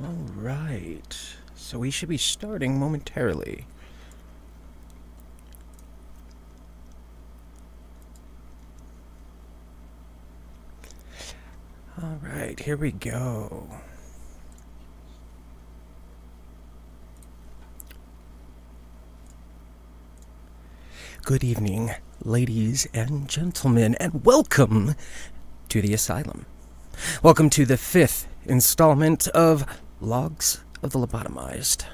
All right, so we should be starting momentarily. All right, here we go. Good evening, ladies and gentlemen, and welcome to the asylum. Welcome to the 5th installment of Logs of the Lobotomized.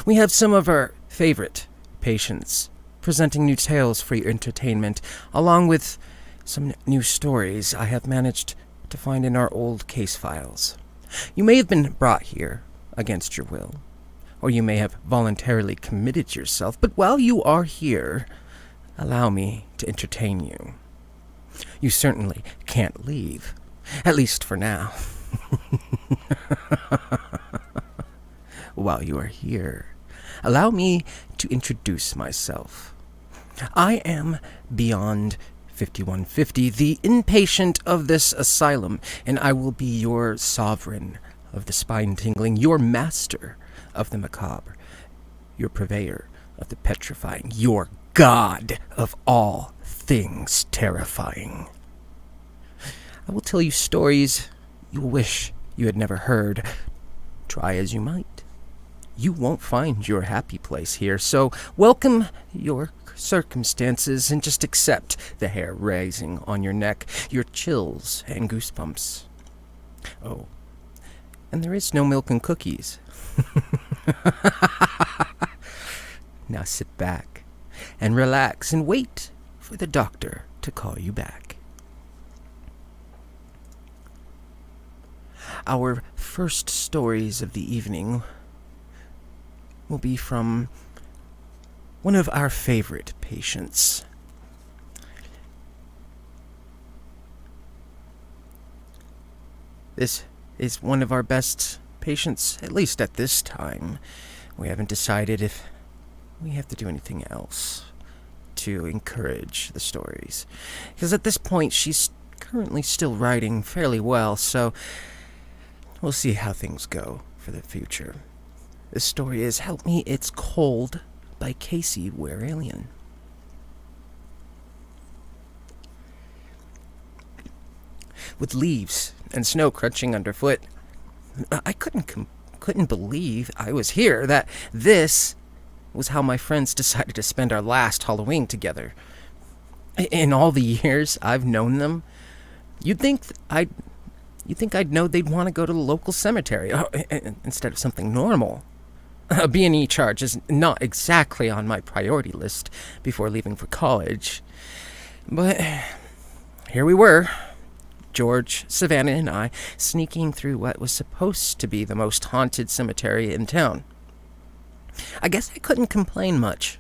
We have some of our favorite patients presenting new tales for your entertainment, along with some new stories I have managed to find in our old case files. You may have been brought here against your will, or you may have voluntarily committed yourself, but while you are here, allow me to entertain you. You certainly can't leave, at least for now. While you are here, allow me to introduce myself. I am Beyond 5150, the inpatient of this asylum, and I will be your sovereign of the spine-tingling, your master of the macabre, your purveyor of the petrifying, your god of all things terrifying. I will tell you stories you will wish you had never heard. Try as you might, you won't find your happy place here, so welcome your circumstances and just accept the hair raising on your neck, your chills and goosebumps. Oh, and there is no milk and cookies. Now sit back and relax and wait for the doctor to call you back. Our first stories of the evening will be from one of our favorite patients. This is one of our best patients, at least at this time. We haven't decided if we have to do anything else to encourage the stories, because at this point she's currently still writing fairly well, so we'll see how things go for the future. This story is Help Me, It's Cold by Casey Weralian. With leaves and snow crunching underfoot, I couldn't believe I was here, that this was how my friends decided to spend our last Halloween together. In all the years I've known them, you'd think I'd know they'd want to go to the local cemetery instead of something normal. A B&E charge is not exactly on my priority list before leaving for college. But here we were, George, Savannah, and I, sneaking through what was supposed to be the most haunted cemetery in town. I guess I couldn't complain much.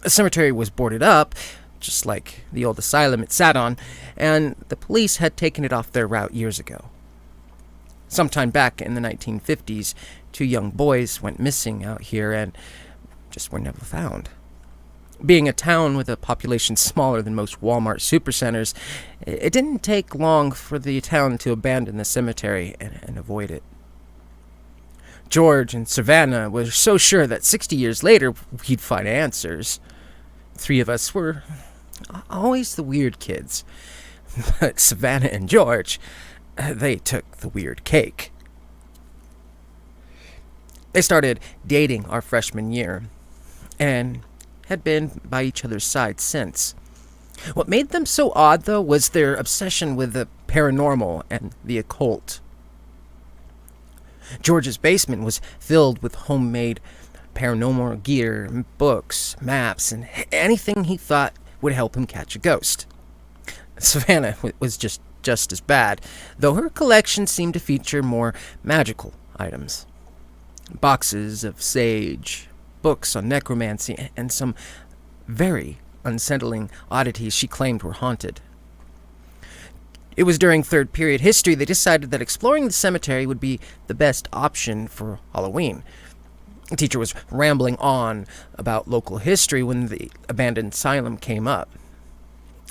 The cemetery was boarded up, just like the old asylum it sat on, and the police had taken it off their route years ago. Sometime back in the 1950s, 2 young boys went missing out here and just were never found. Being a town with a population smaller than most Walmart supercenters, it didn't take long for the town to abandon the cemetery and avoid it. George and Savannah were so sure that 60 years later we'd find answers. 3 of us were always the weird kids, but Savannah and George, they took the weird cake. They started dating our freshman year, and had been by each other's side since. What made them so odd, though, was their obsession with the paranormal and the occult. George's basement was filled with homemade paranormal gear, books, maps, and anything he thought would help him catch a ghost. Savannah was just as bad, though her collection seemed to feature more magical items. Boxes of sage, books on necromancy, and some very unsettling oddities she claimed were haunted. It was during third period history they decided that exploring the cemetery would be the best option for Halloween. The teacher was rambling on about local history when the abandoned asylum came up.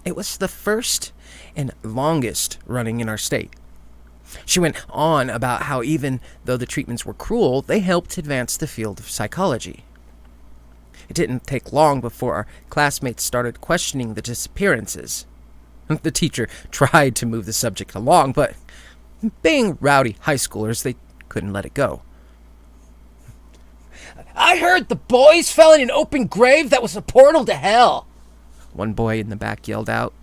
It was the first and longest running in our state. She went on about how even though the treatments were cruel, they helped advance the field of psychology. It didn't take long before our classmates started questioning the disappearances. The teacher tried to move the subject along, but being rowdy high schoolers, they couldn't let it go. I heard the boys fell in an open grave that was a portal to hell, one boy in the back yelled out.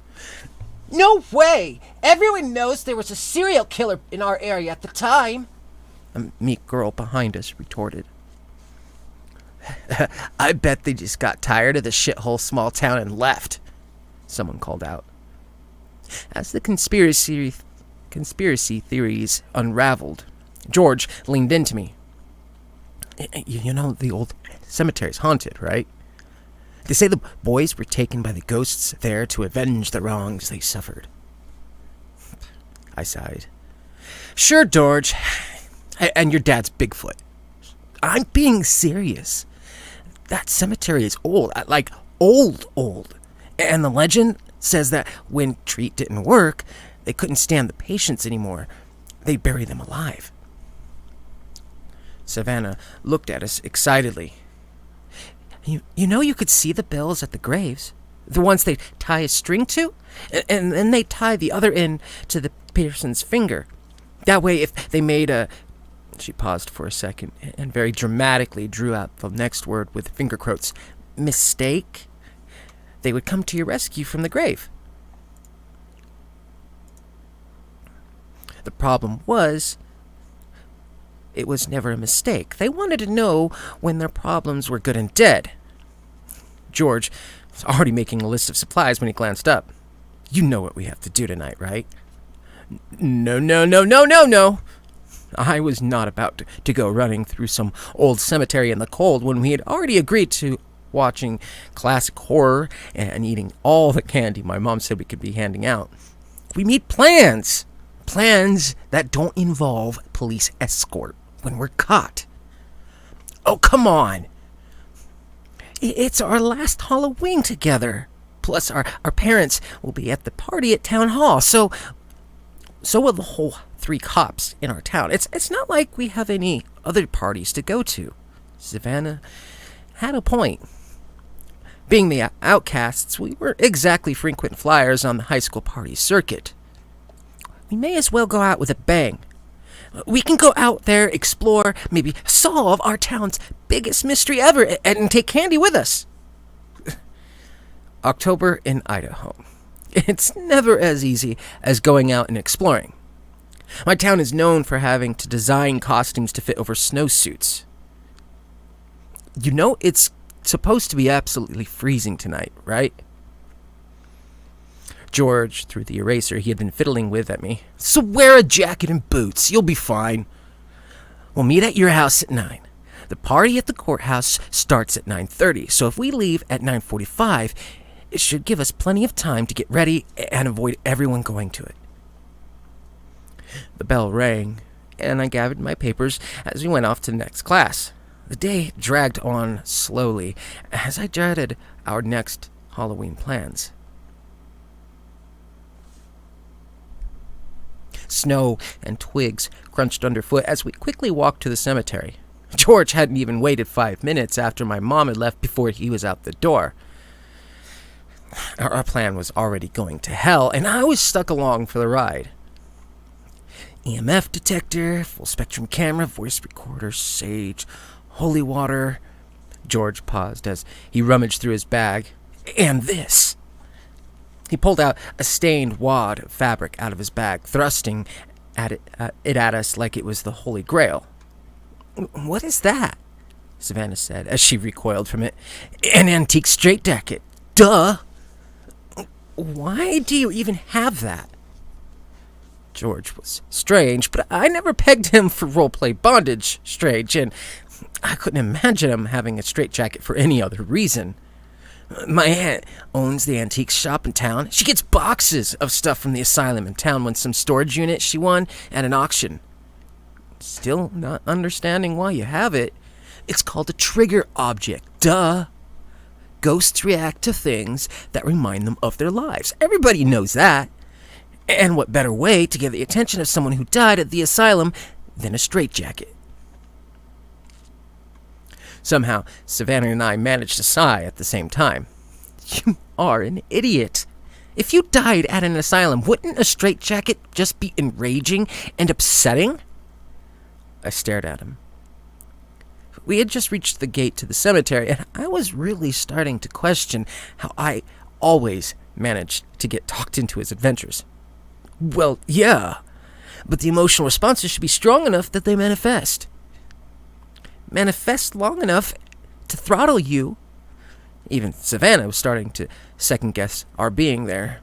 No way! Everyone knows there was a serial killer in our area at the time, a meek girl behind us retorted. I bet they just got tired of the shithole small town and left, someone called out. As the conspiracy theories unraveled, George leaned into me. You know, the old cemetery's haunted, right? They say the boys were taken by the ghosts there to avenge the wrongs they suffered. I sighed. Sure, George. And your dad's Bigfoot. I'm being serious. That cemetery is old. Like, old. And the legend says that when treat didn't work, they couldn't stand the patients anymore. They'd bury them alive. Savannah looked at us excitedly. You know you could see the bells at the graves. The ones they tie a string to? And then they tie the other end to the person's finger. That way, if they made a... She paused for a second and very dramatically drew out the next word with finger quotes. Mistake? They would come to your rescue from the grave. The problem was, it was never a mistake. They wanted to know when their problems were good and dead. George was already making a list of supplies when he glanced up. You know what we have to do tonight, right? No. I was not about to go running through some old cemetery in the cold when we had already agreed to watching classic horror and eating all the candy my mom said we could be handing out. We need plans. Plans that don't involve police escort when we're caught. Oh, come on. It's our last Halloween together. Plus, our parents will be at the party at town hall, so will the whole 3 cops in our town. It's not like we have any other parties to go to. Savannah had a point. Being the outcasts, we weren't exactly frequent flyers on the high school party circuit. We may as well go out with a bang. We can go out there, explore, maybe solve our town's biggest mystery ever, and take candy with us. October in Idaho. It's never as easy as going out and exploring. My town is known for having to design costumes to fit over snowsuits. You know it's supposed to be absolutely freezing tonight, right? George threw the eraser he had been fiddling with at me. So wear a jacket and boots. You'll be fine. We'll meet at your house at 9. The party at the courthouse starts at 9:30, so if we leave at 9:45, it should give us plenty of time to get ready and avoid everyone going to it. The bell rang, and I gathered my papers as we went off to the next class. The day dragged on slowly as I dreaded our next Halloween plans. Snow and twigs crunched underfoot as we quickly walked to the cemetery. George hadn't even waited 5 minutes after my mom had left before he was out the door. Our plan was already going to hell, and I was stuck along for the ride. EMF detector, full spectrum camera, voice recorder, sage, holy water. George paused as he rummaged through his bag. And this. He pulled out a stained wad of fabric out of his bag, thrusting it at us like it was the Holy Grail. What is that? Savannah said as she recoiled from it. An antique straitjacket. Duh! Why do you even have that? George was strange, but I never pegged him for roleplay bondage strange, and I couldn't imagine him having a straitjacket for any other reason. My aunt owns the antique shop in town. She gets boxes of stuff from the asylum in town when some storage unit she won at an auction. Still not understanding why you have it. It's called a trigger object. Duh. Ghosts react to things that remind them of their lives. Everybody knows that. And what better way to get the attention of someone who died at the asylum than a straitjacket? Somehow, Savannah and I managed to sigh at the same time. You are an idiot. If you died at an asylum, wouldn't a straitjacket just be enraging and upsetting? I stared at him. We had just reached the gate to the cemetery, and I was really starting to question how I always managed to get talked into his adventures. Well, yeah, but the emotional responses should be strong enough that they manifest. Manifest long enough to throttle you. Even Savannah was starting to second-guess our being there.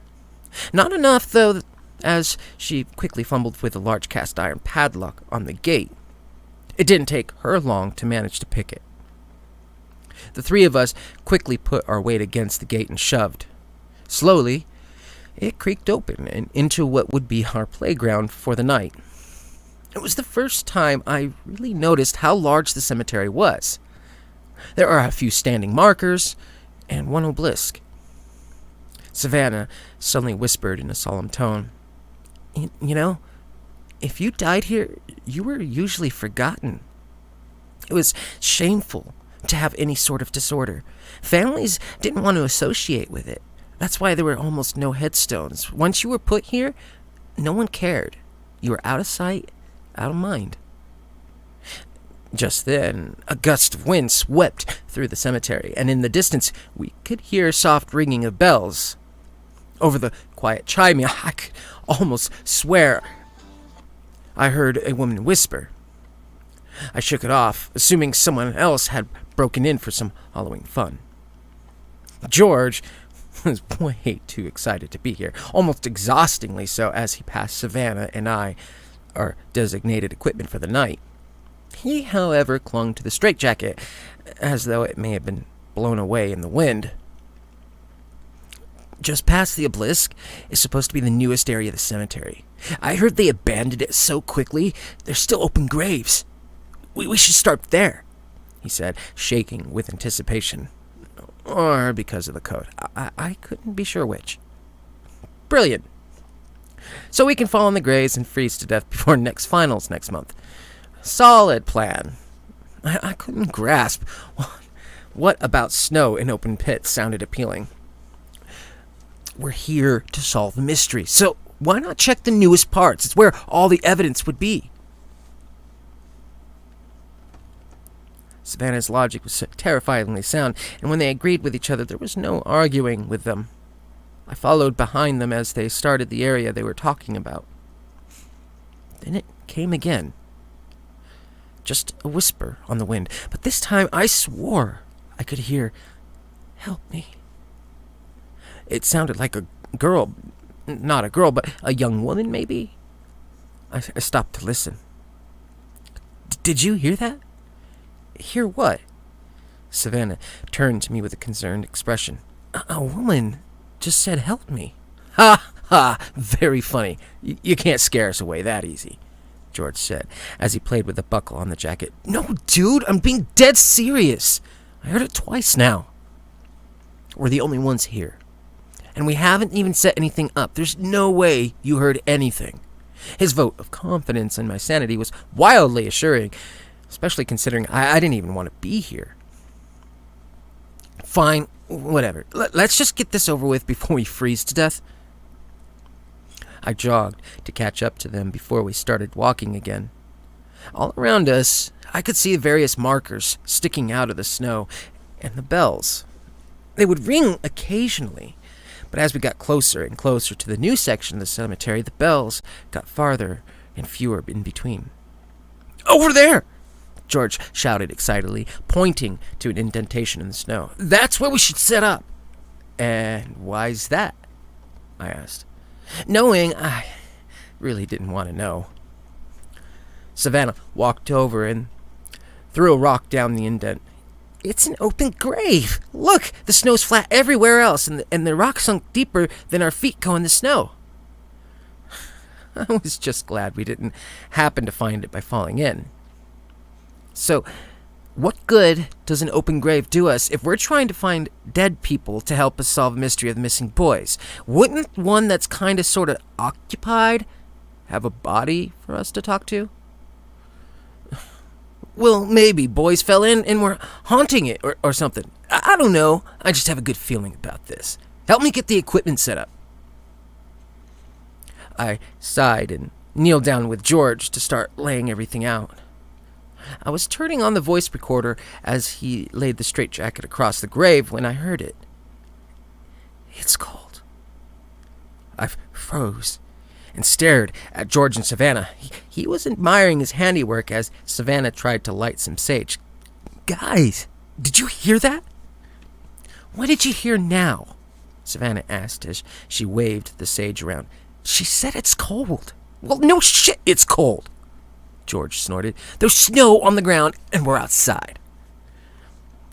Not enough, though, as she quickly fumbled with a large cast-iron padlock on the gate. It didn't take her long to manage to pick it. The three of us quickly put our weight against the gate and shoved. Slowly, it creaked open and into what would be our playground for the night. It was the first time I really noticed how large the cemetery was. There are a few standing markers and one obelisk. Savannah suddenly whispered in a solemn tone, You know, if you died here, you were usually forgotten. It was shameful to have any sort of disorder. Families didn't want to associate with it. That's why there were almost no headstones. Once you were put here, no one cared. You were out of sight, out of mind. Just then, a gust of wind swept through the cemetery, and in the distance, we could hear soft ringing of bells. Over the quiet chiming, I could almost swear I heard a woman whisper. I shook it off, assuming someone else had broken in for some Halloween fun. George was way too excited to be here, almost exhaustingly so, as he passed Savannah and I our designated equipment for the night. He, however, clung to the straitjacket, as though it may have been blown away in the wind. Just past the obelisk is supposed to be the newest area of the cemetery. I heard they abandoned it so quickly, there's still open graves. We should start there, he said, shaking with anticipation. Or because of the code. I couldn't be sure which. Brilliant. So we can fall on the graves and freeze to death before next finals next month. Solid plan. I couldn't grasp what about snow in open pits sounded appealing. We're here to solve the mystery, so why not check the newest parts? It's where all the evidence would be. Savannah's logic was terrifyingly sound, and when they agreed with each other, there was no arguing with them. I followed behind them as they started the area they were talking about. Then it came again. Just a whisper on the wind, but this time I swore I could hear, "Help me." It sounded like a girl, not a girl, but a young woman, maybe? I stopped to listen. Did you hear that? Hear what? Savannah turned to me with a concerned expression. A woman just said, "Help me." Ha ha, very funny. You can't scare us away that easy, George said, as he played with the buckle on the jacket. No, dude, I'm being dead serious. I heard it twice now. We're the only ones here. And we haven't even set anything up. There's no way you heard anything. His vote of confidence in my sanity was wildly assuring, especially considering I didn't even want to be here. Fine, whatever. Let's just get this over with before we freeze to death. I jogged to catch up to them before we started walking again. All around us, I could see various markers sticking out of the snow, and the bells. They would ring occasionally, but as we got closer and closer to the new section of the cemetery, the bells got farther and fewer in between. Over there! George shouted excitedly, pointing to an indentation in the snow. That's where we should set up. And why's that? I asked, knowing I really didn't want to know. Savannah walked over and threw a rock down the indent. It's an open grave. Look, the snow's flat everywhere else, and the rock sunk deeper than our feet go in the snow. I was just glad we didn't happen to find it by falling in. So, What good does an open grave do us if we're trying to find dead people to help us solve the mystery of the missing boys? Wouldn't one that's kind of sort of occupied have a body for us to talk to? Well, maybe boys fell in and were haunting it or something. I don't know. I just have a good feeling about this. Help me get the equipment set up. I sighed and kneeled down with George to start laying everything out. I was turning on the voice recorder as he laid the straitjacket across the grave when I heard it. It's cold. I froze and stared at George and Savannah. He was admiring his handiwork as Savannah tried to light some sage. Guys, did you hear that? What did you hear now? Savannah asked as she waved the sage around. She said it's cold. Well, no shit, it's cold. George snorted. There's snow on the ground, and we're outside.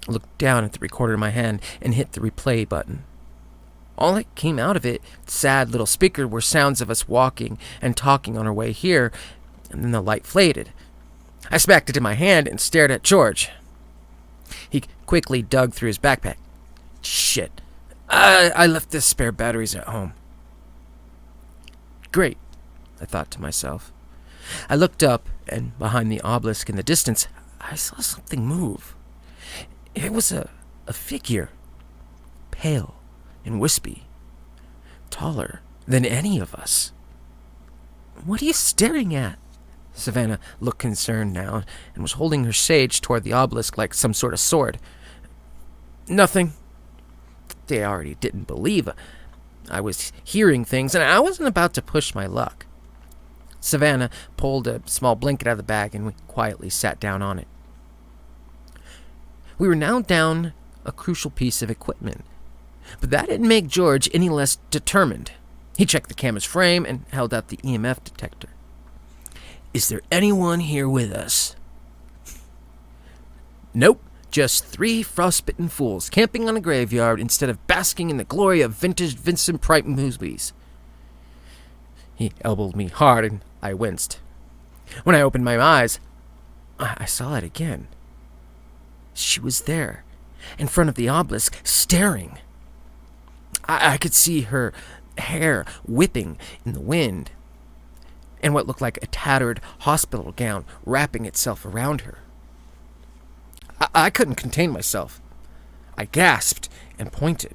I looked down at the recorder in my hand and hit the replay button. All that came out of it, sad little speaker, were sounds of us walking and talking on our way here, and then the light faded. I smacked it in my hand and stared at George. He quickly dug through his backpack. Shit. I left the spare batteries at home. Great, I thought to myself. I looked up, and behind the obelisk in the distance, I saw something move. It was a figure, pale and wispy, taller than any of us. What are you staring at? Savannah looked concerned now and was holding her sage toward the obelisk like some sort of sword. Nothing. They already didn't believe I was hearing things, and I wasn't about to push my luck. Savannah pulled a small blanket out of the bag, and we quietly sat down on it. We were now down a crucial piece of equipment, but that didn't make George any less determined. He checked the camera's frame and held out the EMF detector. Is there anyone here with us? Nope, just 3 frostbitten fools camping on a graveyard instead of basking in the glory of vintage Vincent Price movies. He elbowed me hard, and I winced. When I opened my eyes, I saw it again. She was there, in front of the obelisk, staring. I could see her hair whipping in the wind, and what looked like a tattered hospital gown wrapping itself around her. I couldn't contain myself. I gasped and pointed.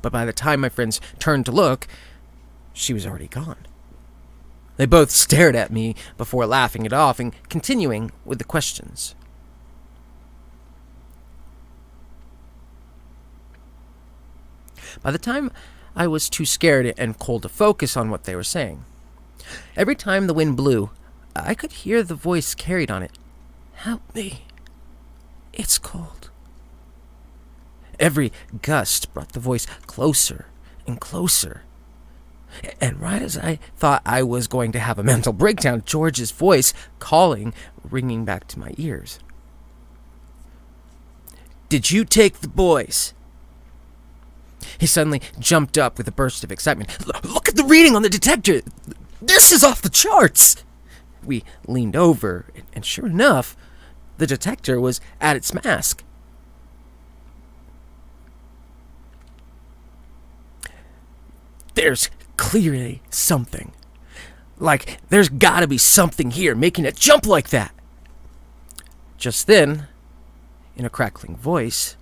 But by the time my friends turned to look, she was already gone. They both stared at me before laughing it off and continuing with the questions. By the time I was too scared and cold to focus on what they were saying. Every time the wind blew, I could hear the voice carried on it. Help me. It's cold. Every gust brought the voice closer and closer. And right as I thought I was going to have a mental breakdown, George's voice, calling, ringing back to my ears. Did you take the boys? He suddenly jumped up with a burst of excitement. Look at the reading on the detector! This is off the charts! We leaned over, and sure enough, the detector was at its mask. There's clearly something. Like, there's gotta be something here making it jump like that. Just then, in a crackling voice,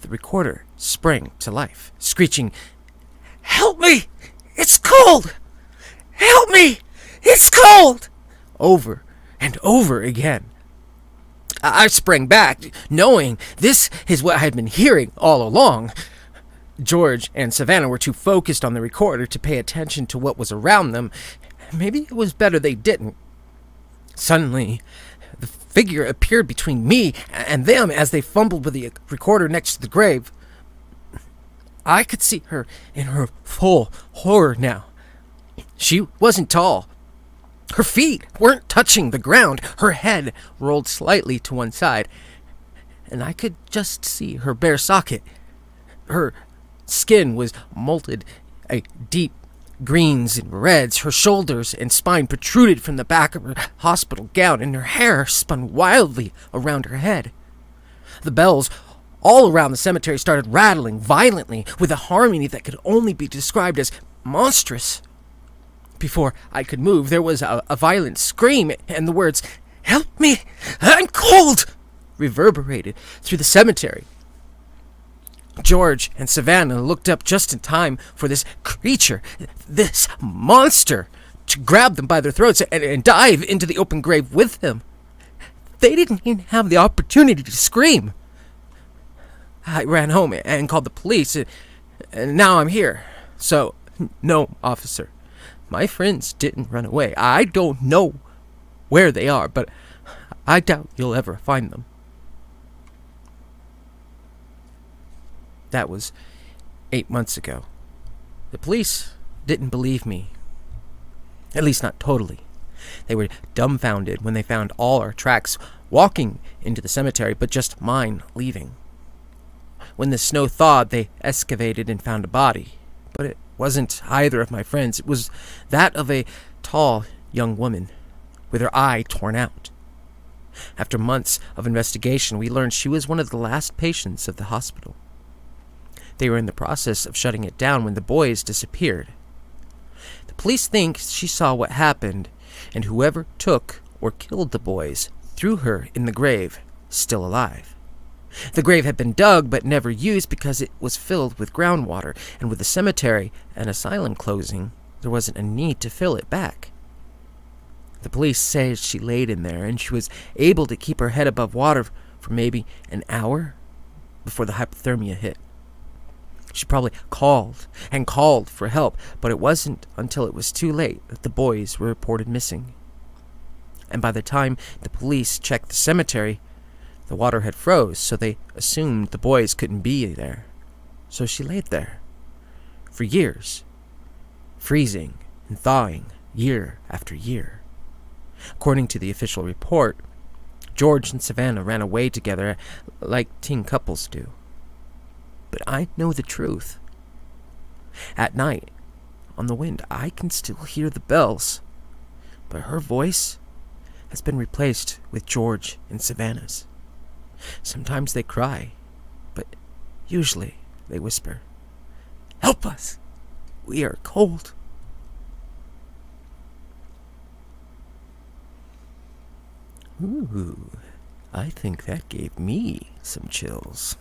the recorder sprang to life, screeching, Help me! It's cold! Help me! It's cold! Over and over again. I sprang back, knowing this is what I had been hearing all along. George and Savannah were too focused on the recorder to pay attention to what was around them. Maybe it was better they didn't. Suddenly, the figure appeared between me and them as they fumbled with the recorder next to the grave. I could see her in her full horror now. She wasn't tall. Her feet weren't touching the ground. Her head rolled slightly to one side, and I could just see her bare socket. Her skin was molted a deep greens and reds. Her shoulders and spine protruded from the back of her hospital gown, and her hair spun wildly around her head. The bells all around the cemetery started rattling violently with a harmony that could only be described as monstrous. Before I could move, there was a violent scream, and the words, "Help me! I'm cold!" reverberated through the cemetery. George and Savannah looked up just in time for this creature, this monster, to grab them by their throats and dive into the open grave with them. They didn't even have the opportunity to scream. I ran home and called the police, and now I'm here. So, no, officer, my friends didn't run away. I don't know where they are, but I doubt you'll ever find them. That was 8 months ago. The police didn't believe me. At least not totally. They were dumbfounded when they found all our tracks walking into the cemetery, but just mine leaving. When the snow thawed, they excavated and found a body. But it wasn't either of my friends. It was that of a tall young woman with her eye torn out. After months of investigation, we learned she was one of the last patients of the hospital. They were in the process of shutting it down when the boys disappeared. The police think she saw what happened, and whoever took or killed the boys threw her in the grave, still alive. The grave had been dug but never used because it was filled with groundwater, and with the cemetery and asylum closing, there wasn't a need to fill it back. The police say she laid in there, and she was able to keep her head above water for maybe an hour before the hypothermia hit. She probably called and called for help, but it wasn't until it was too late that the boys were reported missing. And by the time the police checked the cemetery, the water had froze, so they assumed the boys couldn't be there. So she laid there for years, freezing and thawing year after year. According to the official report, George and Savannah ran away together like teen couples do. But I know the truth. At night, on the wind, I can still hear the bells, but her voice has been replaced with George and Savannah's. Sometimes they cry, but usually they whisper, "Help us! We are cold." Ooh, I think that gave me some chills.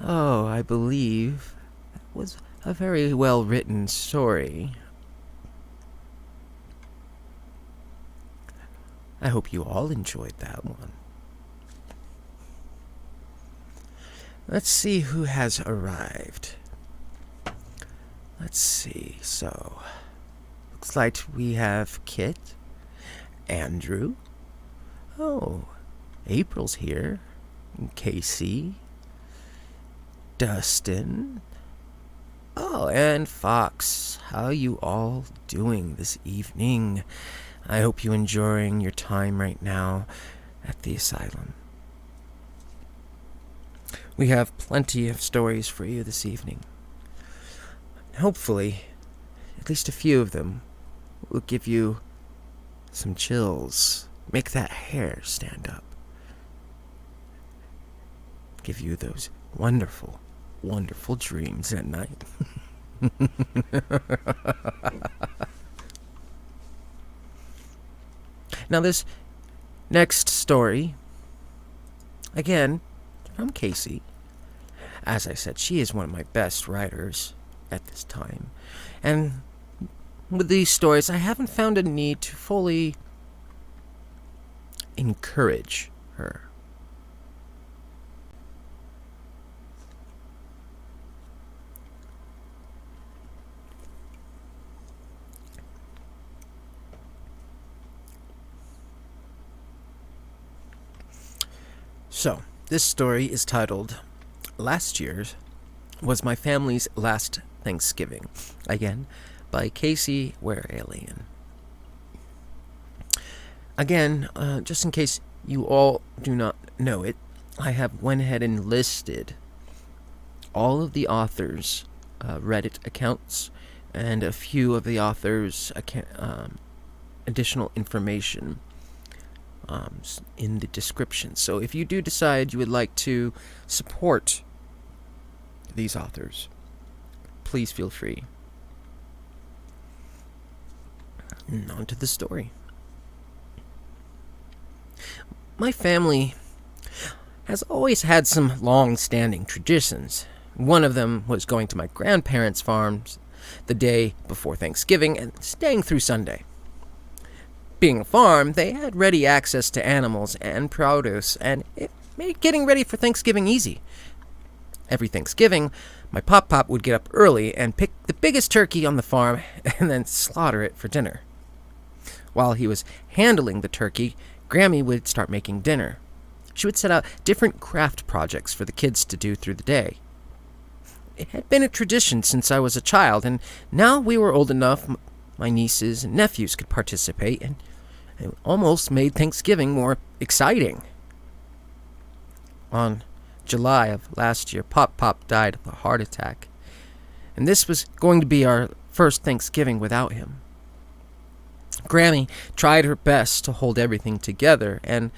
Oh, I believe that was a very well-written story. I hope you all enjoyed that one. Let's see who has arrived. Let's see, so looks like we have Kit, Andrew. Oh, April's here. Casey. Dustin. Oh, and Fox. How you all doing this evening? I hope you're enjoying your time right now at the asylum. We have plenty of stories for you this evening. Hopefully, at least a few of them will give you some chills, make that hair stand up, give you those wonderful, wonderful dreams at night. Now this next story, again, from Casey. As I said, she is one of my best writers at this time. And with these stories, I haven't found a need to fully encourage her. So, this story is titled, Last Year's Was My Family's Last Thanksgiving. Again, by Casey Ware Alien. Again, just in case you all do not know it, I have went ahead and listed all of the authors Reddit accounts and a few of the authors' additional information in the description. So if you do decide you would like to support these authors, please feel free. And on to the story. My family has always had some long-standing traditions. One of them was going to my grandparents' farms the day before Thanksgiving and staying through Sunday. Being a farm, they had ready access to animals and produce, and it made getting ready for Thanksgiving easy. Every Thanksgiving, my pop-pop would get up early and pick the biggest turkey on the farm and then slaughter it for dinner. While he was handling the turkey, Grammy would start making dinner. She would set out different craft projects for the kids to do through the day. It had been a tradition since I was a child, and now we were old enough, my nieces and nephews could participate, and it almost made Thanksgiving more exciting. On July of last year, Pop died of a heart attack, and this was going to be our first Thanksgiving without him. Grammy tried her best to hold everything together, and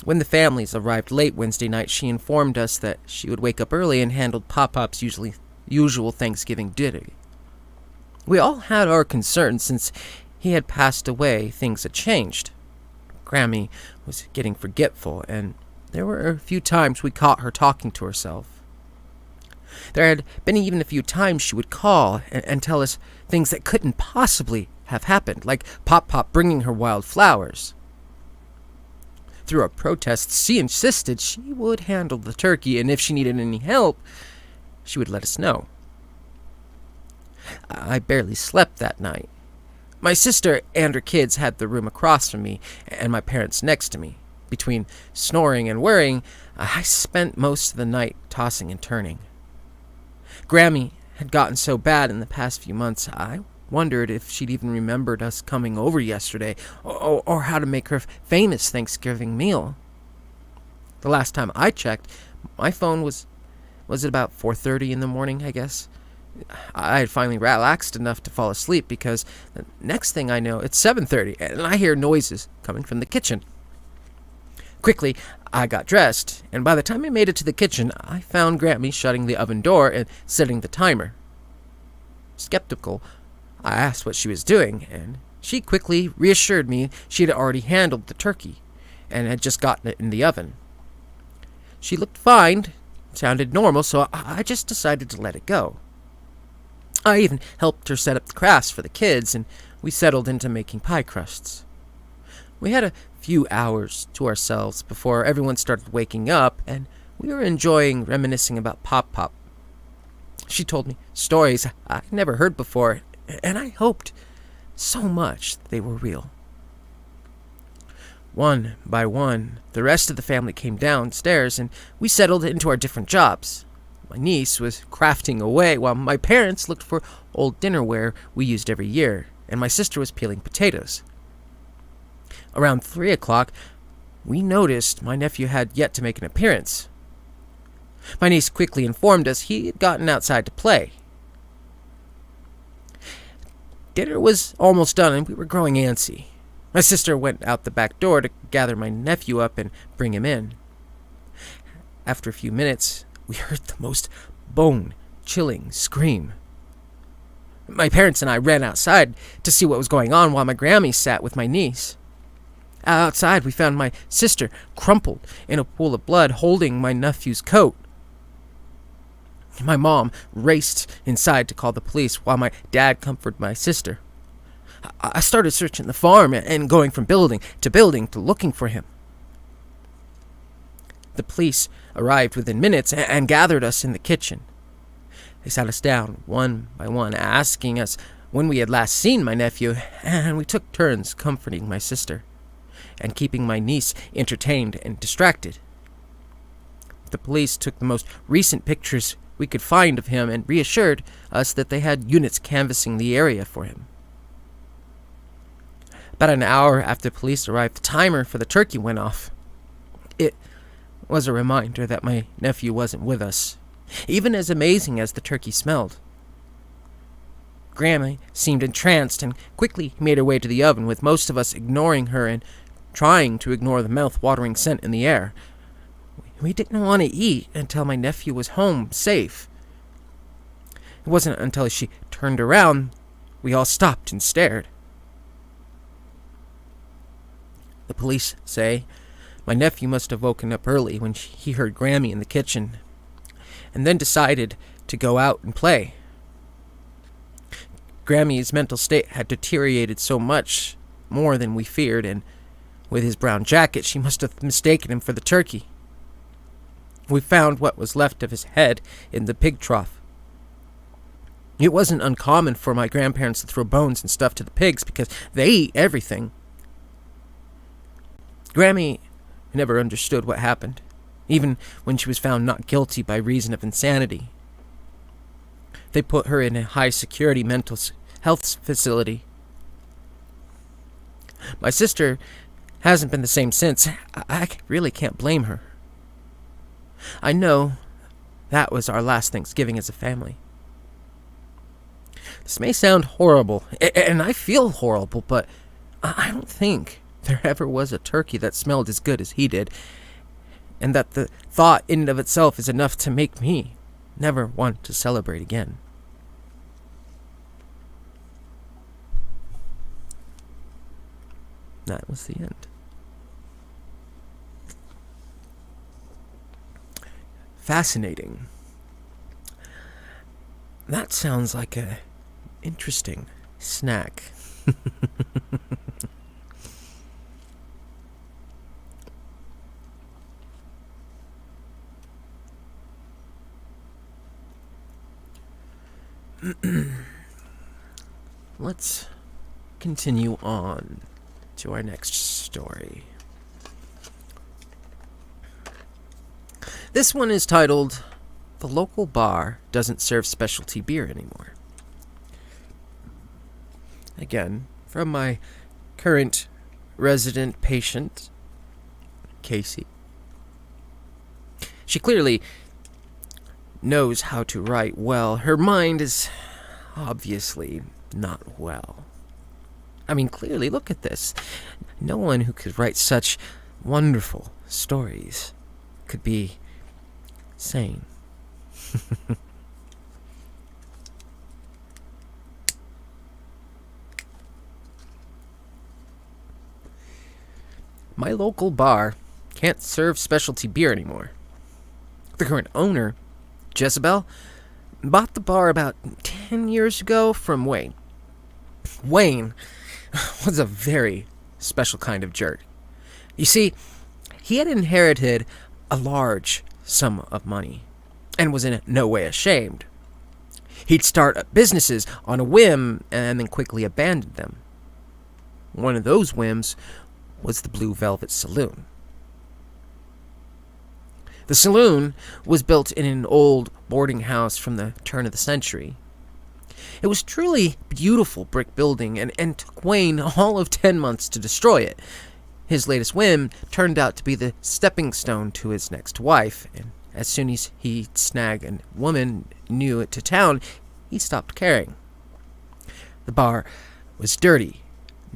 when the families arrived late Wednesday night, she informed us that she would wake up early and handle Pop-Pop's usual Thanksgiving duty. We all had our concerns since he had passed away. Things had changed. Grammy was getting forgetful, and there were a few times we caught her talking to herself. There had been even a few times she would call and tell us things that couldn't possibly have happened, like Pop bringing her wild flowers. Through our protests, she insisted she would handle the turkey, and if she needed any help, she would let us know. I barely slept that night. My sister and her kids had the room across from me, and my parents next to me. Between snoring and worrying, I spent most of the night tossing and turning. Grammy had gotten so bad in the past few months, I wondered if she'd even remembered us coming over yesterday, or how to make her famous Thanksgiving meal. The last time I checked, my phone was at about 4:30 in the morning, I guess. I had finally relaxed enough to fall asleep because the next thing I know, it's 7:30, and I hear noises coming from the kitchen. Quickly, I got dressed, and by the time I made it to the kitchen, I found Grammy shutting the oven door and setting the timer. Skeptical, I asked what she was doing, and she quickly reassured me she had already handled the turkey and had just gotten it in the oven. She looked fine, sounded normal, so I just decided to let it go. I even helped her set up the crafts for the kids, and we settled into making pie crusts. We had a few hours to ourselves before everyone started waking up, and we were enjoying reminiscing about Pop. She told me stories I'd never heard before, and I hoped so much they were real. One by one, the rest of the family came downstairs, and we settled into our different jobs. My niece was crafting away, while my parents looked for old dinnerware we used every year, and my sister was peeling potatoes. Around 3 o'clock, we noticed my nephew had yet to make an appearance. My niece quickly informed us he had gotten outside to play. Dinner was almost done, and we were growing antsy. My sister went out the back door to gather my nephew up and bring him in. After a few minutes, we heard the most bone-chilling scream. My parents and I ran outside to see what was going on while my Grammy sat with my niece. Outside, we found my sister crumpled in a pool of blood holding my nephew's coat. My mom raced inside to call the police while my dad comforted my sister. I started searching the farm and going from building to looking for him. The police arrived within minutes and gathered us in the kitchen. They sat us down one by one, asking us when we had last seen my nephew, and we took turns comforting my sister and keeping my niece entertained and distracted. The police took the most recent pictures we could find of him and reassured us that they had units canvassing the area for him. About an hour after the police arrived, the timer for the turkey went off. It was a reminder that my nephew wasn't with us, even as amazing as the turkey smelled. Grammy seemed entranced and quickly made her way to the oven, with most of us ignoring her and trying to ignore the mouth-watering scent in the air. We didn't want to eat until my nephew was home, safe. It wasn't until she turned around we all stopped and stared. The police say my nephew must have woken up early when he heard Grammy in the kitchen, and then decided to go out and play. Grammy's mental state had deteriorated so much more than we feared, and with his brown jacket, she must have mistaken him for the turkey. We found what was left of his head in the pig trough. It wasn't uncommon for my grandparents to throw bones and stuff to the pigs because they eat everything. Grammy never understood what happened, even when she was found not guilty by reason of insanity. They put her in a high-security mental health facility. My sister hasn't been the same since. I really can't blame her. I know that was our last Thanksgiving as a family. This may sound horrible, and I feel horrible, but I don't think there ever was a turkey that smelled as good as he did, and that the thought in and of itself is enough to make me never want to celebrate again. That was the end. Fascinating. That sounds like a interesting snack. Let's continue on to our next story. This one is titled, "The Local Bar Doesn't Serve Specialty Beer Anymore." Again, from my current resident patient, Casey. She clearly knows how to write well. Her mind is obviously not well. I mean, clearly, look at this. No one who could write such wonderful stories could be sane. My local bar can't serve specialty beer anymore. The current owner, Jezebel, bought the bar about 10 years ago from Wayne. Wayne was a very special kind of jerk. You see, he had inherited a large sum of money and was in no way ashamed. He'd start businesses on a whim and then quickly abandon them. One of those whims was the Blue Velvet Saloon. The saloon was built in an old boarding house from the turn of the century. It was truly beautiful brick building and took Wayne all of 10 months to destroy it. His latest whim turned out to be the stepping stone to his next wife, and as soon as he snagged a woman new to town, he stopped caring. The bar was dirty,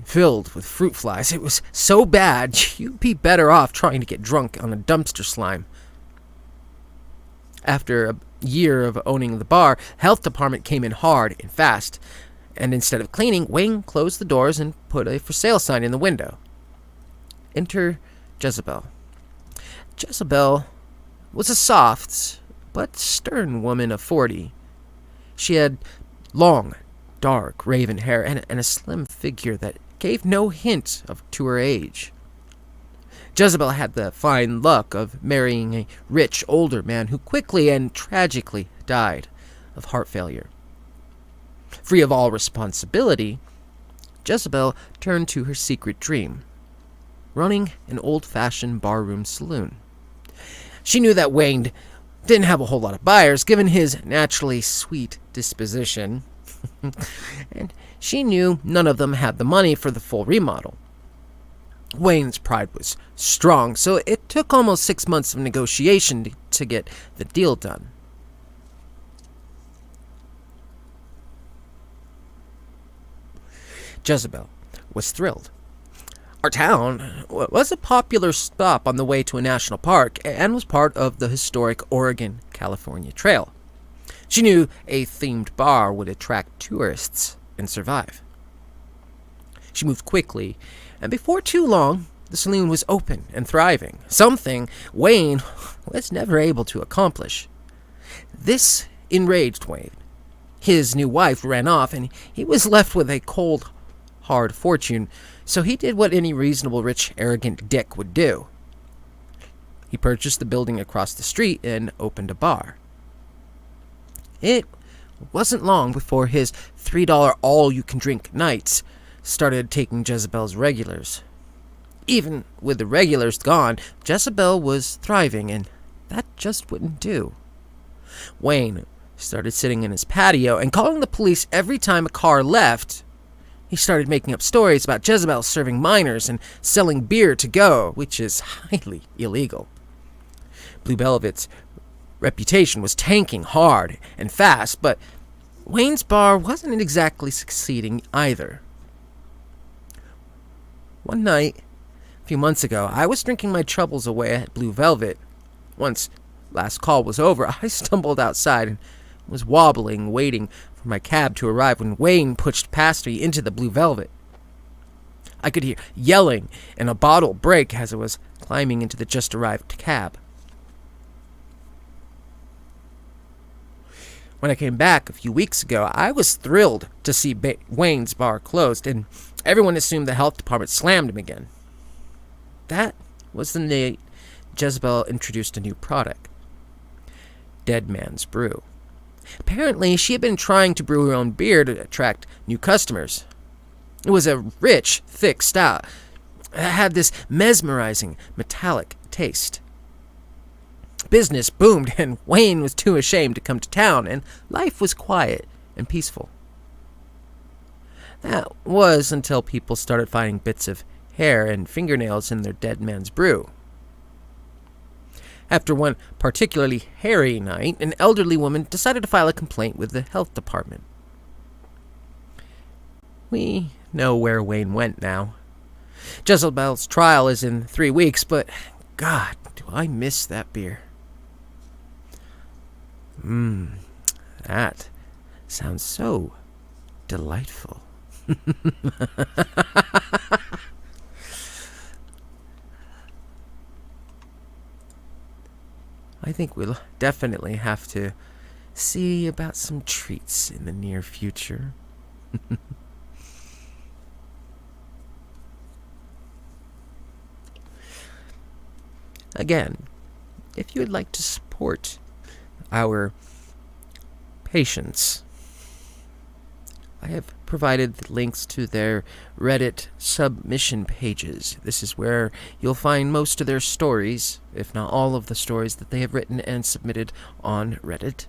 filled with fruit flies. It was so bad, you'd be better off trying to get drunk on a dumpster slime. After a year of owning the bar, the health department came in hard and fast, and instead of cleaning, Wayne closed the doors and put a for sale sign in the window. Enter Jezebel. Jezebel was a soft but stern woman of 40. She had long, dark, raven hair and a slim figure that gave no hint to her age. Jezebel had the fine luck of marrying a rich, older man who quickly and tragically died of heart failure. Free of all responsibility, Jezebel turned to her secret dream, running an old-fashioned barroom saloon. She knew that Wayne didn't have a whole lot of buyers, given his naturally sweet disposition, and she knew none of them had the money for the full remodel. Wayne's pride was strong, so it took almost 6 months of negotiation to get the deal done. Jezebel was thrilled. Our town was a popular stop on the way to a national park and was part of the historic Oregon-California Trail. She knew a themed bar would attract tourists and survive. She moved quickly, and before too long, the saloon was open and thriving, something Wayne was never able to accomplish. This enraged Wayne. His new wife ran off, and he was left with a cold, hard fortune, so he did what any reasonable, rich, arrogant dick would do. He purchased the building across the street and opened a bar. It wasn't long before his $3 all-you-can-drink nights started taking Jezebel's regulars. Even with the regulars gone, Jezebel was thriving, and that just wouldn't do. Wayne started sitting in his patio and calling the police every time a car left. He started making up stories about Jezebel serving minors and selling beer to go, which is highly illegal. Blue Velvet's reputation was tanking hard and fast, but Wayne's bar wasn't exactly succeeding either. One night, a few months ago, I was drinking my troubles away at Blue Velvet. Once last call was over, I stumbled outside and was wobbling, waiting for my cab to arrive when Wayne pushed past me into the Blue Velvet. I could hear yelling and a bottle break as I was climbing into the just-arrived cab. When I came back a few weeks ago, I was thrilled to see Wayne's bar closed, and everyone assumed the health department slammed him again. That was the night Jezebel introduced a new product, Dead Man's Brew. Apparently, she had been trying to brew her own beer to attract new customers. It was a rich, thick stout. It had this mesmerizing, metallic taste. Business boomed, and Wayne was too ashamed to come to town, and life was quiet and peaceful. That was until people started finding bits of hair and fingernails in their Dead Man's Brew. After one particularly hairy night, an elderly woman decided to file a complaint with the health department. We know where Wayne went now. Jezebel's trial is in 3 weeks, but God, do I miss that beer. That sounds so delightful. I think we'll definitely have to see about some treats in the near future. Again, if you would like to support our patients, I have provided the links to their Reddit submission pages. This is where you'll find most of their stories, if not all of the stories that they have written and submitted on Reddit.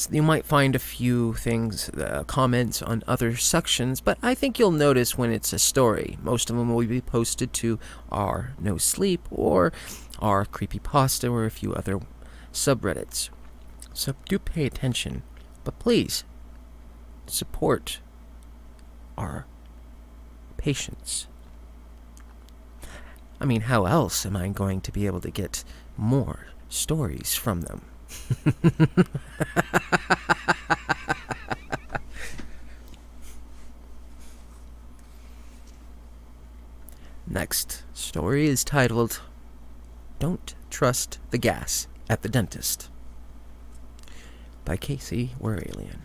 You might find a few things, comments on other sections, but I think you'll notice when it's a story. Most of them will be posted to our No Sleep or our Creepypasta or a few other subreddits. So do pay attention, but please support our patients. I mean, how else am I going to be able to get more stories from them? Next story is titled, Don't Trust the Gas at the Dentist, by Casey Weralian.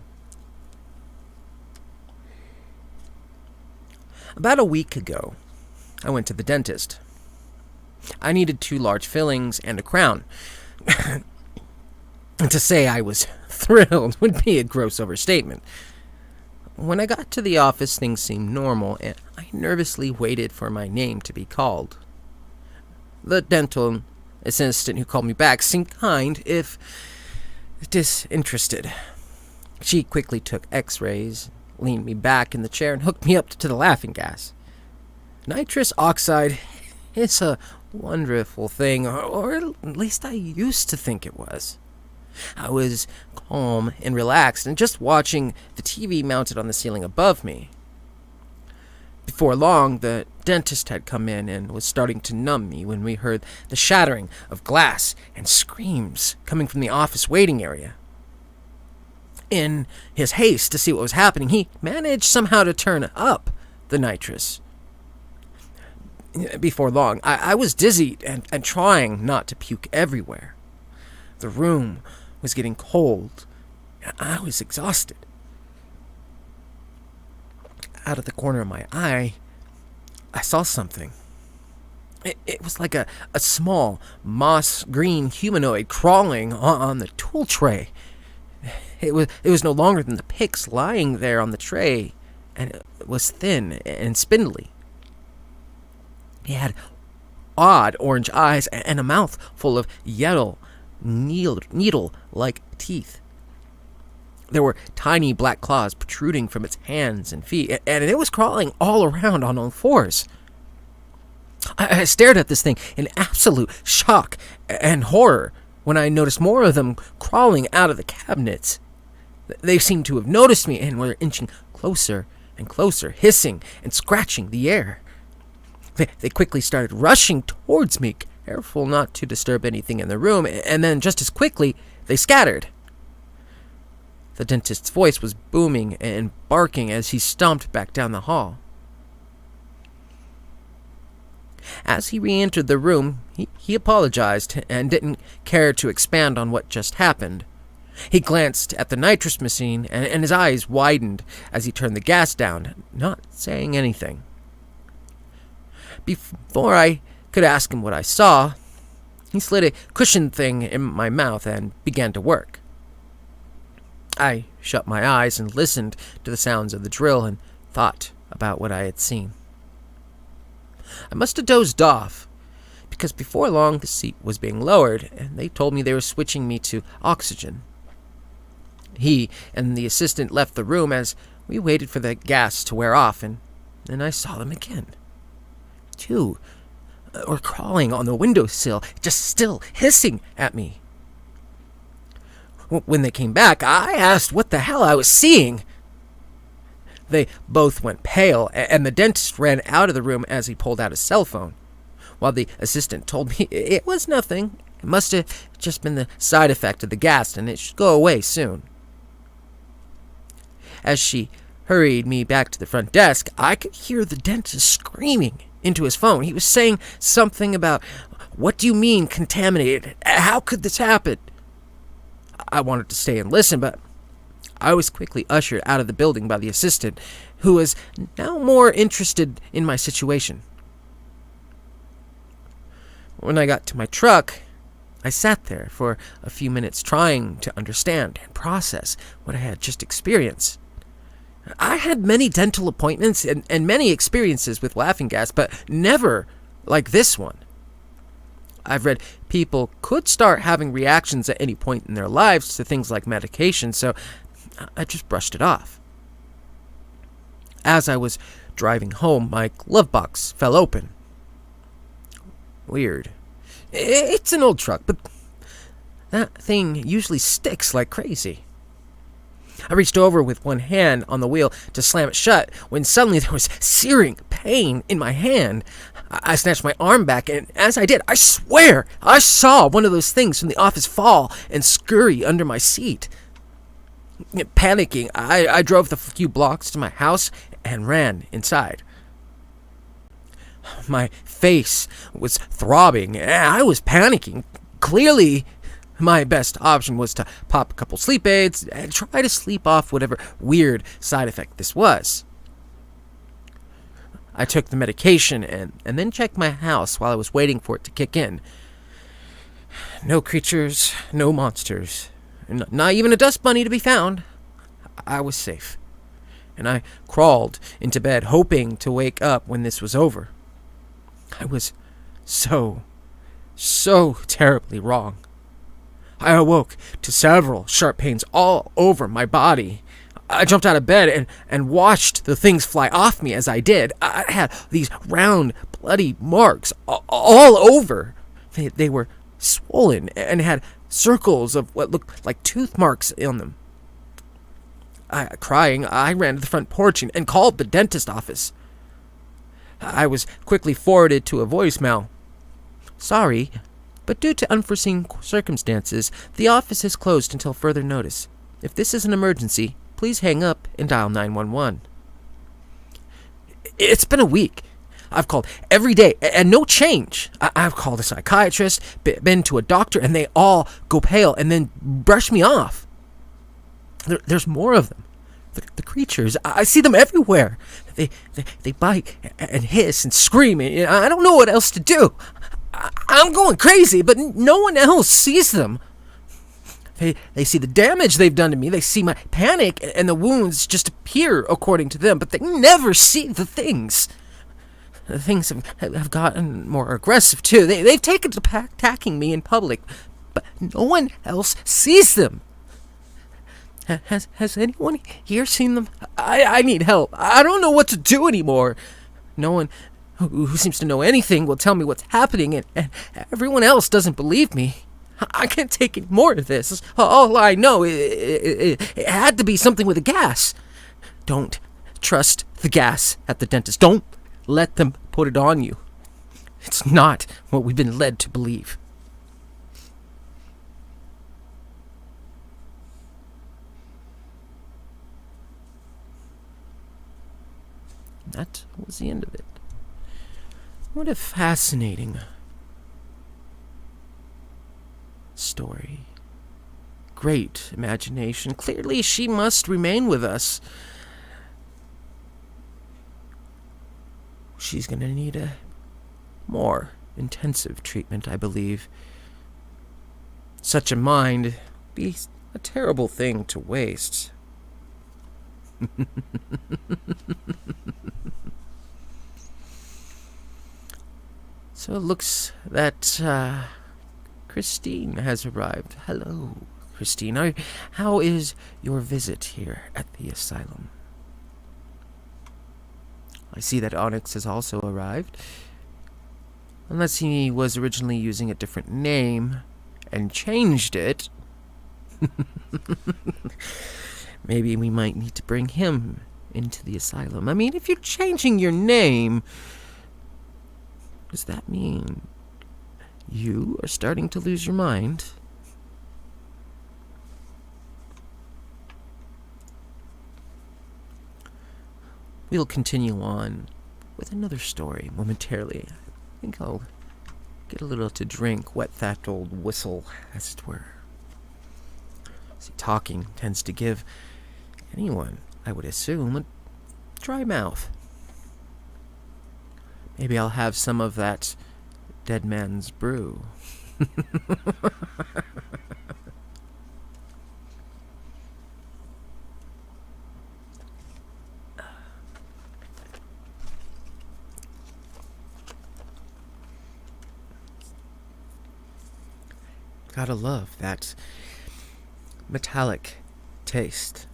About a week ago, I went to the dentist. I needed 2 large fillings and a crown. To say I was thrilled would be a gross overstatement. When I got to the office, things seemed normal, and I nervously waited for my name to be called. The dental assistant who called me back seemed kind, if disinterested. She quickly took x-rays, leaned me back in the chair, and hooked me up to the laughing gas. Nitrous oxide is a wonderful thing, or at least I used to think it was. I was calm and relaxed and just watching the TV mounted on the ceiling above me. Before long, the dentist had come in and was starting to numb me when we heard the shattering of glass and screams coming from the office waiting area. In his haste to see what was happening, he managed somehow to turn up the nitrous. Before long, I was dizzy and trying not to puke everywhere. The room was getting cold, and I was exhausted. Out of the corner of my eye, I saw something. It was like a small, moss-green humanoid crawling on the tool tray. It was no longer than the picks lying there on the tray, and it was thin and spindly. He had odd orange eyes and a mouth full of yellow, needle-like teeth. There were tiny black claws protruding from its hands and feet, and it was crawling all around on all fours. I stared at this thing in absolute shock and horror when I noticed more of them crawling out of the cabinets. They seemed to have noticed me and were inching closer and closer, hissing and scratching the air. They quickly started rushing towards me, careful not to disturb anything in the room, and then just as quickly, they scattered. The dentist's voice was booming and barking as he stomped back down the hall. As he re-entered the room, he apologized and didn't care to expand on what just happened. He glanced at the nitrous machine, and his eyes widened as he turned the gas down, not saying anything. Before I could ask him what I saw, he slid a cushion thing in my mouth and began to work. I shut my eyes and listened to the sounds of the drill and thought about what I had seen. I must have dozed off, because before long the seat was being lowered, and they told me they were switching me to oxygen. He and the assistant left the room as we waited for the gas to wear off, and then I saw them again. Two were crawling on the windowsill, just still hissing at me. When they came back, I asked what the hell I was seeing. They both went pale, and the dentist ran out of the room as he pulled out his cell phone, while the assistant told me it was nothing. It must have just been the side effect of the gas, and it should go away soon. As she hurried me back to the front desk, I could hear the dentist screaming into his phone. He was saying something about, "What do you mean contaminated? How could this happen?" I wanted to stay and listen, but I was quickly ushered out of the building by the assistant, who was now more interested in my situation. When I got to my truck, I sat there for a few minutes trying to understand and process what I had just experienced. I had many dental appointments and many experiences with laughing gas, but never like this one. I've read people could start having reactions at any point in their lives to things like medication, so I just brushed it off. As I was driving home, my glove box fell open. Weird. It's an old truck, but that thing usually sticks like crazy. I reached over with one hand on the wheel to slam it shut when suddenly there was searing pain in my hand. I snatched my arm back, and as I did, I swear I saw one of those things from the office fall and scurry under my seat. Panicking, I drove the few blocks to my house and ran inside. My face was throbbing, and I was panicking. Clearly, my best option was to pop a couple sleep aids and try to sleep off whatever weird side effect this was. I took the medication and then checked my house while I was waiting for it to kick in. No creatures, no monsters, not even a dust bunny to be found. I was safe, and I crawled into bed hoping to wake up when this was over. I was so terribly wrong. I awoke to several sharp pains all over my body. I jumped out of bed and watched the things fly off me as I did. I had these round, bloody marks all over. They were swollen and had circles of what looked like tooth marks on them. Crying, I ran to the front porch and called the dentist office. I was quickly forwarded to a voicemail. Sorry, but due to unforeseen circumstances, the office is closed until further notice. If this is an emergency, please hang up and dial 911. It's been a week. I've called every day, and no change. I've called a psychiatrist, been to a doctor, and they all go pale and then brush me off. There's more of them. The creatures, I see them everywhere. They bite and hiss and scream. I don't know what else to do. I'm going crazy, but no one else sees them. They see the damage they've done to me. They see my panic, and the wounds just appear according to them, but they never see the things. The things have gotten more aggressive, too. They've taken to attacking me in public, but no one else sees them. Has anyone here seen them? I need help. I don't know what to do anymore. No one who seems to know anything will tell me what's happening, and everyone else doesn't believe me. I can't take any more of this. All I know, it had to be something with a gas. Don't trust the gas at the dentist. Don't let them put it on you. It's not what we've been led to believe. That was the end of it. What a fascinating story. Great imagination. Clearly, she must remain with us. She's going to need a more intensive treatment, I believe. Such a mind be a terrible thing to waste. So it looks that Christine has arrived. Hello, Christine. How is your visit here at the asylum? I see that Onyx has also arrived. Unless he was originally using a different name and changed it. Maybe we might need to bring him into the asylum. I mean, if you're changing your name, does that mean you are starting to lose your mind? We'll continue on with another story momentarily. I think I'll get a little to drink, wet that old whistle, as it were. See, talking tends to give anyone, I would assume, a dry mouth. Maybe I'll have some of that dead man's brew. Gotta love that metallic taste.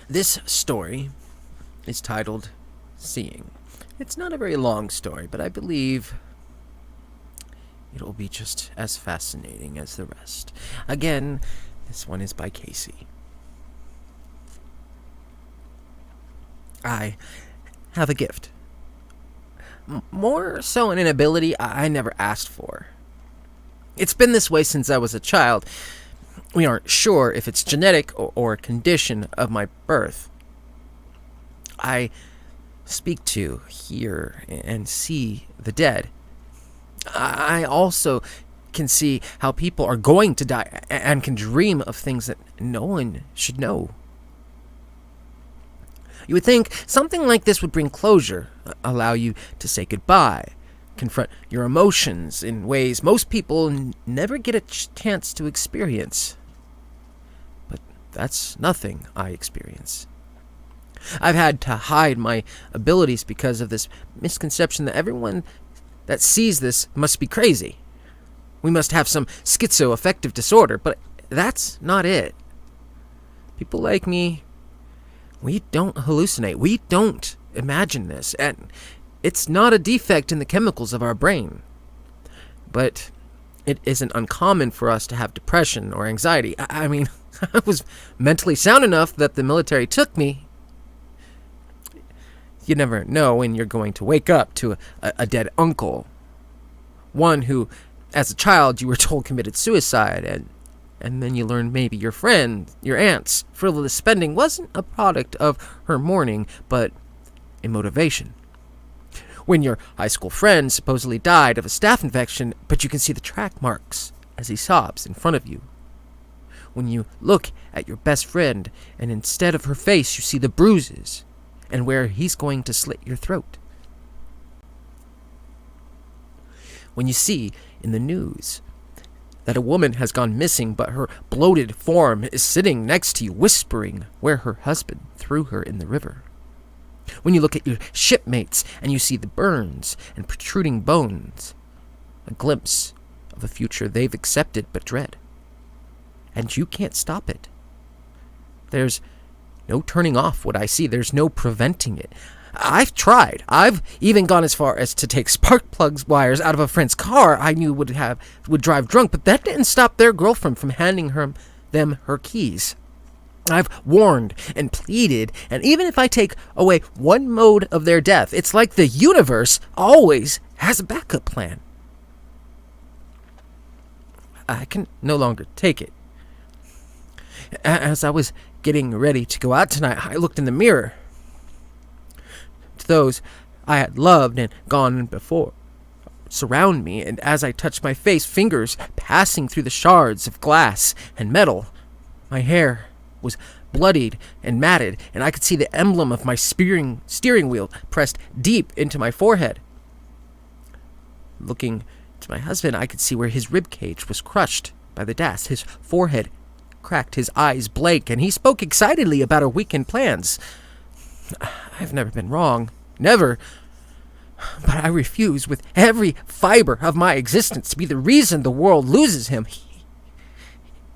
This story is titled Seeing. It's not a very long story, but I believe it'll be just as fascinating as the rest. Again, this one is by Casey. I have a gift. More so an ability I never asked for. It's been this way since I was a child. We aren't sure if it's genetic or a condition of my birth. I speak to, hear, and see the dead. I also can see how people are going to die and can dream of things that no one should know. You would think something like this would bring closure, allow you to say goodbye, confront your emotions in ways most people never get a chance to experience. But that's nothing I experience. I've had to hide my abilities because of this misconception that everyone that sees this must be crazy. We must have some schizoaffective disorder, but that's not it. People like me We don't hallucinate. We don't imagine this. And it's not a defect in the chemicals of our brain. But it isn't uncommon for us to have depression or anxiety. I mean, I was mentally sound enough that the military took me. You never know when you're going to wake up to a dead uncle. One who, as a child, you were told committed suicide, and then you learned maybe your friend, your aunt's frivolous spending wasn't a product of her mourning, but a motivation. When your high school friend supposedly died of a staph infection, but you can see the track marks as he sobs in front of you. When you look at your best friend, and instead of her face, you see the bruises, and where he's going to slit your throat. When you see in the news that a woman has gone missing, but her bloated form is sitting next to you, whispering where her husband threw her in the river. When you look at your shipmates and you see the burns and protruding bones, a glimpse of a future they've accepted but dread. And you can't stop it. There's no turning off what I see. There's no preventing it. I've tried. I've even gone as far as to take spark plugs wires out of a friend's car I knew would drive drunk, but that didn't stop their girlfriend from handing them her keys. I've warned and pleaded, and even if I take away one mode of their death, it's like the universe always has a backup plan. I can no longer take it. As I was getting ready to go out tonight, I looked in the mirror. To those I had loved and gone before surround me, and as I touched my face, fingers passing through the shards of glass and metal, my hair was bloodied and matted, and I could see the emblem of my steering wheel pressed deep into my forehead. Looking to my husband, I could see where his rib cage was crushed by the dash, his forehead cracked, his eyes blank, and he spoke excitedly about our weekend plans. I've never been wrong, never, but I refuse with every fiber of my existence to be the reason the world loses him.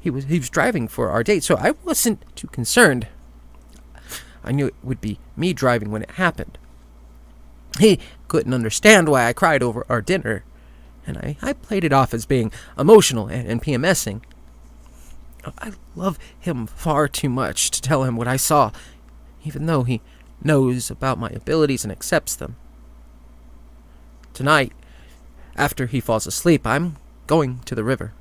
He was driving for our date, so I wasn't too concerned. I knew it would be me driving when it happened. He couldn't understand why I cried over our dinner, and I played it off as being emotional and PMSing. I love him far too much to tell him what I saw, even though he knows about my abilities and accepts them. Tonight, after he falls asleep, I'm going to the river.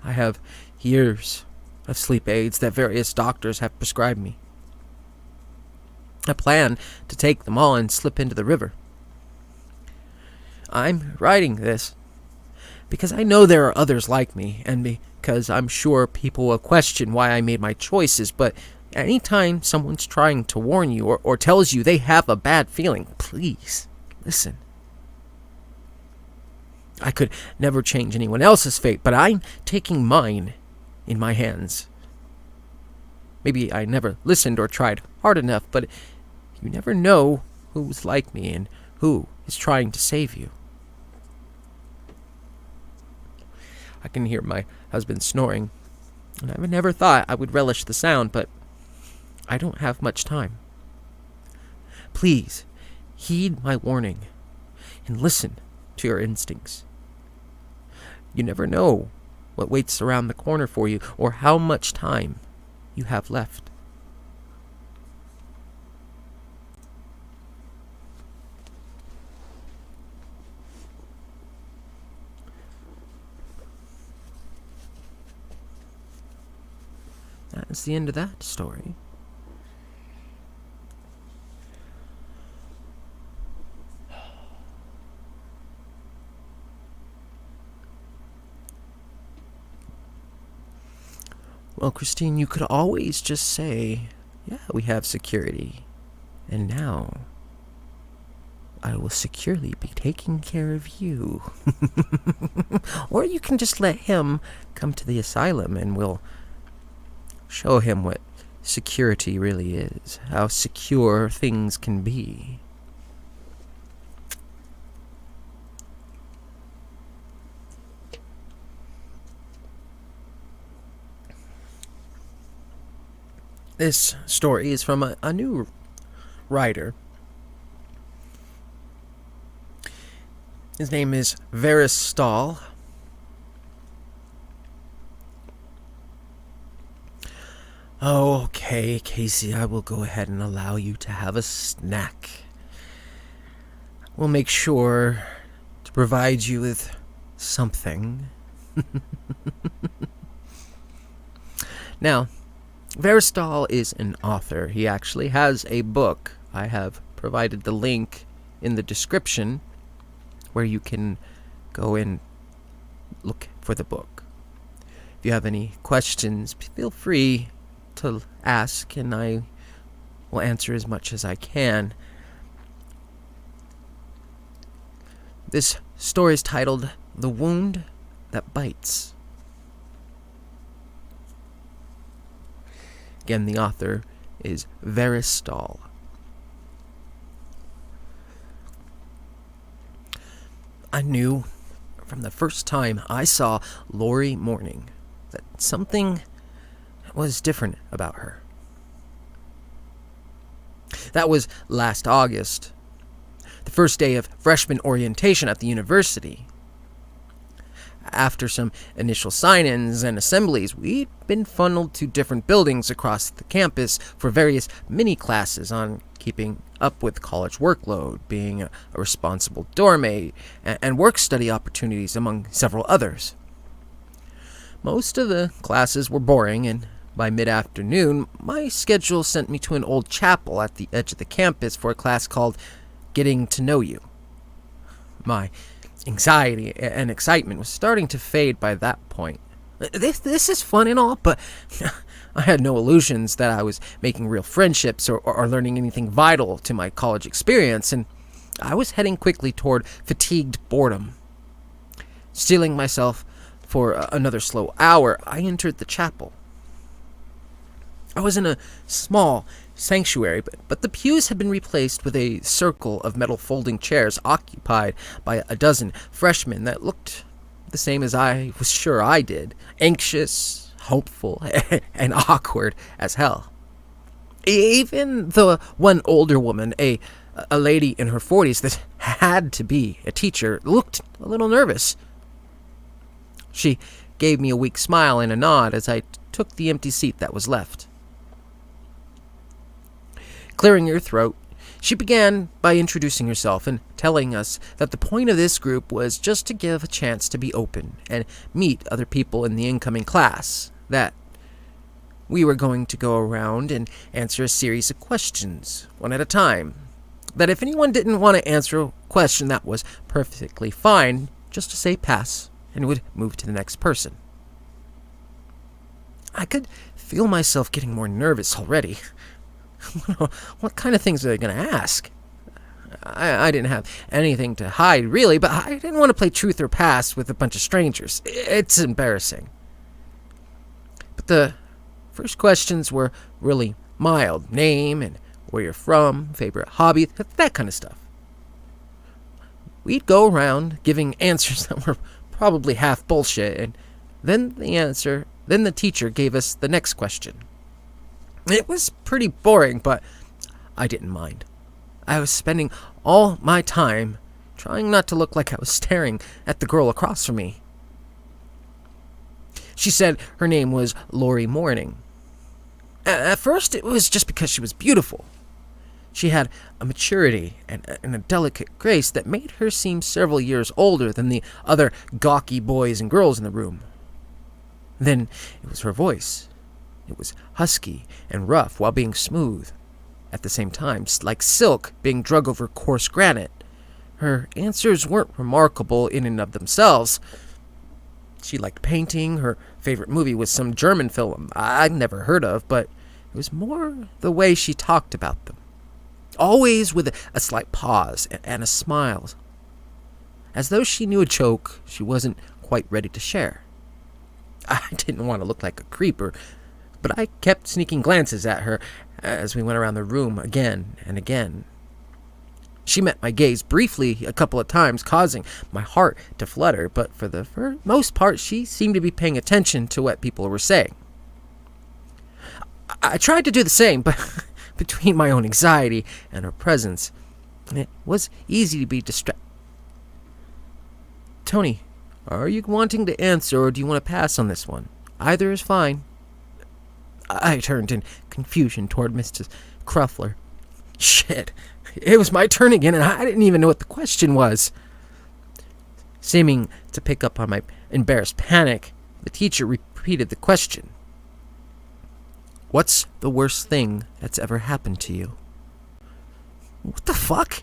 I have years of sleep aids that various doctors have prescribed me. I plan to take them all and slip into the river. I'm writing this because I know there are others like me, and because I'm sure people will question why I made my choices, but anytime someone's trying to warn you or tells you they have a bad feeling, please listen. I could never change anyone else's fate, but I'm taking mine in my hands. Maybe I never listened or tried hard enough, but you never know who's like me and who is trying to save you. I can hear my husband snoring, and I never thought I would relish the sound, but I don't have much time. Please, heed my warning and listen to your instincts. You never know what waits around the corner for you or how much time you have left. That's the end of that story. Well, Christine, you could always just say, yeah, we have security. And now, I will securely be taking care of you. Or you can just let him come to the asylum and we'll show him what security really is, how secure things can be. This story is from a new writer. His name is Verastahl. Okay, Casey, I will go ahead and allow you to have a snack. We'll make sure to provide you with something. Now, Verastahl is an author. He actually has a book. I have provided the link in the description where you can go and look for the book. If you have any questions, feel free to ask, and I will answer as much as I can. This story is titled The Wound That Bites. Again, the author is Verastahl. I knew from the first time I saw Lori Morning that something was different about her. That was last August, the first day of freshman orientation at the university. After some initial sign-ins and assemblies, we'd been funneled to different buildings across the campus for various mini-classes on keeping up with college workload, being a responsible dormmate, and work-study opportunities, among several others. Most of the classes were boring, and by mid-afternoon, my schedule sent me to an old chapel at the edge of the campus for a class called Getting to Know You. My anxiety and excitement was starting to fade by that point. This is fun and all, but I had no illusions that I was making real friendships or learning anything vital to my college experience, and I was heading quickly toward fatigued boredom. Steeling myself for another slow hour, I entered the chapel. I was in a small sanctuary, but the pews had been replaced with a circle of metal folding chairs occupied by a dozen freshmen that looked the same as I was sure I did, anxious, hopeful, and awkward as hell. Even the one older woman, a lady in her 40s that had to be a teacher, looked a little nervous. She gave me a weak smile and a nod as I took the empty seat that was left. Clearing her throat, she began by introducing herself and telling us that the point of this group was just to give a chance to be open and meet other people in the incoming class, that we were going to go around and answer a series of questions, one at a time, that if anyone didn't want to answer a question, that was perfectly fine, just to say pass, and would move to the next person. I could feel myself getting more nervous already. What kind of things are they going to ask? I didn't have anything to hide, really, but I didn't want to play truth or pass with a bunch of strangers. It's embarrassing. But the first questions were really mild. Name and where you're from, favorite hobby, that kind of stuff. We'd go around giving answers that were probably half bullshit, and then the teacher gave us the next question. It was pretty boring, but I didn't mind. I was spending all my time trying not to look like I was staring at the girl across from me. She said her name was Lori Morning. At first, it was just because she was beautiful. She had a maturity and a delicate grace that made her seem several years older than the other gawky boys and girls in the room. Then it was her voice. It was husky and rough while being smooth. At the same time, like silk being drug over coarse granite. Her answers weren't remarkable in and of themselves. She liked painting. Her favorite movie was some German film I'd never heard of, but it was more the way she talked about them. Always with a slight pause and a smile. As though she knew a joke she wasn't quite ready to share. I didn't want to look like a creeper, but I kept sneaking glances at her as we went around the room again and again. She met my gaze briefly a couple of times, causing my heart to flutter, but for the most part, she seemed to be paying attention to what people were saying. I tried to do the same, but between my own anxiety and her presence, it was easy to be distracted. Tony, are you wanting to answer, or do you want to pass on this one? Either is fine. I turned in confusion toward Mrs. Cruffler. Shit, it was my turn again, and I didn't even know what the question was. Seeming to pick up on my embarrassed panic, the teacher repeated the question. What's the worst thing that's ever happened to you? What the fuck?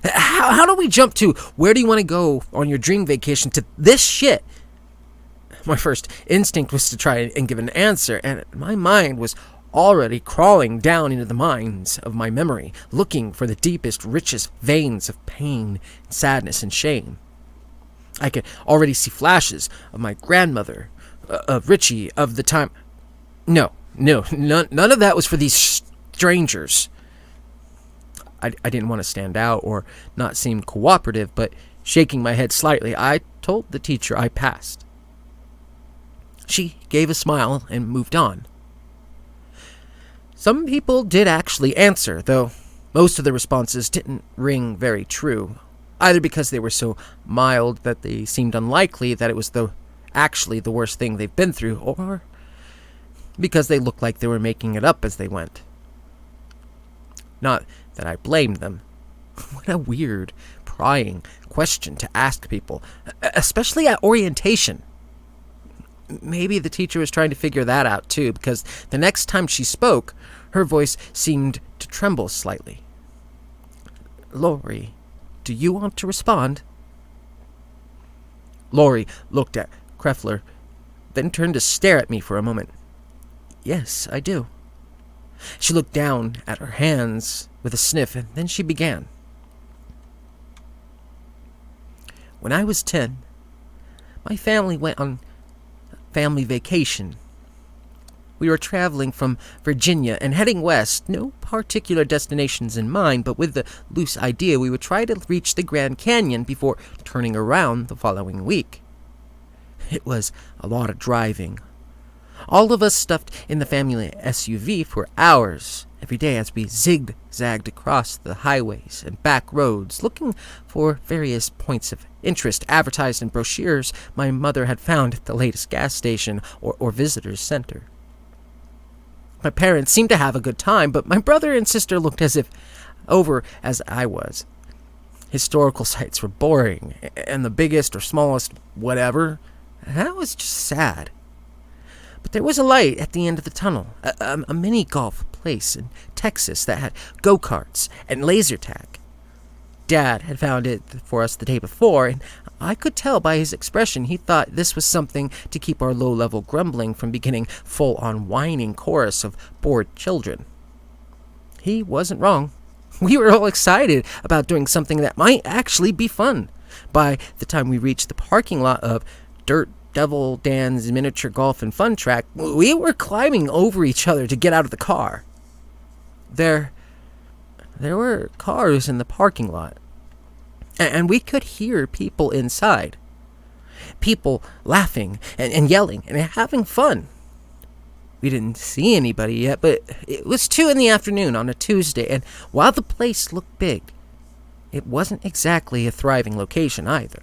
How do we jump to where do you want to go on your dream vacation to this shit? My first instinct was to try and give an answer, and my mind was already crawling down into the mines of my memory, looking for the deepest, richest veins of pain, sadness, and shame. I could already see flashes of my grandmother, of Richie, of the time... No, none of that was for these strangers. I didn't want to stand out or not seem cooperative, but shaking my head slightly, I told the teacher I passed. She gave a smile and moved on. Some people did actually answer, though most of the responses didn't ring very true, either because they were so mild that they seemed unlikely that it was actually the worst thing they've been through, or because they looked like they were making it up as they went. Not that I blamed them. What a weird, prying question to ask people, especially at orientation. Maybe the teacher was trying to figure that out too, because the next time she spoke, her voice seemed to tremble slightly. Lori, do you want to respond? Lori looked at Kreffler, then turned to stare at me for a moment. Yes, I do. She looked down at her hands with a sniff, and then she began. When I was 10, my family went on family vacation. We were traveling from Virginia and heading west, no particular destinations in mind, but with the loose idea we would try to reach the Grand Canyon before turning around the following week. It was a lot of driving. All of us stuffed in the family SUV for hours every day as we zigzagged across the highways and back roads, looking for various points of interest advertised in brochures my mother had found at the latest gas station or visitors center. My parents seemed to have a good time, but my brother and sister looked as over as I was. Historical sites were boring, and the biggest or smallest whatever, that was just sad. But there was a light at the end of the tunnel, a mini golf place in Texas that had go-karts and laser tag. Dad had found it for us the day before, and I could tell by his expression he thought this was something to keep our low-level grumbling from beginning full-on whining chorus of bored children. He wasn't wrong. We were all excited about doing something that might actually be fun. By the time we reached the parking lot of Dirt Devil Dan's miniature golf and fun track, we were climbing over each other to get out of the car. There were cars in the parking lot, and we could hear people inside. People laughing and yelling and having fun. We didn't see anybody yet, but it was 2 p.m. on a Tuesday, and while the place looked big, it wasn't exactly a thriving location either.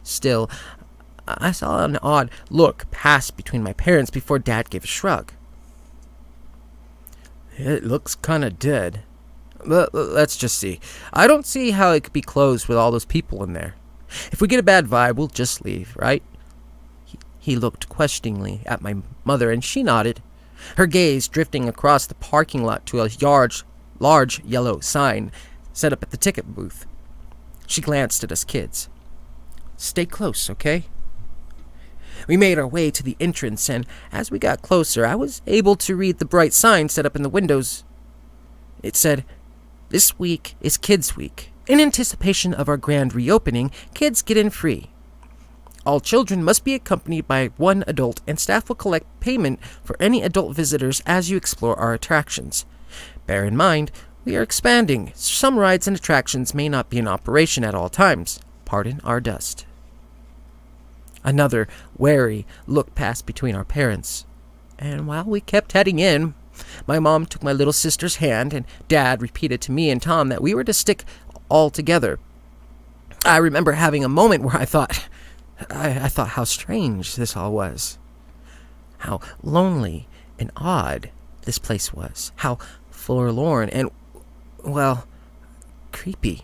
Still, I saw an odd look pass between my parents before Dad gave a shrug. It looks kinda dead. Let's just see. I don't see how it could be closed with all those people in there. If we get a bad vibe, we'll just leave, right? He looked questioningly at my mother, and she nodded, her gaze drifting across the parking lot to a large yellow sign set up at the ticket booth. She glanced at us kids. Stay close, okay? We made our way to the entrance, and as we got closer, I was able to read the bright sign set up in the windows. It said, "This week is Kids Week. In anticipation of our grand reopening, kids get in free. All children must be accompanied by one adult, and staff will collect payment for any adult visitors as you explore our attractions. Bear in mind, we are expanding. Some rides and attractions may not be in operation at all times. Pardon our dust." Another wary look passed between our parents. And while we kept heading in, my mom took my little sister's hand, and Dad repeated to me and Tom that we were to stick all together. I remember having a moment where I thought how strange this all was. How lonely and odd this place was. How forlorn and, well, creepy.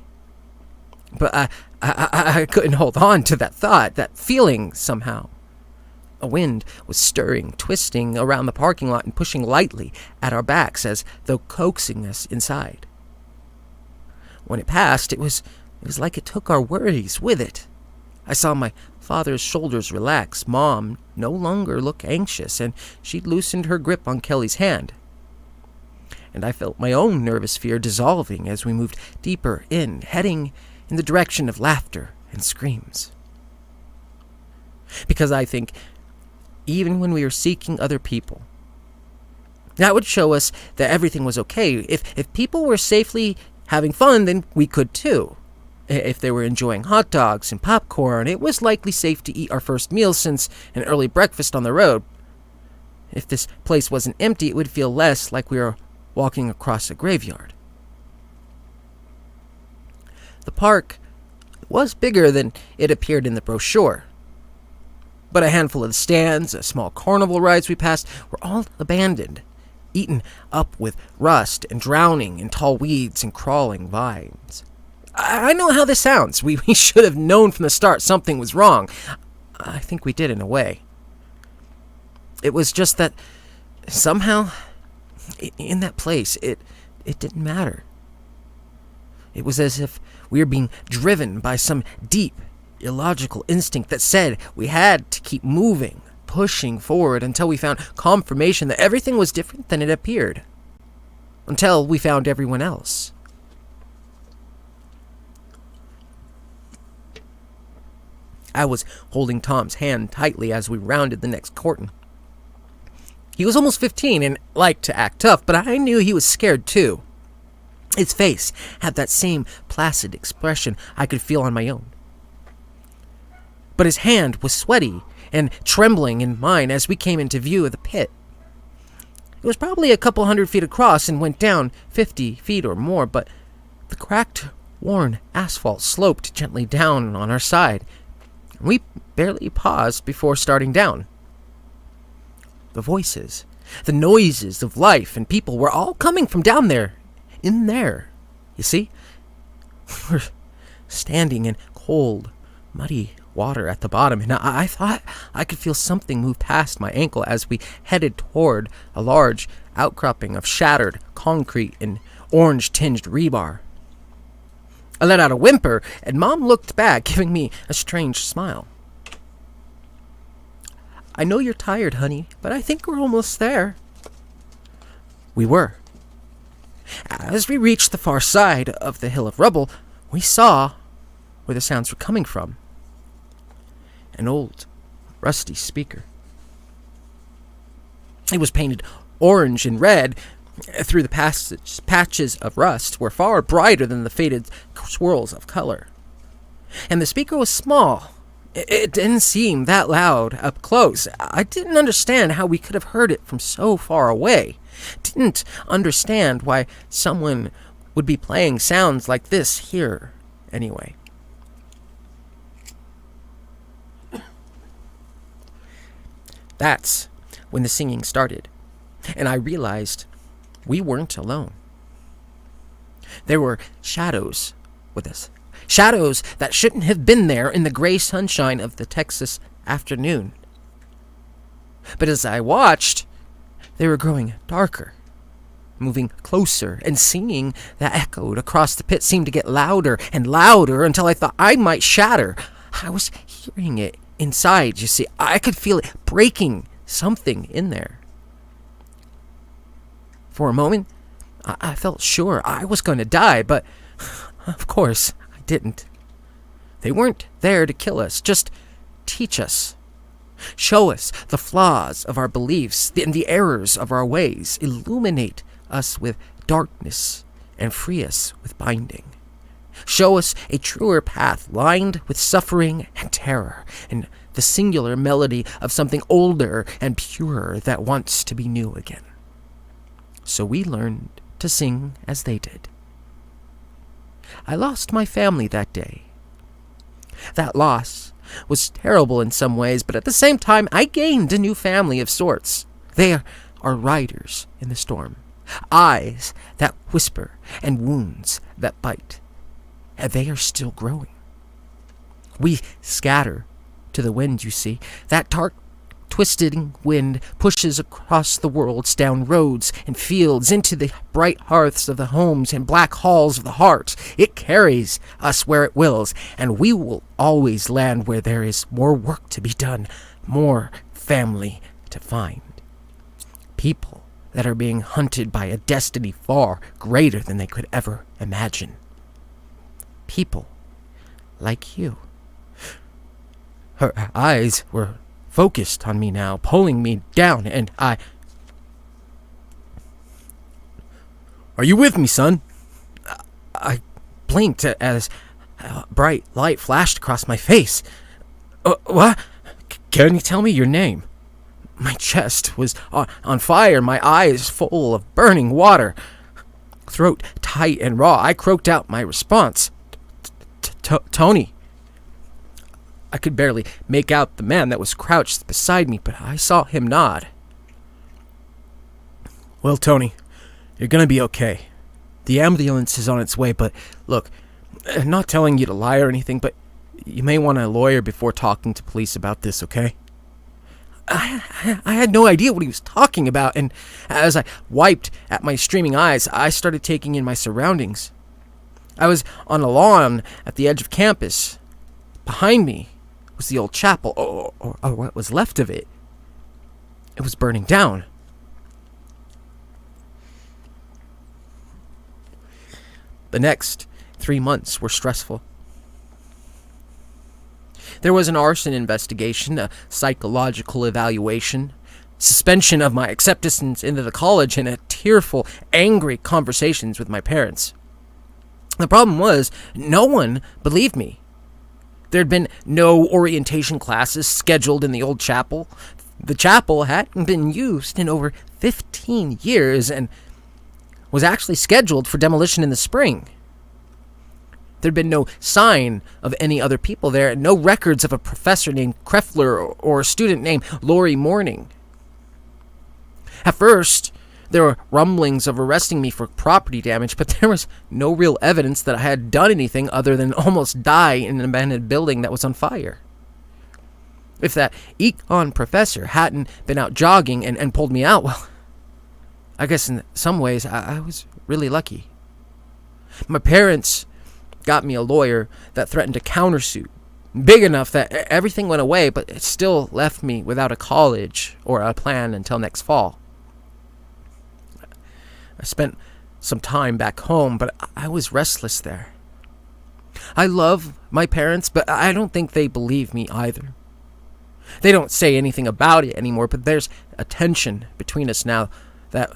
But I couldn't hold on to that thought, that feeling somehow. A wind was stirring, twisting around the parking lot and pushing lightly at our backs as though coaxing us inside. When it passed, it was like it took our worries with it. I saw my father's shoulders relax. Mom no longer looked anxious, and she'd loosened her grip on Kelly's hand. And I felt my own nervous fear dissolving as we moved deeper in, heading in the direction of laughter and screams. Because I think even when we were seeking other people, that would show us that everything was okay. If people were safely having fun, then we could too. If they were enjoying hot dogs and popcorn, it was likely safe to eat our first meal since an early breakfast on the road. If this place wasn't empty, it would feel less like we were walking across a graveyard. The park was bigger than it appeared in the brochure, but a handful of the stands, small carnival rides we passed, were all abandoned, eaten up with rust and drowning in tall weeds and crawling vines. I know how this sounds. We should have known from the start something was wrong. I think we did in a way. It was just that somehow, in that place, it didn't matter. It was as if we were being driven by some deep, illogical instinct that said we had to keep moving, pushing forward until we found confirmation that everything was different than it appeared. Until we found everyone else. I was holding Tom's hand tightly as we rounded the next curtain. He was almost 15 and liked to act tough, but I knew he was scared too. His face had that same placid expression I could feel on my own. But his hand was sweaty and trembling in mine as we came into view of the pit. It was probably a couple 100 feet across and went down 50 feet or more, but the cracked, worn asphalt sloped gently down on our side. We barely paused before starting down. The voices, the noises of life and people were all coming from down there, in there. You see? We're standing in cold, muddy water at the bottom, and I thought I could feel something move past my ankle as we headed toward a large outcropping of shattered concrete and orange-tinged rebar. I let out a whimper, and Mom looked back, giving me a strange smile. I know you're tired, honey, but I think we're almost there. We were. As we reached the far side of the hill of rubble, we saw where the sounds were coming from. An old, rusty speaker. It was painted orange and red. Through the patches of rust were far brighter than the faded swirls of color. And the speaker was small. It didn't seem that loud up close. I didn't understand how we could have heard it from so far away. Didn't understand why someone would be playing sounds like this here, anyway. That's when the singing started, and I realized we weren't alone. There were shadows with us. Shadows that shouldn't have been there in the gray sunshine of the Texas afternoon. But as I watched, they were growing darker, moving closer, and singing that echoed across the pit seemed to get louder and louder until I thought I might shatter. I was hearing it inside, you see. I could feel it breaking something in there. For a moment, I felt sure I was going to die, but of course I didn't. They weren't there to kill us, just teach us. Show us the flaws of our beliefs and the errors of our ways. Illuminate us with darkness and free us with binding. show us a truer path lined with suffering and terror, and the singular melody of something older and purer that wants to be new again. So we learned to sing as they did. I lost my family that day. That loss was terrible in some ways, but at the same time, I gained a new family of sorts. They are riders in the storm, eyes that whisper and wounds that bite, and they are still growing. We scatter to the wind, you see. That dark, twisting wind pushes across the worlds, down roads and fields, into the bright hearths of the homes and black halls of the heart. It carries us where it wills, and we will always land where there is more work to be done, more family to find. People that are being hunted by a destiny far greater than they could ever imagine. People like you. Her eyes were focused on me now, pulling me down, and I... "Are you with me, son?" I blinked as a bright light flashed across my face. What? Can you tell me your name?" My chest was on fire, my eyes full of burning water. Throat tight and raw, I croaked out my response. "Tony." I could barely make out the man that was crouched beside me, but I saw him nod. "Well, Tony, you're gonna be okay. The ambulance is on its way, but look, I'm not telling you to lie or anything, but you may want a lawyer before talking to police about this, okay?" I had no idea what he was talking about, and as I wiped at my streaming eyes, I started taking in my surroundings. I was on a lawn at the edge of campus. Behind me was the old chapel, or what was left of it. It was burning down. The next 3 months were stressful. There was an arson investigation, a psychological evaluation, suspension of my acceptance into the college, and a tearful, angry conversations with my parents. The problem was, no one believed me. There'd been no orientation classes scheduled in the old chapel. The chapel hadn't been used in over 15 years and was actually scheduled for demolition in the spring. There'd been no sign of any other people there, and no records of a professor named Kreffler or a student named Laurie Morning. At first, there were rumblings of arresting me for property damage, but there was no real evidence that I had done anything other than almost die in an abandoned building that was on fire. If that econ professor hadn't been out jogging and pulled me out, well, I guess in some ways I was really lucky. My parents got me a lawyer that threatened a countersuit, big enough that everything went away, but it still left me without a college or a plan until next fall. I spent some time back home, but I was restless there. I love my parents, but I don't think they believe me either. They don't say anything about it anymore, but there's a tension between us now that,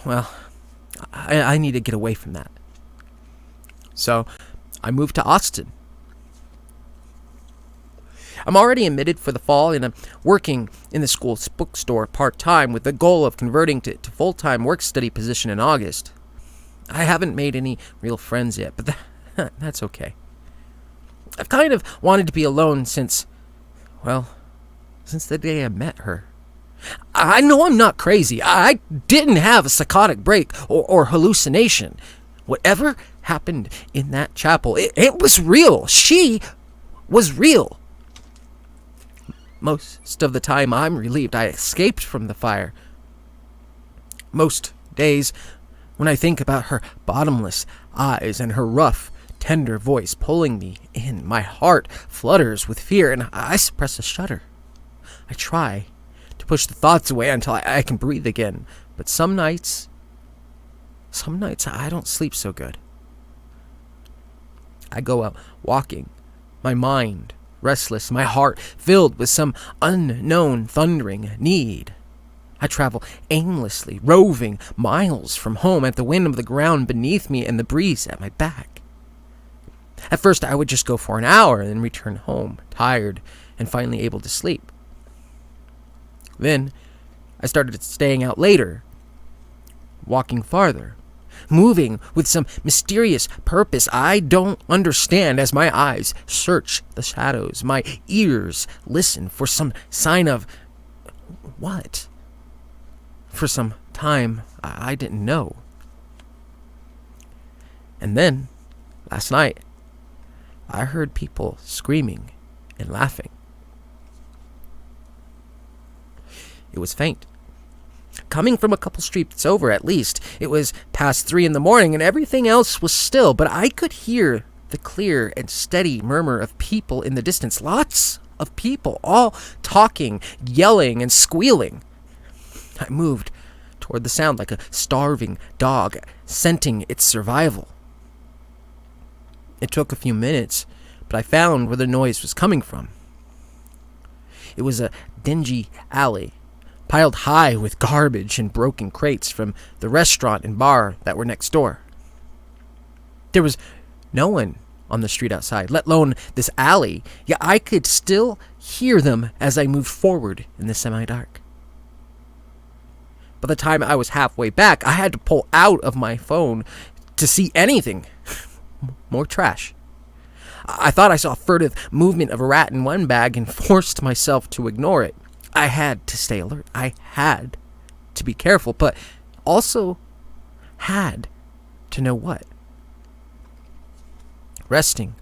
well, I need to get away from that. So I moved to Austin. I'm already admitted for the fall, and I'm working in the school's bookstore part-time with the goal of converting to full-time work-study position in August. I haven't made any real friends yet, but that's okay. I've kind of wanted to be alone since the day I met her. I know I'm not crazy. I didn't have a psychotic break or hallucination. Whatever happened in that chapel, it was real. She was real. Most of the time, I'm relieved I escaped from the fire. Most days, when I think about her bottomless eyes and her rough, tender voice pulling me in, my heart flutters with fear, and I suppress a shudder. I try to push the thoughts away until I can breathe again, but some nights I don't sleep so good. I go out walking, my mind restless, my heart filled with some unknown thundering need. I travel aimlessly, roving miles from home at the wind of the ground beneath me and the breeze at my back. At first, I would just go for an hour and then return home, tired and finally able to sleep. Then, I started staying out later, walking farther, moving with some mysterious purpose I don't understand as my eyes search the shadows, my ears listen for some sign of what? For some time, I didn't know. And then, last night, I heard people screaming and laughing. It was faint. Coming from a couple streets over at least. It was past 3 a.m. and everything else was still, but I could hear the clear and steady murmur of people in the distance. Lots of people, all talking, yelling, and squealing. I moved toward the sound like a starving dog scenting its survival. It took a few minutes, but I found where the noise was coming from. It was a dingy alley, piled high with garbage and broken crates from the restaurant and bar that were next door. There was no one on the street outside, let alone this alley, yet I could still hear them as I moved forward in the semi-dark. By the time I was halfway back, I had to pull out of my phone to see anything. More trash. I thought I saw a furtive movement of a rat in one bag and forced myself to ignore it. I had to stay alert. I had to be careful, but also had to know what. Resting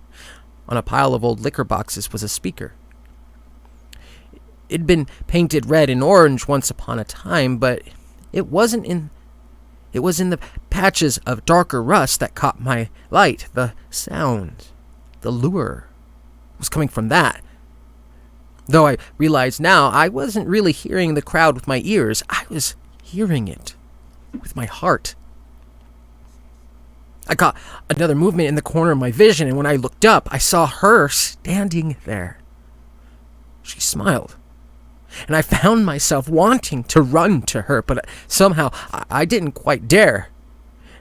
on a pile of old liquor boxes was a speaker. It'd been painted red and orange once upon a time, but it was in the patches of darker rust that caught my light. The sound, the lure, was coming from that. Though I realized now I wasn't really hearing the crowd with my ears. I was hearing it with my heart. I caught another movement in the corner of my vision, and when I looked up, I saw her standing there. She smiled, and I found myself wanting to run to her, but somehow I didn't quite dare.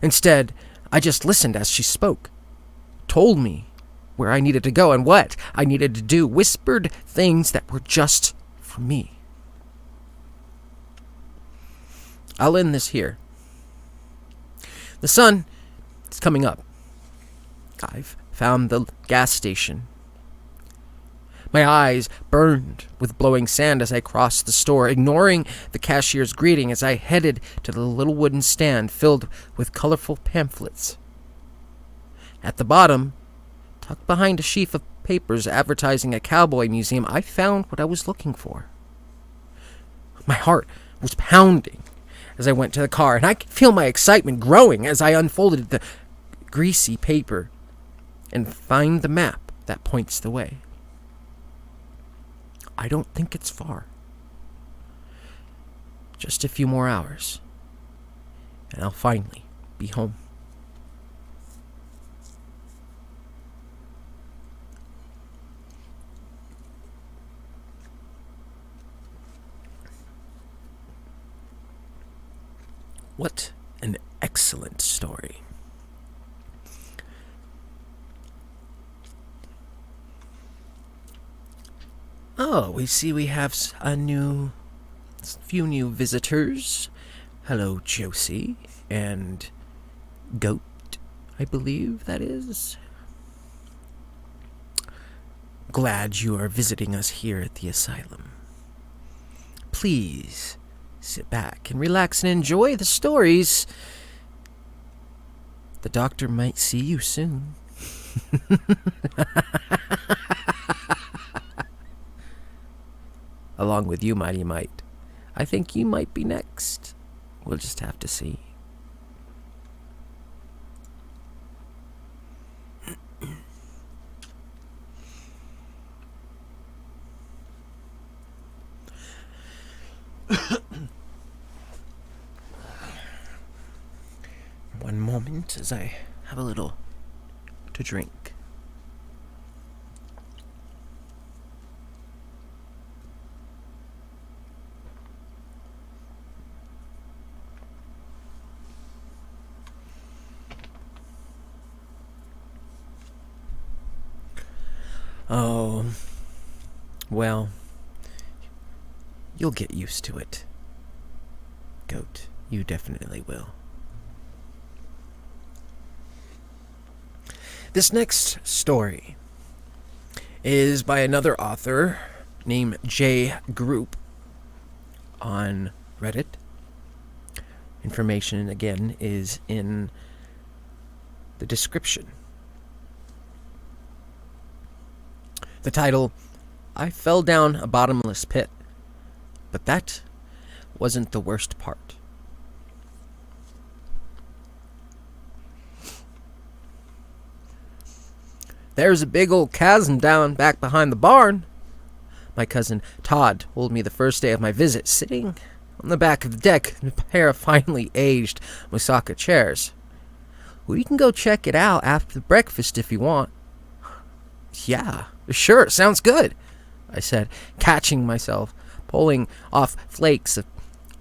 Instead, I just listened as she spoke, told me where I needed to go and what I needed to do, whispered things that were just for me. I'll end this here. The sun is coming up. I've found the gas station. My eyes burned with blowing sand as I crossed the store, ignoring the cashier's greeting as I headed to the little wooden stand filled with colorful pamphlets. At the bottom, tucked behind a sheaf of papers advertising a cowboy museum, I found what I was looking for. My heart was pounding as I went to the car, and I could feel my excitement growing as I unfolded the greasy paper and find the map that points the way. I don't think it's far. Just a few more hours, and I'll finally be home. What an excellent story. Oh, we see we have a few new visitors. Hello, Josie and Goat, I believe that is. Glad you are visiting us here at the asylum. Please sit back and relax and enjoy the stories. The doctor might see you soon. Along with you, Mighty Might. I think you might be next. We'll just have to see. One moment as I have a little to drink. Oh, well, you'll get used to it. Goat, you definitely will. This next story is by another author named Jgrube on Reddit. Information, again, is in the description. The title, I fell down a bottomless pit, but that wasn't the worst part. There's a big old chasm down back behind the barn, my cousin Todd told me the first day of my visit, sitting on the back of the deck in a pair of finely aged Osaka chairs. We can go check it out after breakfast if you want. Yeah, sure, sounds good, I said, catching myself, pulling off flakes of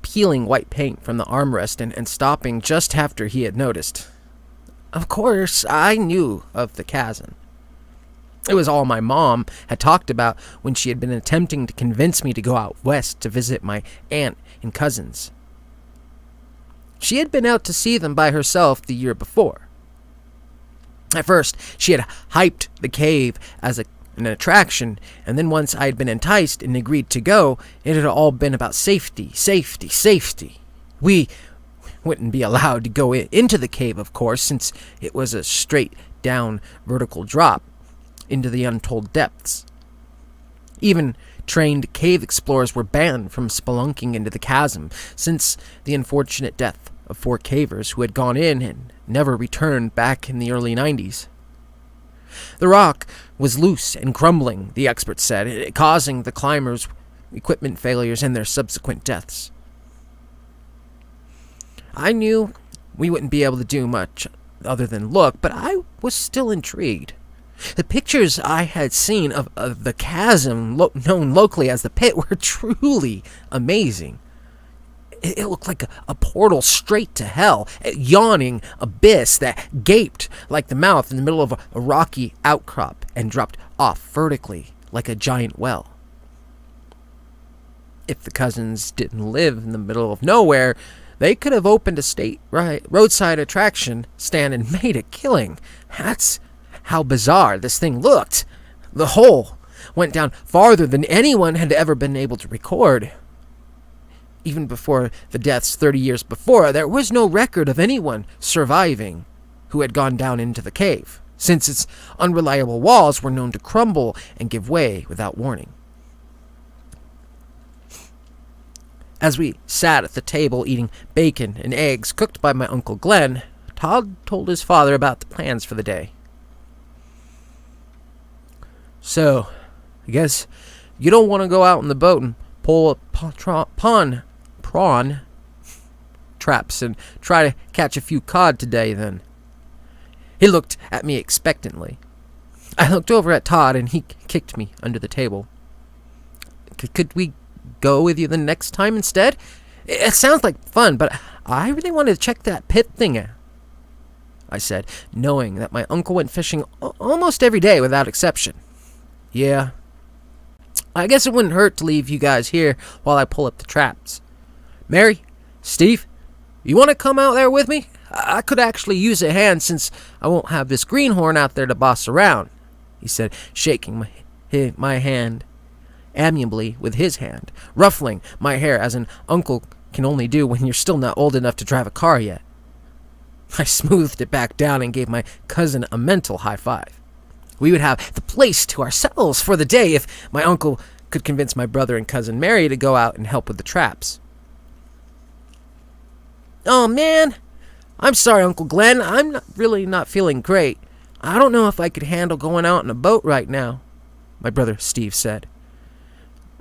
peeling white paint from the armrest and stopping just after he had noticed. Of course, I knew of the chasm. It was all my mom had talked about when she had been attempting to convince me to go out west to visit my aunt and cousins. She had been out to see them by herself the year before. At first, she had hyped the cave as an attraction, and then once I had been enticed and agreed to go, it had all been about safety, safety, safety. We wouldn't be allowed to go into the cave, of course, since it was a straight down vertical drop into the untold depths. Even trained cave explorers were banned from spelunking into the chasm since the unfortunate death of 4 cavers who had gone in and never returned back in the early 90s. The rock was loose and crumbling, the experts said, causing the climbers equipment failures and their subsequent deaths. I knew we wouldn't be able to do much other than look, but I was still intrigued. The pictures I had seen of the chasm, known locally as the pit, were truly amazing. It looked like a portal straight to hell, a yawning abyss that gaped like the mouth in the middle of a rocky outcrop and dropped off vertically like a giant well. If the cousins didn't live in the middle of nowhere, they could have opened a roadside attraction stand and made a killing. That's how bizarre this thing looked. The hole went down farther than anyone had ever been able to record. Even before the deaths 30 years before, there was no record of anyone surviving who had gone down into the cave, since its unreliable walls were known to crumble and give way without warning. As we sat at the table eating bacon and eggs cooked by my Uncle Glenn, Todd told his father about the plans for the day. So, I guess you don't want to go out in the boat and pull prawn traps and try to catch a few cod today, then? He looked at me expectantly. I looked over at Todd, and he kicked me under the table. Could we go with you the next time instead? It sounds like fun, but I really wanted to check that pit thing out, I said, knowing that my uncle went fishing almost every day without exception. Yeah, I guess it wouldn't hurt to leave you guys here while I pull up the traps. Mary, Steve, you want to come out there with me? I could actually use a hand since I won't have this greenhorn out there to boss around, he said, shaking my hand amiably with his hand, ruffling my hair as an uncle can only do when you're still not old enough to drive a car yet. I smoothed it back down and gave my cousin a mental high five. We would have the place to ourselves for the day if my uncle could convince my brother and cousin Mary to go out and help with the traps. Oh, man, I'm sorry, Uncle Glenn. I'm really not feeling great. I don't know if I could handle going out in a boat right now, my brother Steve said.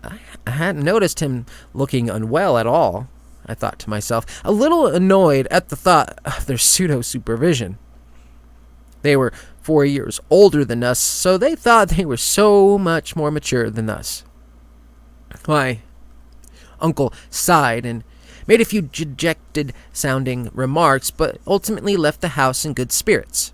I hadn't noticed him looking unwell at all, I thought to myself, a little annoyed at the thought of their pseudo-supervision. They were 4 years older than us, so they thought they were so much more mature than us. My uncle sighed and made a few dejected-sounding remarks, but ultimately left the house in good spirits.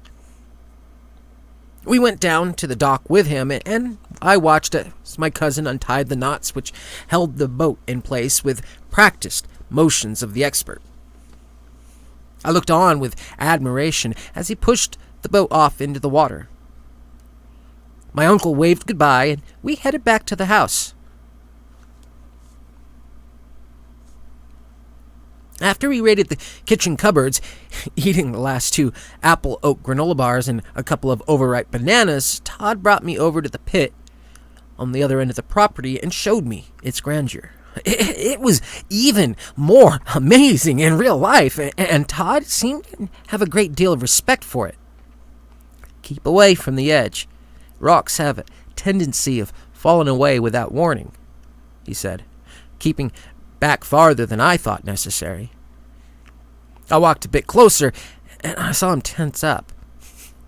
We went down to the dock with him and I watched as my cousin untied the knots which held the boat in place with practiced motions of the expert. I looked on with admiration as he pushed the boat off into the water. My uncle waved goodbye, and we headed back to the house. After we raided the kitchen cupboards, eating the last 2 apple oat granola bars and a couple of overripe bananas, Todd brought me over to the pit on the other end of the property and showed me its grandeur. It was even more amazing in real life, and Todd seemed to have a great deal of respect for it. Keep away from the edge. Rocks have a tendency of falling away without warning, he said, keeping back farther than I thought necessary. I walked a bit closer, and I saw him tense up.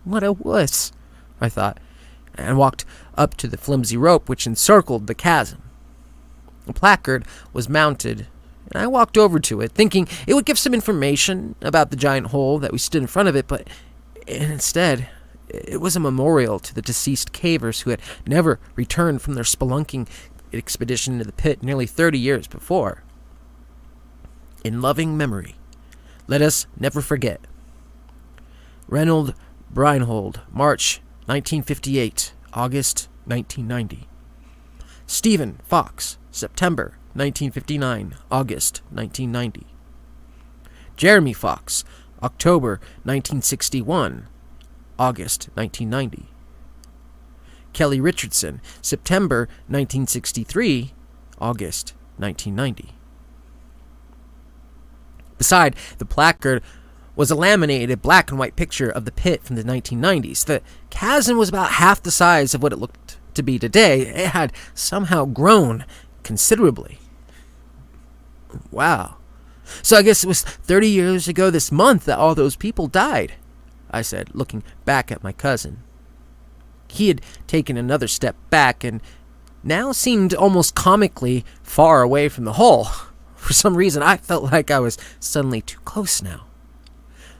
What a wuss, I thought, and walked up to the flimsy rope which encircled the chasm. A placard was mounted, and I walked over to it, thinking it would give some information about the giant hole that we stood in front of it, but instead, it was a memorial to the deceased cavers who had never returned from their spelunking expedition into the pit nearly 30 years before. In loving memory, let us never forget. Reynold Breinhold, March 1958, August 1990. Stephen Fox, September 1959, August 1990. Jeremy Fox, October 1961, August 1990. Kelly Richardson, September 1963, August 1990. Beside the placard was a laminated black and white picture of the pit from the 1990s. The chasm was about half the size of what it looked to be today. It had somehow grown considerably. Wow. So I guess it was 30 years ago this month that all those people died, I said, looking back at my cousin. He had taken another step back and now seemed almost comically far away from the hole. For some reason, I felt like I was suddenly too close now.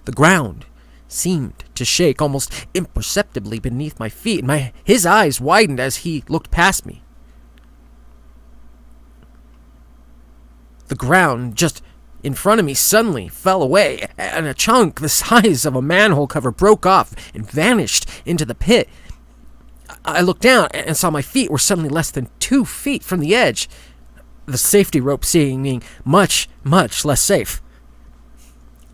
The ground seemed to shake almost imperceptibly beneath my feet, and his eyes widened as he looked past me. The ground just in front of me suddenly fell away, and a chunk the size of a manhole cover broke off and vanished into the pit. I looked down and saw my feet were suddenly less than 2 feet from the edge, the safety rope seeming much, much less safe.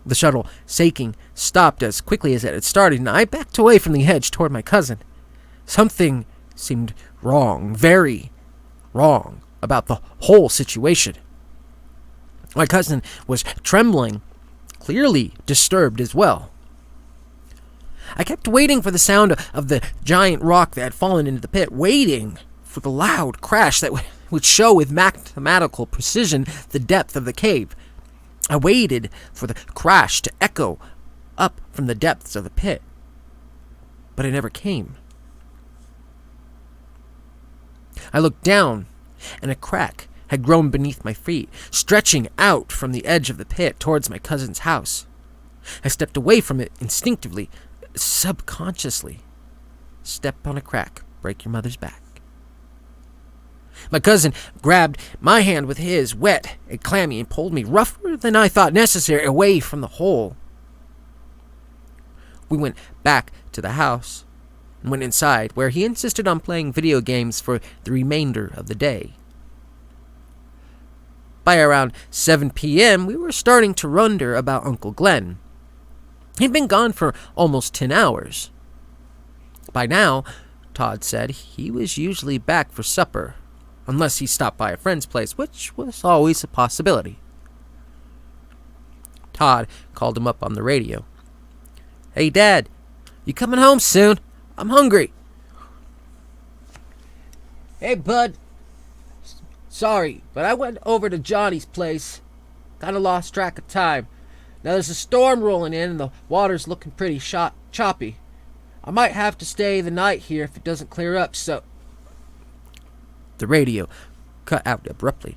The shuttle, shaking, stopped as quickly as it had started, and I backed away from the edge toward my cousin. Something seemed wrong, very wrong, about the whole situation. My cousin was trembling, clearly disturbed as well. I kept waiting for the sound of the giant rock that had fallen into the pit, waiting for the loud crash that would show with mathematical precision the depth of the cave. I waited for the crash to echo up from the depths of the pit, but it never came. I looked down, and a crack had grown beneath my feet, stretching out from the edge of the pit towards my cousin's house. I stepped away from it instinctively, subconsciously. Step on a crack, break your mother's back. My cousin grabbed my hand with his, wet and clammy, and pulled me rougher than I thought necessary away from the hole. We went back to the house and went inside, where he insisted on playing video games for the remainder of the day. By around 7 p.m., we were starting to wonder about Uncle Glenn. He'd been gone for almost 10 hours. By now, Todd said, he was usually back for supper, unless he stopped by a friend's place, which was always a possibility. Todd called him up on the radio. "Hey, Dad, you coming home soon? I'm hungry." Hey, bud. Sorry, but I went over to Johnny's place. Kinda lost track of time. Now there's a storm rolling in and the water's looking pretty choppy. I might have to stay the night here if it doesn't clear up, so... The radio cut out abruptly.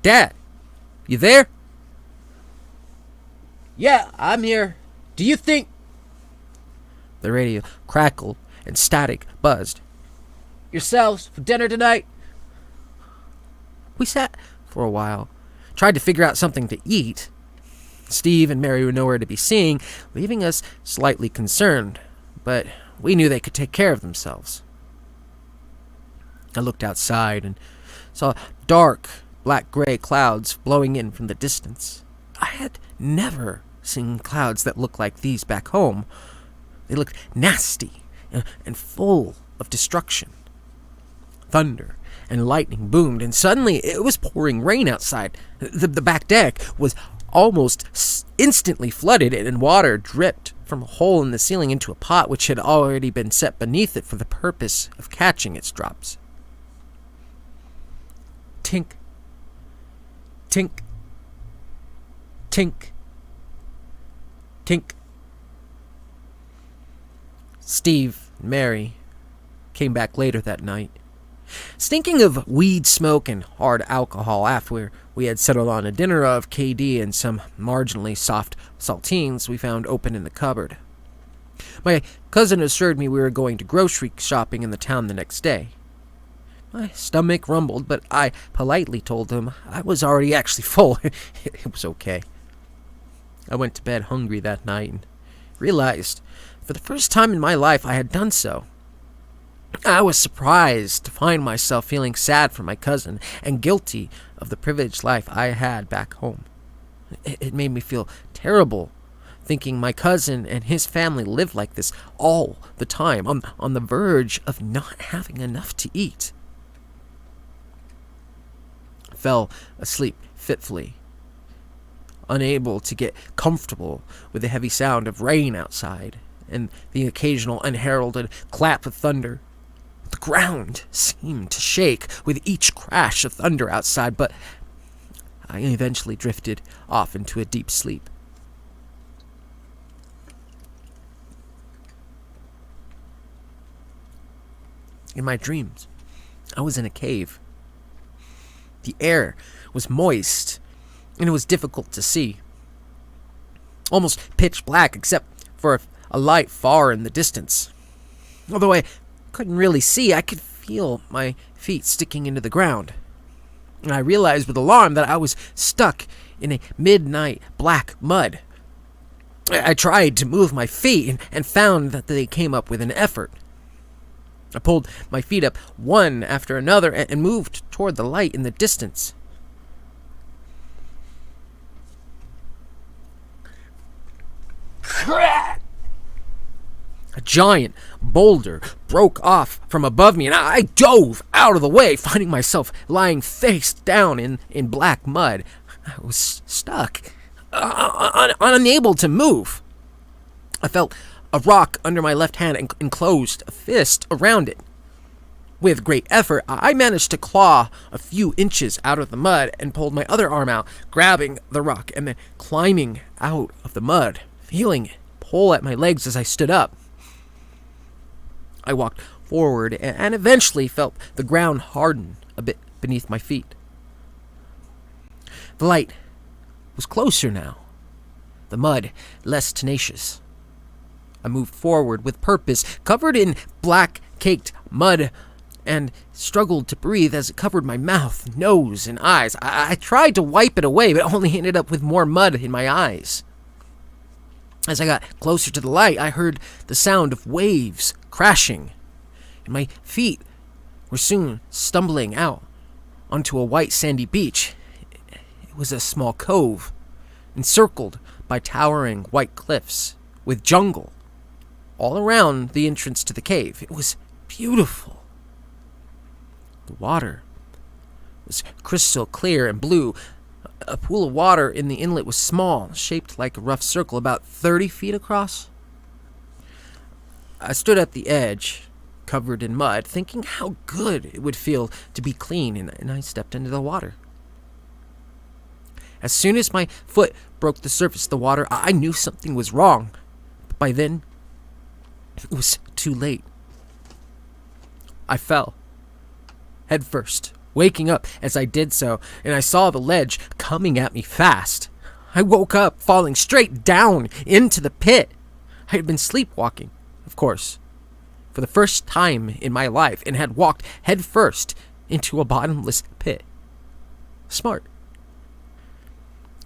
"Dad, you there?" Yeah, I'm here. Do you think... The radio crackled and static buzzed. yourselves for dinner tonight? We sat for a while, tried to figure out something to eat. Steve and Mary were nowhere to be seen, leaving us slightly concerned, but we knew they could take care of themselves. I looked outside and saw dark, black-gray clouds blowing in from the distance. I had never seen clouds that looked like these back home. They looked nasty and full of destruction. Thunder and lightning boomed, and suddenly it was pouring rain outside. The back deck was almost instantly flooded, and water dripped from a hole in the ceiling into a pot which had already been set beneath it for the purpose of catching its drops. Tink, tink, tink, tink. Steve and Mary came back later that night, stinking of weed smoke and hard alcohol after we had settled on a dinner of KD and some marginally soft saltines we found open in the cupboard. My cousin assured me we were going to grocery shopping in the town the next day. My stomach rumbled, but I politely told him I was already actually full. It was okay. I went to bed hungry that night and realized for the first time in my life I had done so. I was surprised to find myself feeling sad for my cousin and guilty of the privileged life I had back home. It made me feel terrible, thinking my cousin and his family lived like this all the time, on the verge of not having enough to eat. I fell asleep fitfully, unable to get comfortable with the heavy sound of rain outside and the occasional unheralded clap of thunder. The ground seemed to shake with each crash of thunder outside, but I eventually drifted off into a deep sleep. In my dreams, I was in a cave. The air was moist, and it was difficult to see. Almost pitch black except for a light far in the distance. Although I couldn't really see, I could feel my feet sticking into the ground. And I realized with alarm that I was stuck in a midnight black mud. I tried to move my feet and found that they came up with an effort. I pulled my feet up one after another and moved toward the light in the distance. Crack! A giant boulder broke off from above me, and I dove out of the way, finding myself lying face down in black mud. I was stuck, unable to move. I felt a rock under my left hand and closed a fist around it. With great effort, I managed to claw a few inches out of the mud and pulled my other arm out, grabbing the rock and then climbing out of the mud, feeling it pull at my legs as I stood up. I walked forward and eventually felt the ground harden a bit beneath my feet. The light was closer now, the mud less tenacious. I moved forward with purpose, covered in black-caked mud, and struggled to breathe as it covered my mouth, nose, and eyes. I tried to wipe it away, but only ended up with more mud in my eyes. As I got closer to the light, I heard the sound of waves crashing, and my feet were soon stumbling out onto a white sandy beach. It was a small cove, encircled by towering white cliffs, with jungle all around the entrance to the cave. It was beautiful. The water was crystal clear and blue. A pool of water in the inlet was small, shaped like a rough circle, about 30 feet across. I stood at the edge, covered in mud, thinking how good it would feel to be clean, and I stepped into the water. As soon as my foot broke the surface of the water, I knew something was wrong. But by then, it was too late. I fell, head first, waking up as I did so, and I saw the ledge coming at me fast. I woke up, falling straight down into the pit. I had been sleepwalking, of course, for the first time in my life and had walked headfirst into a bottomless pit. Smart.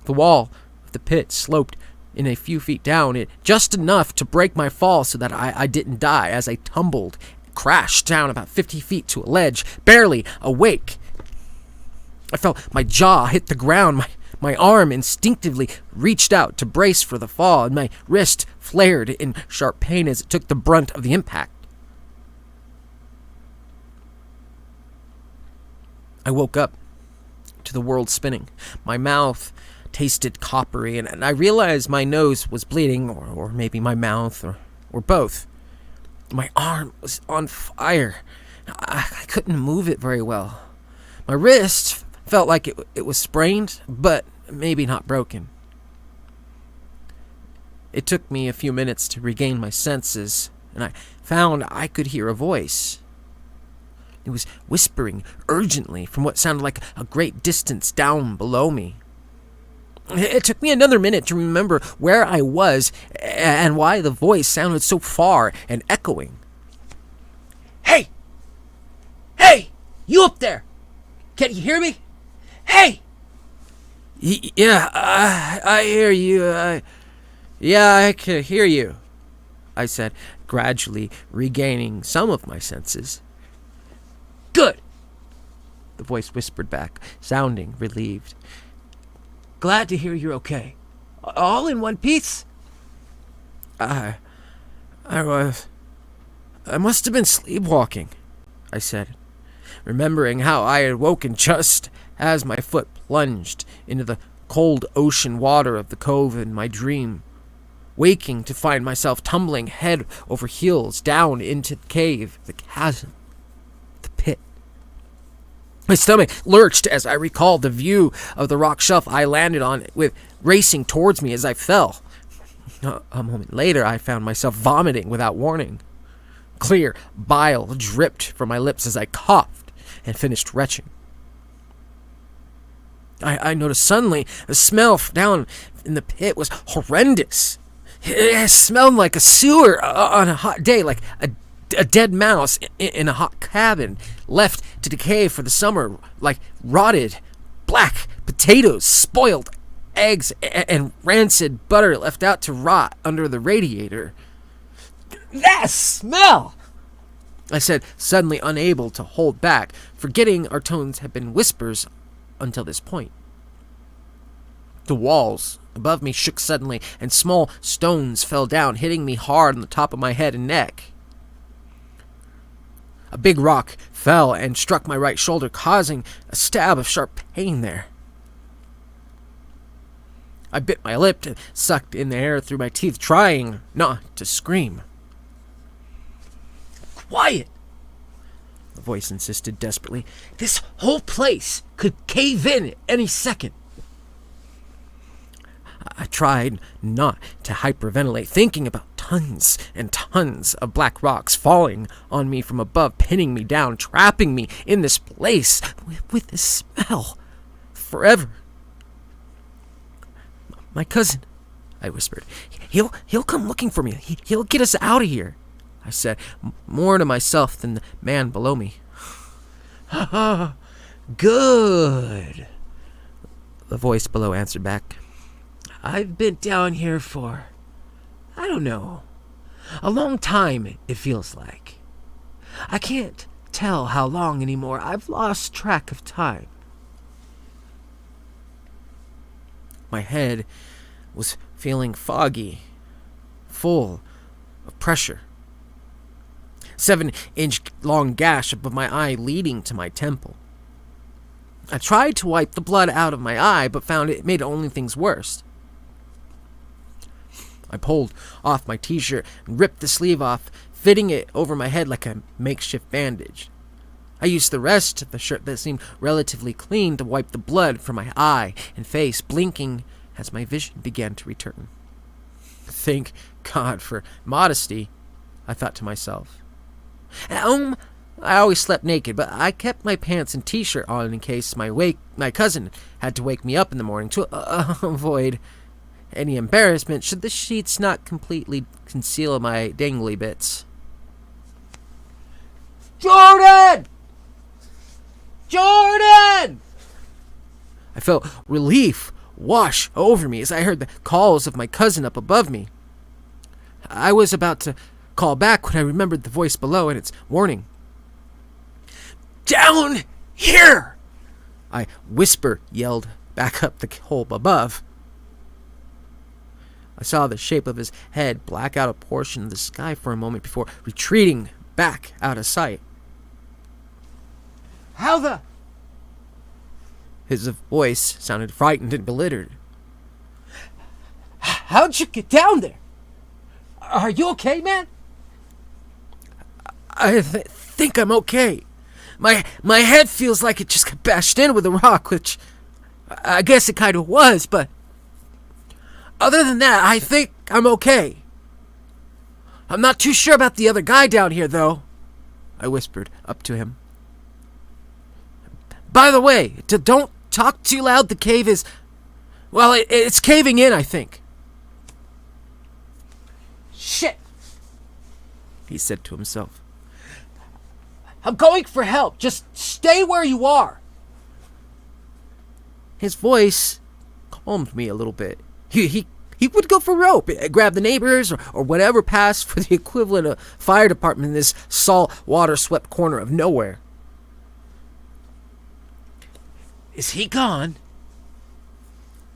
The wall of the pit sloped in a few feet down, it just enough to break my fall so that I didn't die as I tumbled, crashed down about 50 feet to a ledge, barely awake. I felt my jaw hit the ground. My arm instinctively reached out to brace for the fall, and my wrist flared in sharp pain as it took the brunt of the impact. I woke up to the world spinning. My mouth tasted coppery, and I realized my nose was bleeding, or maybe my mouth, or both. My arm was on fire. I couldn't move it very well. My wrist felt like it was sprained, but maybe not broken. It took me a few minutes to regain my senses, and I found I could hear a voice. It was whispering urgently from what sounded like a great distance down below me. It took me another minute to remember where I was and why the voice sounded so far and echoing. Hey! Hey! You up there! Can you hear me? Hey! Yeah, I hear you. Yeah, I can hear you, I said, gradually regaining some of my senses. Good! The voice whispered back, sounding relieved. Glad to hear you're okay. All in one piece? I must have been sleepwalking, I said, remembering how I had woken just as my foot plunged into the cold ocean water of the cove in my dream, waking to find myself tumbling head over heels down into the cave, the chasm, the pit. My stomach lurched as I recalled the view of the rock shelf I landed on, with racing towards me as I fell. A moment later, I found myself vomiting without warning. Clear bile dripped from my lips as I coughed and finished retching. I noticed suddenly the smell down in the pit was horrendous. It smelled like a sewer on a hot day, like a dead mouse in a hot cabin left to decay for the summer, like rotted black potatoes, spoiled eggs, and rancid butter left out to rot under the radiator. That smell! I said, suddenly unable to hold back, forgetting our tones had been whispers until this point. The walls above me shook suddenly, and small stones fell down, hitting me hard on the top of my head and neck. A big rock fell and struck my right shoulder, causing a stab of sharp pain there. I bit my lip and sucked in the air through my teeth, trying not to scream. Quiet! The voice insisted desperately. This whole place could cave in at any second. I tried not to hyperventilate, thinking about tons and tons of black rocks falling on me from above, pinning me down, trapping me in this place with this smell forever. My cousin, I whispered. He'll come looking for me. He'll get us out of here, I said, more to myself than the man below me. Good, the voice below answered back. I've been down here for, I don't know, a long time, it feels like. I can't tell how long anymore. I've lost track of time. My head was feeling foggy, full of pressure. 7-inch long gash above my eye leading to my temple. I tried to wipe the blood out of my eye, but found it made only things worse. I pulled off my t-shirt and ripped the sleeve off, fitting it over my head like a makeshift bandage. I used the rest of the shirt that seemed relatively clean to wipe the blood from my eye and face, blinking as my vision began to return. Thank God for modesty, I thought to myself. At home, I always slept naked, but I kept my pants and t-shirt on in case my cousin had to wake me up in the morning to avoid any embarrassment should the sheets not completely conceal my dangly bits. Jordan! Jordan! I felt relief wash over me as I heard the calls of my cousin up above me. I was about to call back when I remembered the voice below and its warning. "Down here!" I yelled back up the hole above. I saw the shape of his head black out a portion of the sky for a moment before retreating back out of sight. How the... His voice sounded frightened and belittled. How'd you get down there? Are you okay, man? I think I'm okay. My head feels like it just got bashed in with a rock, which I guess it kind of was, but other than that, I think I'm okay. I'm not too sure about the other guy down here, though, I whispered up to him. By the way, don't talk too loud. The cave is... well, it's caving in, I think. Shit, he said to himself. I'm going for help. Just stay where you are. His voice calmed me a little bit. He would go for rope, grab the neighbors, or whatever passed for the equivalent of fire department in this salt water swept corner of nowhere. Is he gone?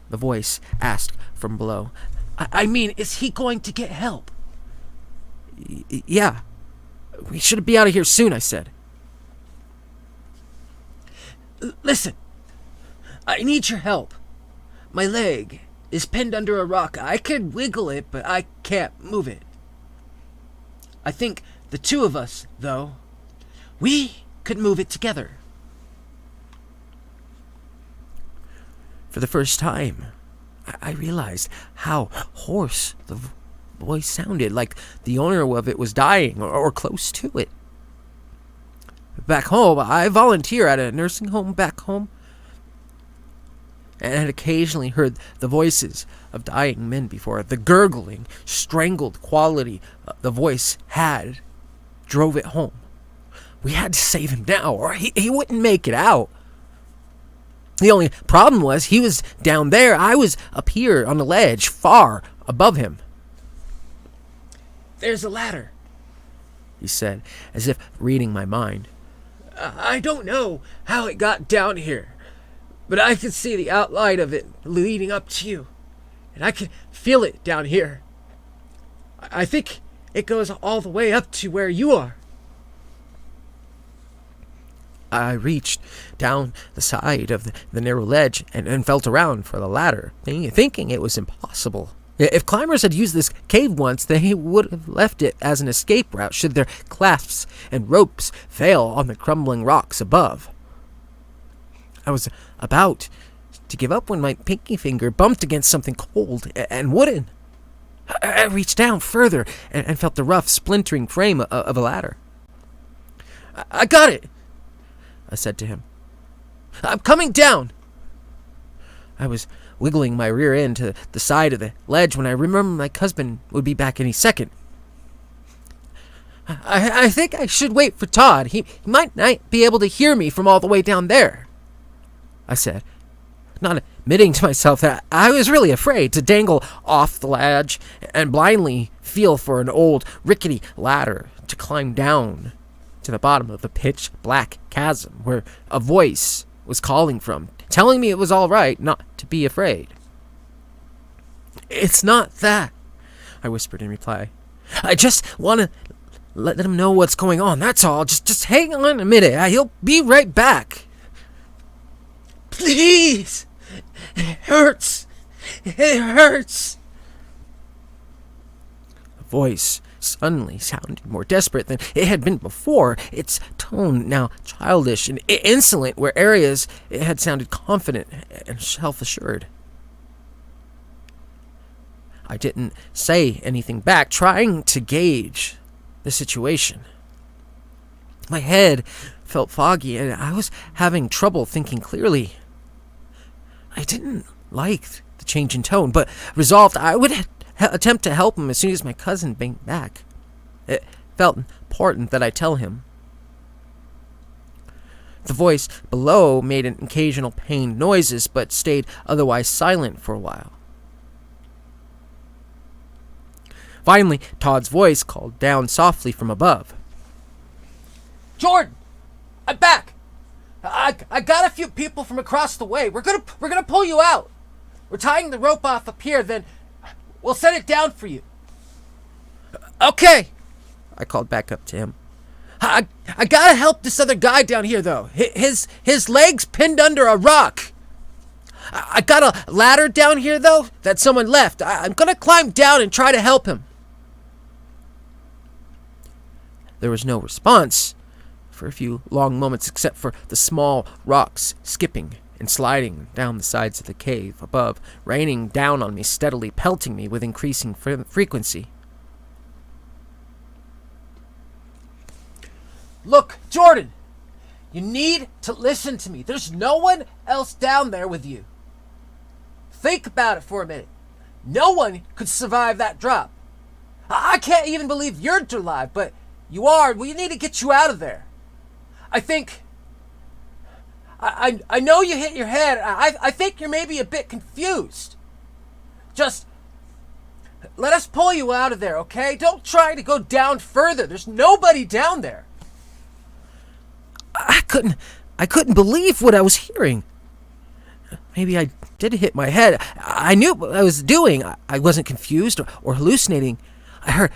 The voice asked from below. I mean, is he going to get help? Yeah. We should be out of here soon, I said. Listen, I need your help. My leg is pinned under a rock. I could wiggle it, but I can't move it. I think the two of us, though, we could move it together. For the first time, I realized how hoarse the voice sounded, like the owner of it was dying or close to it. Back home, I volunteer at a nursing home back home, and had occasionally heard the voices of dying men before. The gurgling, strangled quality the voice had drove it home. We had to save him now, or he wouldn't make it out. The only problem was he was down there. I was up here on the ledge, far above him. There's a ladder, he said, as if reading my mind. I don't know how it got down here, but I can see the outline of it leading up to you, and I can feel it down here. I think it goes all the way up to where you are. I reached down the side of the narrow ledge and felt around for the ladder, thinking it was impossible. If climbers had used this cave once, they would have left it as an escape route should their clasps and ropes fail on the crumbling rocks above. I was about to give up when my pinky finger bumped against something cold and wooden. I reached down further and felt the rough, splintering frame of a ladder. I got it, I said to him. I'm coming down. I was wiggling my rear end to the side of the ledge when I remembered my cousin would be back any second. I think I should wait for Todd. He might not be able to hear me from all the way down there, I said, not admitting to myself that I was really afraid to dangle off the ledge and blindly feel for an old, rickety ladder to climb down to the bottom of the pitch-black chasm where a voice was calling from, telling me it was all right not to be afraid. It's not that, I whispered in reply. I just want to let him know what's going on, that's all. Just hang on a minute. He'll be right back. Please! It hurts! It hurts! The voice suddenly sounded more desperate than it had been before, its tone now childish and insolent where areas it had sounded confident and self-assured. I didn't say anything back, trying to gauge the situation. My head felt foggy and I was having trouble thinking clearly. I didn't like the change in tone, but resolved I would attempt to help him as soon as my cousin came back. It felt important that I tell him. The voice below made an occasional pained noises, but stayed otherwise silent for a while. Finally, Todd's voice called down softly from above. Jordan, I'm back. I got a few people from across the way. We're gonna pull you out. We're tying the rope off up here, then we'll set it down for you. Okay, I called back up to him. I gotta help this other guy down here, though. His leg's pinned under a rock. I got a ladder down here, though, that someone left. I'm gonna climb down and try to help him. There was no response for a few long moments, except for the small rocks skipping and sliding down the sides of the cave above, raining down on me steadily, pelting me with increasing frequency. Look, Jordan, you need to listen to me. There's no one else down there with you. Think about it for a minute. No one could survive that drop. I can't even believe you're alive, but you are. We need to get you out of there. I think... I know you hit your head. I think you're maybe a bit confused. Just let us pull you out of there, okay? Don't try to go down further. There's nobody down there. I couldn't believe what I was hearing. Maybe I did hit my head. I knew what I was doing. I wasn't confused or hallucinating. I heard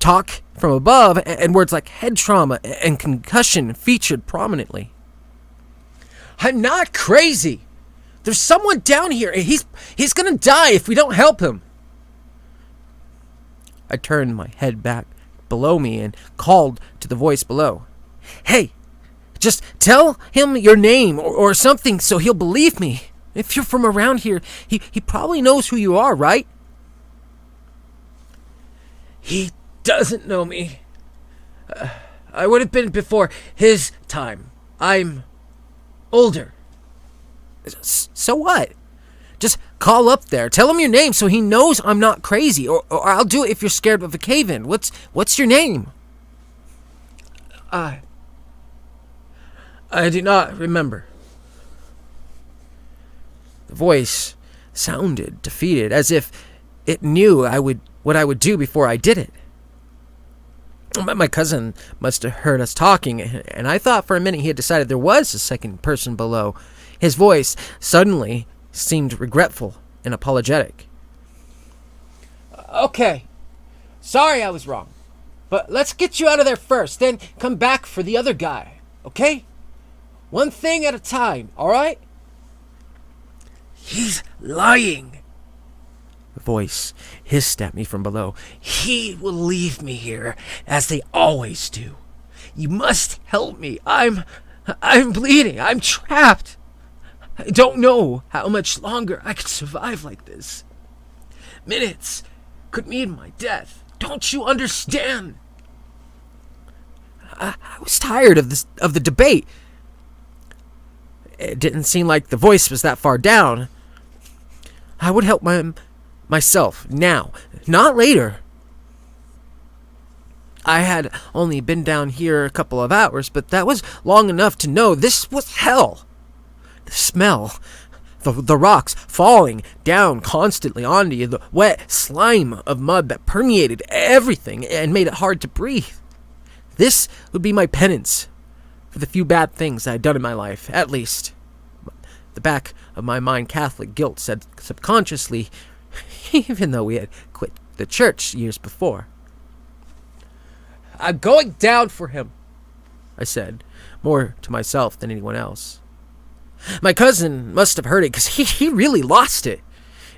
talk from above, and words like head trauma and concussion featured prominently. I'm not crazy. There's someone down here. He's gonna die if we don't help him. I turned my head back below me and called to the voice below. Hey, just tell him your name or something so he'll believe me. If you're from around here, he probably knows who you are, right? He doesn't know me. I would have been before his time. I'm older. So what? Just call up there. Tell him your name so he knows I'm not crazy. Or I'll do it if you're scared of a cave-in. What's your name? I do not remember. The voice sounded defeated, as if it knew what I would do before I did it. My cousin must have heard us talking, and I thought for a minute he had decided there was a second person below. His voice suddenly seemed regretful and apologetic. Okay. Sorry I was wrong. But let's get you out of there first, then come back for the other guy. Okay? One thing at a time, alright? He's lying. The voice hissed at me from below. He will leave me here, as they always do. You must help me. I'm bleeding. I'm trapped. I don't know how much longer I can survive like this. Minutes could mean my death. Don't you understand? I was tired of the debate. It didn't seem like the voice was that far down. I would help myself now, not later. I had only been down here a couple of hours, but that was long enough to know this was hell. The smell, the rocks falling down constantly onto you, the wet slime of mud that permeated everything and made it hard to breathe. This would be my penance for the few bad things I had done in my life, at least. The back of my mind, Catholic guilt said subconsciously, even though we had quit the church years before. I'm going down for him, I said, more to myself than anyone else. My cousin must have heard it, because he really lost it.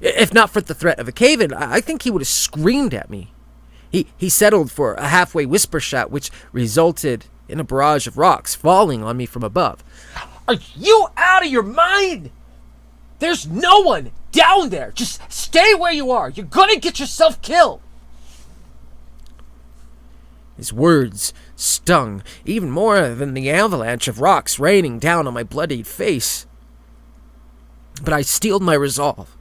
If not for the threat of a cave-in, I think he would have screamed at me. He settled for a halfway whisper shot, which resulted in a barrage of rocks falling on me from above. Are you out of your mind? There's no one down there. Just stay where you are. You're gonna get yourself killed. His words stung even more than the avalanche of rocks raining down on my bloodied face. But I steeled my resolve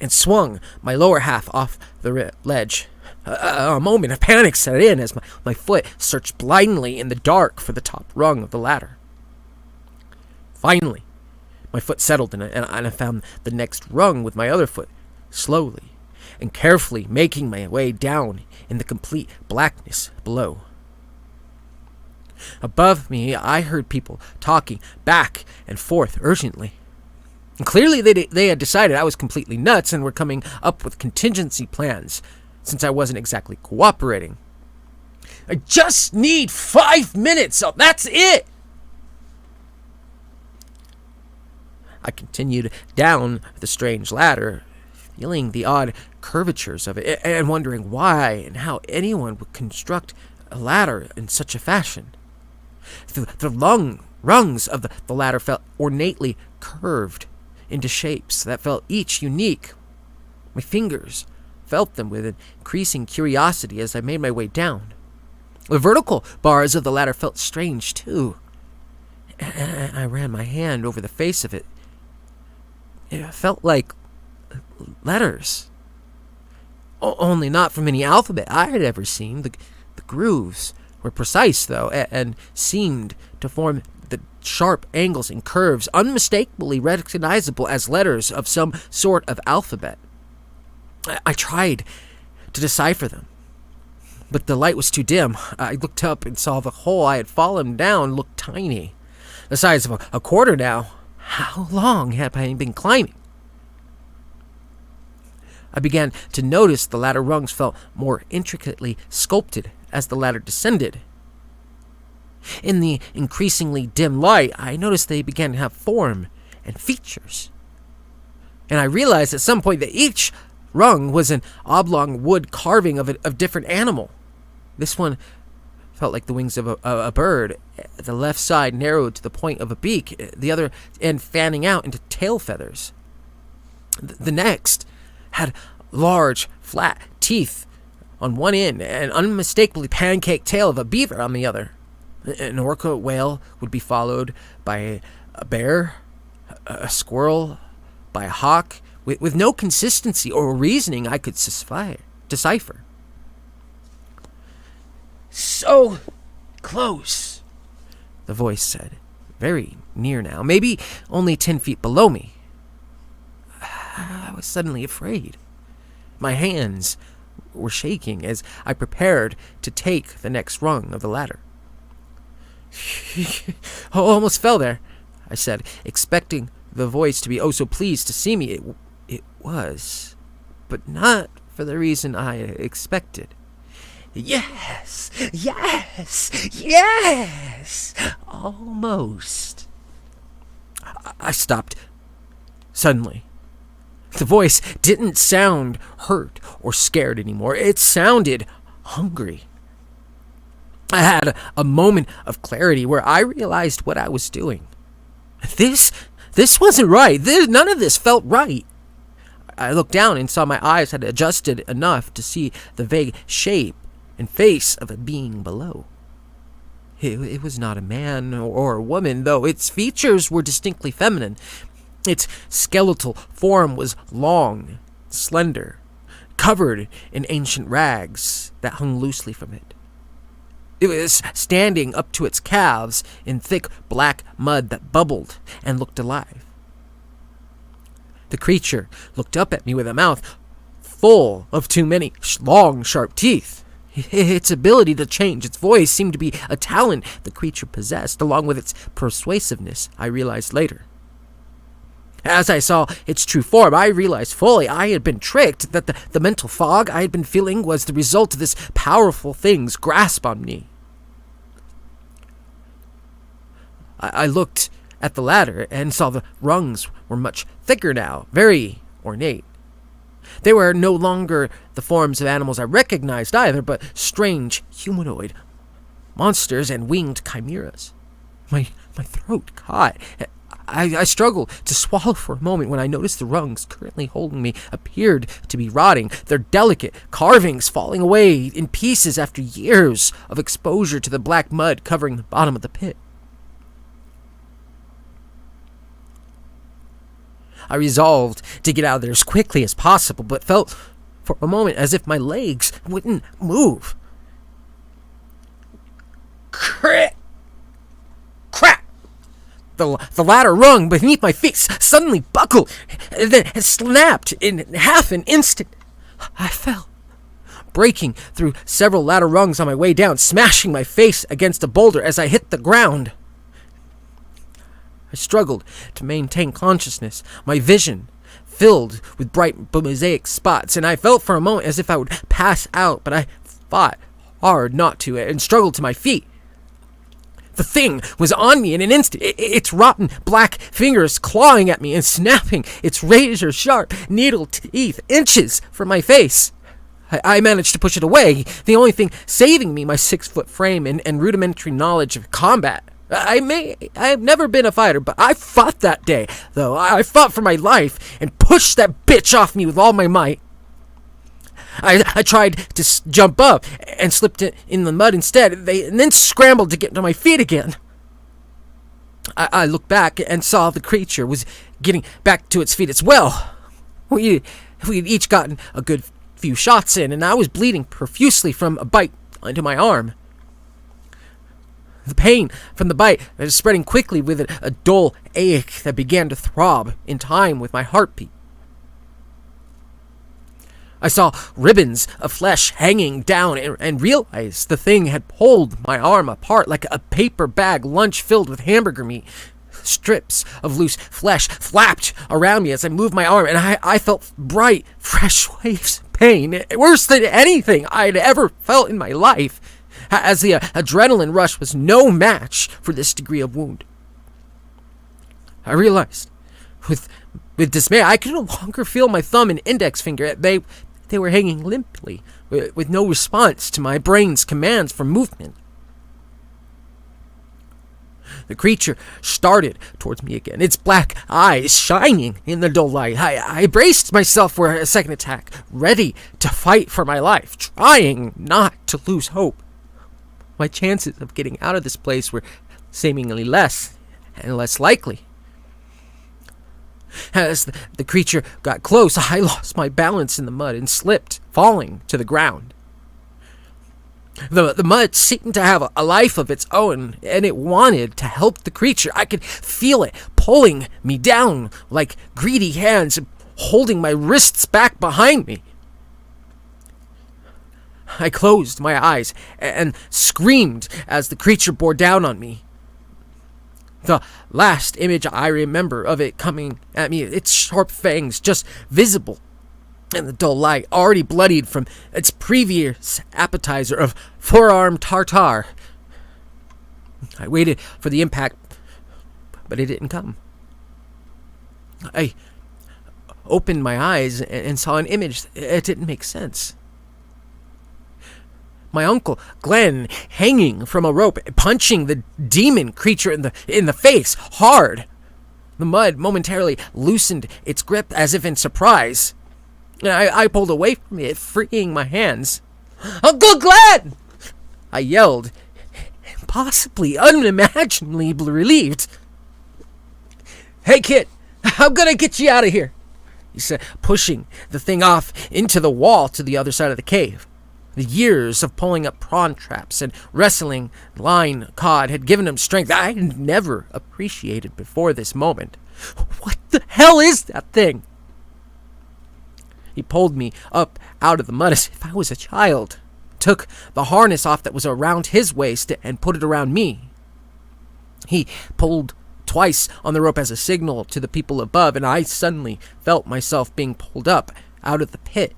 and swung my lower half off the ledge. A moment of panic set in as my foot searched blindly in the dark for the top rung of the ladder. Finally, my foot settled and I found the next rung with my other foot, slowly and carefully making my way down in the complete blackness below. Above me, I heard people talking back and forth urgently. And clearly, they had decided I was completely nuts and were coming up with contingency plans, since I wasn't exactly cooperating. "I just need 5 minutes, so that's it!" I continued down the strange ladder, feeling the odd curvatures of it, and wondering why and how anyone would construct a ladder in such a fashion. The rungs of the ladder felt ornately curved into shapes that felt each unique. My fingers felt them with increasing curiosity as I made my way down. The vertical bars of the ladder felt strange, too. I ran my hand over the face of it. It felt like letters. Only not from any alphabet I had ever seen. The grooves were precise, though, and seemed to form the sharp angles and curves unmistakably recognizable as letters of some sort of alphabet. I tried to decipher them, but the light was too dim. I looked up and saw the hole I had fallen down looked tiny, the size of a quarter now. How long had I been climbing? I began to notice the ladder rungs felt more intricately sculpted as the ladder descended. In the increasingly dim light, I noticed they began to have form and features. And I realized at some point that each rung was an oblong wood carving of a different animal. This one felt like the wings of a bird, the left side narrowed to the point of a beak, the other end fanning out into tail feathers. The next had large, flat teeth on one end, and unmistakably pancake tail of a beaver on the other. An orca whale would be followed by a bear, a squirrel, by a hawk, with no consistency or reasoning I could decipher. "So close," the voice said, very near now, maybe only 10 feet below me. I was suddenly afraid. My hands were shaking as I prepared to take the next rung of the ladder. "Almost fell there," I said, expecting the voice to be oh so pleased to see me. It was, but not for the reason I expected. "Yes, yes, yes, almost." I stopped suddenly. The voice didn't sound hurt or scared anymore. It sounded hungry. I had a moment of clarity where I realized what I was doing. This wasn't right. None of this felt right. I looked down and saw my eyes had adjusted enough to see the vague shape and face of a being below. It was not a man or a woman, though its features were distinctly feminine. Its skeletal form was long, slender, covered in ancient rags that hung loosely from it. It was standing up to its calves in thick black mud that bubbled and looked alive. The creature looked up at me with a mouth full of too many long, sharp teeth. Its ability to change its voice seemed to be a talent the creature possessed, along with its persuasiveness, I realized later. As I saw its true form, I realized fully I had been tricked, that the mental fog I had been feeling was the result of this powerful thing's grasp on me. I looked at the ladder and saw the rungs were much thicker now, very ornate. They were no longer the forms of animals I recognized either, but strange humanoid monsters and winged chimeras. My throat caught. I struggled to swallow for a moment when I noticed the rungs currently holding me appeared to be rotting, their delicate carvings falling away in pieces after years of exposure to the black mud covering the bottom of the pit. I resolved to get out of there as quickly as possible, but felt for a moment as if my legs wouldn't move. Crack! The ladder rung beneath my feet suddenly buckled, and then snapped in half an instant. I fell, breaking through several ladder rungs on my way down, smashing my face against a boulder as I hit the ground. I struggled to maintain consciousness, my vision filled with bright mosaic spots, and I felt for a moment as if I would pass out, but I fought hard not to and struggled to my feet. The thing was on me in an instant, its rotten black fingers clawing at me and snapping its razor-sharp needle teeth inches from my face. I managed to push it away, the only thing saving me my 6-foot frame and rudimentary knowledge of combat. I have never been a fighter, but I fought that day, though. I fought for my life and pushed that bitch off me with all my might. I tried to jump up and slipped in the mud instead, and then scrambled to get to my feet again. I looked back and saw the creature was getting back to its feet as well. We'd each gotten a good few shots in, and I was bleeding profusely from a bite onto my arm. The pain from the bite was spreading quickly with a dull ache that began to throb in time with my heartbeat. I saw ribbons of flesh hanging down and realized the thing had pulled my arm apart like a paper bag lunch filled with hamburger meat. Strips of loose flesh flapped around me as I moved my arm, and I felt bright, fresh waves of pain, worse than anything I'd ever felt in my life, as the adrenaline rush was no match for this degree of wound. I realized, with dismay, I could no longer feel my thumb and index finger. They were hanging limply, with no response to my brain's commands for movement. The creature started towards me again, its black eyes shining in the dull light. I braced myself for a second attack, ready to fight for my life, trying not to lose hope. My chances of getting out of this place were seemingly less and less likely. As the creature got close, I lost my balance in the mud and slipped, falling to the ground. The mud seemed to have a life of its own, and it wanted to help the creature. I could feel it pulling me down like greedy hands, holding my wrists back behind me. I closed my eyes and screamed as the creature bore down on me. The last image I remember of it coming at me, its sharp fangs just visible in the dull light, already bloodied from its previous appetizer of forearm tartare. I waited for the impact, but it didn't come. I opened my eyes and saw an image. It didn't make sense. My uncle Glenn hanging from a rope, punching the demon creature in the face hard. The mud momentarily loosened its grip as if in surprise. I pulled away from it, freeing my hands. "Uncle Glenn!" I yelled, possibly unimaginably relieved. "Hey kid, I'm gonna get you out of here," he said, pushing the thing off into the wall to the other side of the cave. The years of pulling up prawn traps and wrestling line cod had given him strength I had never appreciated before this moment. "What the hell is that thing?" He pulled me up out of the mud as if I was a child, took the harness off that was around his waist and put it around me. He pulled twice on the rope as a signal to the people above, and I suddenly felt myself being pulled up out of the pit.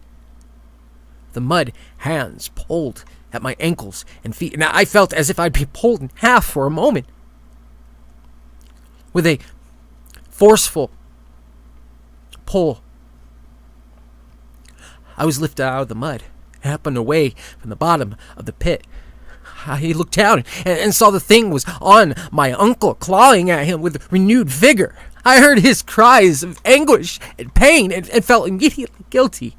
The mud hands pulled at my ankles and feet, and I felt as if I'd be pulled in half for a moment. With a forceful pull, I was lifted out of the mud and up and away from the bottom of the pit. I looked down and saw the thing was on my uncle, clawing at him with renewed vigor. I heard his cries of anguish and pain and felt immediately guilty.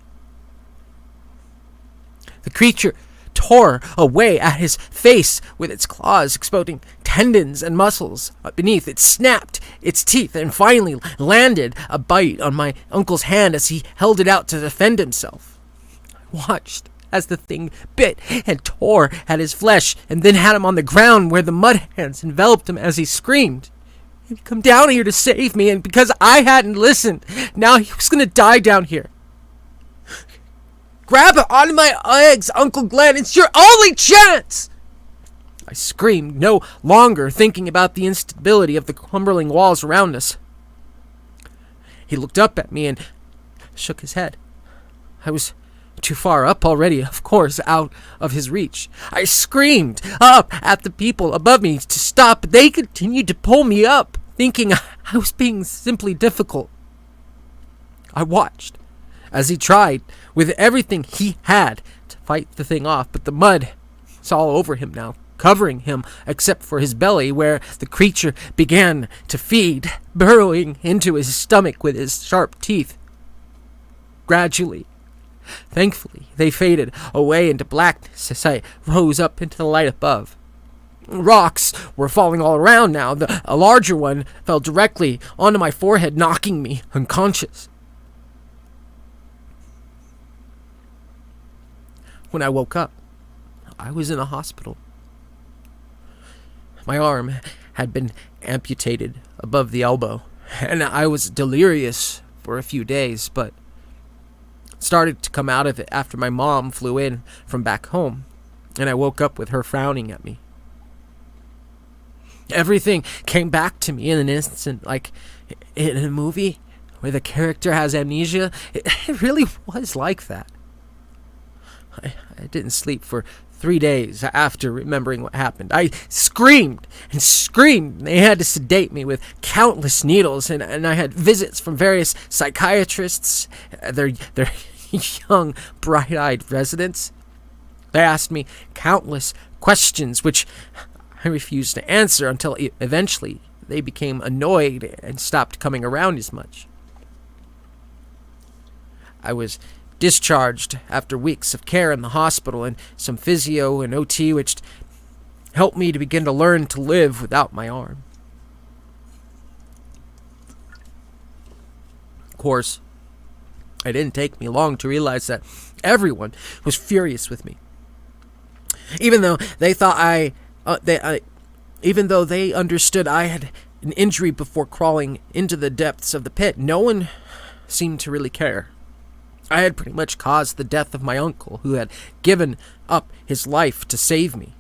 The creature tore away at his face with its claws, exposing tendons and muscles beneath. It snapped its teeth and finally landed a bite on my uncle's hand as he held it out to defend himself. I watched as the thing bit and tore at his flesh and then had him on the ground where the mud hands enveloped him as he screamed. He'd come down here to save me, and because I hadn't listened, now he was going to die down here. Grab it onto my legs, Uncle Glenn. It's your only chance! I screamed, no longer thinking about the instability of the crumbling walls around us. He looked up at me and shook his head. I was too far up already, of course, out of his reach. I screamed up at the people above me to stop, but they continued to pull me up, thinking I was being simply difficult. I watched as he tried with everything he had to fight the thing off, but the mud was all over him now, covering him except for his belly, where the creature began to feed, burrowing into his stomach with his sharp teeth. Gradually, thankfully, they faded away into blackness as I rose up into the light above. Rocks were falling all around now. A larger one fell directly onto my forehead, knocking me unconscious. When I woke up, I was in a hospital. My arm had been amputated above the elbow, and I was delirious for a few days, but started to come out of it after my mom flew in from back home, and I woke up with her frowning at me. Everything came back to me in an instant, like in a movie where the character has amnesia. It really was like that. I didn't sleep for 3 days after remembering what happened. I screamed and screamed. They had to sedate me with countless needles, and I had visits from various psychiatrists, their young, bright-eyed residents. They asked me countless questions, which I refused to answer until eventually they became annoyed and stopped coming around as much. I was discharged after weeks of care in the hospital and some physio and OT, which helped me to begin to learn to live without my arm. Of course, it didn't take me long to realize that everyone was furious with me. Even though they thought even though they understood I had an injury before crawling into the depths of the pit, no one seemed to really care. I had pretty much caused the death of my uncle, who had given up his life to save me.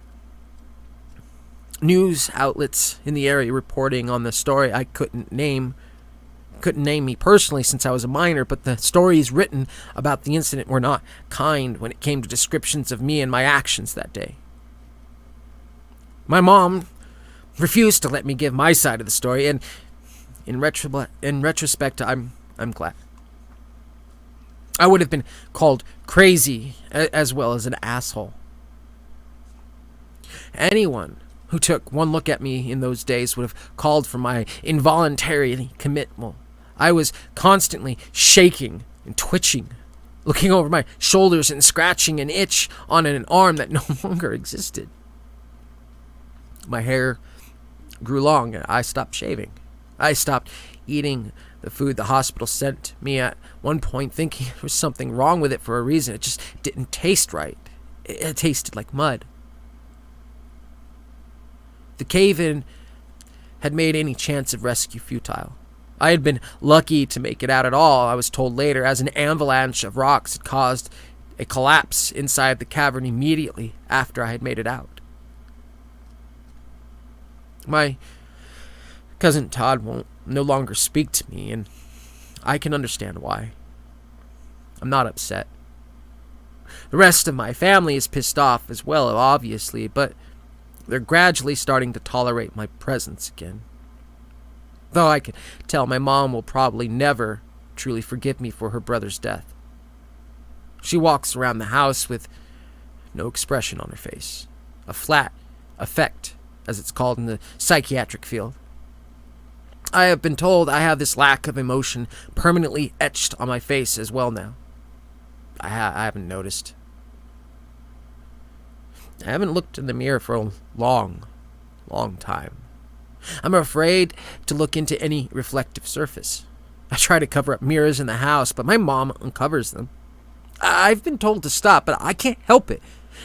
News outlets in the area reporting on the story I couldn't name me personally since I was a minor, but the stories written about the incident were not kind when it came to descriptions of me and my actions that day. My mom refused to let me give my side of the story, and in retrospect, I'm glad. I would have been called crazy as well as an asshole. Anyone who took one look at me in those days would have called for my involuntary commitment. I was constantly shaking and twitching, looking over my shoulders and scratching an itch on an arm that no longer existed. My hair grew long and I stopped shaving. I stopped eating the food the hospital sent me at one point, thinking there was something wrong with it for a reason. It just didn't taste right. It tasted like mud. The cave-in had made any chance of rescue futile. I had been lucky to make it out at all, I was told later, as an avalanche of rocks had caused a collapse inside the cavern immediately after I had made it out. My cousin Todd won't no longer speak to me, and I can understand why. I'm not upset. The rest of my family is pissed off as well, obviously, but they're gradually starting to tolerate my presence again. Though I can tell my mom will probably never truly forgive me for her brother's death. She walks around the house with no expression on her face. A flat affect, as it's called in the psychiatric field. I have been told I have this lack of emotion permanently etched on my face as well now. I haven't noticed. I haven't looked in the mirror for a long time. I'm afraid to look into any reflective surface. I try to cover up mirrors in the house, but my mom uncovers them. I've been told to stop, but I can't help it.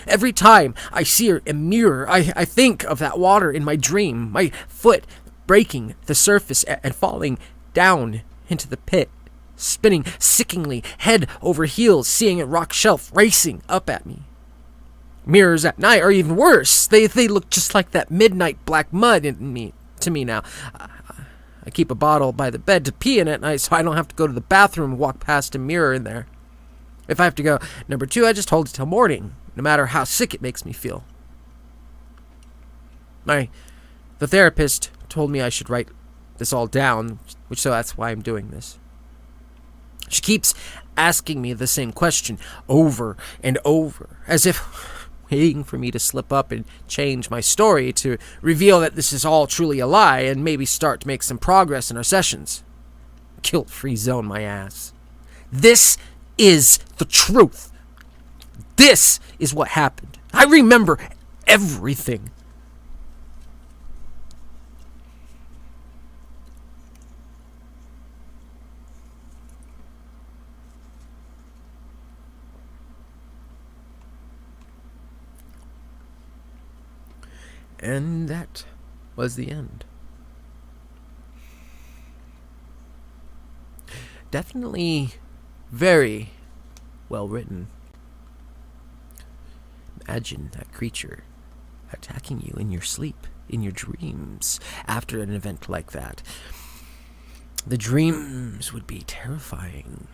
Every time I see her in a mirror, I think of that water in my dream. My foot breaking the surface and falling down into the pit, spinning sickeningly head over heels, seeing a rock shelf racing up at me. Mirrors at night are even worse. They look just like that midnight black mud to me now. I keep a bottle by the bed to pee in at night so I don't have to go to the bathroom and walk past a mirror in there. If I have to go number 2, I just hold it till morning, no matter how sick it makes me feel. The therapist told me I should write this all down, so that's why I'm doing this. She keeps asking me the same question over and over, as if waiting for me to slip up and change my story to reveal that this is all truly a lie and maybe start to make some progress in our sessions. Guilt-free zone my ass. This is the truth. This is what happened. I remember everything. And that was the end. Definitely very well written. Imagine that creature attacking you in your sleep, in your dreams, after an event like that. The dreams would be terrifying,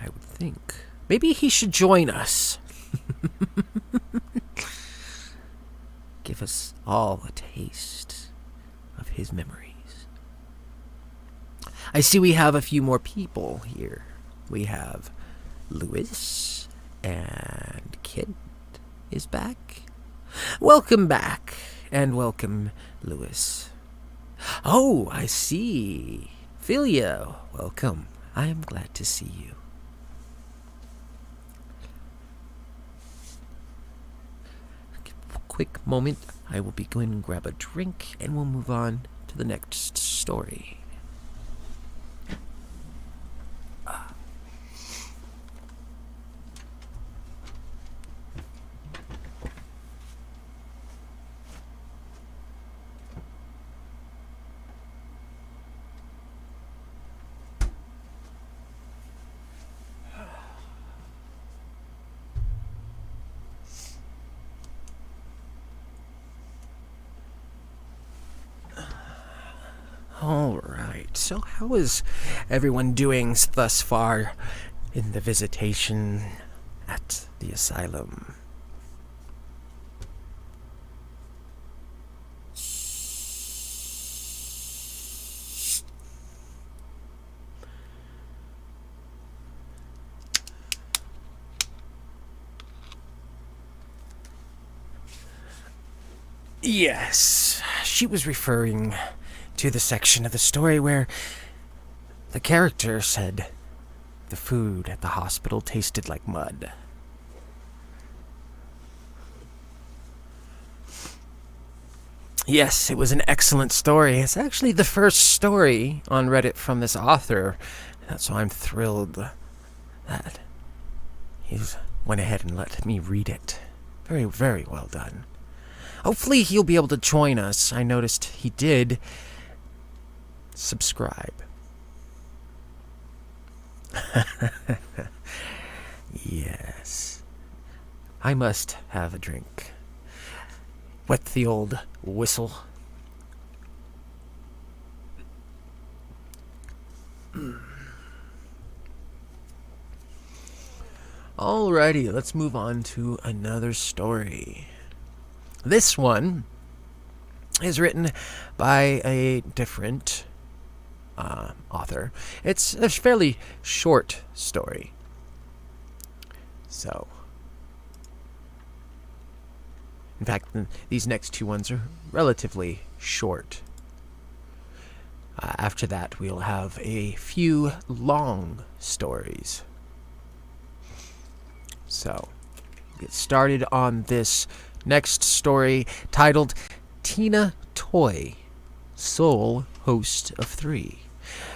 I would think. Maybe he should join us. Give us all a taste of his memories. I see we have a few more people here. We have Lewis, and Kid is back. Welcome back, and welcome, Lewis. Oh, I see. Philia, welcome. I am glad to see you. Quick moment, I will be going to grab a drink, and we'll move on to the next story. All right, so how is everyone doing thus far in the visitation at the asylum? Yes, she was referring to the section of the story where the character said the food at the hospital tasted like mud. Yes, it was an excellent story. It's actually the first story on Reddit from this author. That's why I'm thrilled that he's went ahead and let me read it. Very, very well done. Hopefully he'll be able to join us. I noticed he did subscribe. Yes. I must have a drink. Wet the old whistle. Alrighty, let's move on to another story. This one is written by a different author. It's a fairly short story. So, in fact, these next two ones are relatively short. After that, we'll have a few long stories. So, get started on this next story titled Tina Toy, Sole Host of 3.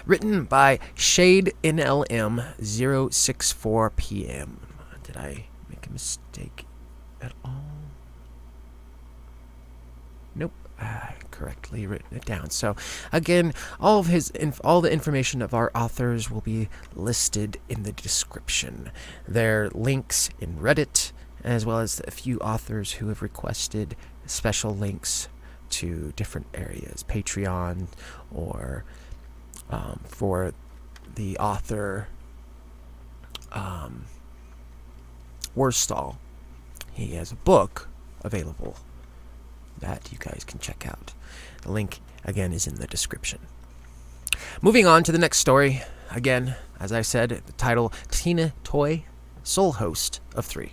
Written by Shade NLM 064 PM. Did I make a mistake at all? Nope, correctly written it down. So, again, all the information of our authors will be listed in the description. Their links in Reddit, as well as a few authors who have requested special links to different areas, Patreon, or for the author Verastahl. He has a book available that you guys can check out. The link, again, is in the description. Moving on to the next story. Again, as I said, the title, Tina Toy, sole host of 3.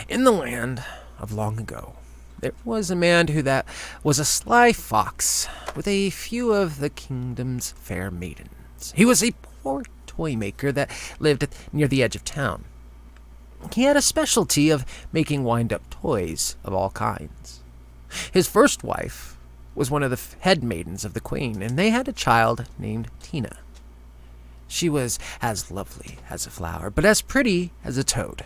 In the land of long ago, there was a man that was a sly fox with a few of the kingdom's fair maidens. He was a poor toy maker that lived near the edge of town. He had a specialty of making wind-up toys of all kinds. His first wife was one of the head maidens of the queen, and they had a child named Tina. She was as lovely as a flower, but as pretty as a toad.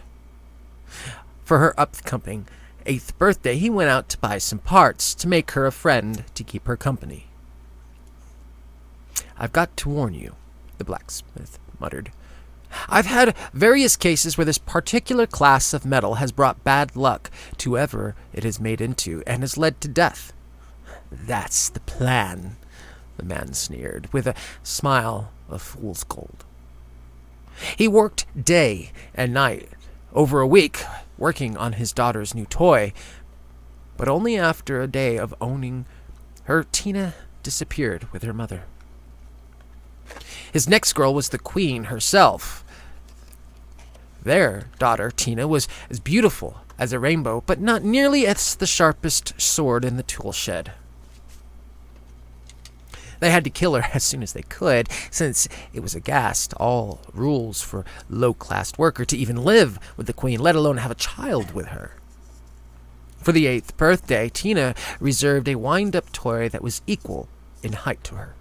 For her upcoming 8th birthday, he went out to buy some parts to make her a friend to keep her company. "I've got to warn you," the blacksmith muttered. "I've had various cases where this particular class of metal has brought bad luck to whoever it is made into and has led to death." "That's the plan," the man sneered, with a smile of fool's gold. He worked day and night, over a week, working on his daughter's new toy, but only after a day of owning her, Tina disappeared with her mother. His next girl was the queen herself. Their daughter, Tina, was as beautiful as a rainbow, but not nearly as the sharpest sword in the tool shed. They had to kill her as soon as they could, since it was against all rules for low-class worker to even live with the queen, let alone have a child with her. For the 8th birthday, Tina reserved a wind-up toy that was equal in height to her.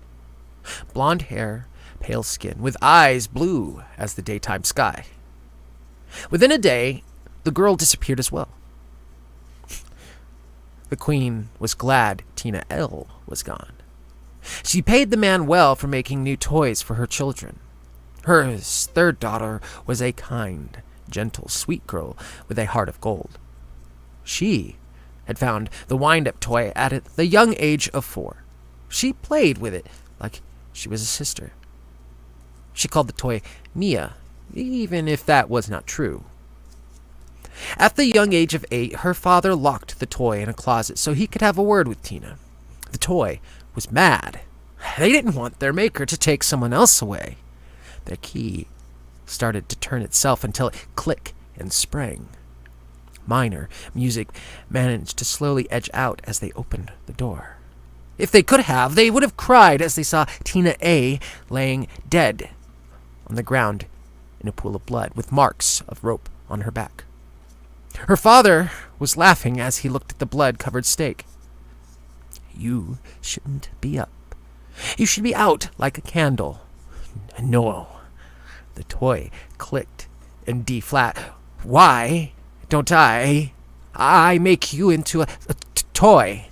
Blonde hair, pale skin, with eyes blue as the daytime sky. Within a day, the girl disappeared as well. The queen was glad Tina L was gone. She paid the man well for making new toys for her children. Her 3rd daughter was a kind, gentle, sweet girl with a heart of gold. She had found the wind-up toy at the young age of 4. She played with it like she was a sister. She called the toy Mia, even if that was not true. At the young age of 8, her father locked the toy in a closet so he could have a word with Tina. The toy was mad. They didn't want their maker to take someone else away. Their key started to turn itself until it clicked and sprang. Minor music managed to slowly edge out as they opened the door. If they could have, they would have cried as they saw Tina A laying dead on the ground in a pool of blood with marks of rope on her back. Her father was laughing as he looked at the blood-covered stake. "You shouldn't be up. You should be out like a candle." "No." The toy clicked in D flat. "Why don't I make you into a toy?"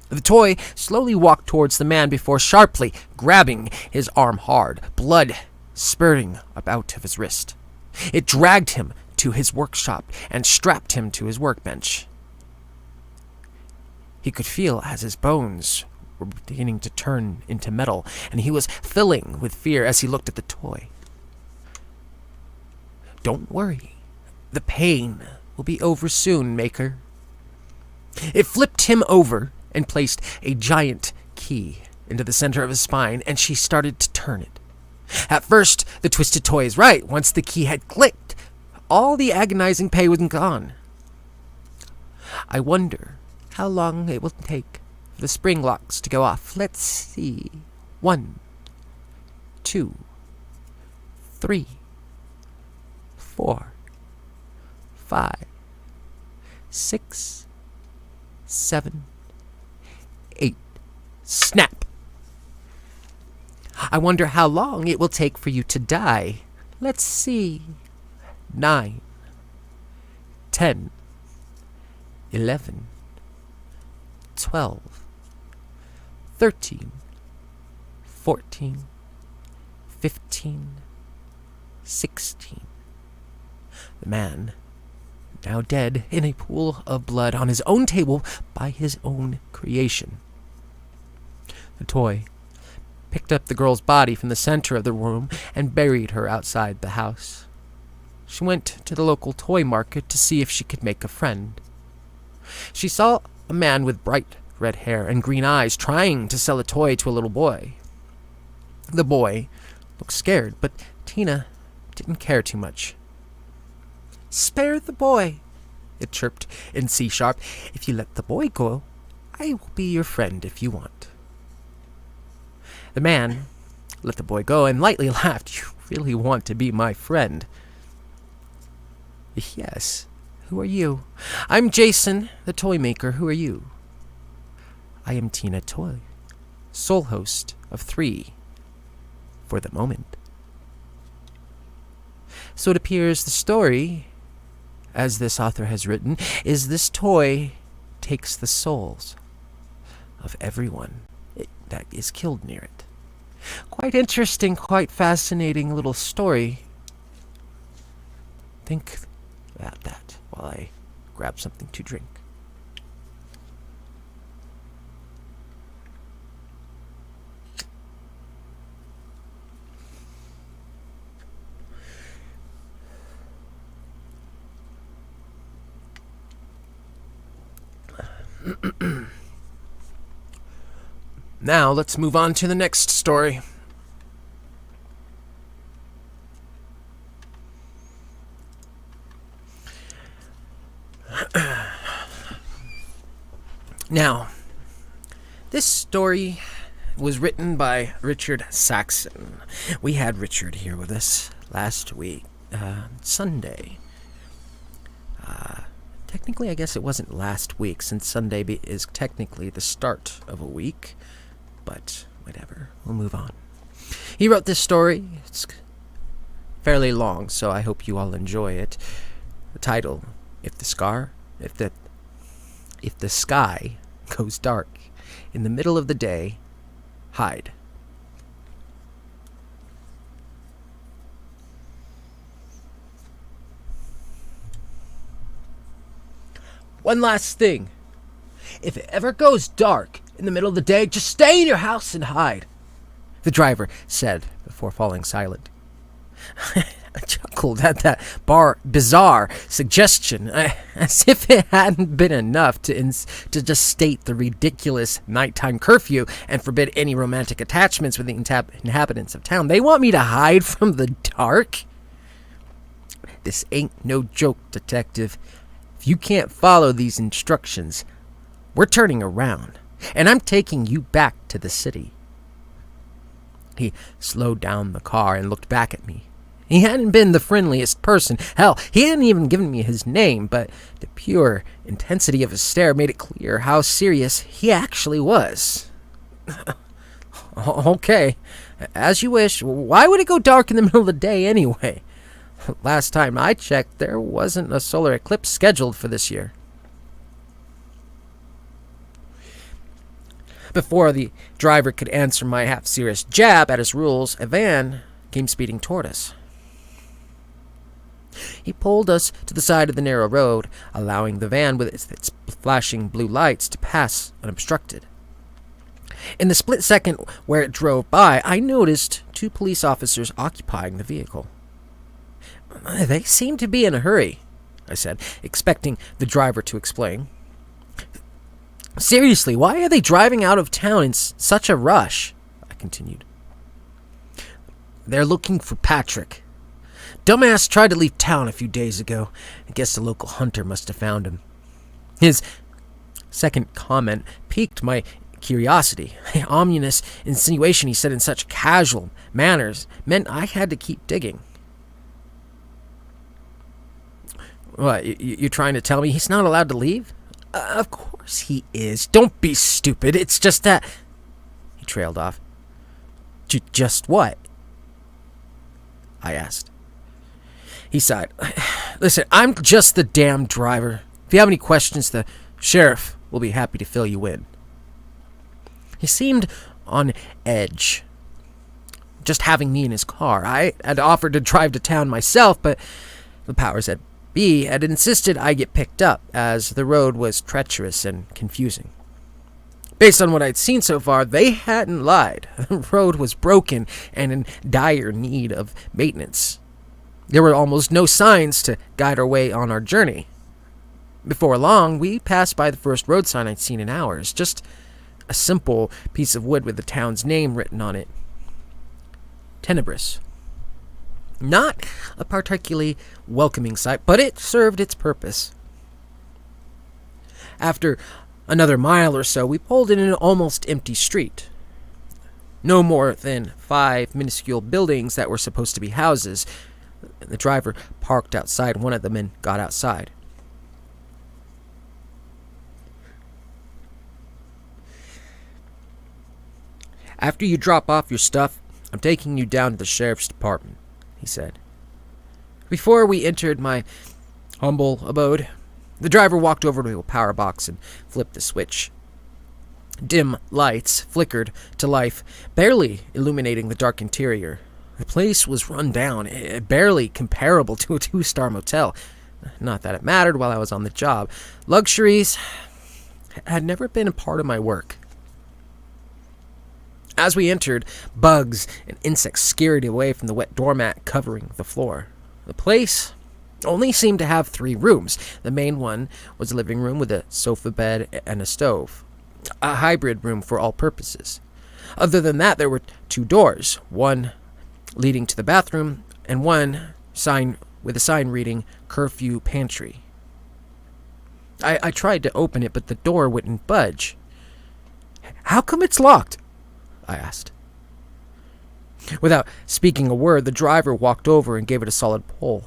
The toy slowly walked towards the man before sharply grabbing his arm hard, blood spurting out of his wrist. It dragged him to his workshop and strapped him to his workbench. He could feel as his bones were beginning to turn into metal, and he was filling with fear as he looked at the toy. "Don't worry. The pain will be over soon, Maker." It flipped him over and placed a giant key into the center of his spine, and she started to turn it. At first, the twisted toy is right. Once the key had clicked, all the agonizing pain was gone. "I wonder how long it will take for the spring locks to go off. Let's see. 1, 2, 3, 4, 5, 6, 7, 8. Snap! "I wonder how long it will take for you to die. Let's see. 9, 10, 11, 12, 13, 14, 15, 16. The man, now dead in a pool of blood on his own table by his own creation. The toy picked up the girl's body from the center of the room and buried her outside the house. She went to the local toy market to see if she could make a friend. She saw a man with bright red hair and green eyes trying to sell a toy to a little boy. The boy looked scared, but Tina didn't care too much. "Spare the boy," it chirped in C-sharp. "If you let the boy go, I will be your friend if you want." The man let the boy go and lightly laughed. "You really want to be my friend?" "Yes. Who are you?" "I'm Jason, the toy maker. Who are you?" "I am Tina Toy, sole host of 3, for the moment." So it appears the story, as this author has written, is this toy takes the souls of everyone that is killed near it. Quite interesting, quite fascinating little story. Think about that while I grab something to drink. Now let's move on to the next story. Now, this story was written by RichardSaxon. We had Richard here with us last week, Sunday. Technically, I guess it wasn't last week, since Sunday is technically the start of a week. But whatever, we'll move on. He wrote this story. It's fairly long, so I hope you all enjoy it. The title, If the sky goes dark in the middle of the day, hide. One last thing. If it ever goes dark in the middle of the day, just stay in your house and hide, the driver said before falling silent. I chuckled at that bizarre suggestion, as if it hadn't been enough to just state the ridiculous nighttime curfew and forbid any romantic attachments with the inhabitants of town. They want me to hide from the dark? This ain't no joke, detective. If you can't follow these instructions, we're turning around, and I'm taking you back to the city. He slowed down the car and looked back at me. He hadn't been the friendliest person. Hell, he hadn't even given me his name, but the pure intensity of his stare made it clear how serious he actually was. Okay, as you wish. Why would it go dark in the middle of the day anyway? Last time I checked, there wasn't a solar eclipse scheduled for this year. Before the driver could answer my half-serious jab at his rules, a van came speeding toward us. He pulled us to the side of the narrow road, allowing the van with its flashing blue lights to pass unobstructed. In the split second where it drove by, I noticed 2 police officers occupying the vehicle. "They seem to be in a hurry," I said, expecting the driver to explain. "Seriously, why are they driving out of town in such a rush?" I continued. "They're looking for Patrick. Dumbass tried to leave town a few days ago. I guess the local hunter must have found him." His second comment piqued my curiosity. The ominous insinuation he said in such casual manners meant I had to keep digging. "What, you're trying to tell me he's not allowed to leave?" Of course he is. Don't be stupid. It's just that..." He trailed off. "Just what?" I asked. He sighed. Listen, I'm just the damn driver. If you have any questions, the sheriff will be happy to fill you in. He seemed on edge, just having me in his car. I had offered to drive to town myself, but the powers that be had insisted I get picked up, as the road was treacherous and confusing. Based on what I'd seen so far, they hadn't lied. The road was broken and in dire need of maintenance. There were almost no signs to guide our way on our journey. Before long, we passed by the first road sign I'd seen in hours, just a simple piece of wood with the town's name written on it. Tenebris. Not a particularly welcoming sight, but it served its purpose. After another mile or so, we pulled in an almost empty street. No more than 5 minuscule buildings that were supposed to be houses. The driver parked outside one of them and got outside. After you drop off your stuff, I'm taking you down to the sheriff's department, he said. Before we entered my humble abode, the driver walked over to a power box and flipped the switch. Dim lights flickered to life, barely illuminating the dark interior. The place was run down, barely comparable to a 2-star motel. Not that it mattered while I was on the job. Luxuries had never been a part of my work. As we entered, bugs and insects scurried away from the wet doormat covering the floor. The place only seemed to have 3 rooms. The main one was a living room with a sofa bed and a stove. A hybrid room for all purposes. Other than that, there were 2 doors, one leading to the bathroom and one with a sign reading curfew pantry. I tried to open it, but the door wouldn't budge. "How come it's locked?" I asked. Without speaking a word, the driver walked over and gave it a solid pull.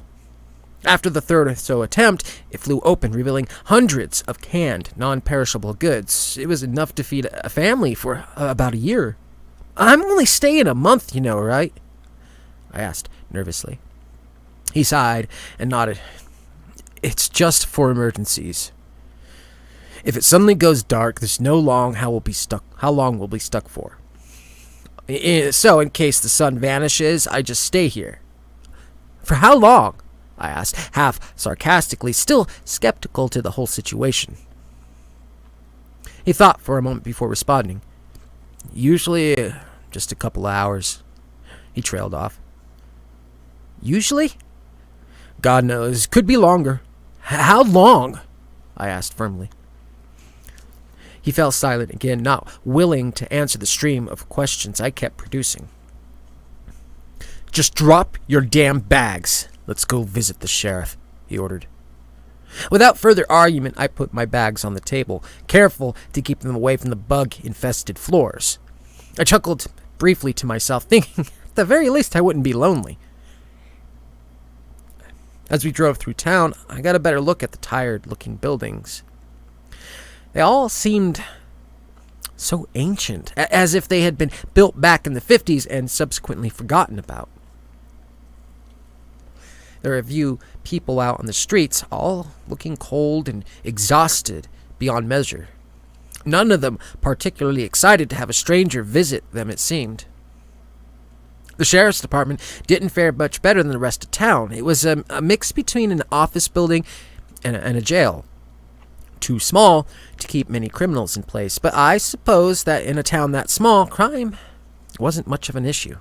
After the third or so attempt, it flew open, revealing hundreds of canned, non-perishable goods. It was enough to feed a family for about a year. "I'm only staying a month, you know, right?" I asked nervously. He sighed and nodded. "It's just for emergencies. If it suddenly goes dark, there's no how long we'll be stuck for. So, in case the sun vanishes, I just stay here." "For how long?" I asked, half sarcastically, still skeptical to the whole situation. He thought for a moment before responding. "Usually, just a couple of hours." He trailed off. "Usually?" "God knows. Could be longer." "How long?" I asked firmly. He fell silent again, not willing to answer the stream of questions I kept producing. "Just drop your damn bags. Let's go visit the sheriff," he ordered. Without further argument, I put my bags on the table, careful to keep them away from the bug-infested floors. I chuckled briefly to myself, thinking at the very least I wouldn't be lonely. As we drove through town, I got a better look at the tired-looking buildings. They all seemed so ancient, as if they had been built back in the 50s and subsequently forgotten about. There were a few people out on the streets, all looking cold and exhausted beyond measure. None of them particularly excited to have a stranger visit them, it seemed. The sheriff's department didn't fare much better than the rest of town. It was a mix between an office building and a jail. Too small to keep many criminals in place, but I suppose that in a town that small, crime wasn't much of an issue.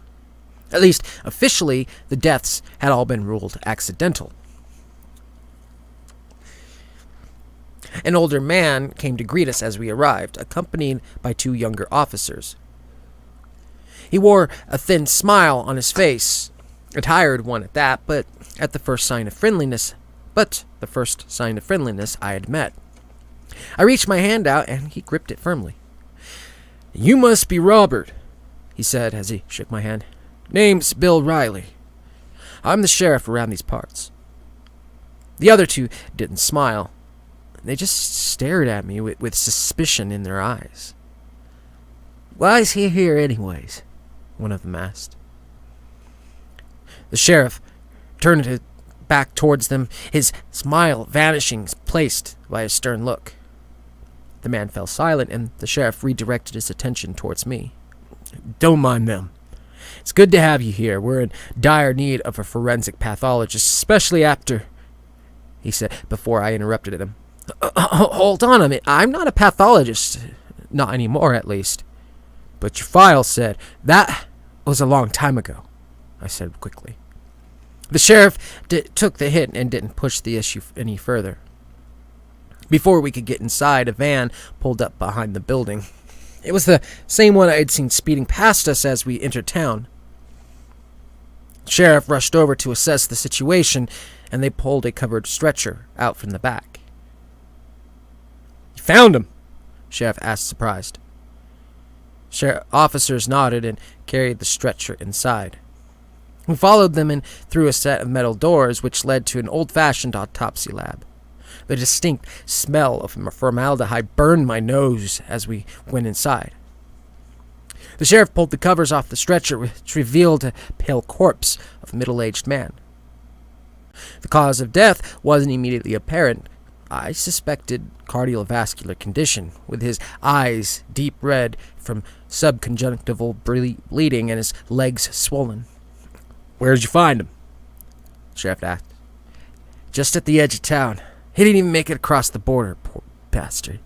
At least, officially, the deaths had all been ruled accidental. An older man came to greet us as we arrived, accompanied by 2 younger officers. He wore a thin smile on his face, a tired one at that, but the first sign of friendliness I had met. I reached my hand out, and he gripped it firmly. "You must be Robert," he said as he shook my hand. "Name's Bill Riley. I'm the sheriff around these parts." The other 2 didn't smile. They just stared at me with suspicion in their eyes. "Why is he here anyways?" one of them asked. The sheriff turned back towards them, his smile vanishing, placed by a stern look. The man fell silent, and the sheriff redirected his attention towards me. "Don't mind them. It's good to have you here. We're in dire need of a forensic pathologist, especially after," he said before I interrupted him. "Hold on, I'm not a pathologist. Not anymore, at least." "But your file said that was a long time ago," I said quickly. The sheriff took the hit and didn't push the issue any further. Before we could get inside, a van pulled up behind the building. It was the same one I had seen speeding past us as we entered town. The sheriff rushed over to assess the situation, and they pulled a covered stretcher out from the back. "You found him?" Sheriff asked, surprised. Officers nodded and carried the stretcher inside. We followed them in through a set of metal doors which led to an old-fashioned autopsy lab. The distinct smell of formaldehyde burned my nose as we went inside. The sheriff pulled the covers off the stretcher, which revealed a pale corpse of a middle-aged man. The cause of death wasn't immediately apparent. I suspected cardiovascular condition, with his eyes deep red from subconjunctival bleeding and his legs swollen. "Where'd you find him?" the sheriff asked. "Just at the edge of town. He didn't even make it across the border, poor bastard."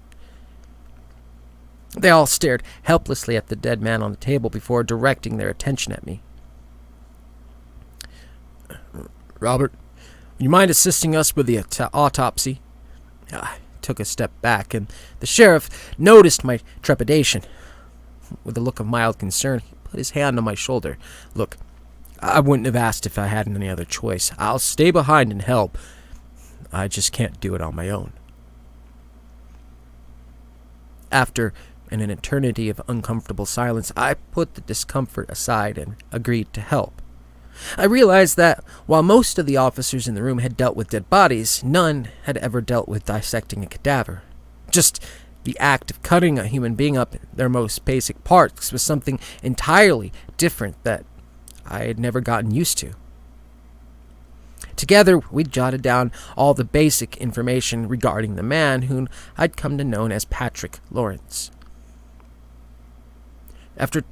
They all stared helplessly at the dead man on the table before directing their attention at me. "Robert, would you mind assisting us with the autopsy?" I took a step back, and the sheriff noticed my trepidation. With a look of mild concern, he put his hand on my shoulder. "Look, I wouldn't have asked if I had any other choice. I'll stay behind and help. I just can't do it on my own." After an eternity of uncomfortable silence, I put the discomfort aside and agreed to help. I realized that while most of the officers in the room had dealt with dead bodies, none had ever dealt with dissecting a cadaver. Just the act of cutting a human being up in their most basic parts was something entirely different that I had never gotten used to. Together, we jotted down all the basic information regarding the man whom I'd come to know as Patrick Lawrence. After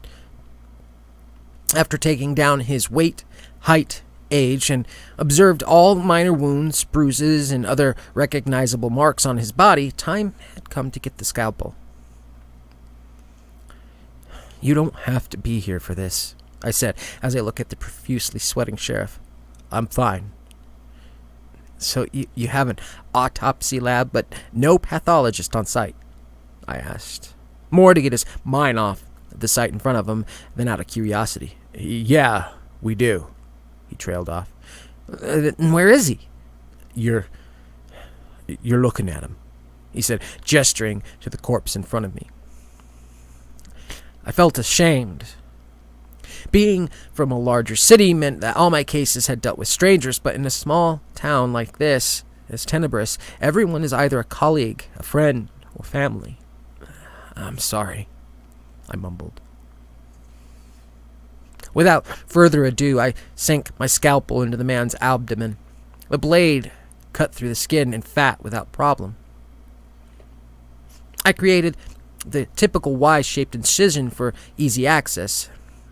taking down his weight, height, age, and observed all minor wounds, bruises, and other recognizable marks on his body, time had come to get the scalpel. "You don't have to be here for this," I said as I looked at the profusely sweating sheriff. "I'm fine." "So you have an autopsy lab, but no pathologist on site?" I asked, more to get his mind off the sight in front of him than out of curiosity. "Yeah, we do," he trailed off. "Where is he?" You're looking at him," he said, gesturing to the corpse in front of me. I felt ashamed. Being from a larger city meant that all my cases had dealt with strangers, but in a small town like this, as tenebrous, everyone is either a colleague, a friend, or family. "I'm sorry," I mumbled. Without further ado, I sank my scalpel into the man's abdomen. The blade cut through the skin and fat without problem. I created the typical Y-shaped incision for easy access.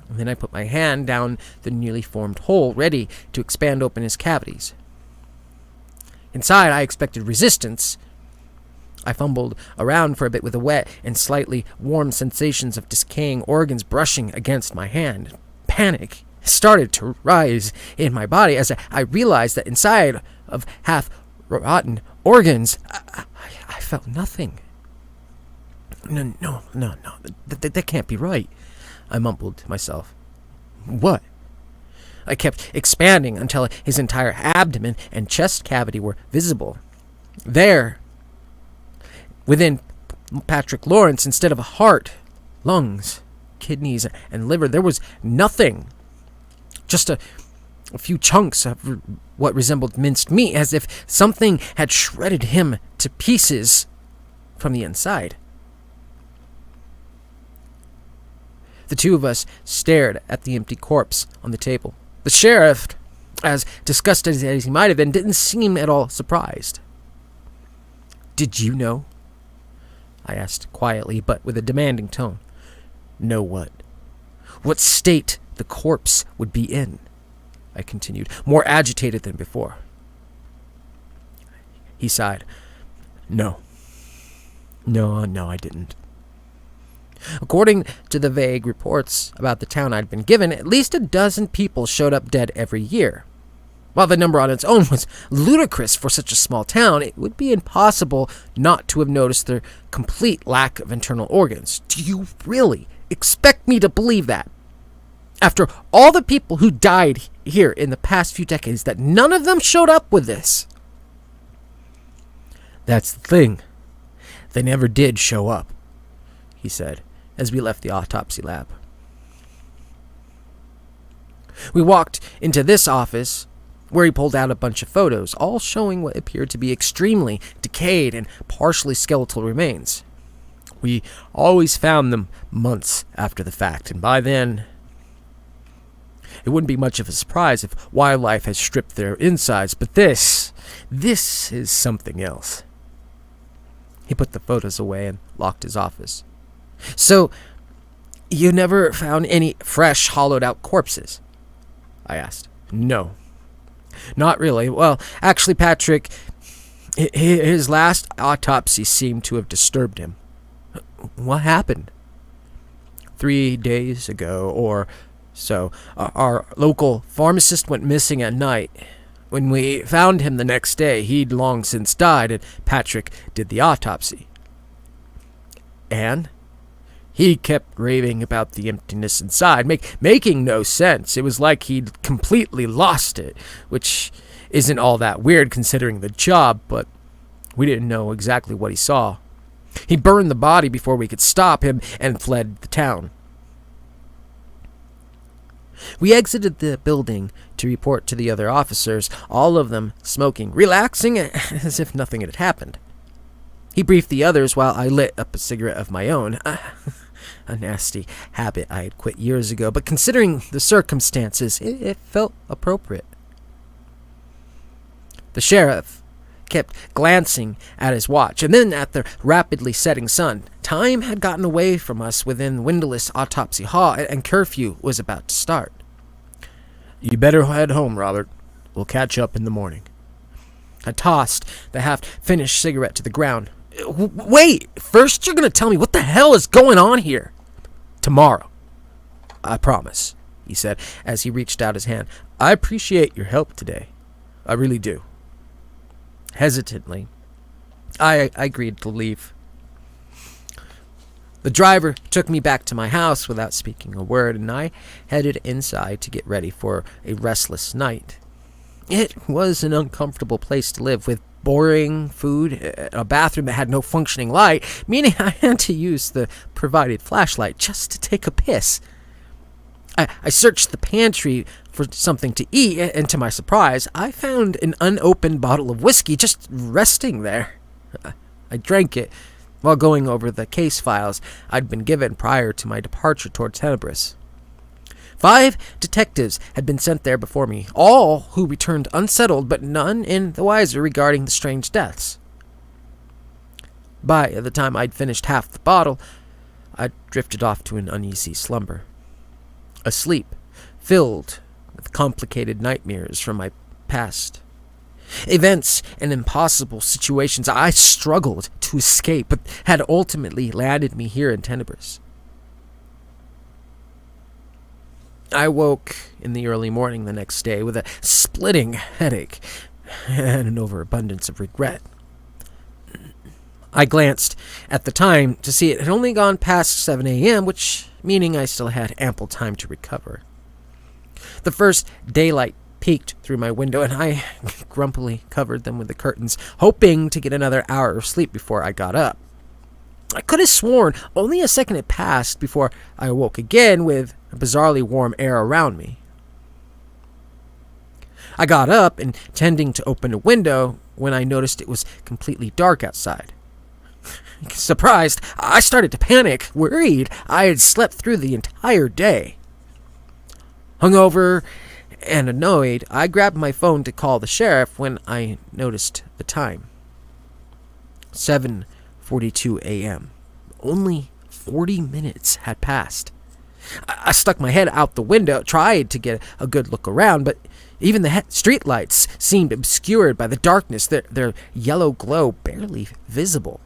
And then I put my hand down the newly formed hole, ready to expand open his cavities. Inside, I expected resistance. I fumbled around for a bit with the wet and slightly warm sensations of decaying organs brushing against my hand. Panic started to rise in my body as I realized that inside of half-rotten organs, I felt nothing. No, that can't be right," I mumbled to myself. "What?" I kept expanding until his entire abdomen and chest cavity were visible. There, within Patrick Lawrence, instead of a heart, lungs, kidneys, and liver, there was nothing. Just a few chunks of what resembled minced meat, as if something had shredded him to pieces from the inside. The two of us stared at the empty corpse on the table. The sheriff As disgusted as he might have been, didn't seem at all surprised. "Did you know?" I asked quietly, but with a demanding tone. "Know what?" "What state the corpse would be in," I continued, more agitated than before. He sighed. No, I didn't." According to the vague reports about the town I'd been given, at least a dozen people showed up dead every year. While the number on its own was ludicrous for such a small town, it would be impossible not to have noticed their complete lack of internal organs. Do you really expect me to believe that? After all the people who died here in the past few decades, that none of them showed up with this? "That's the thing. They never did show up," he said as we left the autopsy lab. We walked into this office, where he pulled out a bunch of photos, all showing what appeared to be extremely decayed and partially skeletal remains. We always found them months after the fact, and by then, it wouldn't be much of a surprise if wildlife had stripped their insides, but this is something else. He put the photos away and locked his office. "So, you never found any fresh, hollowed-out corpses?" I asked. "No. Not really. Well, actually, Patrick, his last autopsy seemed to have disturbed him." "What happened?" 3 days ago or so, our local pharmacist went missing at night. When we found him the next day, he'd long since died, and Patrick did the autopsy." "And?" "He kept raving about the emptiness inside, making no sense. It was like he'd completely lost it, which isn't all that weird considering the job, but we didn't know exactly what he saw. He burned the body before we could stop him and fled the town." We exited the building to report to the other officers, all of them smoking, relaxing as if nothing had happened. He briefed the others while I lit up a cigarette of my own. A nasty habit I had quit years ago, but considering the circumstances, it felt appropriate. The sheriff kept glancing at his watch and then at the rapidly setting sun. Time had gotten away from us within the windowless autopsy hall, and curfew was about to start. "You better head home, Robert. We'll catch up in the morning." I tossed the half-finished cigarette to the ground. "Wait! First you're going to tell me what the hell is going on here." "Tomorrow. I promise," he said as he reached out his hand. "I appreciate your help today. I really do." Hesitantly, I agreed to leave. The driver took me back to my house without speaking a word, and I headed inside to get ready for a restless night. It was an uncomfortable place to live, with boring food, a bathroom that had no functioning light, meaning I had to use the provided flashlight just to take a piss. I searched the pantry for something to eat, and to my surprise, I found an unopened bottle of whiskey just resting there. I drank it while going over the case files I'd been given prior to my departure toward Tenebris. 5 detectives had been sent there before me, all who returned unsettled, but none in the wiser regarding the strange deaths. By the time I'd finished half the bottle, I'd drifted off to an uneasy slumber. A sleep filled with complicated nightmares from my past. Events and impossible situations I struggled to escape, but had ultimately landed me here in Tenebris. I woke in the early morning the next day with a splitting headache and an overabundance of regret. I glanced at the time to see it had only gone past 7 a.m., which meaning I still had ample time to recover. The first daylight peeked through my window, and I grumpily covered them with the curtains, hoping to get another hour of sleep before I got up. I could have sworn only a second had passed before I awoke again with a bizarrely warm air around me. I got up, intending to open a window, when I noticed it was completely dark outside. Surprised, I started to panic, worried I had slept through the entire day. Hungover and annoyed, I grabbed my phone to call the sheriff when I noticed the time. 7:42 a.m. Only 40 minutes had passed. I stuck my head out the window, tried to get a good look around, but even the streetlights seemed obscured by the darkness, their yellow glow barely visible.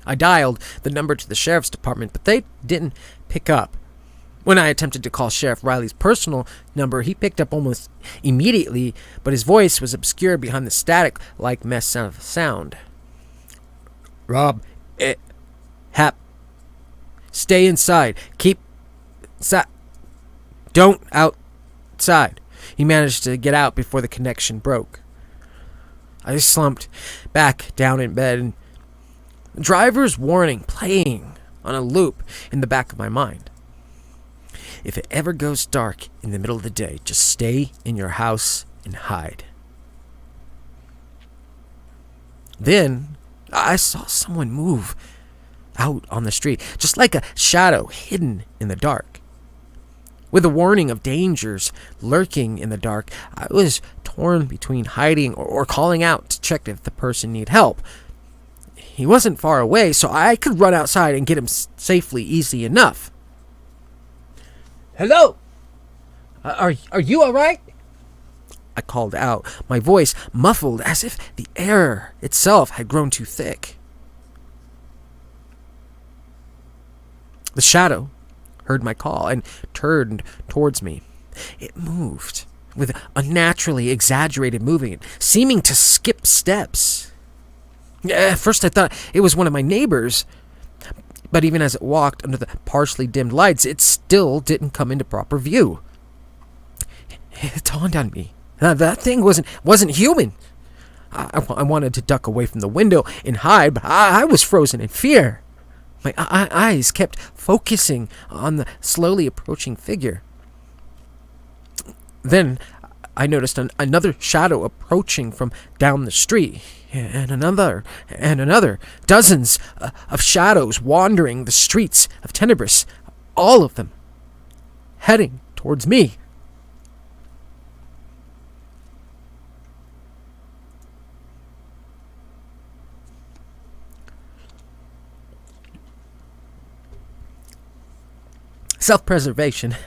I dialed the number to the sheriff's department, but they didn't pick up. When I attempted to call Sheriff Riley's personal number, he picked up almost immediately, but his voice was obscured behind the static-like mess of sound. Rob, Hap, stay inside. Keep don't outside. He managed to get out before the connection broke. I slumped back down in bed, and the driver's warning playing on a loop in the back of my mind. If it ever goes dark in the middle of the day, just stay in your house and hide. Then I saw someone move out on the street, just like a shadow hidden in the dark. With a warning of dangers lurking in the dark, I was torn between hiding or calling out to check if the person needed help. He wasn't far away, so I could run outside and get him safely easy enough. Hello? Are you all right? I called out, my voice muffled as if the air itself had grown too thick. The shadow heard my call and turned towards me. It moved with unnaturally exaggerated movement, seeming to skip steps. At first I thought it was one of my neighbors, but even as it walked under the partially dimmed lights, it still didn't come into proper view. It dawned on me that thing wasn't human. I wanted to duck away from the window and hide, but I was frozen in fear. My eyes kept focusing on the slowly approaching figure. Then I noticed another shadow approaching from down the street, and another, dozens of shadows wandering the streets of Tenebris, all of them heading towards me. Self-preservation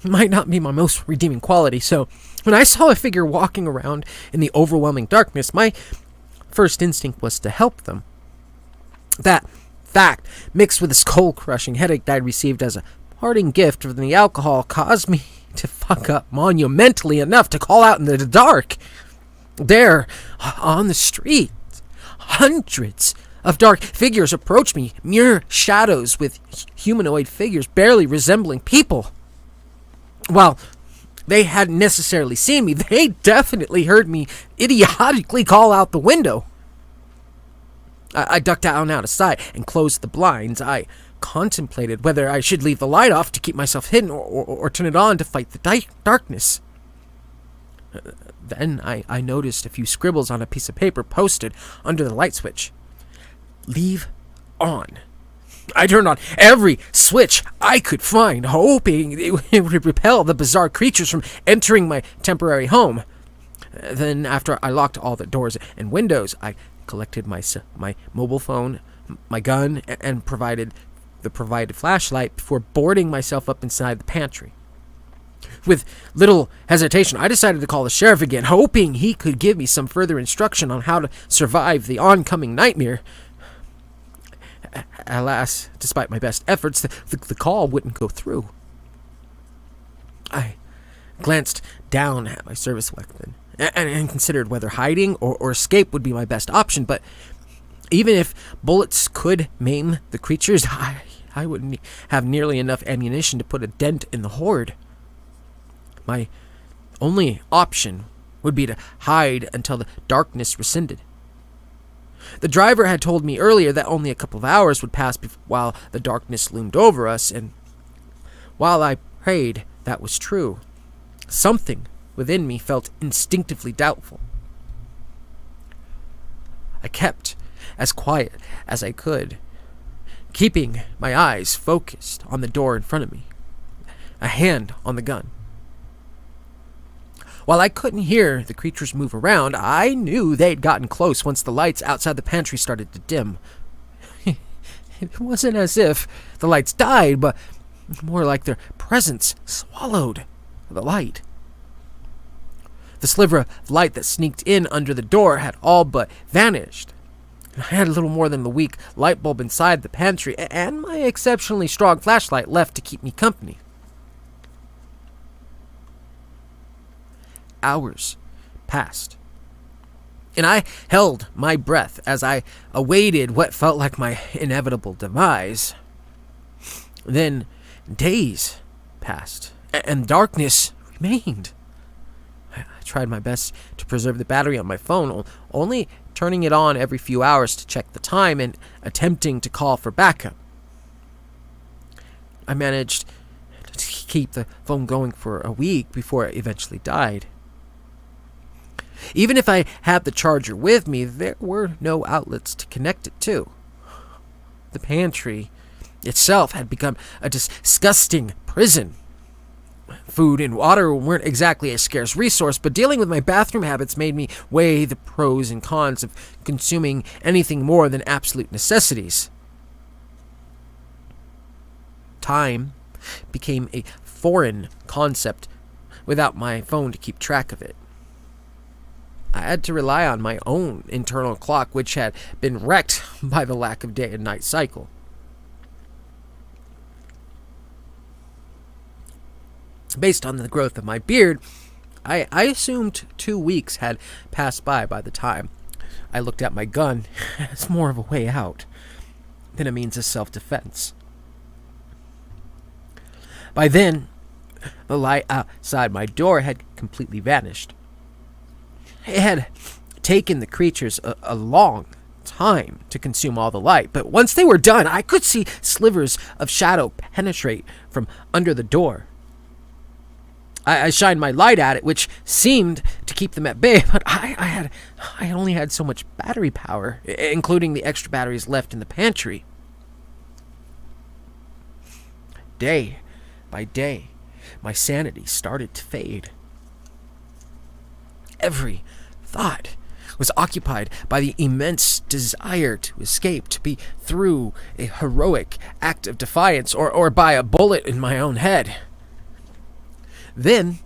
might not be my most redeeming quality, so when I saw a figure walking around in the overwhelming darkness, my first instinct was to help them. That fact, mixed with the skull-crushing headache I received as a parting gift from the alcohol, caused me to fuck up monumentally enough to call out in the dark. There, on the street, hundreds of dark figures approached me, mere shadows with humanoid figures barely resembling people. While they hadn't necessarily seen me, they definitely heard me idiotically call out the window. I ducked down out of sight and closed the blinds. I contemplated whether I should leave the light off to keep myself hidden or turn it on to fight the darkness. Then I noticed a few scribbles on a piece of paper posted under the light switch. Leave on. I turned on every switch I could find, hoping it would repel the bizarre creatures from entering my temporary home. Then, after I locked all the doors and windows, I collected my mobile phone, my gun, and provided flashlight before boarding myself up inside the pantry. With little hesitation, I decided to call the sheriff again, hoping he could give me some further instruction on how to survive the oncoming nightmare. Alas, despite my best efforts, the call wouldn't go through. I glanced down at my service weapon and considered whether hiding or escape would be my best option, but even if bullets could maim the creatures, I wouldn't have nearly enough ammunition to put a dent in the horde. My only option would be to hide until the darkness rescinded. The driver had told me earlier that only a couple of hours would pass while the darkness loomed over us, and while I prayed that was true, something within me felt instinctively doubtful. I kept as quiet as I could, keeping my eyes focused on the door in front of me. a hand on the gun. While I couldn't hear the creatures move around, I knew they'd gotten close once the lights outside the pantry started to dim. It wasn't as if the lights died, but more like their presence swallowed the light. The sliver of light that sneaked in under the door had all but vanished. I had a little more than the weak light bulb inside the pantry, and my exceptionally strong flashlight left to keep me company. Hours passed, and I held my breath as I awaited what felt like my inevitable demise. Then days passed, and darkness remained. I tried my best to preserve the battery on my phone, only turning it on every few hours to check the time and attempting to call for backup. I managed to keep the phone going for a week before it eventually died. Even if I had the charger with me, there were no outlets to connect it to. The pantry itself had become a disgusting prison. Food and water weren't exactly a scarce resource, but dealing with my bathroom habits made me weigh the pros and cons of consuming anything more than absolute necessities. Time became a foreign concept without my phone to keep track of it. I had to rely on my own internal clock, which had been wrecked by the lack of day and night cycle. Based on the growth of my beard, I assumed 2 weeks had passed by the time I looked at my gun as more of a way out than a means of self-defense. By then, the light outside my door had completely vanished. It had taken the creatures a long time to consume all the light, but once they were done, I could see slivers of shadow penetrate from under the door. I shined my light at it, which seemed to keep them at bay, but I only had so much battery power, including the extra batteries left in the pantry. Day by day, my sanity started to fade. Every thought was occupied by the immense desire to escape, to be through a heroic act of defiance or by a bullet in my own head. Then,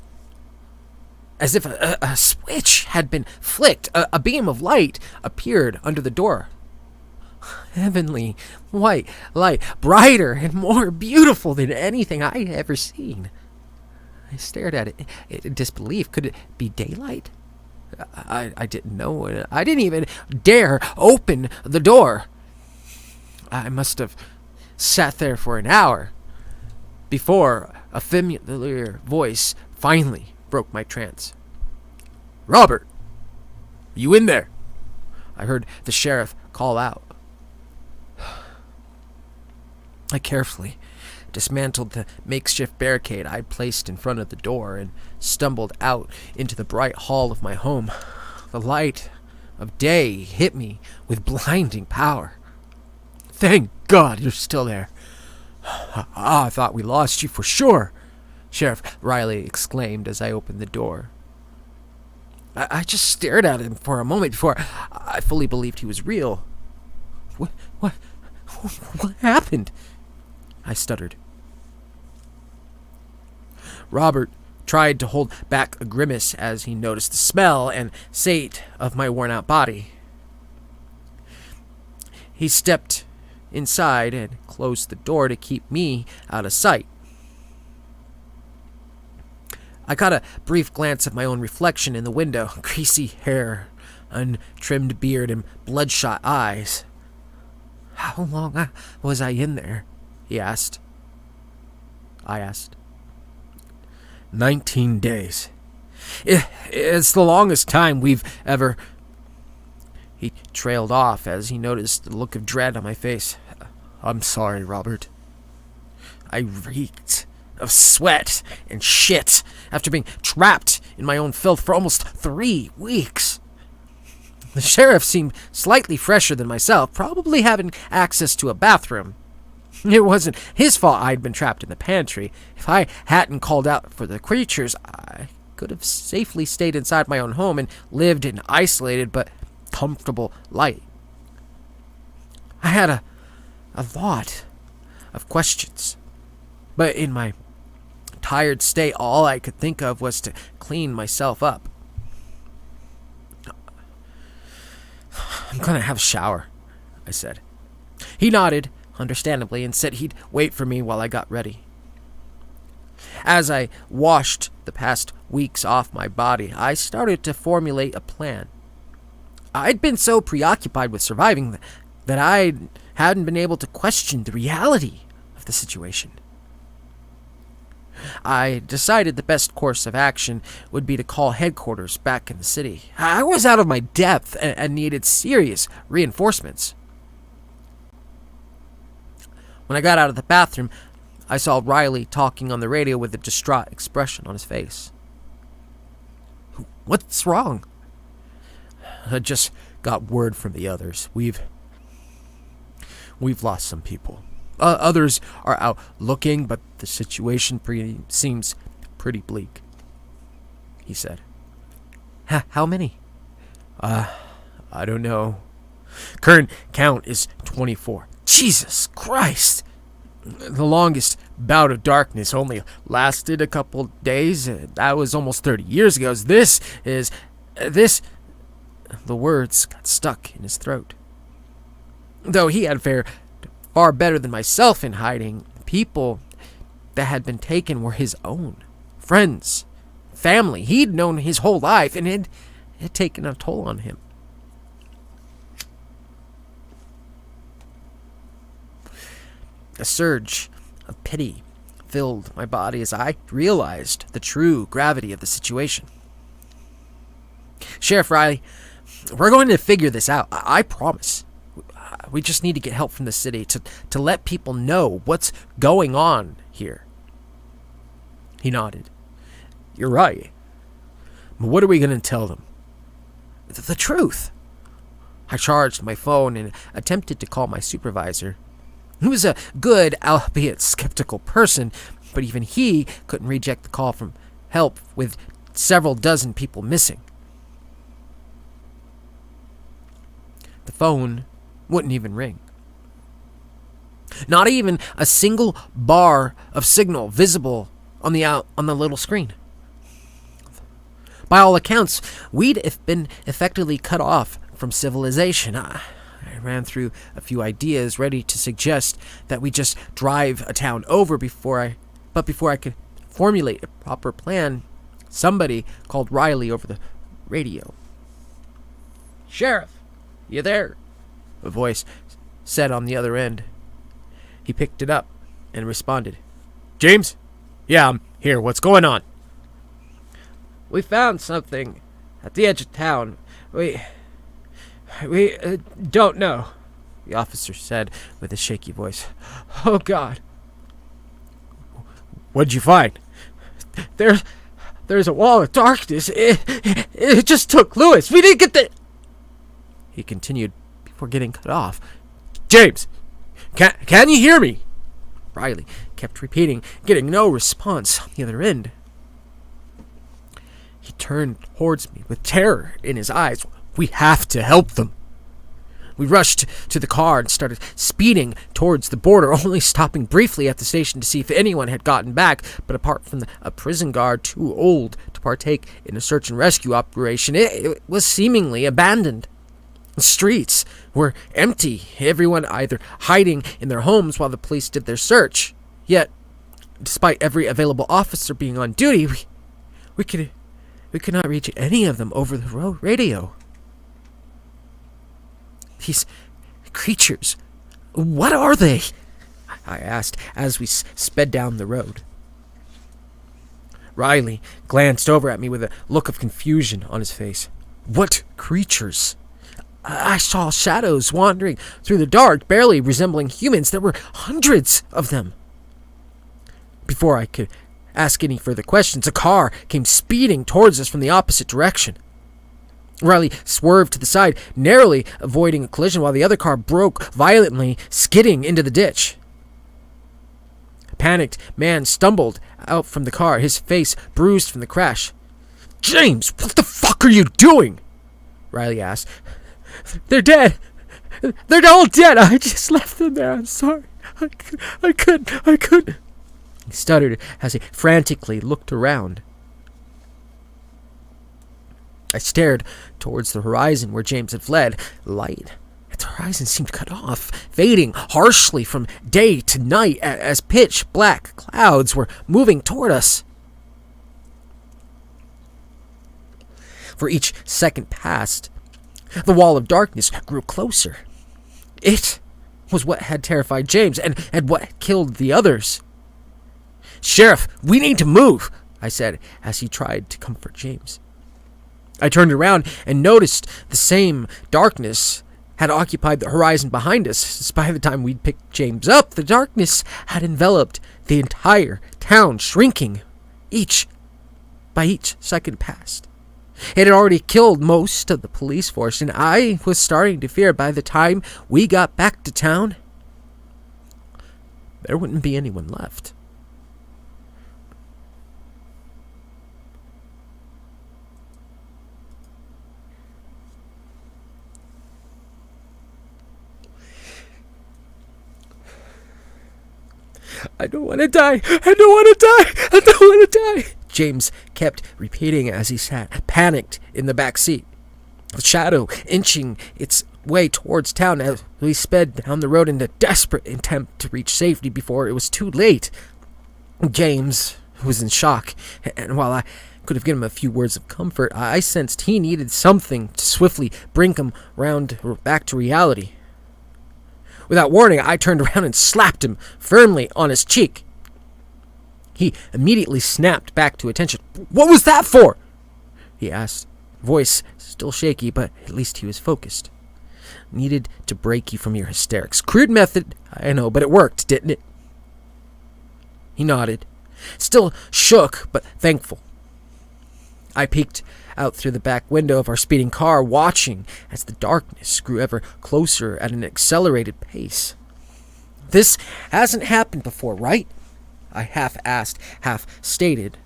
as if a switch had been flicked, a beam of light appeared under the door. Heavenly white light, brighter and more beautiful than anything I had ever seen. I stared at it in disbelief. Could it be daylight? I didn't know. I didn't even dare open the door. I must have sat there for an hour before a familiar voice finally broke my trance. "Robert, are you in there?" I heard the sheriff call out. I carefully dismantled the makeshift barricade I'd placed in front of the door and stumbled out into the bright hall of my home. The light of day hit me with blinding power. "Thank God you're still there. I thought we lost you for sure," Sheriff Riley exclaimed as I opened the door. I just stared at him for a moment before I fully believed he was real. What happened?" I stuttered. Robert tried to hold back a grimace as he noticed the smell and sight of my worn-out body. He stepped inside and closed the door to keep me out of sight. I caught a brief glance of my own reflection in the window. Greasy hair, untrimmed beard, and bloodshot eyes. "How long was I in there?" he asked. I asked. 19 days. It's the longest time we've ever... He trailed off as he noticed the look of dread on my face. "I'm sorry, Robert." I reeked of sweat and shit after being trapped in my own filth for almost 3 weeks. The sheriff seemed slightly fresher than myself, probably having access to a bathroom. It wasn't his fault I'd been trapped in the pantry. If I hadn't called out for the creatures, I could have safely stayed inside my own home and lived an isolated but comfortable life. I had a lot of questions, but in my tired state, all I could think of was to clean myself up. I'm gonna have a shower, I said. He nodded, understandably, and said he'd wait for me while I got ready. As I washed the past weeks off my body, I started to formulate a plan. I'd been so preoccupied with surviving that I hadn't been able to question the reality of the situation. I decided the best course of action would be to call headquarters back in the city. I was out of my depth and needed serious reinforcements. When I got out of the bathroom, I saw Riley talking on the radio with a distraught expression on his face. "What's wrong?" "I just got word from the others. We've lost some people. Others are out looking, but the situation seems pretty bleak," he said. How many?" I don't know. Current count is 24. Jesus Christ! The longest bout of darkness only lasted a couple days. That was almost 30 years ago. This... The words got stuck in his throat. Though he had fared far better than myself in hiding, people that had been taken were his own. Friends, family he'd known his whole life, and it had taken a toll on him. A surge of pity filled my body as I realized the true gravity of the situation. "Sheriff Riley, we're going to figure this out. I promise. We just need to get help from the city to let people know what's going on here." He nodded. "You're right. But what are we going to tell them?" The truth." I charged my phone and attempted to call my supervisor. He was a good, albeit skeptical person, but even he couldn't reject the call from help with several dozen people missing. The phone wouldn't even ring. Not even a single bar of signal visible on the little screen. By all accounts, we'd been effectively cut off from civilization. I ran through a few ideas, ready to suggest that we just drive a town over before I could formulate a proper plan, somebody called Riley over the radio. "Sheriff, you there?" a voice said on the other end. He picked it up and responded. "James? Yeah, I'm here. What's going on?" "We found something at the edge of town. We don't know," the officer said with a shaky voice. "Oh, God." "What'd you find?" There's a wall of darkness. It just took Lewis. We didn't get the..." He continued before getting cut off. "James, can you hear me?" Riley kept repeating, getting no response on the other end. He turned towards me with terror in his eyes. "We have to help them." We rushed to the car and started speeding towards the border, only stopping briefly at the station to see if anyone had gotten back. But apart from a prison guard too old to partake in a search and rescue operation, it was seemingly abandoned. The streets were empty, everyone either hiding in their homes while the police did their search. Yet, despite every available officer being on duty, we could not reach any of them over the radio. "These creatures, what are they?" I asked as we sped down the road. Riley glanced over at me with a look of confusion on his face. "What creatures?" "I saw shadows wandering through the dark, barely resembling humans. There were hundreds of them." Before I could ask any further questions, a car came speeding towards us from the opposite direction. Riley swerved to the side, narrowly avoiding a collision, while the other car broke violently, skidding into the ditch. panicked man stumbled out from the car, his face bruised from the crash. "James, what the fuck are you doing?" Riley asked. "They're dead. They're all dead. I just left them there. I'm sorry. I couldn't. He stuttered as he frantically looked around. I stared towards the horizon where James had fled. Light at the horizon seemed cut off, fading harshly from day to night as pitch black clouds were moving toward us. For each second passed, the wall of darkness grew closer. It was what had terrified James and what killed the others. "Sheriff, we need to move," I said as he tried to comfort James. I turned around and noticed the same darkness had occupied the horizon behind us. By the time we'd picked James up, the darkness had enveloped the entire town, shrinking by each second passed. It had already killed most of the police force, and I was starting to fear by the time we got back to town, there wouldn't be anyone left. "I don't want to die. I don't want to die. I don't want to die," James kept repeating as he sat, panicked, in the back seat. The shadow inching its way towards town as we sped down the road in a desperate attempt to reach safety before it was too late. James was in shock, and while I could have given him a few words of comfort, I sensed he needed something to swiftly bring him back to reality. Without warning, I turned around and slapped him firmly on his cheek. He immediately snapped back to attention. "What was that for?" he asked, voice still shaky, but at least he was focused. "Needed to break you from your hysterics. Crude method, I know, but it worked, didn't it?" He nodded, still shook but thankful. I peeked out through the back window of our speeding car, watching as the darkness grew ever closer at an accelerated pace. "This hasn't happened before, right?" I half asked, half stated.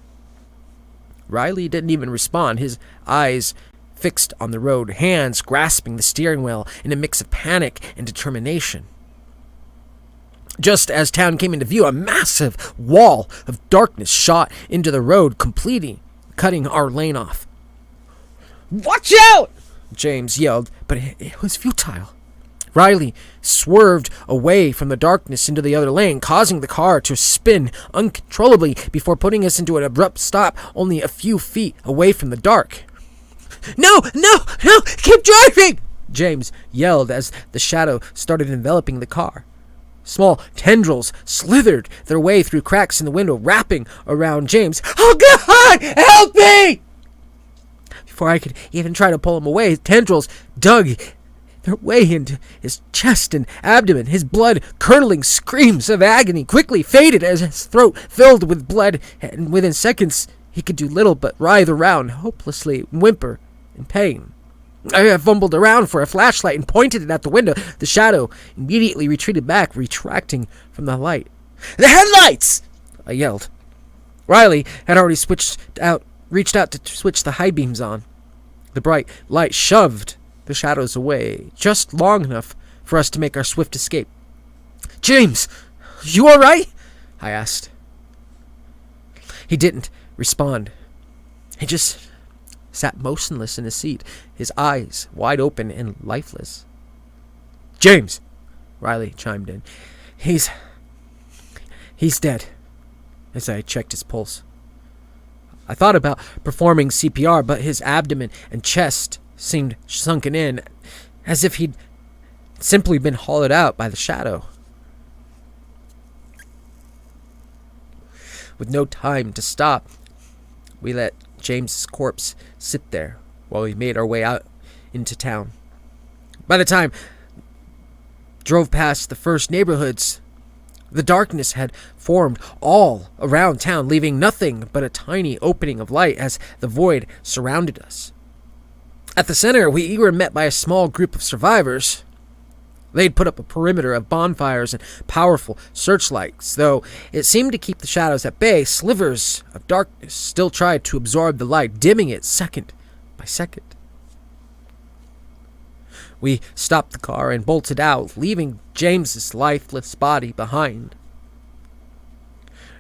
Riley didn't even respond, his eyes fixed on the road, hands grasping the steering wheel in a mix of panic and determination. Just as town came into view, a massive wall of darkness shot into the road, completely cutting our lane off. "Watch out!" James yelled, but it was futile. Riley swerved away from the darkness into the other lane, causing the car to spin uncontrollably before putting us into an abrupt stop only a few feet away from the dark. No, keep driving!" James yelled as the shadow started enveloping the car. Small tendrils slithered their way through cracks in the window, wrapping around James. "Oh, God! Help me!" Before I could even try to pull him away, tendrils dug their way into his chest and abdomen. His blood-curdling screams of agony quickly faded as his throat filled with blood, and within seconds he could do little but writhe around, hopelessly whimper in pain. I fumbled around for a flashlight and pointed it at the window. The shadow immediately retreated back, retracting from the light. "The headlights!" I yelled. Riley had already reached out to switch the high beams on. The bright light shoved the shadows away, just long enough for us to make our swift escape. "James, you all right?" I asked. He didn't respond. He just sat motionless in his seat, his eyes wide open and lifeless. "James," Riley chimed in. He's dead," as I checked his pulse. I thought about performing CPR, but his abdomen and chest seemed sunken in, as if he'd simply been hollowed out by the shadow. With no time to stop, we let James's corpse sit there while we made our way out into town. By the time drove past the first neighborhoods, the darkness had formed all around town, leaving nothing but a tiny opening of light as the void surrounded us. At the center, we were met by a small group of survivors. They'd put up a perimeter of bonfires and powerful searchlights, though it seemed to keep the shadows at bay. Slivers of darkness still tried to absorb the light, dimming it second by second. We stopped the car and bolted out, leaving James's lifeless body behind.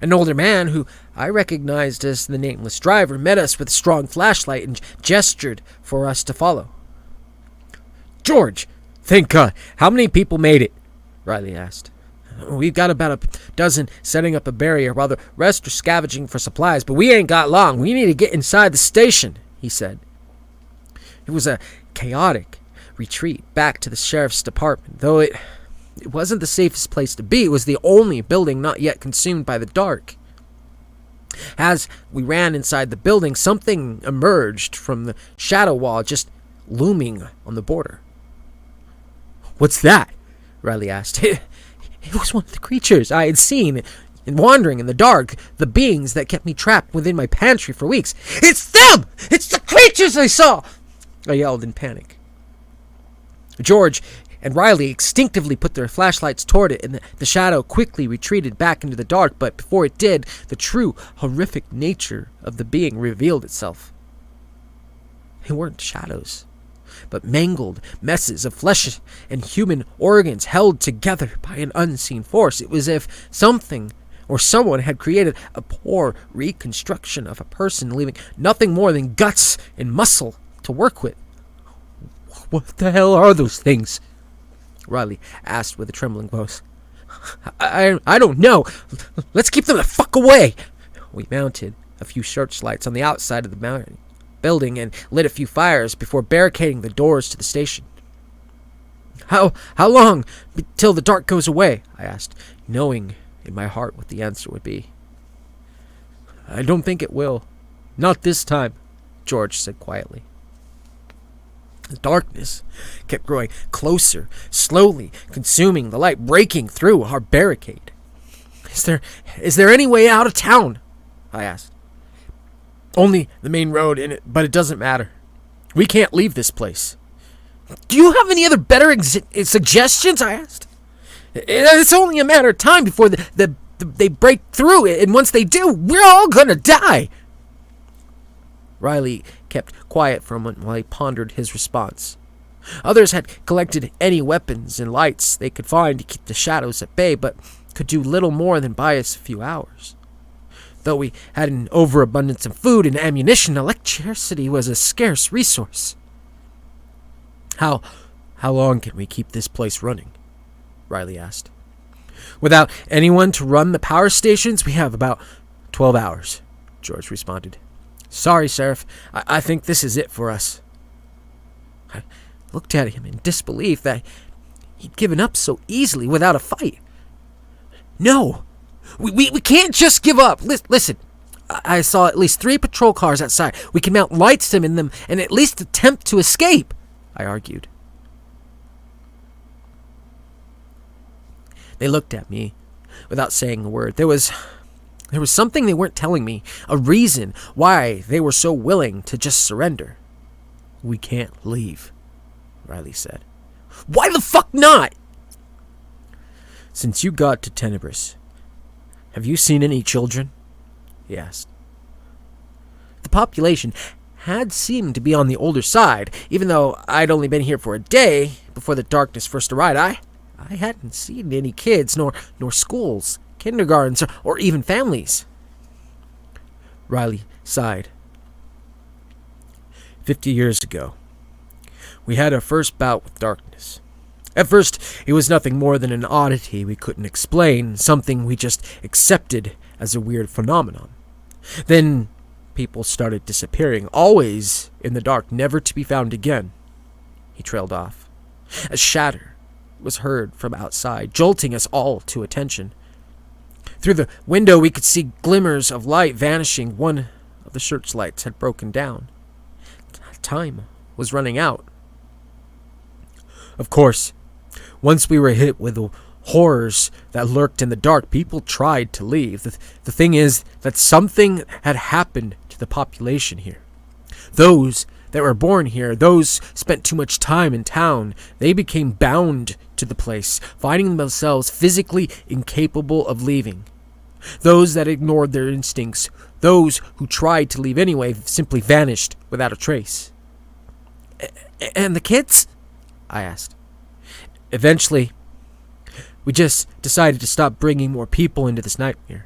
An older man, who I recognized as the nameless driver, met us with a strong flashlight and gestured for us to follow. "George, thank God. How many people made it?" Riley asked. "We've got about a dozen setting up a barrier while the rest are scavenging for supplies, but we ain't got long. We need to get inside the station," he said. It was a chaotic retreat back to the sheriff's department. Though it wasn't the safest place to be, it was the only building not yet consumed by the dark. As we ran inside the building, something emerged from the shadow wall just looming on the border. "What's that?" Riley asked. It was one of the creatures I had seen wandering in the dark, the beings that kept me trapped within my pantry for weeks. "It's them! It's the creatures I saw!" I yelled in panic. George and Riley instinctively put their flashlights toward it, and the shadow quickly retreated back into the dark, but before it did, the true, horrific nature of the being revealed itself. They weren't shadows, but mangled messes of flesh and human organs held together by an unseen force. It was as if something or someone had created a poor reconstruction of a person, leaving nothing more than guts and muscle to work with. "What the hell are those things?" Riley asked with a trembling voice. I don't know. Let's keep them the fuck away." We mounted a few searchlights on the outside of the building and lit a few fires before barricading the doors to the station. How long till the dark goes away?" I asked, knowing in my heart what the answer would be. "I don't think it will. Not this time," George said quietly. The darkness kept growing closer, slowly consuming the light, breaking through our barricade. Is there any way out of town?" I asked. "Only the main road in it, but it doesn't matter. We can't leave this place." "Do you have any other better suggestions?" I asked. "It's only a matter of time before they break through it, and once they do, we're all gonna die." Riley kept quiet for a moment while he pondered his response. Others had collected any weapons and lights they could find to keep the shadows at bay, but could do little more than buy us a few hours. Though we had an overabundance of food and ammunition, electricity was a scarce resource. How long can we keep this place running?" Riley asked. "Without anyone to run the power stations, we have about 12 hours, George responded. "Sorry, Sheriff. I think this is it for us." I looked at him in disbelief that he'd given up so easily without a fight. "No, we can't just give up. Listen, I saw at least 3 patrol cars outside. We can mount lights in them and at least attempt to escape," I argued. They looked at me without saying a word. There was something they weren't telling me, a reason why they were so willing to just surrender. "We can't leave," Riley said. "Why the fuck not?" "Since you got to Tenebris, have you seen any children?" he asked. The population had seemed to be on the older side, even though I'd only been here for a day before the darkness first arrived. I hadn't seen any kids, nor schools, kindergartens, or even families. Riley sighed. 50 years ago, we had our first bout with darkness. At first, it was nothing more than an oddity we couldn't explain, something we just accepted as a weird phenomenon. Then, people started disappearing, always in the dark, never to be found again." He trailed off. A shatter was heard from outside, jolting us all to attention. Through the window, we could see glimmers of light vanishing. One of the searchlights had broken down. Time was running out. Of course, once we were hit with the horrors that lurked in the dark, people tried to leave. The thing is that something had happened to the population here. Those that were born here, those spent too much time in town, they became bound to the place, finding themselves physically incapable of leaving. Those that ignored their instincts, those who tried to leave anyway, simply vanished without a trace. And the kids? I asked. Eventually, we just decided to stop bringing more people into this nightmare.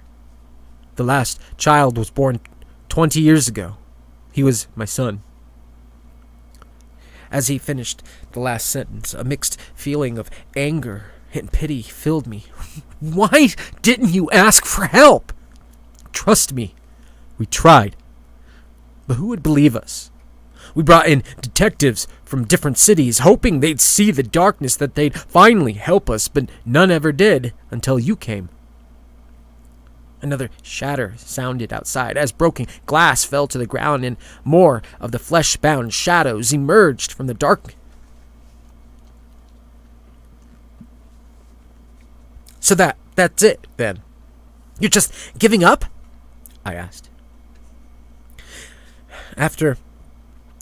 The last child was born 20 years ago. He was my son. As he finished the last sentence, a mixed feeling of anger and pity filled me. Why didn't you ask for help? Trust me, we tried. But who would believe us? We brought in detectives from different cities, hoping they'd see the darkness, that they'd finally help us, but none ever did until you came. Another shatter sounded outside as broken glass fell to the ground and more of the flesh-bound shadows emerged from the darkness. So that's it, then? You're just giving up? I asked. After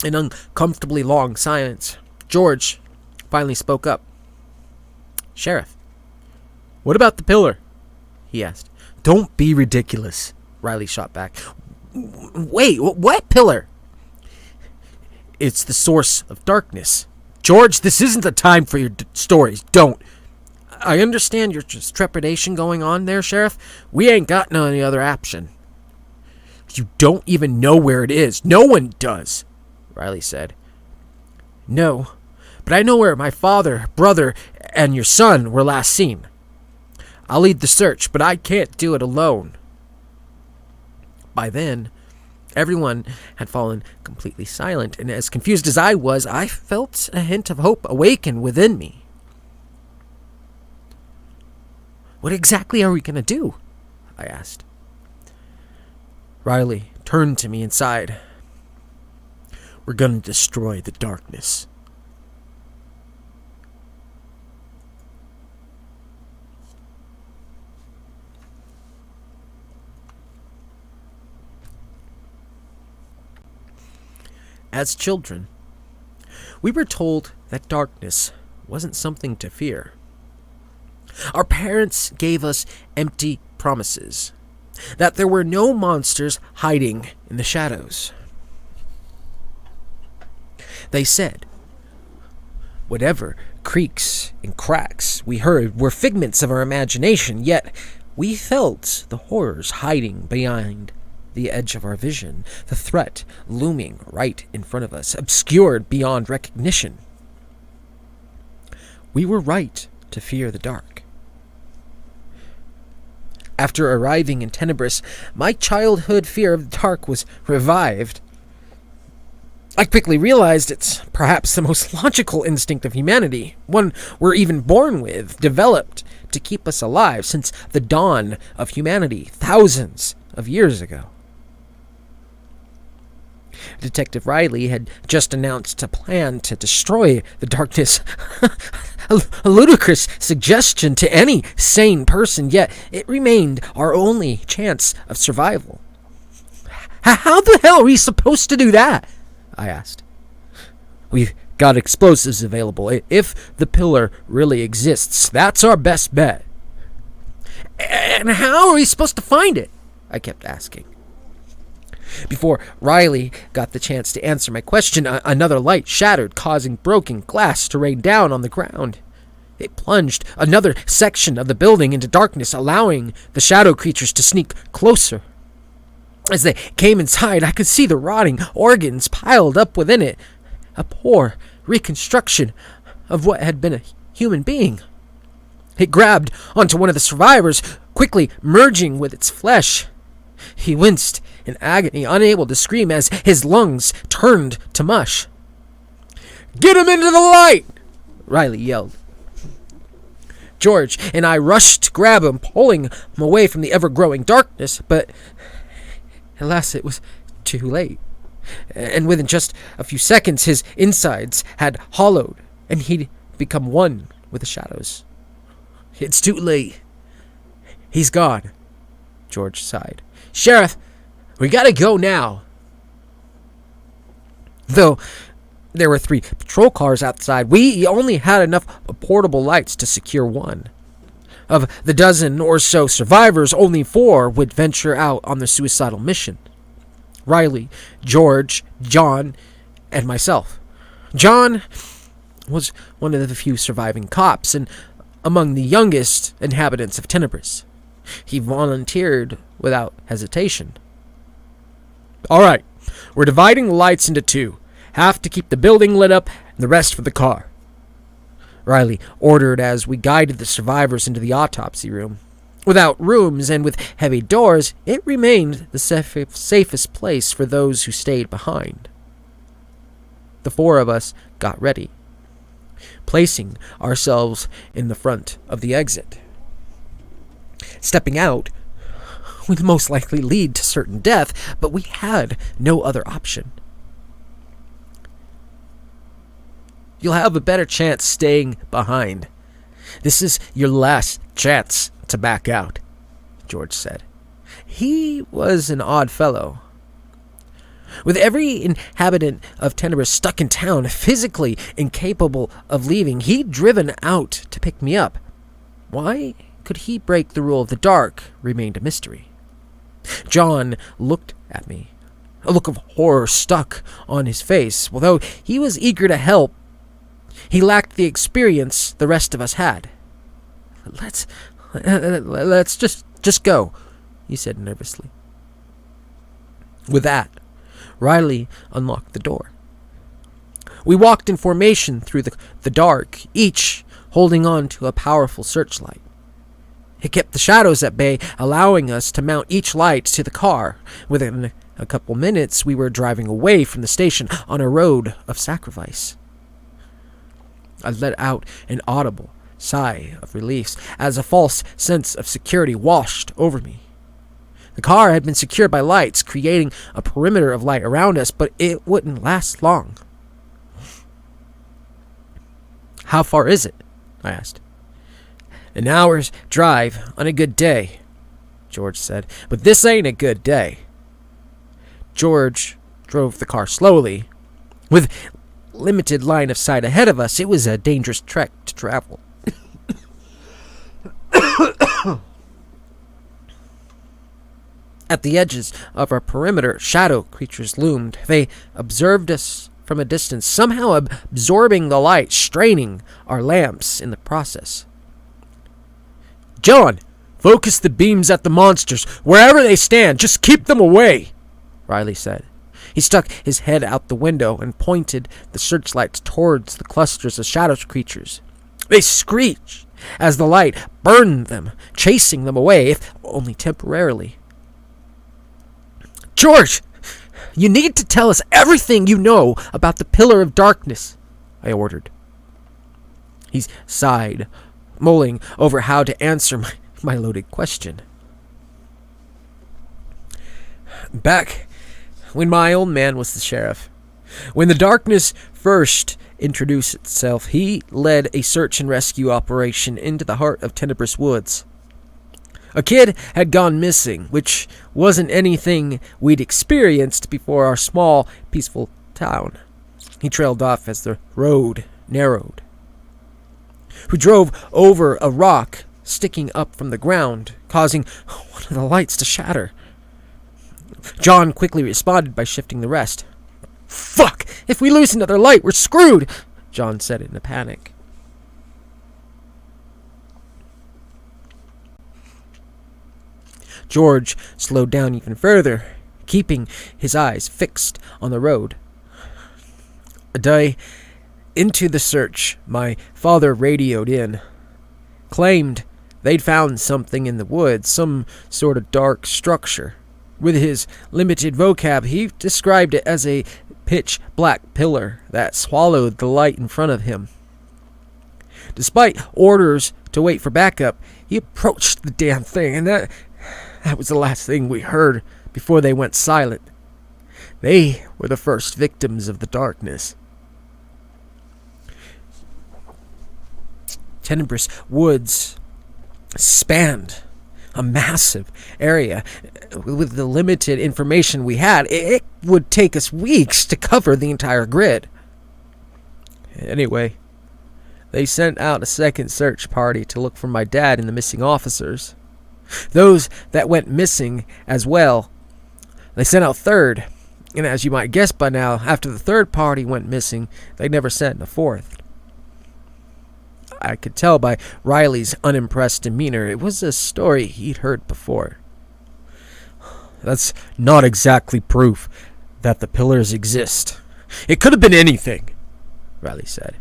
an uncomfortably long silence, George finally spoke up. Sheriff, what about the pillar? He asked. Don't be ridiculous, Riley shot back. Wait, what pillar? It's the source of darkness. George, this isn't the time for your stories. Don't. I understand your trepidation going on there, Sheriff. We ain't got no any other option. You don't even know where it is. No one does, Riley said. No, but I know where my father, brother, and your son were last seen. I'll lead the search, but I can't do it alone. By then, everyone had fallen completely silent, and as confused as I was, I felt a hint of hope awaken within me. What exactly are we going to do? I asked. Riley turned to me and sighed. We're going to destroy the darkness. As children, we were told that darkness wasn't something to fear. Our parents gave us empty promises that there were no monsters hiding in the shadows. They said whatever creaks and cracks we heard were figments of our imagination, yet we felt the horrors hiding behind the edge of our vision, the threat looming right in front of us, obscured beyond recognition. We were right to fear the dark. After arriving in Tenebris, my childhood fear of the dark was revived. I quickly realized it's perhaps the most logical instinct of humanity, one we're even born with, developed to keep us alive since the dawn of humanity thousands of years ago. Detective Riley had just announced a plan to destroy the darkness. A ludicrous suggestion to any sane person, yet it remained our only chance of survival. How the hell are we supposed to do that? I asked. We've got explosives available. If the pillar really exists, that's our best bet. And how are we supposed to find it? I kept asking. Before Riley got the chance to answer my question, another light shattered, causing broken glass to rain down on the ground. It plunged another section of the building into darkness, allowing the shadow creatures to sneak closer. As they came inside, I could see the rotting organs piled up within it, a poor reconstruction of what had been a human being. It grabbed onto one of the survivors, quickly merging with its flesh. He winced in agony, unable to scream as his lungs turned to mush. "Get him into the light!" Riley yelled. George and I rushed to grab him, pulling him away from the ever-growing darkness, but alas, it was too late. And within just a few seconds, his insides had hollowed, and he'd become one with the shadows. "It's too late. He's gone," George sighed. "Sheriff, we gotta go now." Though there were 3 patrol cars outside, we only had enough portable lights to secure one. Of the dozen or so survivors, only 4 would venture out on the suicidal mission. Riley, George, John, and myself. John was one of the few surviving cops and among the youngest inhabitants of Tenebris. He volunteered without hesitation. "All right, we're dividing the lights into 2. Half to keep the building lit up and the rest for the car," Riley ordered as we guided the survivors into the autopsy room. Without rooms and with heavy doors, it remained the safest place for those who stayed behind. The 4 of us got ready, placing ourselves in the front of the exit. Stepping out would most likely lead to certain death, but we had no other option. "You'll have a better chance staying behind. This is your last chance to back out," George said. He was an odd fellow. With every inhabitant of Tenebris stuck in town, physically incapable of leaving, he'd driven out to pick me up. Why could he break the rule of the dark remained a mystery. John looked at me, a look of horror stuck on his face. Although he was eager to help, he lacked the experience the rest of us had. Let's just go," he said nervously. With that, Riley unlocked the door. We walked in formation through the dark, each holding on to a powerful searchlight. It kept the shadows at bay, allowing us to mount each light to the car. Within a couple minutes, we were driving away from the station on a road of sacrifice. I let out an audible sigh of relief as a false sense of security washed over me. The car had been secured by lights, creating a perimeter of light around us, but it wouldn't last long. "How far is it?" I asked. "An hour's drive on a good day," George said. "But this ain't a good day." George drove the car slowly. With limited line of sight ahead of us, it was a dangerous trek to travel. At the edges of our perimeter, shadow creatures loomed. They observed us from a distance, somehow absorbing the light, straining our lamps in the process. "John, focus the beams at the monsters. Wherever they stand, just keep them away," Riley said. He stuck his head out the window and pointed the searchlights towards the clusters of shadow creatures. They screeched as the light burned them, chasing them away, if only temporarily. "George, you need to tell us everything you know about the Pillar of Darkness," I ordered. He sighed, mulling over how to answer my loaded question. "Back when my old man was the sheriff, when the darkness first introduced itself, he led a search and rescue operation into the heart of Tenebris Woods. A kid had gone missing, which wasn't anything we'd experienced before our small, peaceful town. He trailed off as the road narrowed. We drove over a rock sticking up from the ground, causing one of the lights to shatter. John quickly responded by shifting the rest. "Fuck! If we lose another light, we're screwed!" John said in a panic. George slowed down even further, keeping his eyes fixed on the road. A day into the search, my father radioed in. Claimed they'd found something in the woods, some sort of dark structure. With his limited vocab, he described it as a pitch-black pillar that swallowed the light in front of him. Despite orders to wait for backup, he approached the damn thing, and that was the last thing we heard before they went silent. They were the first victims of the darkness. Tenebris Woods spanned a massive area. With the limited information we had, it would take us weeks to cover the entire grid. Anyway, they sent out a second search party to look for my dad and the missing officers. Those that went missing as well. They sent out third, and as you might guess by now, after the third party went missing, they never sent a fourth. I could tell by Riley's unimpressed demeanor it was a story he'd heard before. That's not exactly proof that the pillars exist. It could have been anything, Riley said.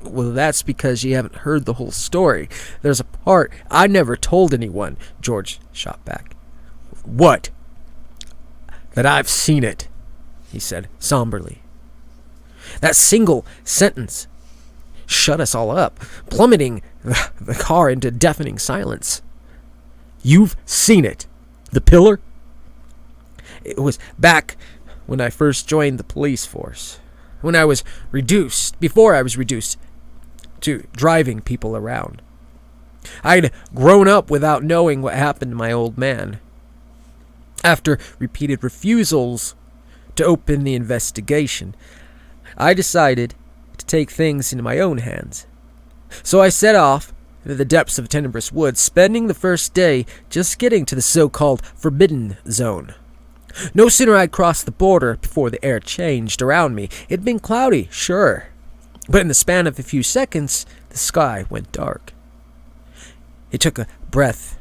Well, that's because you haven't heard the whole story. There's a part I never told anyone, George shot back. What? That I've seen it, he said somberly. That single sentence shut us all up, plummeting the car into deafening silence. You've seen it? The pillar? It was back when I first joined the police force. Before I was reduced to driving people around. I'd grown up without knowing what happened to my old man. After repeated refusals to open the investigation, I decided to take things into my own hands. So I set off into the depths of tenebrous woods, spending the first day just getting to the so-called forbidden zone. No sooner I'd crossed the border before the air changed around me. It'd been cloudy, sure, but in the span of a few seconds, the sky went dark. He took a breath,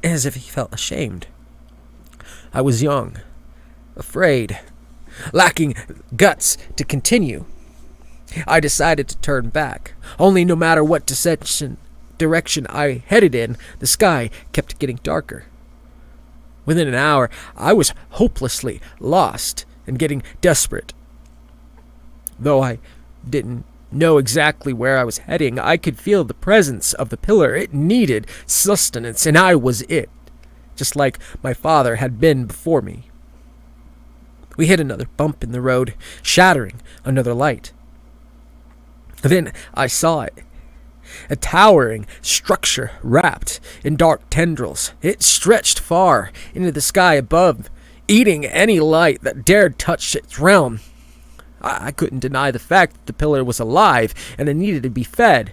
as if he felt ashamed. I was young, afraid, lacking guts to continue. I decided to turn back, only no matter what direction I headed in, the sky kept getting darker. Within an hour, I was hopelessly lost and getting desperate. Though I didn't know exactly where I was heading, I could feel the presence of the pillar. It needed sustenance, and I was it, just like my father had been before me. We hit another bump in the road, shattering another light. Then I saw it. A towering structure wrapped in dark tendrils. It stretched far into the sky above, eating any light that dared touch its realm. I couldn't deny the fact that the pillar was alive and it needed to be fed.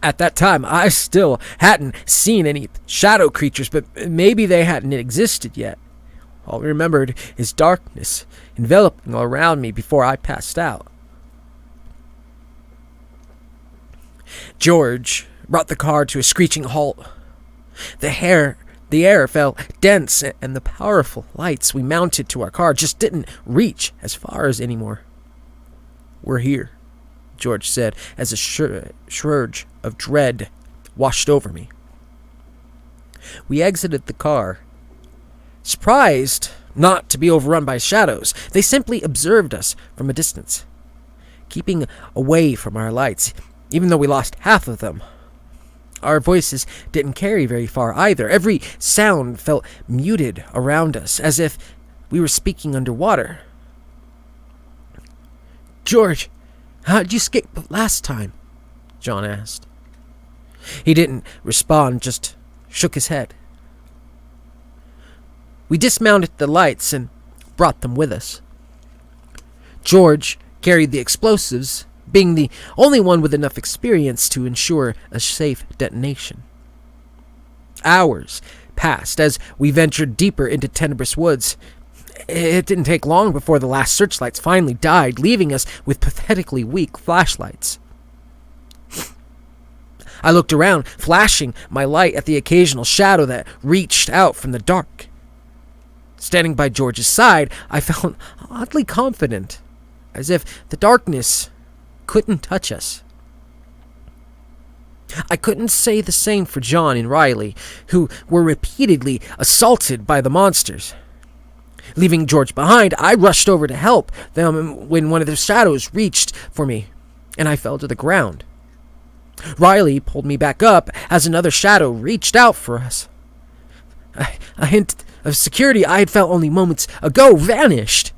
At that time, I still hadn't seen any shadow creatures, but maybe they hadn't existed yet. All I remembered is darkness enveloping all around me before I passed out. George brought the car to a screeching halt. The air felt dense, and the powerful lights we mounted to our car just didn't reach as far as anymore. We're here, George said as a surge of dread washed over me. We exited the car. Surprised not to be overrun by shadows, they simply observed us from a distance, keeping away from our lights, even though we lost half of them. Our voices didn't carry very far either. Every sound felt muted around us, as if we were speaking underwater. George, how did you escape last time? John asked. He didn't respond, just shook his head. We dismounted the lights and brought them with us. George carried the explosives, being the only one with enough experience to ensure a safe detonation. Hours passed as we ventured deeper into tenebrous woods. It didn't take long before the last searchlights finally died, leaving us with pathetically weak flashlights. I looked around, flashing my light at the occasional shadow that reached out from the dark. Standing by George's side, I felt oddly confident, as if the darkness couldn't touch us. I couldn't say the same for John and Riley, who were repeatedly assaulted by the monsters. Leaving George behind, I rushed over to help them when one of the shadows reached for me, and I fell to the ground. Riley pulled me back up as another shadow reached out for us. A hint of security I had felt only moments ago vanished.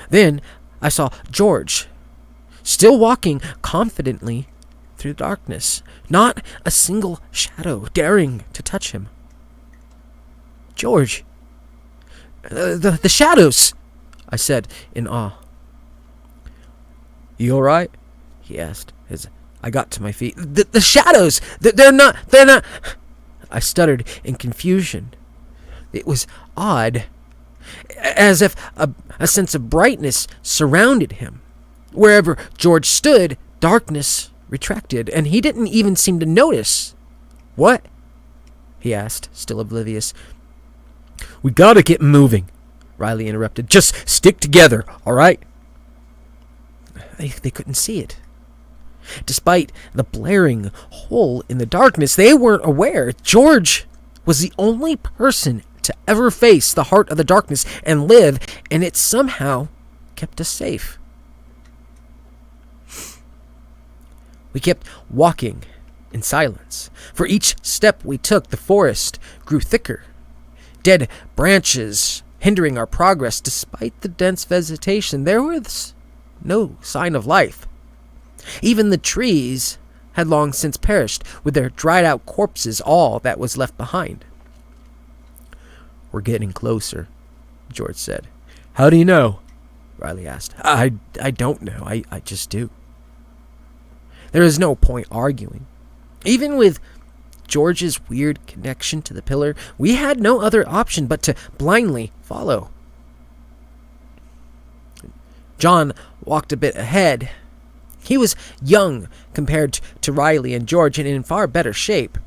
Then I saw George, still walking confidently through the darkness, not a single shadow daring to touch him. "George, the shadows!" I said in awe. "You all right?" he asked as I got to my feet. The shadows! They're not... I stuttered in confusion. It was odd, as if a sense of brightness surrounded him. Wherever George stood, darkness retracted, and he didn't even seem to notice. "What?" he asked, still oblivious. "We gotta get moving," Riley interrupted. "Just stick together, all right?" They couldn't see it. Despite the blaring hole in the darkness, they weren't aware George was the only person to ever face the heart of the darkness and live, and it somehow kept us safe. We kept walking in silence. For each step we took, the forest grew thicker, dead branches hindering our progress. Despite the dense vegetation, there was no sign of life. Even the trees had long since perished, with their dried-out corpses all that was left behind. "We're getting closer," George said. "How do you know?" Riley asked. I don't know. I just do." There is no point arguing. Even with George's weird connection to the pillar, we had no other option but to blindly follow. John walked a bit ahead. He was young compared to Riley and George, and in far better shape.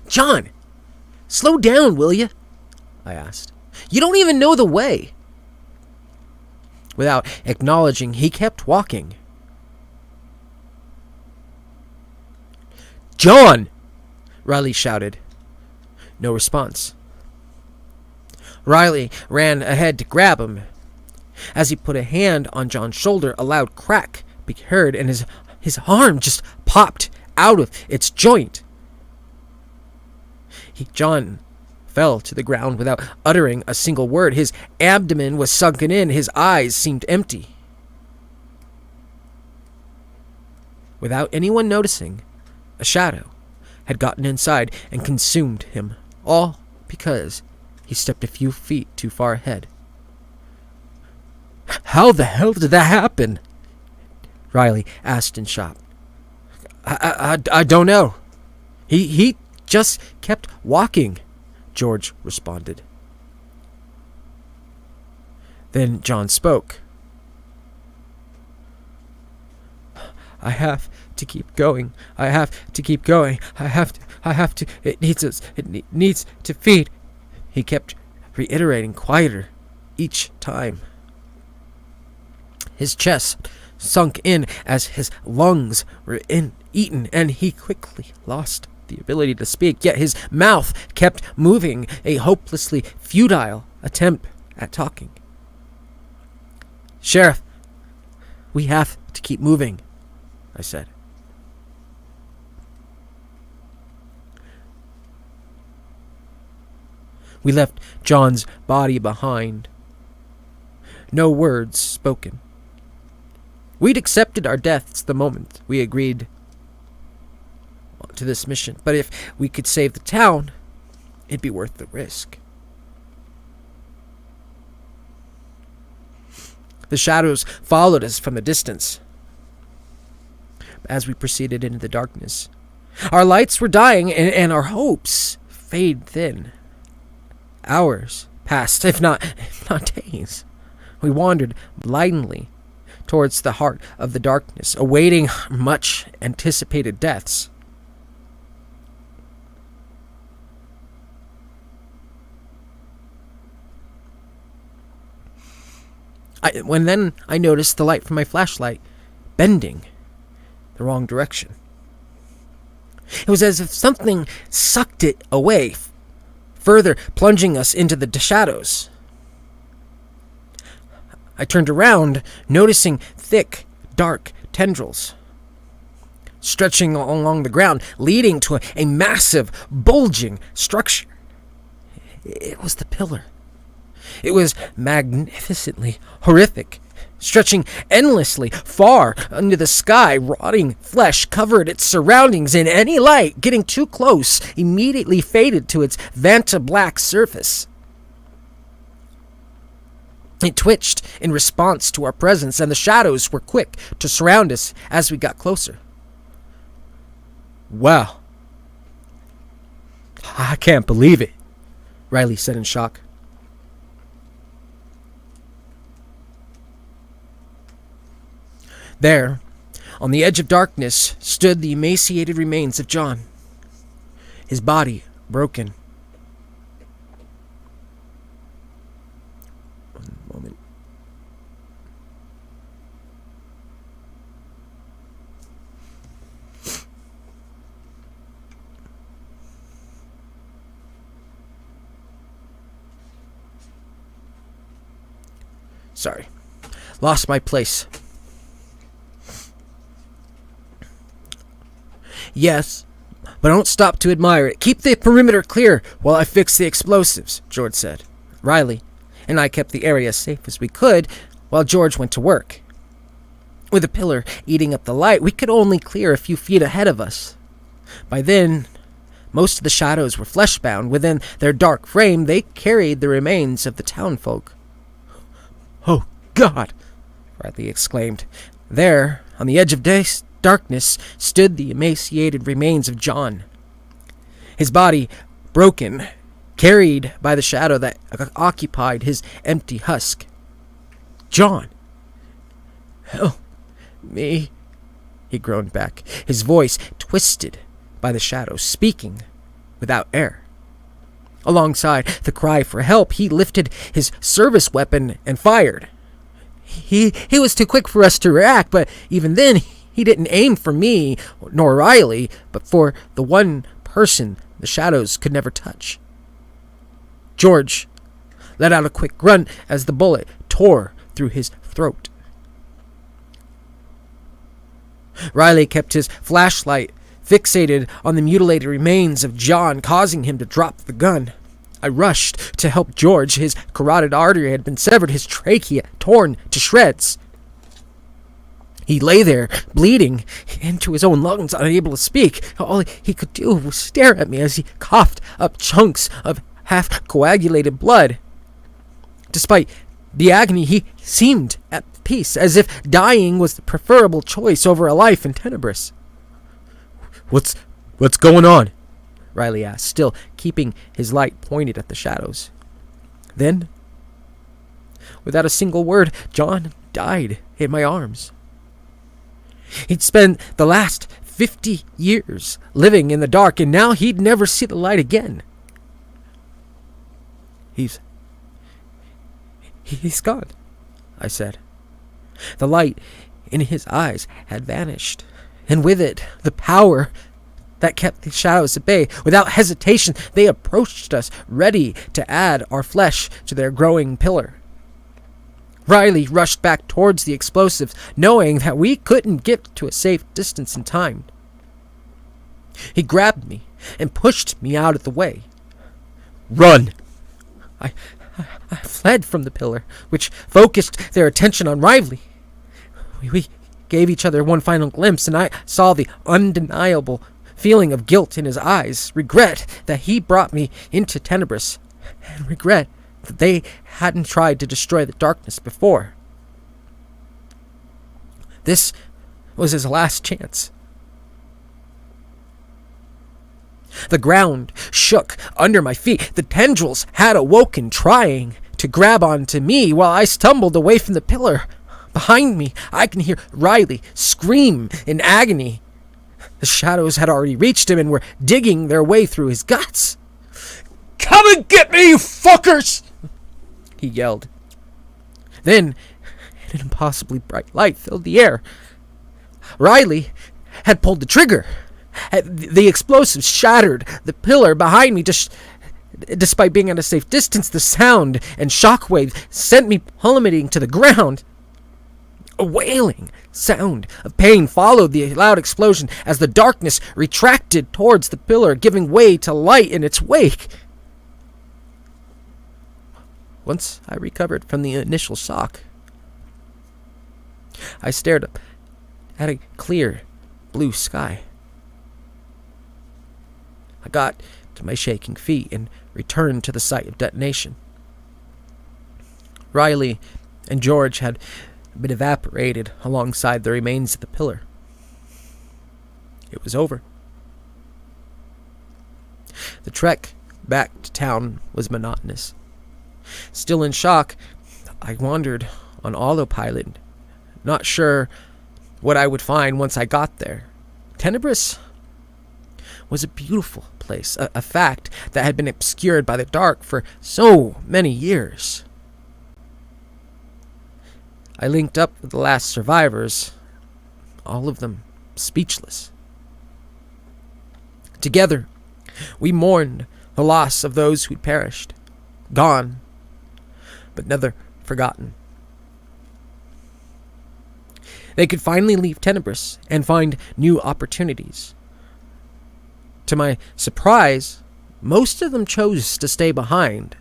"John, slow down, will you?" I asked. "You don't even know the way." Without acknowledging, he kept walking. "John!" Riley shouted. No response. Riley ran ahead to grab him. As he put a hand on John's shoulder, a loud crack be heard, and his arm just popped out of its joint. John fell to the ground without uttering a single word. His abdomen was sunken in. His eyes seemed empty. Without anyone noticing, a shadow had gotten inside and consumed him, all because he stepped a few feet too far ahead. "How the hell did that happen?" Riley asked in shock. I don't know. He just kept walking," George responded. Then John spoke. "I have to keep going. I have to keep going. I have to. It needs to feed." He kept reiterating quieter each time. His chest sunk in as his lungs were eaten, and he quickly lost the ability to speak, yet his mouth kept moving, a hopelessly futile attempt at talking. "Sheriff, we have to keep moving," I said. We left John's body behind. No words spoken. We'd accepted our deaths the moment we agreed to this mission, but if we could save the town, it'd be worth the risk. The shadows followed us from a distance as we proceeded into the darkness. Our lights were dying, and our hopes faded thin. Hours passed, if not days. We wandered blindly towards the heart of the darkness, awaiting much anticipated deaths. Then I noticed the light from my flashlight bending the wrong direction. It was as if something sucked it away, further plunging us into the shadows. I turned around, noticing thick, dark tendrils stretching along the ground, leading to a massive, bulging structure. It was the pillar. It was magnificently horrific. stretching endlessly far into the sky. Rotting flesh covered its surroundings, and any light getting too close immediately faded to its vanta-black surface. It twitched in response to our presence, and the shadows were quick to surround us as we got closer. Wow. I can't believe it, Riley said in shock. There, on the edge of darkness, stood the emaciated remains of John, his body broken. One moment. Sorry. Lost my place. Yes, but don't stop to admire it. Keep the perimeter clear while I fix the explosives, George said. Riley and I kept the area as safe as we could while George went to work. With the pillar eating up the light, we could only clear a few feet ahead of us. By then, most of the shadows were fleshbound. Within their dark frame, they carried the remains of the townfolk. "Oh, God!" Riley exclaimed. There, on the edge of darkness, stood the emaciated remains of John. His body broken, carried by the shadow that occupied his empty husk. "John! Help me," he groaned back, his voice twisted by the shadow, speaking without air. Alongside the cry for help, he lifted his service weapon and fired. He was too quick for us to react, but even then, he didn't aim for me nor Riley, but for the one person the shadows could never touch. George let out a quick grunt as the bullet tore through his throat. Riley kept his flashlight fixated on the mutilated remains of John, causing him to drop the gun. I rushed to help George. His carotid artery had been severed, his trachea torn to shreds. He lay there, bleeding into his own lungs, unable to speak. All he could do was stare at me as he coughed up chunks of half-coagulated blood. Despite the agony, he seemed at peace, as if dying was the preferable choice over a life in Tenebris. What's going on?" Riley asked, still keeping his light pointed at the shadows. Then, without a single word, John died in my arms. He'd spent the last 50 years living in the dark, and now he'd never see the light again. He's gone, I said. The light in his eyes had vanished, and with it, the power that kept the shadows at bay. Without hesitation, they approached us, ready to add our flesh to their growing pillar. Riley rushed back towards the explosives, knowing that we couldn't get to a safe distance in time. He grabbed me and pushed me out of the way. "Run!" I fled from the pillar, which focused their attention on Riley. We gave each other one final glimpse, and I saw the undeniable feeling of guilt in his eyes, regret that he brought me into Tenebris, and regret that they hadn't tried to destroy the darkness before. This was his last chance. The ground shook under my feet. The tendrils had awoken, trying to grab onto me while I stumbled away from the pillar. Behind me, I can hear Riley scream in agony. The shadows had already reached him and were digging their way through his guts. "Come and get me, you fuckers!" he yelled. Then, an impossibly bright light filled the air. Riley had pulled the trigger. The explosives shattered the pillar behind me. Despite being at a safe distance, the sound and shockwave sent me plummeting to the ground. A wailing sound of pain followed the loud explosion as the darkness retracted towards the pillar, giving way to light in its wake. Once I recovered from the initial shock, I stared up at a clear blue sky. I got to my shaking feet and returned to the site of detonation. Riley and George had been evaporated alongside the remains of the pillar. It was over. The trek back to town was monotonous. Still in shock, I wandered on autopilot, not sure what I would find once I got there. Tenebris was a beautiful place, a fact that had been obscured by the dark for so many years. I linked up with the last survivors, all of them speechless. Together, we mourned the loss of those who'd perished, gone, but never forgotten. They could finally leave Tenebris and find new opportunities. To my surprise, most of them chose to stay behind.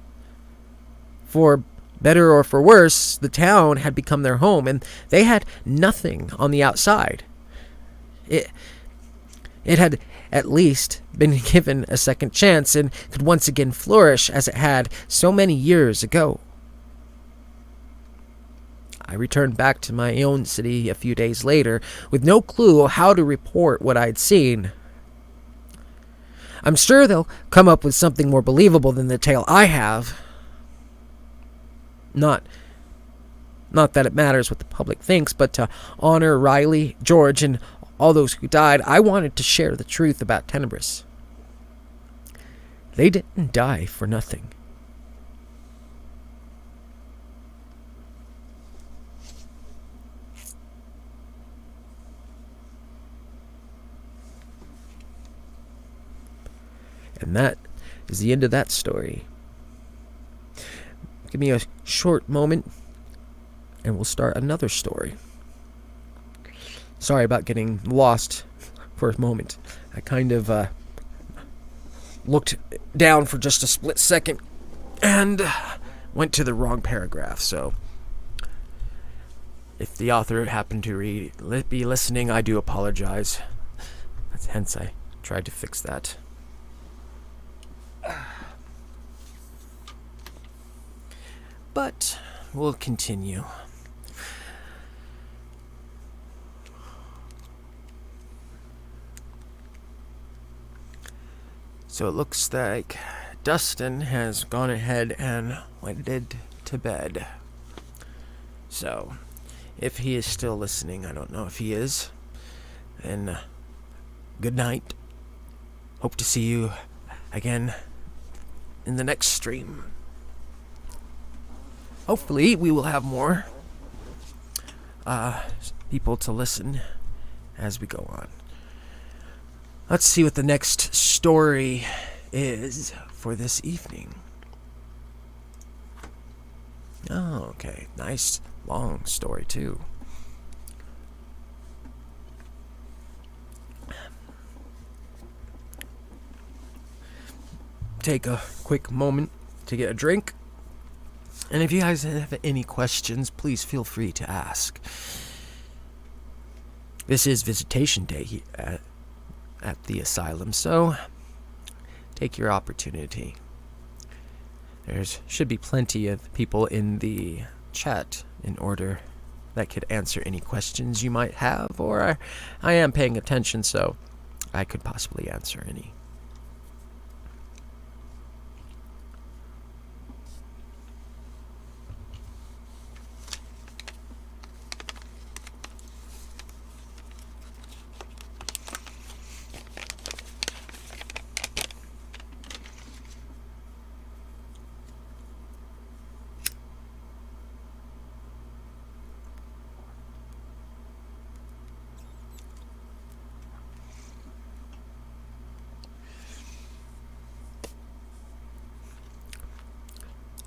For better or for worse, the town had become their home, and they had nothing on the outside. It had at least been given a second chance and could once again flourish as it had so many years ago. I returned back to my own city a few days later with no clue how to report what I'd seen. I'm sure they'll come up with something more believable than the tale I have. Not that it matters what the public thinks, but to honor Riley, George, and all those who died, I wanted to share the truth about Tenebris. They didn't die for nothing. And that is the end of that story. Give me a short moment, and we'll start another story. Sorry about getting lost for a moment. I kind of looked down for just a split second and went to the wrong paragraph. So if the author happened to be listening, I do apologize. Hence I tried to fix that. But we'll continue. So it looks like Dustin has gone ahead and went to bed. So if he is still listening, I don't know if he is, then good night. Hope to see you again in the next stream. Hopefully we will have more people to listen as we go on. Let's see what the next story is for this evening. Oh, okay. Nice long story too. Take a quick moment to get a drink. And if you guys have any questions, please feel free to ask. This is visitation day at the asylum, so take your opportunity. There should be plenty of people in the chat in order that could answer any questions you might have, or I am paying attention, so I could possibly answer any.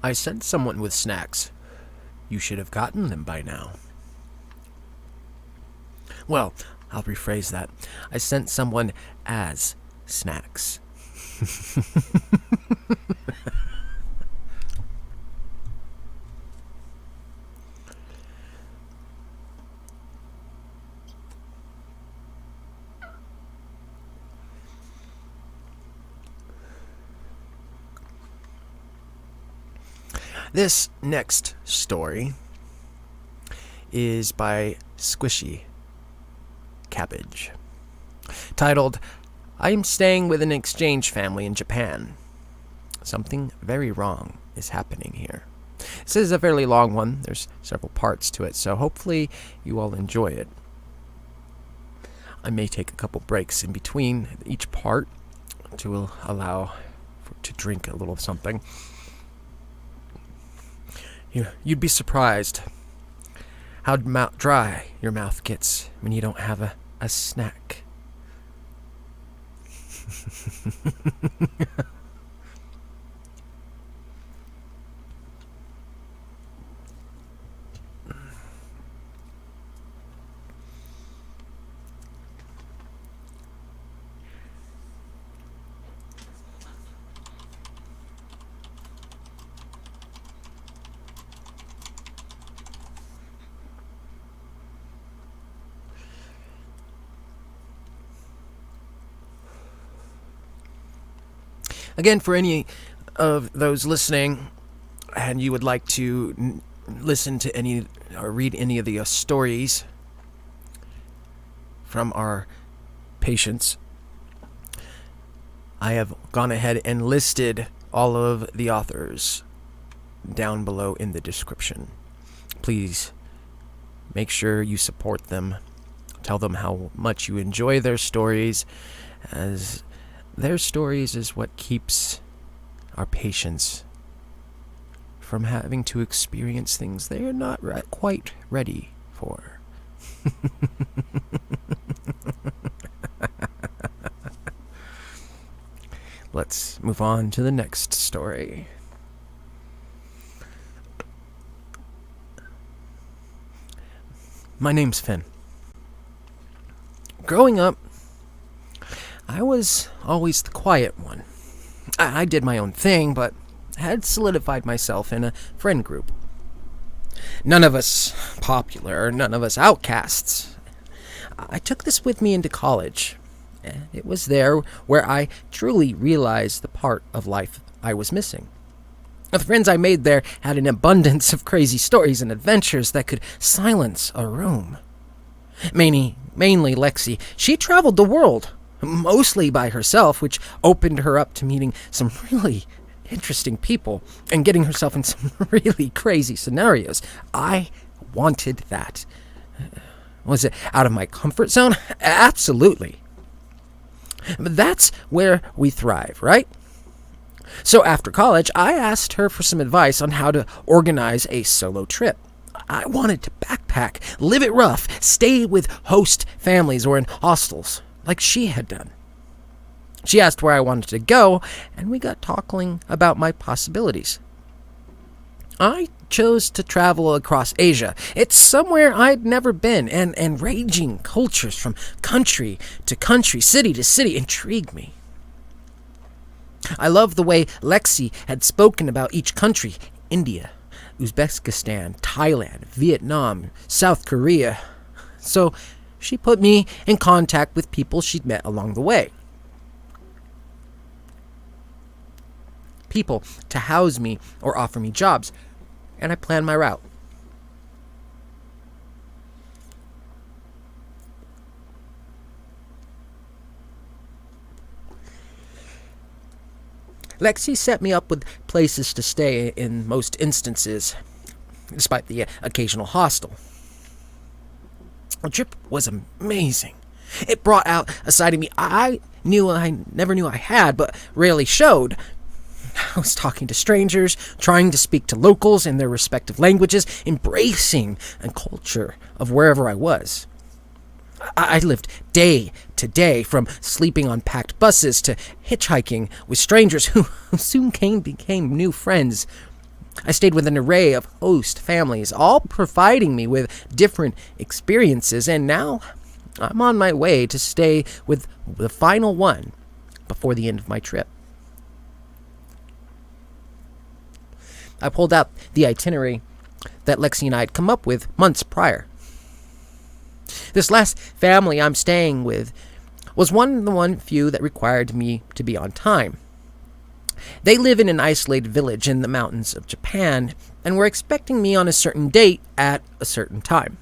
I sent someone with snacks. You should have gotten them by now. Well, I'll rephrase that. I sent someone as snacks. This next story is by SquishyCabbage, titled, "I am staying with an exchange family in Japan. Something very wrong is happening here." This is a fairly long one. There's several parts to it, so hopefully you all enjoy it. I may take a couple breaks in between each part to allow to drink a little something. You'd be surprised how dry your mouth gets when you don't have a snack. Again, for any of those listening, and you would like to listen to any or read any of the stories from our patients, I have gone ahead and listed all of the authors down below in the description. Please make sure you support them. Tell them how much you enjoy their stories, as their stories is what keeps our patients from having to experience things they are not quite ready for. Let's move on to the next story. My name's Finn. Growing up, I was always the quiet one. I did my own thing, but had solidified myself in a friend group. None of us popular, none of us outcasts. I took this with me into college. It was there where I truly realized the part of life I was missing. The friends I made there had an abundance of crazy stories and adventures that could silence a room. Mainly Lexi. She traveled the world, mostly by herself, which opened her up to meeting some really interesting people and getting herself in some really crazy scenarios. I wanted that. Was it out of my comfort zone? Absolutely. But that's where we thrive, right? So after college, I asked her for some advice on how to organize a solo trip. I wanted to backpack, live it rough, stay with host families or in hostels, like she had done. She asked where I wanted to go, and we got talking about my possibilities. I chose to travel across Asia. It's somewhere I'd never been, and raging cultures from country to country, city to city intrigued me. I loved the way Lexi had spoken about each country: India, Uzbekistan, Thailand, Vietnam, South Korea. So she put me in contact with people she'd met along the way. People to house me or offer me jobs, and I planned my route. Lexi set me up with places to stay in most instances, despite the occasional hostel. The trip was amazing. It brought out a side of me I never knew I had, but rarely showed. I was talking to strangers, trying to speak to locals in their respective languages, embracing a culture of wherever I was. I lived day to day, from sleeping on packed buses to hitchhiking with strangers who soon became new friends. I stayed with an array of host families, all providing me with different experiences, and now I'm on my way to stay with the final one before the end of my trip. I pulled out the itinerary that Lexi and I had come up with months prior. This last family I'm staying with was one of the few that required me to be on time. They live in an isolated village in the mountains of Japan and were expecting me on a certain date at a certain time.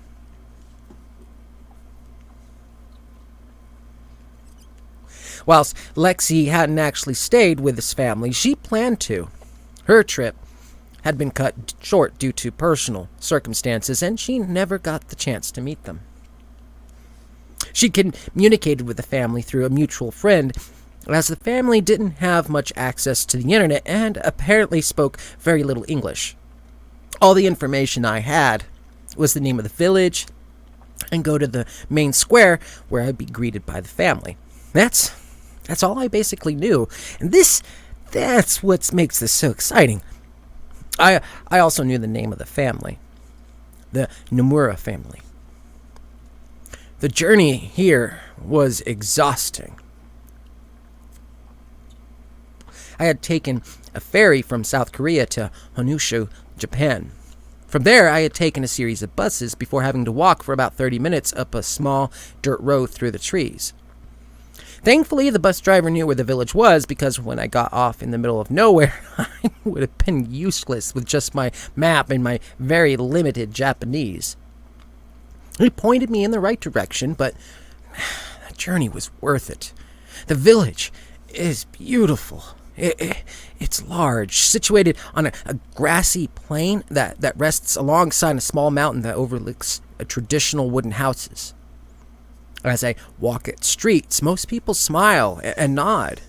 Whilst Lexi hadn't actually stayed with his family, she planned to. Her trip had been cut short due to personal circumstances, and she never got the chance to meet them. She communicated with the family through a mutual friend, as the family didn't have much access to the internet and apparently spoke very little English. All the information I had was the name of the village and go to the main square where I'd be greeted by the family. That's all I basically knew, and that's what makes this so exciting. I also knew the name of the family, the Nomura family. The journey here was exhausting. I had taken a ferry from South Korea to Honshu, Japan. From there, I had taken a series of buses before having to walk for about 30 minutes up a small dirt road through the trees. Thankfully, the bus driver knew where the village was, because when I got off in the middle of nowhere, I would have been useless with just my map and my very limited Japanese. He pointed me in the right direction, but the journey was worth it. The village is beautiful. It's large, situated on a grassy plain that rests alongside a small mountain that overlooks traditional wooden houses. As I walk its streets, most people smile and nod.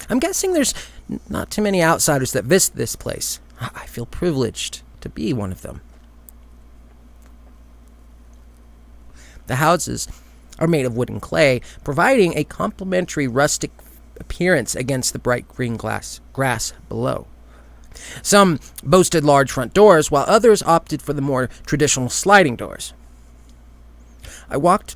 I'm guessing there's not too many outsiders that visit this place. I feel privileged to be one of them. The houses are made of wood and clay, providing a complementary rustic appearance against the bright green grass below. Some boasted large front doors, while others opted for the more traditional sliding doors. I walked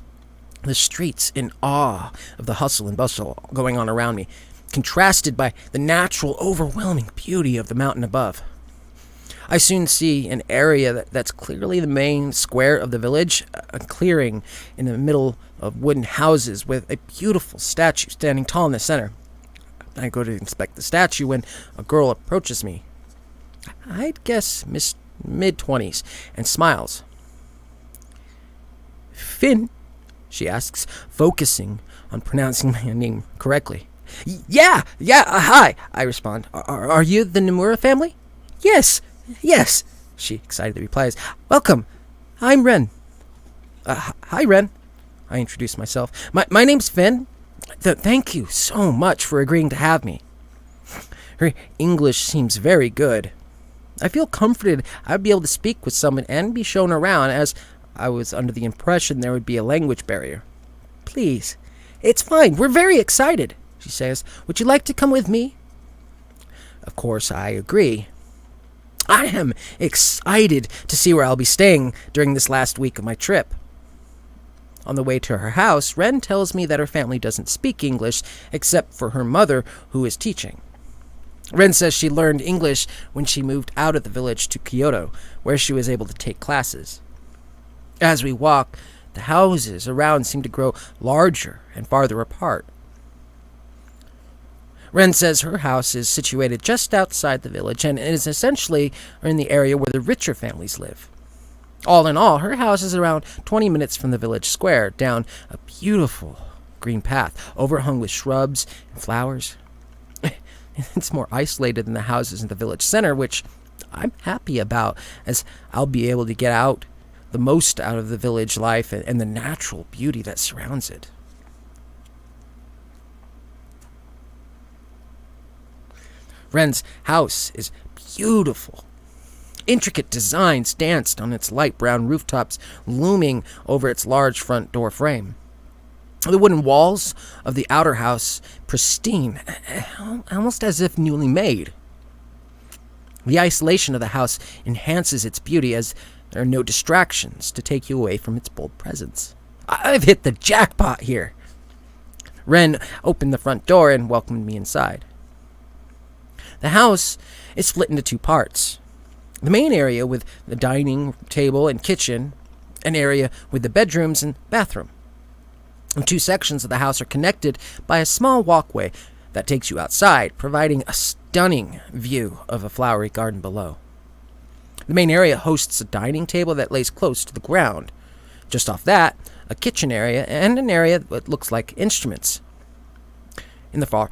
the streets in awe of the hustle and bustle going on around me, contrasted by the natural, overwhelming beauty of the mountain above. I soon see an area that's clearly the main square of the village, a clearing in the middle of wooden houses with a beautiful statue standing tall in the center. I go to inspect the statue when a girl approaches me. I'd guess mid-20s, and smiles. "Finn?" she asks, focusing on pronouncing my name correctly. Yeah, hi," I respond. Are you the Nomura family?" Yes, she excitedly replies. "Welcome, I'm Ren." Hi, Ren," I introduce myself. My name's Finn. Thank you so much for agreeing to have me." Her English seems very good. I feel comforted I'd be able to speak with someone and be shown around, as I was under the impression there would be a language barrier. "Please, it's fine. We're very excited," she says. "Would you like to come with me?" Of course, I agree. I am excited to see where I'll be staying during this last week of my trip. On the way to her house, Ren tells me that her family doesn't speak English except for her mother, who is teaching. Ren says she learned English when she moved out of the village to Kyoto, where she was able to take classes. As we walk, the houses around seem to grow larger and farther apart. Ren says her house is situated just outside the village and is essentially in the area where the richer families live. All in all, her house is around 20 minutes from the village square, down a beautiful green path, overhung with shrubs and flowers. It's more isolated than the houses in the village center, which I'm happy about, as I'll be able to get the most out of the village life and the natural beauty that surrounds it. Ren's house is beautiful. Intricate designs danced on its light brown rooftops, looming over its large front door frame. The wooden walls of the outer house pristine, almost as if newly made. The isolation of the house enhances its beauty, as there are no distractions to take you away from its bold presence. I've hit the jackpot here. Ren opened the front door and welcomed me inside. The house is split into two parts. The main area with the dining table and kitchen, an area with the bedrooms and bathroom. The two sections of the house are connected by a small walkway that takes you outside, providing a stunning view of a flowery garden below. The main area hosts a dining table that lays close to the ground. Just off that, a kitchen area and an area that looks like instruments. In the far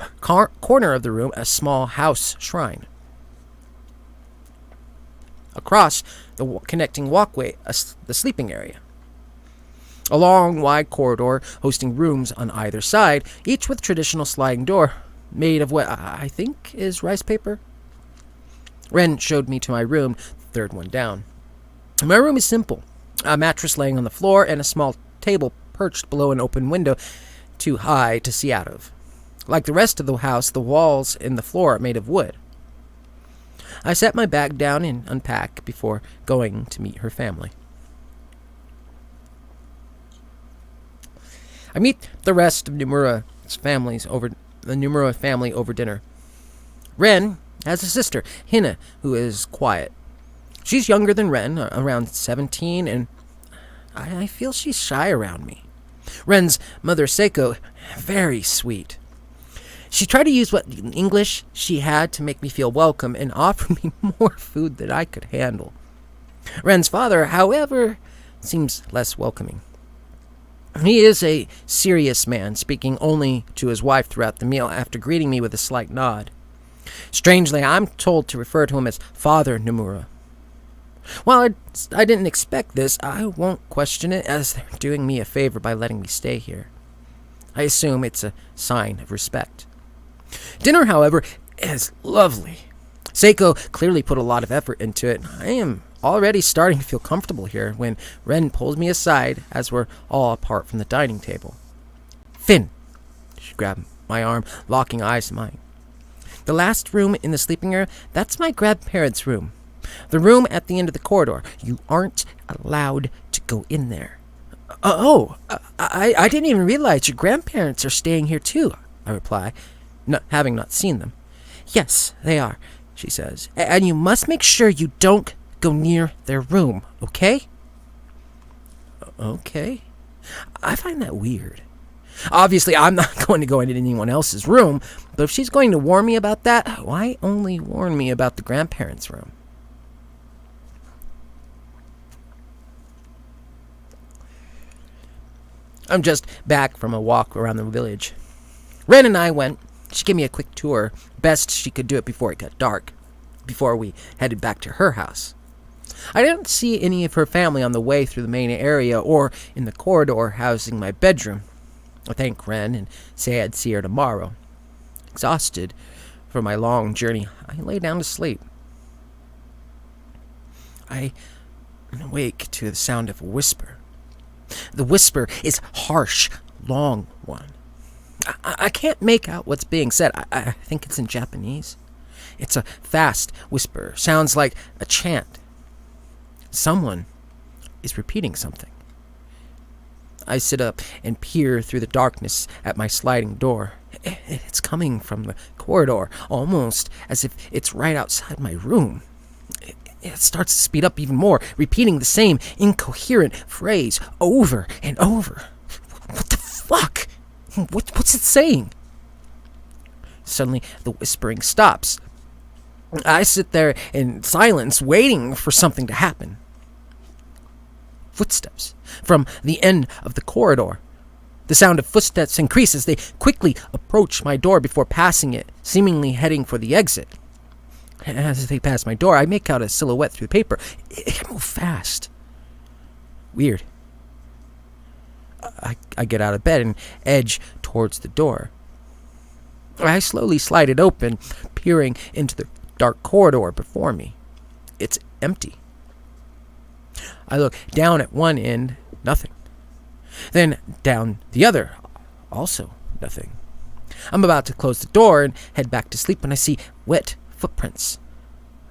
corner of the room, a small house shrine. Across the connecting walkway, the sleeping area. A long, wide corridor hosting rooms on either side, each with traditional sliding door made of what I think is rice paper. Ren showed me to my room, the third one down. My room is simple. A mattress laying on the floor and a small table perched below an open window too high to see out of. Like the rest of the house, the walls and the floor are made of wood. I set my bag down and unpacked before going to meet her family. I meet the rest of Nomura's families over the Nomura family over dinner. Ren has a sister, Hina, who is quiet. She's younger than Ren, around 17, and I feel she's shy around me. Ren's mother, Seiko, very sweet. She tried to use what English she had to make me feel welcome and offered me more food than I could handle. Ren's father, however, seems less welcoming. He is a serious man, speaking only to his wife throughout the meal after greeting me with a slight nod. Strangely, I'm told to refer to him as Father Nomura. While I didn't expect this, I won't question it, as they're doing me a favor by letting me stay here. I assume it's a sign of respect. Dinner, however, is lovely. Seiko clearly put a lot of effort into it. I am already starting to feel comfortable here when Ren pulls me aside as we're all apart from the dining table. Finn, she grabbed my arm, locking eyes in mine. The last room in the sleeping area, that's my grandparents' room. The room at the end of the corridor. You aren't allowed to go in there. I didn't even realize your grandparents are staying here too, I reply, having not seen them. Yes, they are, she says, and you must make sure you don't go near their room, okay? Okay. I find that weird. Obviously, I'm not going to go into anyone else's room, but if she's going to warn me about that, why only warn me about the grandparents' room? I'm just back from a walk around the village. Ren and I went. She gave me a quick tour. Best she could do it before it got dark, before we headed back to her house. I didn't see any of her family on the way through the main area or in the corridor housing my bedroom. I thanked Ren and say I'd see her tomorrow. Exhausted from my long journey, I lay down to sleep. I awake to the sound of a whisper. The whisper is harsh, long one. I can't make out what's being said. I think it's in Japanese. It's a fast whisper. Sounds like a chant. Someone is repeating something. I sit up and peer through the darkness at my sliding door. It's coming from the corridor, almost as if it's right outside my room. It starts to speed up even more, repeating the same incoherent phrase over and over. What the fuck? What's it saying? Suddenly, the whispering stops. I sit there in silence, waiting for something to happen. Footsteps from the end of the corridor. The sound of footsteps increases. They quickly approach my door before passing it, seemingly heading for the exit. As they pass my door, I make out a silhouette through the paper. It moves fast. Weird. I get out of bed and edge towards the door. I slowly slide it open, peering into the dark corridor before me. It's empty. I look down at one end, nothing. Then down the other, also nothing. I'm about to close the door and head back to sleep when I see wet footprints.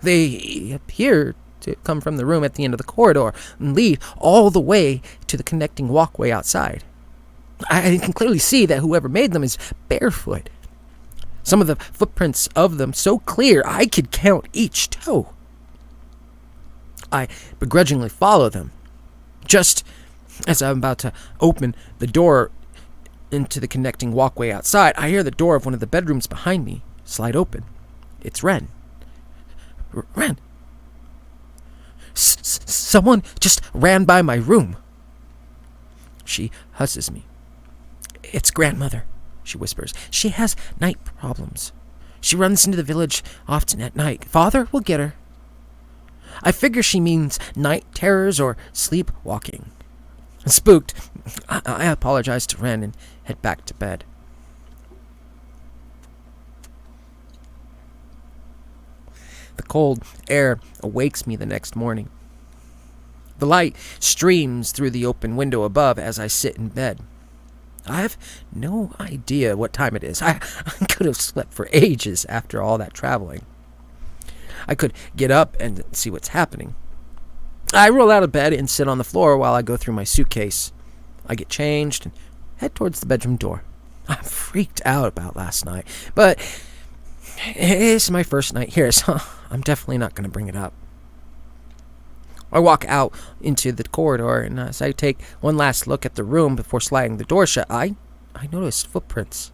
They appear to come from the room at the end of the corridor and lead all the way to the connecting walkway outside. I can clearly see that whoever made them is barefoot. Some of the footprints of them so clear I could count each toe. I begrudgingly follow them. Just as I'm about to open the door into the connecting walkway outside, I hear the door of one of the bedrooms behind me slide open. It's Ren. Ren! Someone just ran by my room. She husses me. It's grandmother, she whispers. She has night problems. She runs into the village often at night. Father will get her. I figure she means night terrors or sleepwalking. Spooked, I apologize to Ren and head back to bed. The cold air awakes me the next morning. The light streams through the open window above as I sit in bed. I have no idea what time it is. I could have slept for ages after all that traveling. I could get up and see what's happening. I roll out of bed and sit on the floor while I go through my suitcase. I get changed and head towards the bedroom door. I'm freaked out about last night, but it's my first night here, so I'm definitely not going to bring it up. I walk out into the corridor, and as I take one last look at the room before sliding the door shut, I notice footprints.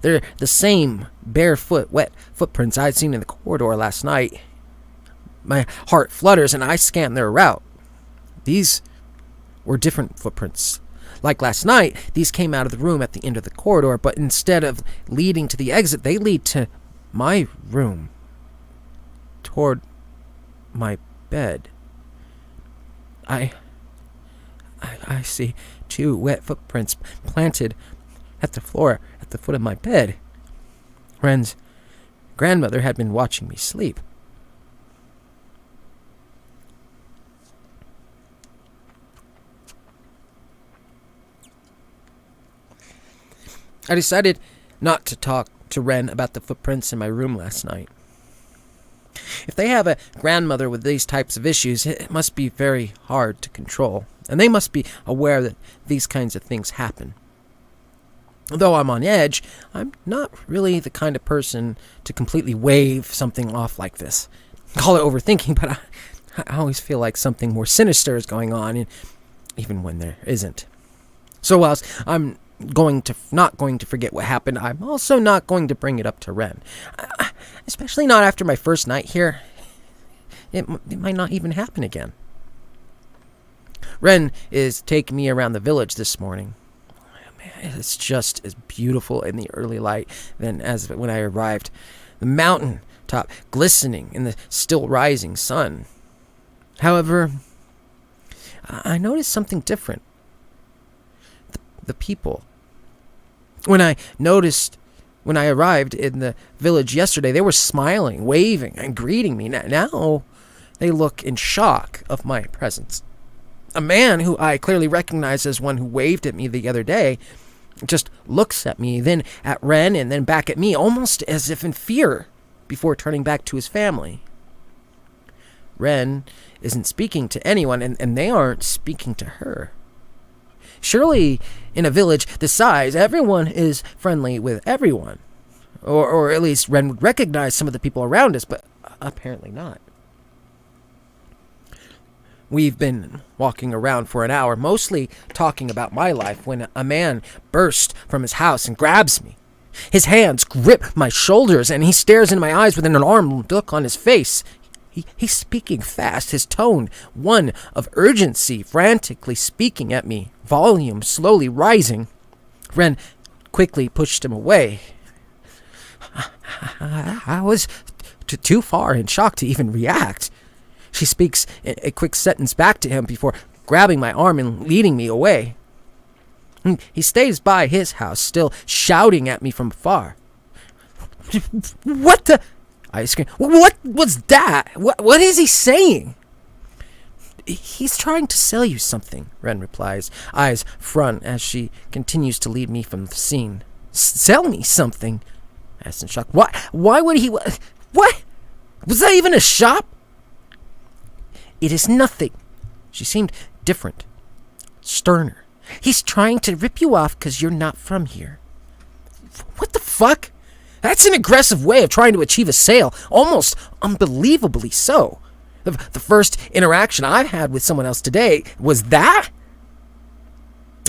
They're the same barefoot, wet footprints I'd seen in the corridor last night. My heart flutters, and I scan their route. These were different footprints. Like last night, these came out of the room at the end of the corridor, but instead of leading to the exit, they lead to my room, toward my bed. I see two wet footprints planted at the floor at the foot of my bed. Ren's grandmother had been watching me sleep. I decided not to talk to Ren about the footprints in my room last night. If they have a grandmother with these types of issues, it must be very hard to control, and they must be aware that these kinds of things happen. Though I'm on edge, I'm not really the kind of person to completely wave something off like this. Call it overthinking, but I always feel like something more sinister is going on, even when there isn't. So whilst I'm not going to forget what happened, I'm also not going to bring it up to Ren. Especially not after my first night here. It might not even happen again. Ren is taking me around the village this morning. Man, it's just as beautiful in the early light than as when I arrived. The mountain top glistening in the still rising sun. However, I noticed something different. The people. When I arrived in the village yesterday, they were smiling, waving, and greeting me. Now they look in shock of my presence. A man who I clearly recognize as one who waved at me the other day just looks at me, then at Ren, and then back at me, almost as if in fear, before turning back to his family. Ren isn't speaking to anyone, and they aren't speaking to her. Surely, in a village this size, everyone is friendly with everyone. Or at least Ren would recognize some of the people around us, but apparently not. We've been walking around for an hour, mostly talking about my life, when a man bursts from his house and grabs me. His hands grip my shoulders, and he stares into my eyes with an alarmed look on his face. He's speaking fast, his tone one of urgency, frantically speaking at me, volume slowly rising. Ren quickly pushed him away. I was too far in shock to even react. She speaks a quick sentence back to him before grabbing my arm and leading me away. He stays by his house, still shouting at me from afar. What the... I scream, what was that? What is he saying? He's trying to sell you something, Ren replies, eyes front as she continues to lead me from the scene. Sell me something? I asked in shock. Why would he... What? Was that even a shop? It is nothing. She seemed different, sterner. He's trying to rip you off because you're not from here. What the fuck? That's an aggressive way of trying to achieve a sale, almost unbelievably so. The first interaction I've had with someone else today was that?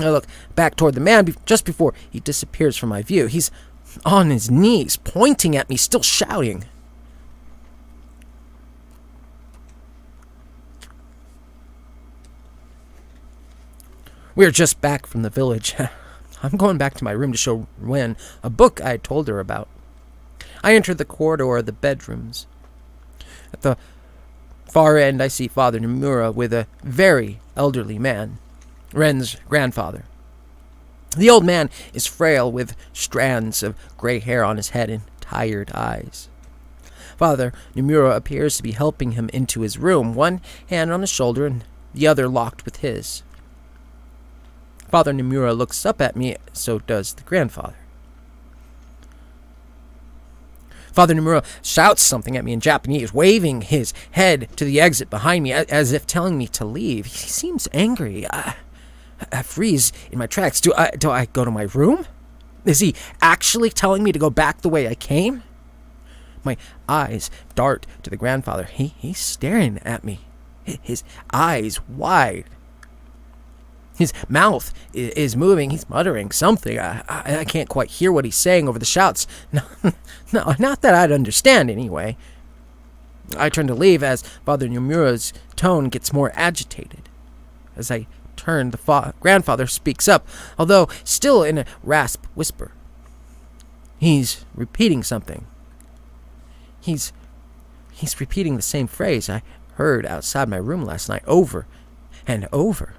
I look back toward the man just before he disappears from my view. He's on his knees, pointing at me, still shouting. We are just back from the village. I'm going back to my room to show Wen a book I had told her about. I enter the corridor of the bedrooms. At the far end, I see Father Nomura with a very elderly man, Ren's grandfather. The old man is frail, with strands of gray hair on his head and tired eyes. Father Nomura appears to be helping him into his room, one hand on his shoulder and the other locked with his. Father Nomura looks up at me, so does the grandfather. Father Nomura shouts something at me in Japanese, waving his head to the exit behind me, as if telling me to leave. He seems angry. I freeze in my tracks. Do I go to my room? Is he actually telling me to go back the way I came? My eyes dart to the grandfather. He's staring at me, his eyes wide. His mouth is moving. He's muttering something. I can't quite hear what he's saying over the shouts. No, not that I'd understand anyway. I turn to leave as Father Nomura's tone gets more agitated. As I turn, the grandfather speaks up, although still in a rasp whisper. He's repeating something. He's repeating the same phrase I heard outside my room last night, over and over.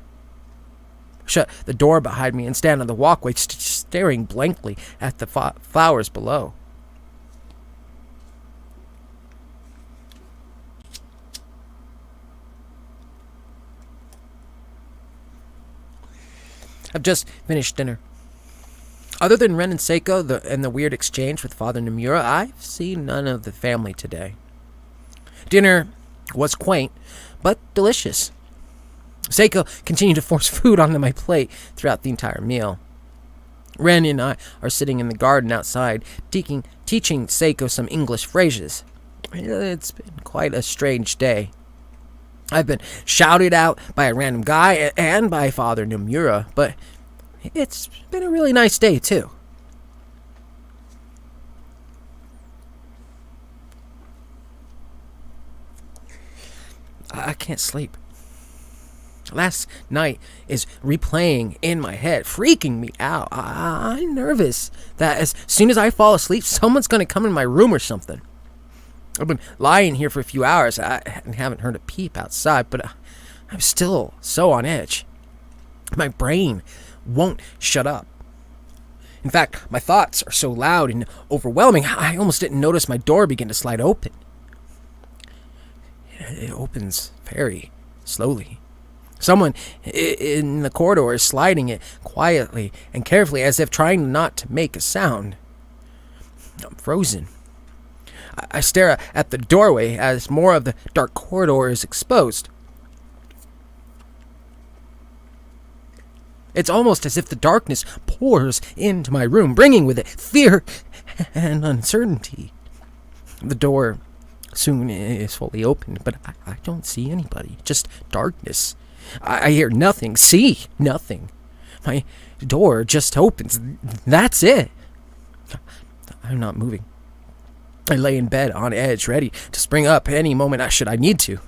Shut the door behind me and stand on the walkway, staring blankly at the flowers below. I've just finished dinner. Other than Ren and Seiko and the weird exchange with Father Nomura, I've seen none of the family today. Dinner was quaint, but delicious. Seiko continued to force food onto my plate throughout the entire meal. Ren and I are sitting in the garden outside, teaching Seiko some English phrases. It's been quite a strange day. I've been shouted out by a random guy and by Father Nomura, but it's been a really nice day, too. I can't sleep. Last night is replaying in my head, freaking me out. I'm nervous that as soon as I fall asleep, someone's going to come in my room or something. I've been lying here for a few hours. I haven't heard a peep outside, but I'm still so on edge. My brain won't shut up. In fact, my thoughts are so loud and overwhelming, I almost didn't notice my door begin to slide open. It opens very slowly. Someone in the corridor is sliding it quietly and carefully, as if trying not to make a sound. I'm frozen. I stare at the doorway as more of the dark corridor is exposed. It's almost as if the darkness pours into my room, bringing with it fear and uncertainty. The door soon is fully opened, but I don't see anybody, just darkness. I hear nothing, see nothing. My door just opens. That's it. I'm not moving. I lay in bed on edge, ready to spring up any moment should I need to.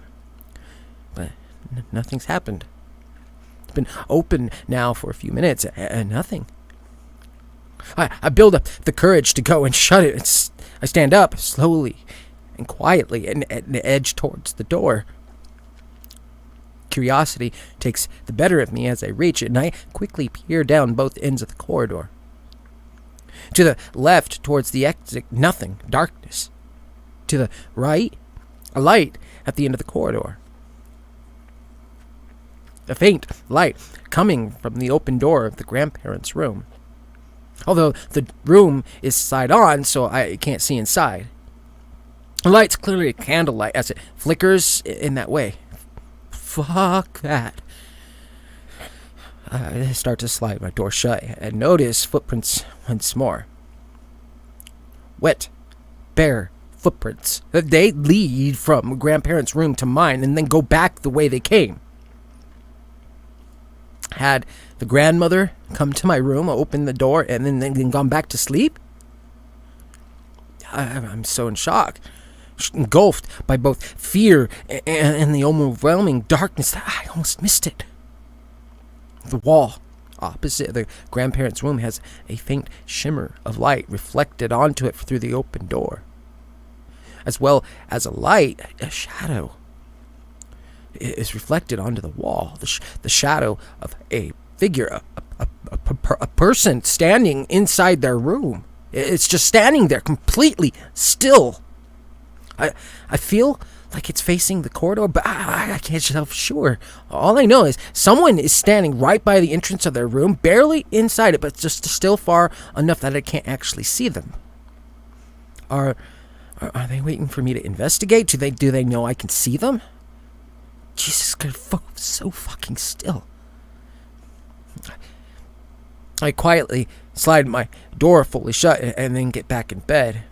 But nothing's happened. It's been open now for a few minutes and nothing. I build up the courage to go and shut it. I stand up slowly and quietly and edge towards the door. Curiosity takes the better of me as I reach it, and I quickly peer down both ends of the corridor. To the left, towards the exit, nothing, darkness. To the right, a light at the end of the corridor. A faint light coming from the open door of the grandparents' room. Although the room is side on, so I can't see inside. The light's clearly a candlelight as it flickers in that way. Fuck that. I start to slide my door shut and notice footprints once more. Wet, bare footprints. They lead from grandparents' room to mine and then go back the way they came. Had the grandmother come to my room, opened the door, and then gone back to sleep? I'm so in shock, engulfed by both fear and the overwhelming darkness that I almost missed it. The wall opposite the grandparents' room has a faint shimmer of light reflected onto it through the open door. As well as a light, a shadow is reflected onto the wall. The shadow of a figure, a person standing inside their room. It's just standing there completely still. I feel like it's facing the corridor, but I can't tell for sure. All I know is someone is standing right by the entrance of their room, barely inside it, but just still far enough that I can't actually see them. Are they waiting for me to investigate? Do they know I can see them? Jesus Christ, so fucking still. I quietly slide my door fully shut and then get back in bed.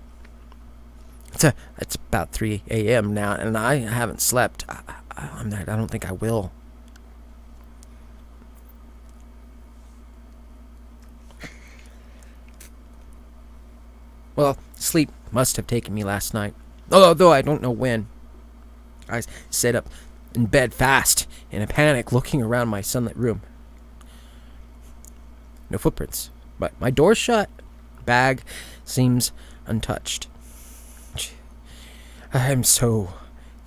It's about 3 a.m. now, and I haven't slept. I don't think I will. Well, sleep must have taken me last night, although I don't know when. I sat up in bed fast, in a panic, looking around my sunlit room. No footprints, but my door's shut. Bag seems untouched. I'm so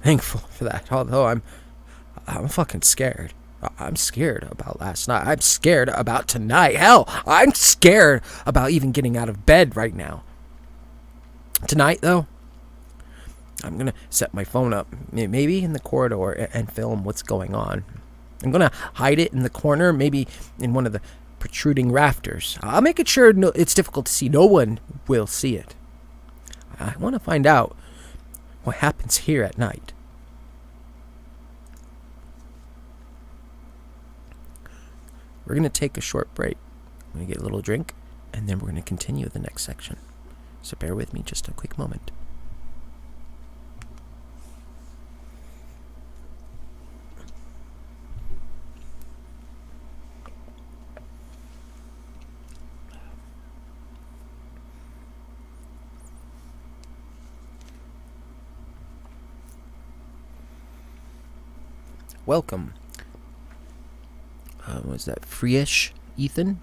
thankful for that, although I'm fucking scared. I'm scared about last night. I'm scared about tonight. Hell, I'm scared about even getting out of bed right now. Tonight, though, I'm going to set my phone up, maybe in the corridor, and film what's going on. I'm going to hide it in the corner, maybe in one of the protruding rafters. I'll make it sure it's difficult to see. No one will see it. I want to find out what happens here at night. We're going to take a short break. I'm going to get a little drink, and then we're going to continue the next section. So bear with me just a quick moment. Welcome. Was that free-ish, Ethan?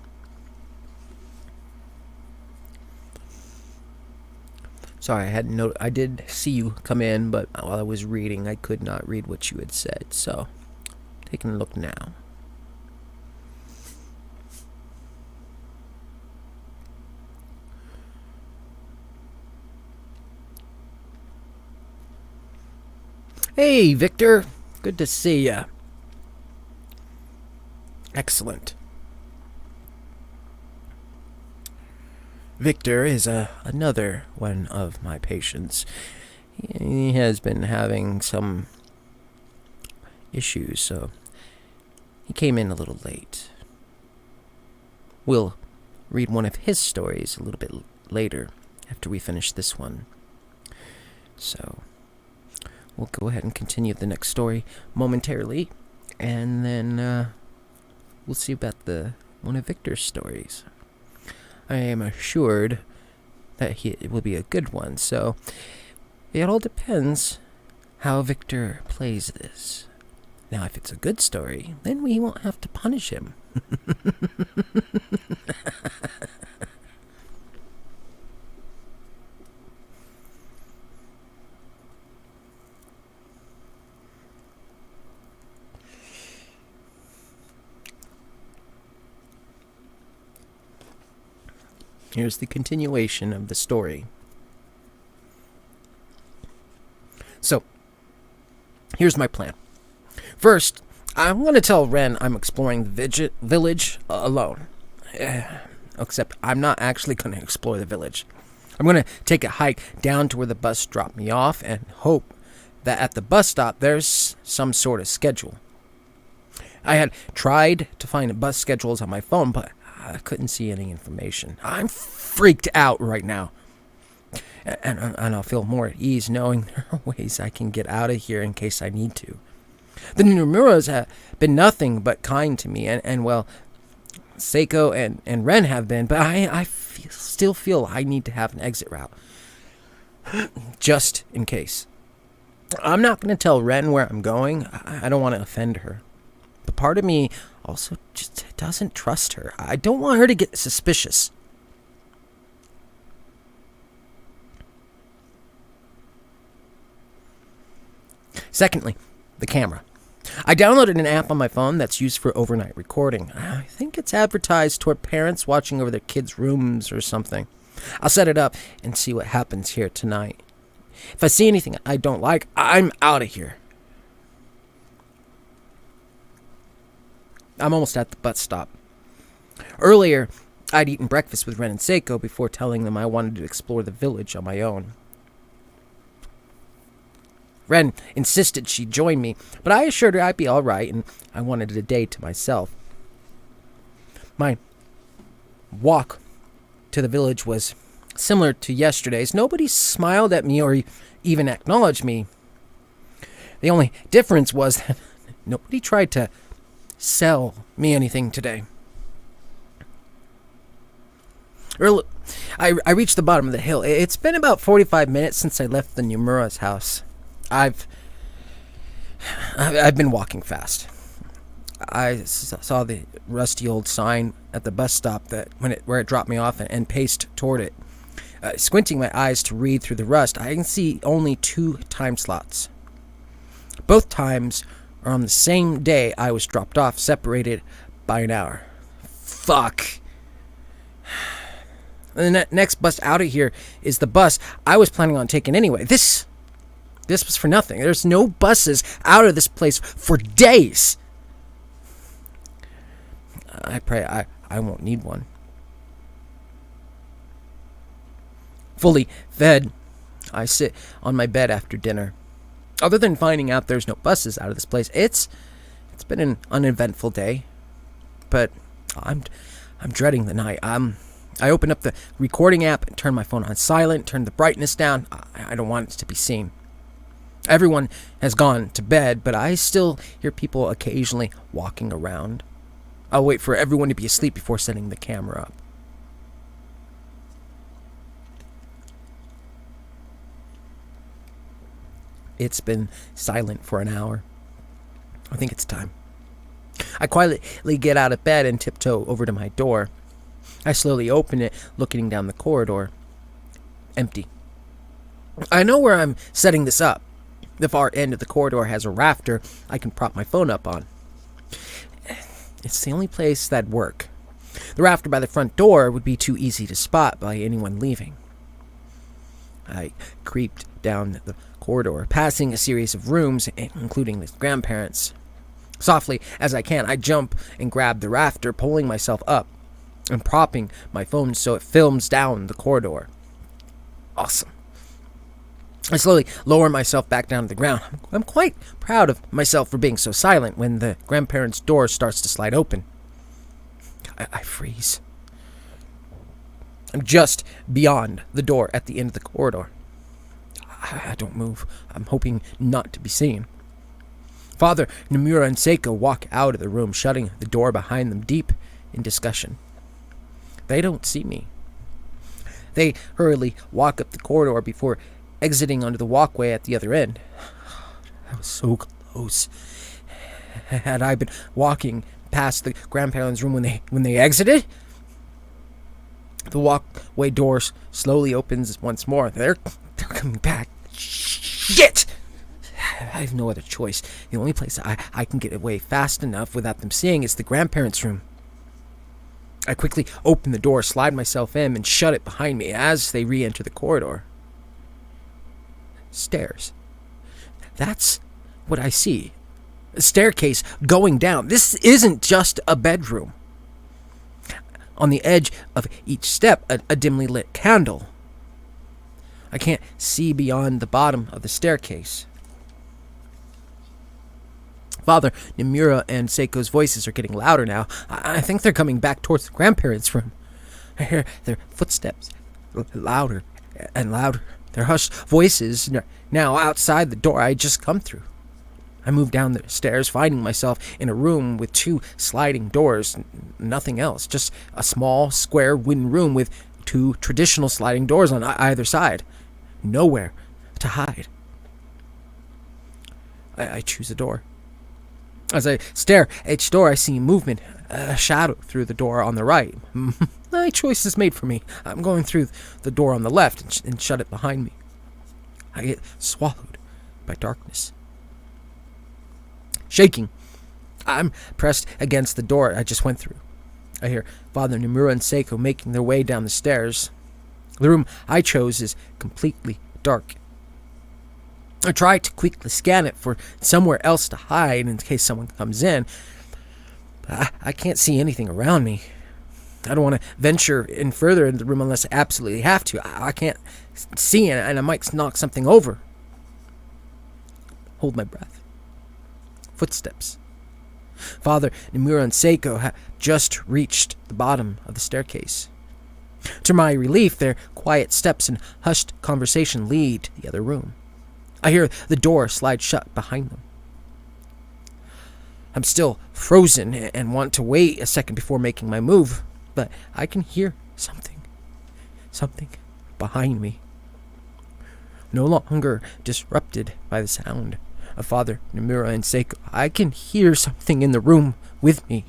Sorry, I did see you come in, but while I was reading, I could not read what you had said. So, taking a look now. Hey, Viktor. Good to see ya. Excellent. Viktor is another one of my patients. He has been having some issues, so he came in a little late. We'll read one of his stories a little bit later, after we finish this one. So, we'll go ahead and continue the next story momentarily, and then we'll see about one of Viktor's stories. I am assured that it will be a good one, so it all depends how Viktor plays this. Now, if it's a good story, then we won't have to punish him. Here's the continuation of the story. So, here's my plan. First, I'm going to tell Ren I'm exploring the village alone. Except I'm not actually going to explore the village. I'm going to take a hike down to where the bus dropped me off and hope that at the bus stop there's some sort of schedule. I had tried to find bus schedules on my phone, but I couldn't see any information. I'm freaked out right now. And I'll feel more at ease knowing there are ways I can get out of here in case I need to. The Numuras have been nothing but kind to me, and well, Seiko and Ren have been, but still feel I need to have an exit route. Just in case. I'm not going to tell Ren where I'm going. I don't want to offend her. But part of me also just doesn't trust her. I don't want her to get suspicious. Secondly, the camera. I downloaded an app on my phone that's used for overnight recording. I think it's advertised toward parents watching over their kids' rooms or something. I'll set it up and see what happens here tonight. If I see anything I don't like, I'm out of here. I'm almost at the bus stop. Earlier, I'd eaten breakfast with Ren and Seiko before telling them I wanted to explore the village on my own. Ren insisted she'd join me, but I assured her I'd be all right and I wanted a day to myself. My walk to the village was similar to yesterday's. Nobody smiled at me or even acknowledged me. The only difference was that nobody tried to sell me anything today. I reached the bottom of the hill. It's been about 45 minutes since I left the Nomura's house. I've been walking fast. I saw the rusty old sign at the bus stop where it dropped me off and paced toward it. Squinting my eyes to read through the rust, I can see only 2 time slots. Both times are on the same day I was dropped off, separated by an hour. Fuck. And the next bus out of here is the bus I was planning on taking anyway. This was for nothing. There's no buses out of this place for days. I pray I won't need one. Fully fed, I sit on my bed after dinner. Other than finding out there's no buses out of this place, it's been an uneventful day. But I'm dreading the night. I open up the recording app and turn my phone on silent, turn the brightness down. I don't want it to be seen. Everyone has gone to bed, but I still hear people occasionally walking around. I'll wait for everyone to be asleep before setting the camera up. It's been silent for an hour. I think it's time. I quietly get out of bed and tiptoe over to my door. I slowly open it, looking down the corridor. Empty. I know where I'm setting this up. The far end of the corridor has a rafter I can prop my phone up on. It's the only place that'd work. The rafter by the front door would be too easy to spot by anyone leaving. I creeped down the corridor, passing a series of rooms, including the grandparents'. Softly as I can, I jump and grab the rafter, pulling myself up and propping my phone so it films down the corridor. Awesome. I slowly lower myself back down to the ground. I'm quite proud of myself for being so silent when the grandparents' door starts to slide open. I freeze. I'm just beyond the door at the end of the corridor. I don't move. I'm hoping not to be seen. Father, Nomura, and Seiko walk out of the room, shutting the door behind them, deep in discussion. They don't see me. They hurriedly walk up the corridor before exiting onto the walkway at the other end. I was so close. Had I been walking past the grandparents' room when they exited? The walkway door slowly opens once more. They're coming back. Shit! I have no other choice. The only place I can get away fast enough without them seeing is the grandparents' room. I quickly open the door, slide myself in, and shut it behind me as they re-enter the corridor. Stairs. That's what I see. A staircase going down. This isn't just a bedroom. On the edge of each step, a dimly lit candle. I can't see beyond the bottom of the staircase. Father, Nomura, and Seiko's voices are getting louder now. I think they're coming back towards the grandparents' room. I hear their footsteps louder and louder. Their hushed voices now outside the door I had just come through. I moved down the stairs, finding myself in a room with 2 sliding doors, nothing else, just a small, square wooden room with 2 traditional sliding doors on either side. Nowhere to hide. I choose a door. As I stare at each door, I see movement, a shadow through the door on the right. My choice is made for me. I'm going through the door on the left and shut it behind me. I get swallowed by darkness. Shaking, I'm pressed against the door I just went through. I hear Father Nomura and Seiko making their way down the stairs. The room I chose is completely dark. I try to quickly scan it for somewhere else to hide in case someone comes in. I can't see anything around me. I don't want to venture in further into the room unless I absolutely have to. I can't see it, and I might knock something over. Hold my breath. Footsteps. Father Nomura and Seiko have just reached the bottom of the staircase. To my relief, their quiet steps and hushed conversation lead to the other room. I hear the door slide shut behind them. I'm still frozen and want to wait a second before making my move, but I can hear something behind me. No longer disrupted by the sound of Father Nomura and Seiko, I can hear something in the room with me.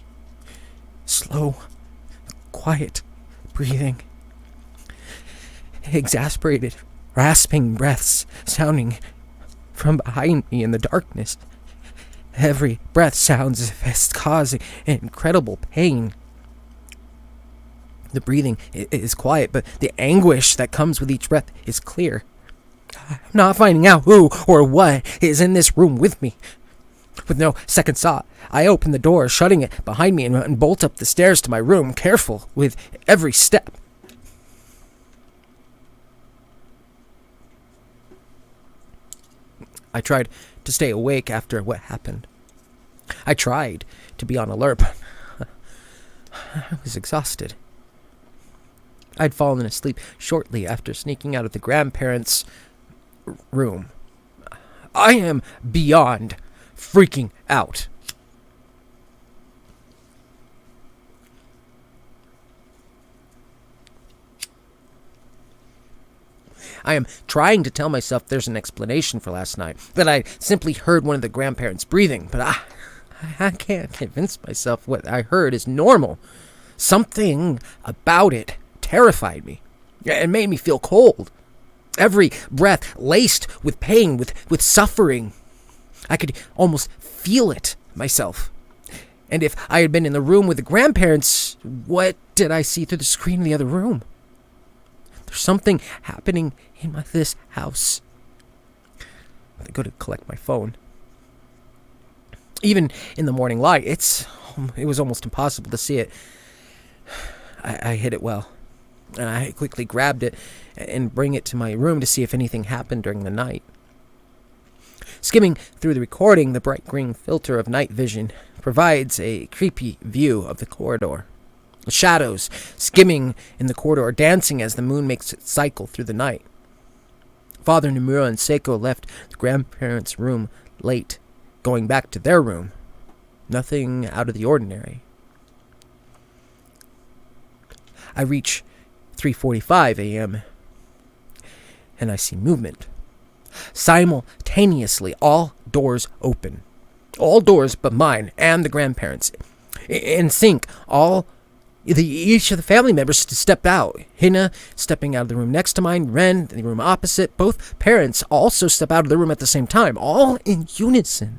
Slow, quiet breathing. Exasperated, rasping breaths sounding from behind me in the darkness. Every breath sounds as if it's causing incredible pain. The breathing is quiet, but the anguish that comes with each breath is clear. I'm not finding out who or what is in this room with me. With no second thought, I open the door, shutting it behind me, and bolt up the stairs to my room, careful with every step. I tried to stay awake after what happened. I tried to be on alert, but I was exhausted. I'd fallen asleep shortly after sneaking out of the grandparents' room. I am beyond freaking out. I am trying to tell myself there's an explanation for last night, that I simply heard one of the grandparents breathing, but I can't convince myself what I heard is normal. Something about it terrified me. It made me feel cold. Every breath laced with pain, with suffering. I could almost feel it myself. And if I had been in the room with the grandparents, what did I see through the screen in the other room? There's something happening in this house. I go to collect my phone. Even in the morning light, it was almost impossible to see it. I hid it well. And I quickly grabbed it and bring it to my room to see if anything happened during the night. Skimming through the recording, the bright green filter of night vision provides a creepy view of the corridor. The shadows skimming in the corridor, dancing as the moon makes its cycle through the night. Father Nomura and Seiko left the grandparents' room late, going back to their room. Nothing out of the ordinary. I reach 3:45 a.m. and I see movement. Simultaneously, all doors open. All doors but mine and the grandparents. In sync, each of the family members step out. Hina stepping out of the room next to mine, Ren in the room opposite. Both parents also step out of the room at the same time, all in unison.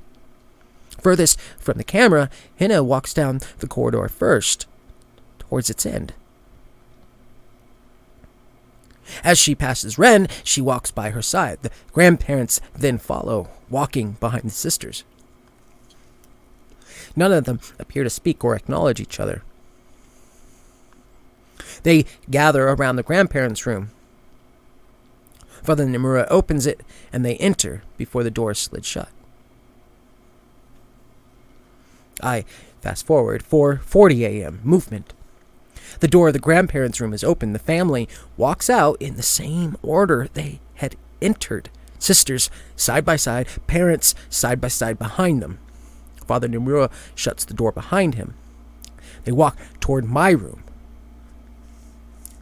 Furthest from the camera, Hina walks down the corridor first, towards its end. As she passes Ren, she walks by her side. The grandparents then follow, walking behind the sisters. None of them appear to speak or acknowledge each other. They gather around the grandparents' room. Father Nomura opens it, and they enter before the door slid shut. I fast forward, 4:40 a.m., movement. The door of the grandparents' room is open. The family walks out in the same order they had entered. Sisters side by side, parents side by side behind them. Father Nomura shuts the door behind him. They walk toward my room.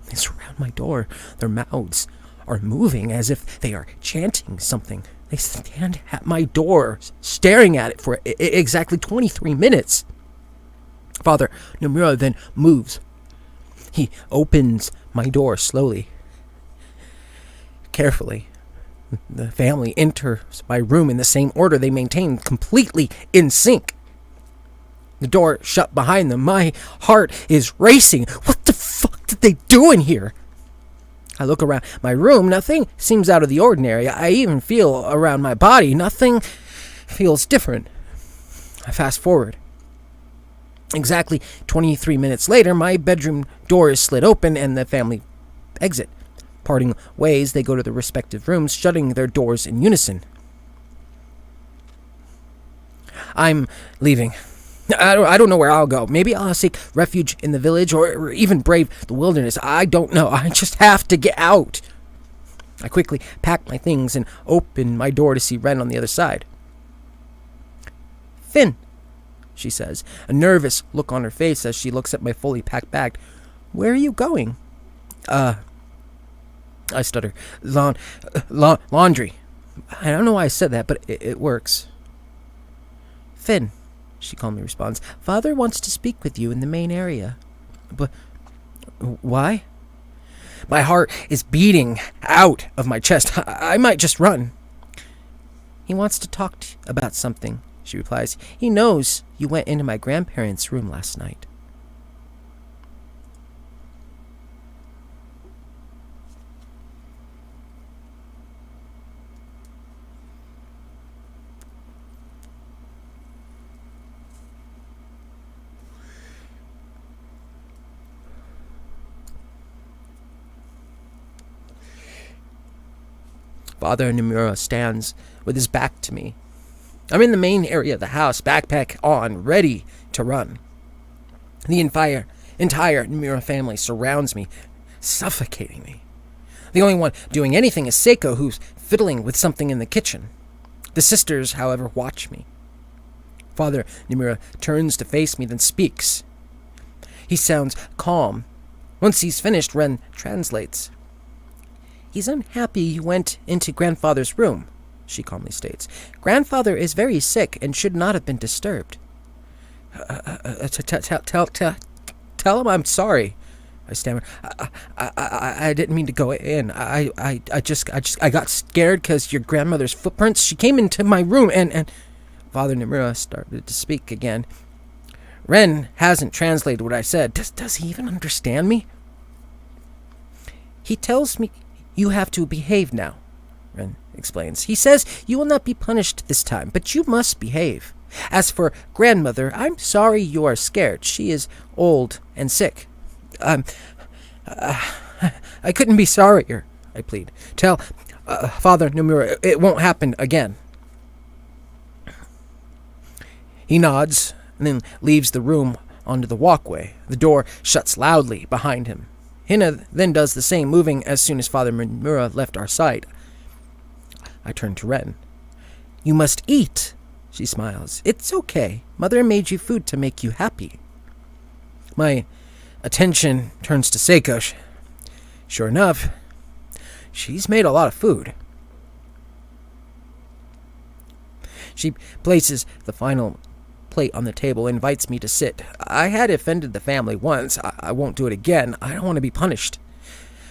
They surround my door. Their mouths are moving as if they are chanting something. They stand at my door, staring at it for exactly 23 minutes. Father Nomura then moves. He opens my door slowly. Carefully, the family enters my room in the same order they maintain, completely in sync. The door shut behind them. My heart is racing. What the fuck did they do in here? I look around my room. Nothing seems out of the ordinary. I even feel around my body. Nothing feels different. I fast forward. Exactly 23 minutes later, my bedroom door is slid open and the family exit. Parting ways, they go to their respective rooms, shutting their doors in unison. I'm leaving. I don't know where I'll go. Maybe I'll seek refuge in the village or even brave the wilderness. I don't know. I just have to get out. I quickly pack my things and open my door to see Ren on the other side. Finn, she says, a nervous look on her face as she looks at my fully packed bag. Where are you going? I stutter. Laundry. I don't know why I said that, but it works. Finn, she calmly responds, Father wants to speak with you in the main area. But why? My heart is beating out of my chest. I might just run. He wants to talk about something, she replies. He knows you went into my grandparents' room last night. Father Nomura stands with his back to me. I'm in the main area of the house, backpack on, ready to run. The entire Nomura family surrounds me, suffocating me. The only one doing anything is Seiko, who's fiddling with something in the kitchen. The sisters, however, watch me. Father Nomura turns to face me, then speaks. He sounds calm. Once he's finished, Ren translates. He's unhappy you went into Grandfather's room, she calmly states. Grandfather is very sick and should not have been disturbed. Tell him I'm sorry, I stammer. I didn't mean to go in. I got scared because your grandmother's footprints. She came into my room and Father Nomura started to speak again. Ren hasn't translated what I said. Does he even understand me? He tells me you have to behave now, Ren explains. He says you will not be punished this time, but you must behave. As for grandmother, I'm sorry you are scared. She is old and sick. I couldn't be sorrier, I plead. Tell Father Nomura it won't happen again. He nods and then leaves the room onto the walkway. The door shuts loudly behind him. Hina then does the same, moving as soon as Father Nomura left our sight. I turn to Ren. You must eat, she smiles. It's okay. Mother made you food to make you happy. My attention turns to Seiko. Sure enough, she's made a lot of food. She places the final plate on the table, invites me to sit. I had offended the family once. I won't do it again. I don't want to be punished.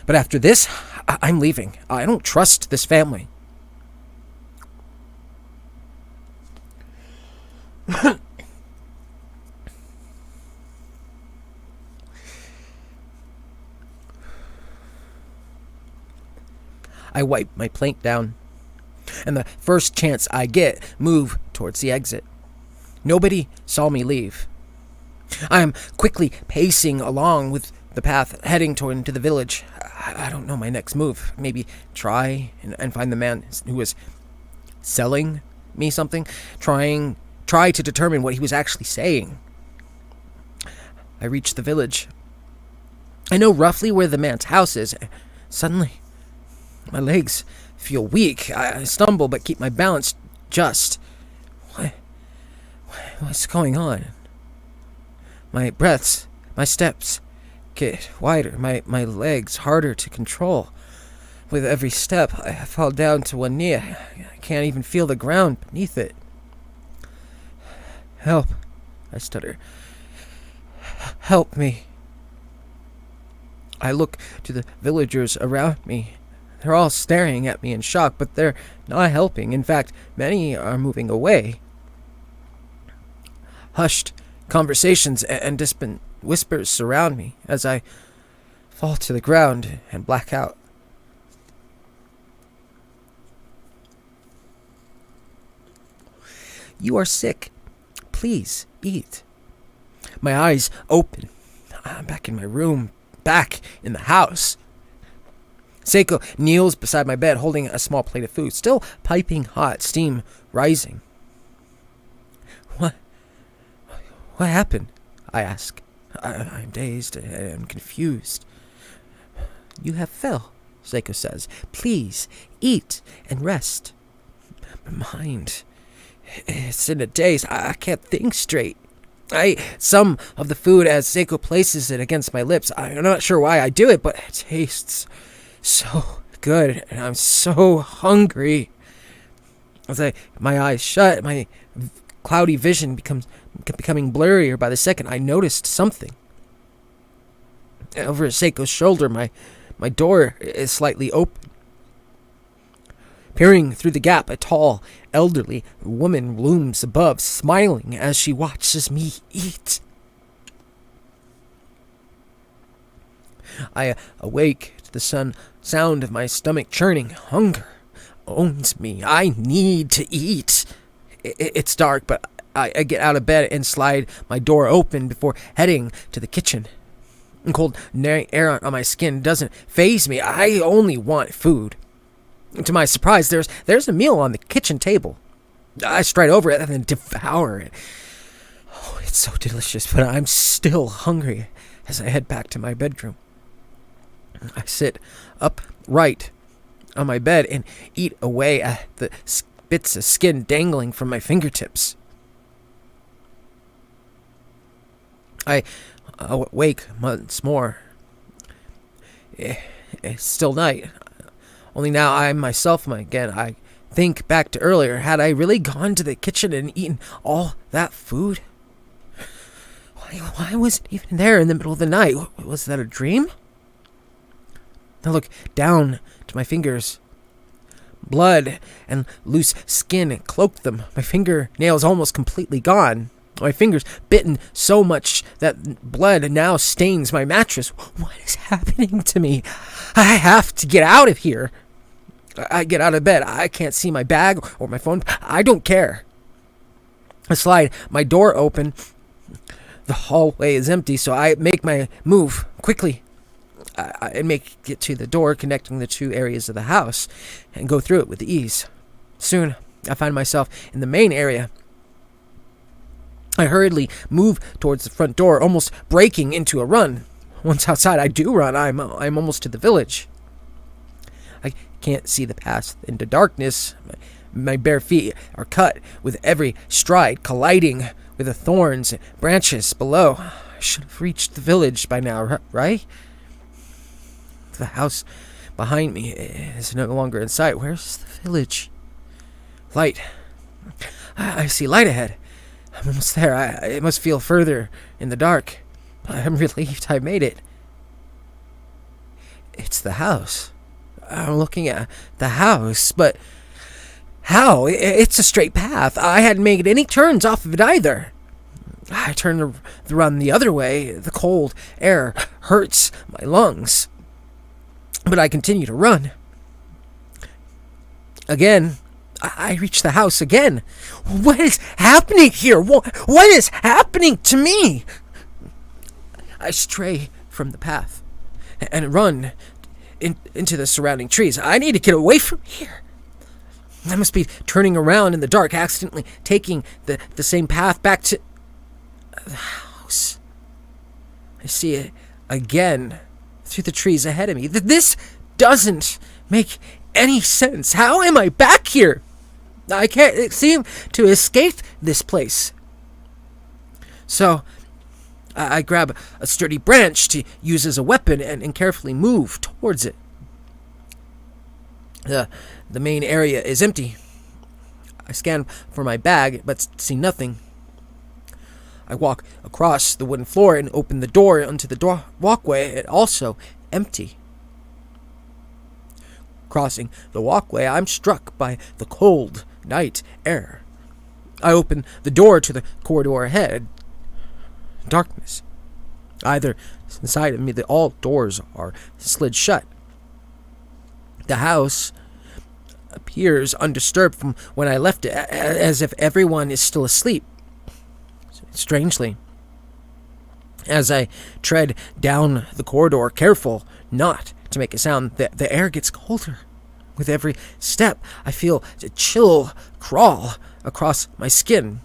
But after this, I'm leaving. I don't trust this family. I wipe my plate down, and the first chance I get, move towards the exit. Nobody saw me leave. I am quickly pacing along with the path, heading into the village. I don't know my next move. Maybe try and find the man who was selling me something. Try to determine what he was actually saying. I reach the village. I know roughly where the man's house is. Suddenly, My legs feel weak. I stumble but keep my balance just. What's going on? My breaths, my steps get wider, my legs harder to control. With every step, I fall down to one knee. I can't even feel the ground beneath it. Help, I stutter. Help me. I look to the villagers around me. They're all staring at me in shock, but they're not helping. In fact, many are moving away. Hushed conversations and distant whispers surround me as I fall to the ground and black out. You are sick. Please, eat. My eyes open. I'm back in my room, back in the house. Seiko kneels beside my bed, holding a small plate of food, still piping hot, steam rising. What happened? I ask. I'm dazed and confused. You have fell, Seiko says. Please, eat and rest. My mind, it's in a daze. I can't think straight. I eat some of the food as Seiko places it against my lips. I'm not sure why I do it, but it tastes so good, and I'm so hungry. As my eyes shut, my cloudy vision becoming blurrier by the second. I noticed something. Over Seiko's shoulder, my door is slightly open. Peering through the gap, a tall, elderly woman looms above, smiling as she watches me eat. I awake to the sound of my stomach churning. Hunger owns me. I need to eat. It's dark, but I get out of bed and slide my door open before heading to the kitchen. Cold night air on my skin doesn't faze me. I only want food. To my surprise, there's a meal on the kitchen table. I stride over it and then devour it. Oh, it's so delicious, but I'm still hungry as I head back to my bedroom. I sit upright on my bed and eat away at the bits of skin dangling from my fingertips. I awake once more. It's still night. Only now I'm myself again. I think back to earlier. Had I really gone to the kitchen and eaten all that food? Why was it even there in the middle of the night? Was that a dream? I look down to my fingers. Blood and loose skin cloaked them. My fingernails almost completely gone. My fingers bitten so much that blood now stains my mattress. What is happening to me? I have to get out of here. I get out of bed. I can't see my bag or my phone. I don't care. I slide my door open. The hallway is empty, so I make my move quickly. I make it to the door connecting the two areas of the house and go through it with ease. Soon, I find myself in the main area. I hurriedly move towards the front door, almost breaking into a run. Once outside, I do run. I'm almost to the village. I can't see the path into darkness. My bare feet are cut with every stride, colliding with the thorns and branches below. I should have reached the village by now, right? The house behind me is no longer in sight. Where's the village? Light. I see light ahead. I'm almost there. It must feel further in the dark. I'm relieved I made it. It's the house. I'm looking at the house, but how? It's a straight path. I hadn't made any turns off of it either. I turn to run the other way. The cold air hurts my lungs. But I continue to run. Again, I reach the house again. What is happening here? What is happening to me? I stray from the path and run into the surrounding trees. I need to get away from here. I must be turning around in the dark, accidentally taking the same path back to the house. I see it again through the trees ahead of me. This doesn't make any sense. How am I back here? I can't seem to escape this place. So I grab a sturdy branch to use as a weapon and carefully move towards it. The main area is empty. I scan for my bag, but see nothing. I walk across the wooden floor and open the door onto the walkway. It also empty. Crossing the walkway, I'm struck by the cold night air. I open the door to the corridor ahead. Darkness. Either side of me, all doors are slid shut. The house appears undisturbed from when I left it, as if everyone is still asleep. Strangely, as I tread down the corridor, careful not to make a sound, the air gets colder. With every step, I feel a chill crawl across my skin.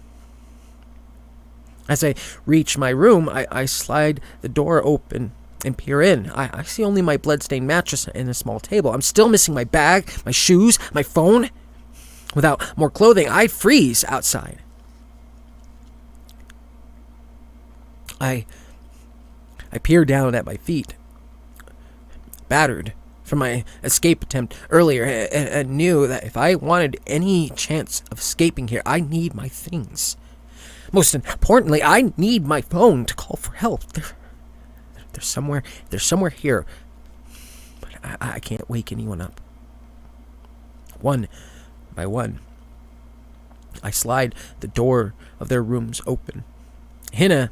As I reach my room, I slide the door open and peer in. I see only my blood-stained mattress and a small table. I'm still missing my bag, my shoes, my phone. Without more clothing, I'd freeze outside. I peer down at my feet, battered from my escape attempt earlier, and knew that if I wanted any chance of escaping here, I need my things. Most importantly, I need my phone to call for help. There's somewhere here, but I can't wake anyone up. One by one, I slide the door of their rooms open. Hina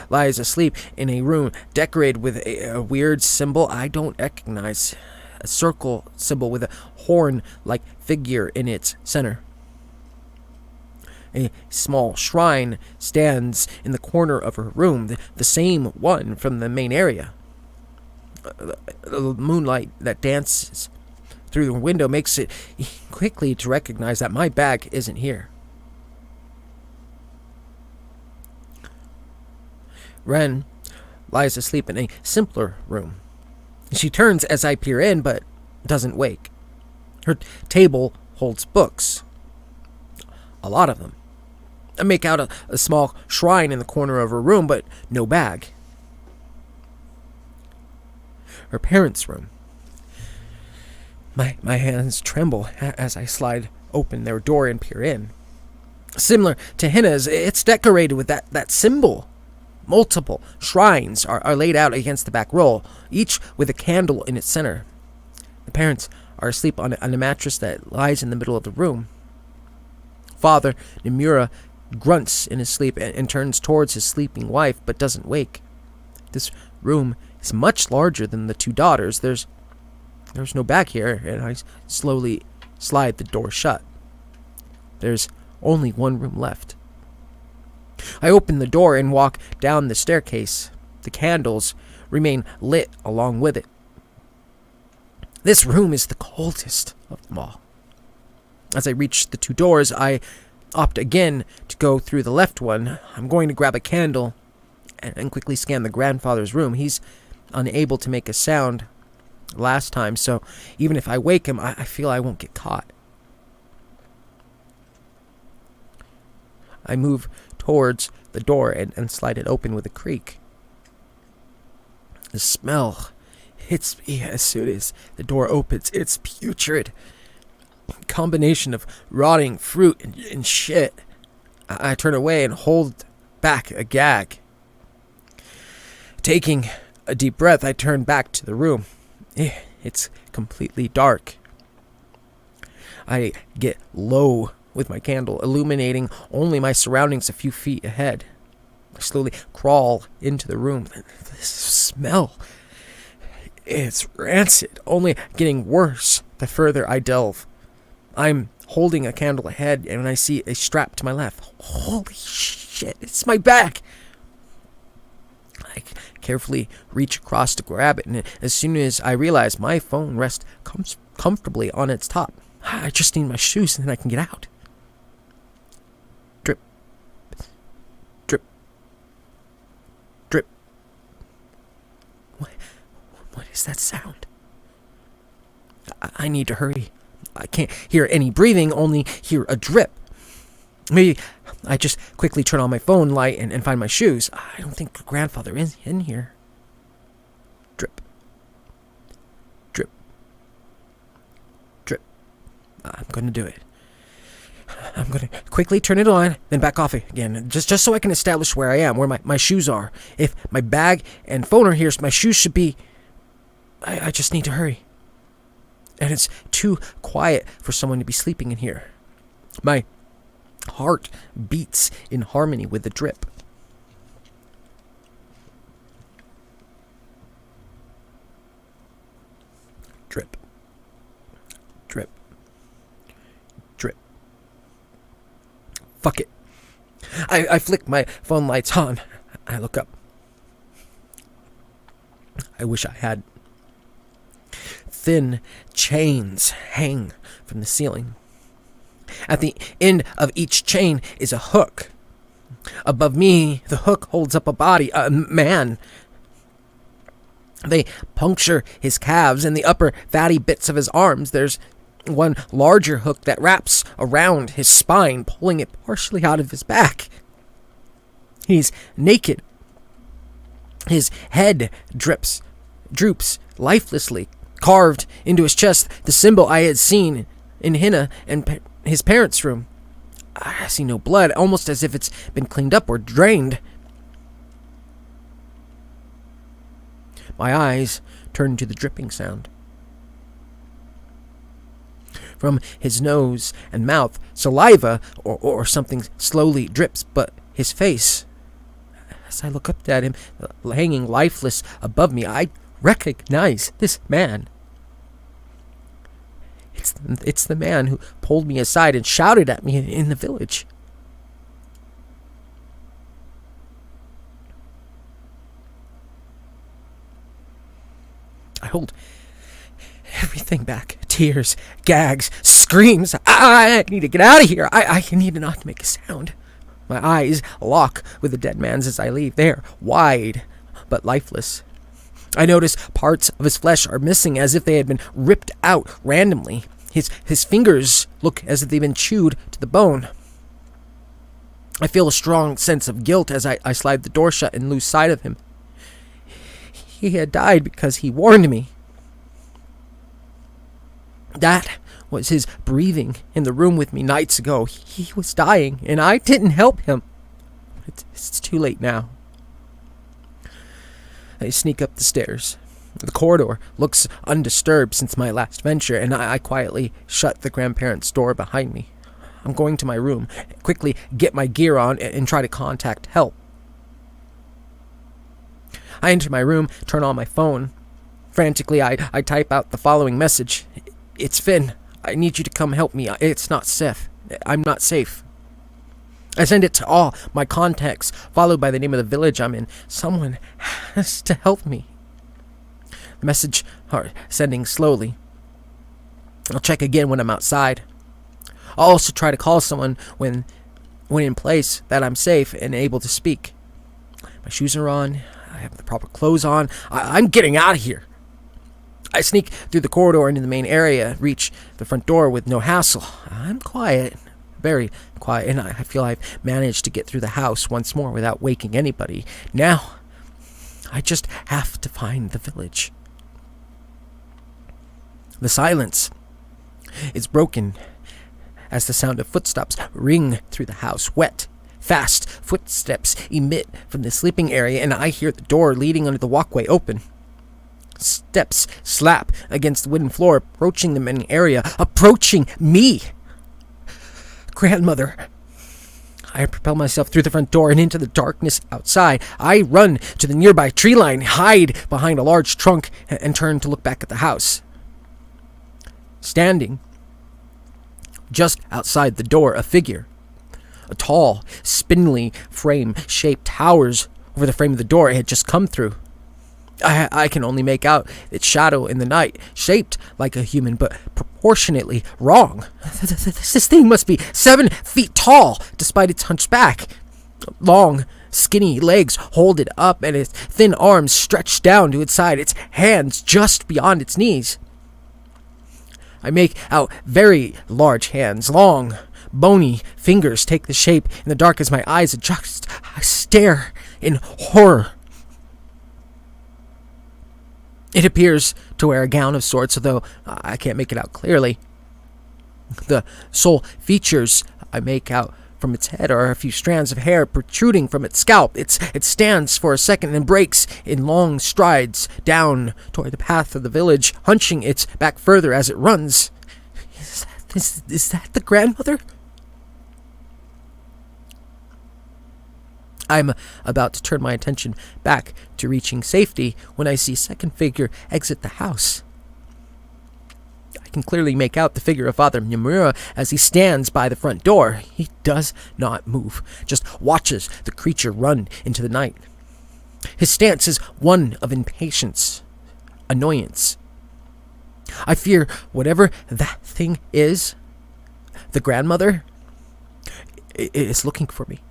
lies asleep in a room decorated with a weird symbol I don't recognize. A circle symbol with a horn-like figure in its center. A small shrine stands in the corner of her room, the same one from the main area. The moonlight that dances through the window makes it quickly to recognize that my bag isn't here. Ren lies asleep in a simpler room. She turns as I peer in, but doesn't wake. Her table holds books. A lot of them. I make out a small shrine in the corner of her room, but no bag. Her parents' room. My hands tremble as I slide open their door and peer in. Similar to Hina's, it's decorated with that symbol. Multiple shrines are laid out against the back wall, each with a candle in its center. The parents are asleep on a mattress that lies in the middle of the room. Father Nimura grunts in his sleep and turns towards his sleeping wife, but doesn't wake. This room is much larger than the two daughters. There's no bag here, and I slowly slide the door shut. There's only one room left. I open the door and walk down the staircase. The candles remain lit along with it. This room is the coldest of them all. As I reach the two doors, I opt again to go through the left one. I'm going to grab a candle and quickly scan the grandfather's room. He's unable to make a sound last time, so even if I wake him, I feel I won't get caught. I move towards the door and slide it open with a creak. The smell hits me as soon as the door opens. It's putrid. Combination of rotting fruit and shit. I turn away and hold back a gag. Taking a deep breath, I turn back to the room. It's completely dark. I get low with my candle, illuminating only my surroundings a few feet ahead. I slowly crawl into the room. This smell, it's rancid, only getting worse the further I delve. I'm holding a candle ahead, and I see a strap to my left. Holy shit, it's my bag! I carefully reach across to grab it, and as soon as I realize my phone rests comfortably on its top, I just need my shoes, and then I can get out. Drip. Drip. Drip. What is that sound? I need to hurry. I can't hear any breathing, only hear a drip. Maybe I just quickly turn on my phone light and find my shoes. I don't think grandfather is in here. Drip. Drip. Drip. I'm going to do it. I'm going to quickly turn it on, then back off again, just so I can establish where I am, where my shoes are. If my bag and phone are here, my shoes should be... I just need to hurry. And it's too quiet for someone to be sleeping in here. My heart beats in harmony with the drip. Drip. Drip. Drip. Fuck it. I flick my phone lights on. I look up. I wish I had. Thin chains hang from the ceiling. At the end of each chain is a hook. Above me, the hook holds up a body, a man. They puncture his calves and the upper fatty bits of his arms. There's one larger hook that wraps around his spine, pulling it partially out of his back. He's naked. His head droops lifelessly, carved into his chest, the symbol I had seen in henna and his parents' room. I see no blood, almost as if it's been cleaned up or drained. My eyes turn to the dripping sound. From his nose and mouth, saliva or something slowly drips, but his face, as I look up at him, hanging lifeless above me, I recognize this man. It's the man who pulled me aside and shouted at me in the village. I hold everything back. Tears, gags, screams. I need to get out of here. I need to not make a sound. My eyes lock with the dead man's as I leave. They're wide, but lifeless. I notice parts of his flesh are missing, as if they had been ripped out randomly. His fingers look as if they've been chewed to the bone. I feel a strong sense of guilt as I slide the door shut and lose sight of him. He had died because he warned me. That was his breathing in the room with me nights ago. He was dying, and I didn't help him. It's too late now. I sneak up the stairs. The corridor looks undisturbed since my last venture, and I quietly shut the grandparents' door behind me. I'm going to my room, quickly get my gear on, and try to contact help. I enter my room, turn on my phone. Frantically, I type out the following message. It's Finn. I need you to come help me. It's not safe. I'm not safe. I send it to all my contacts, followed by the name of the village I'm in. Someone has to help me. The message sending slowly. I'll check again when I'm outside. I'll also try to call someone when in place that I'm safe and able to speak. My shoes are on. I have the proper clothes on. I'm getting out of here. I sneak through the corridor into the main area, reach the front door with no hassle. I'm quiet, very quiet, and I feel I've managed to get through the house once more without waking anybody. Now, I just have to find the village. The silence is broken as the sound of footsteps ring through the house. Wet, fast footsteps emit from the sleeping area, and I hear the door leading under the walkway open. Steps slap against the wooden floor, approaching the main area, approaching me. Grandmother. I propel myself through the front door and into the darkness outside. I run to the nearby tree line, hide behind a large trunk, and turn to look back at the house. Standing just outside the door, a figure. A tall, spindly frame shape towers over the frame of the door it had just come through. I can only make out its shadow in the night, shaped like a human, but proportionately wrong. This thing must be 7 feet tall, despite its hunched back. Long, skinny legs hold it up, and its thin arms stretched down to its side, its hands just beyond its knees. I make out very large hands, long, bony fingers take the shape in the dark as my eyes adjust. I stare in horror. It appears to wear a gown of sorts, although I can't make it out clearly. The sole features I make out from its head are a few strands of hair protruding from its scalp. It stands for a second and breaks in long strides down toward the path of the village, hunching its back further as it runs. Is that the grandmother? I'm about to turn my attention back to reaching safety when I see a second figure exit the house. I can clearly make out the figure of Father Nomura as he stands by the front door. He does not move, just watches the creature run into the night. His stance is one of impatience, annoyance. I fear whatever that thing is, the grandmother, is looking for me.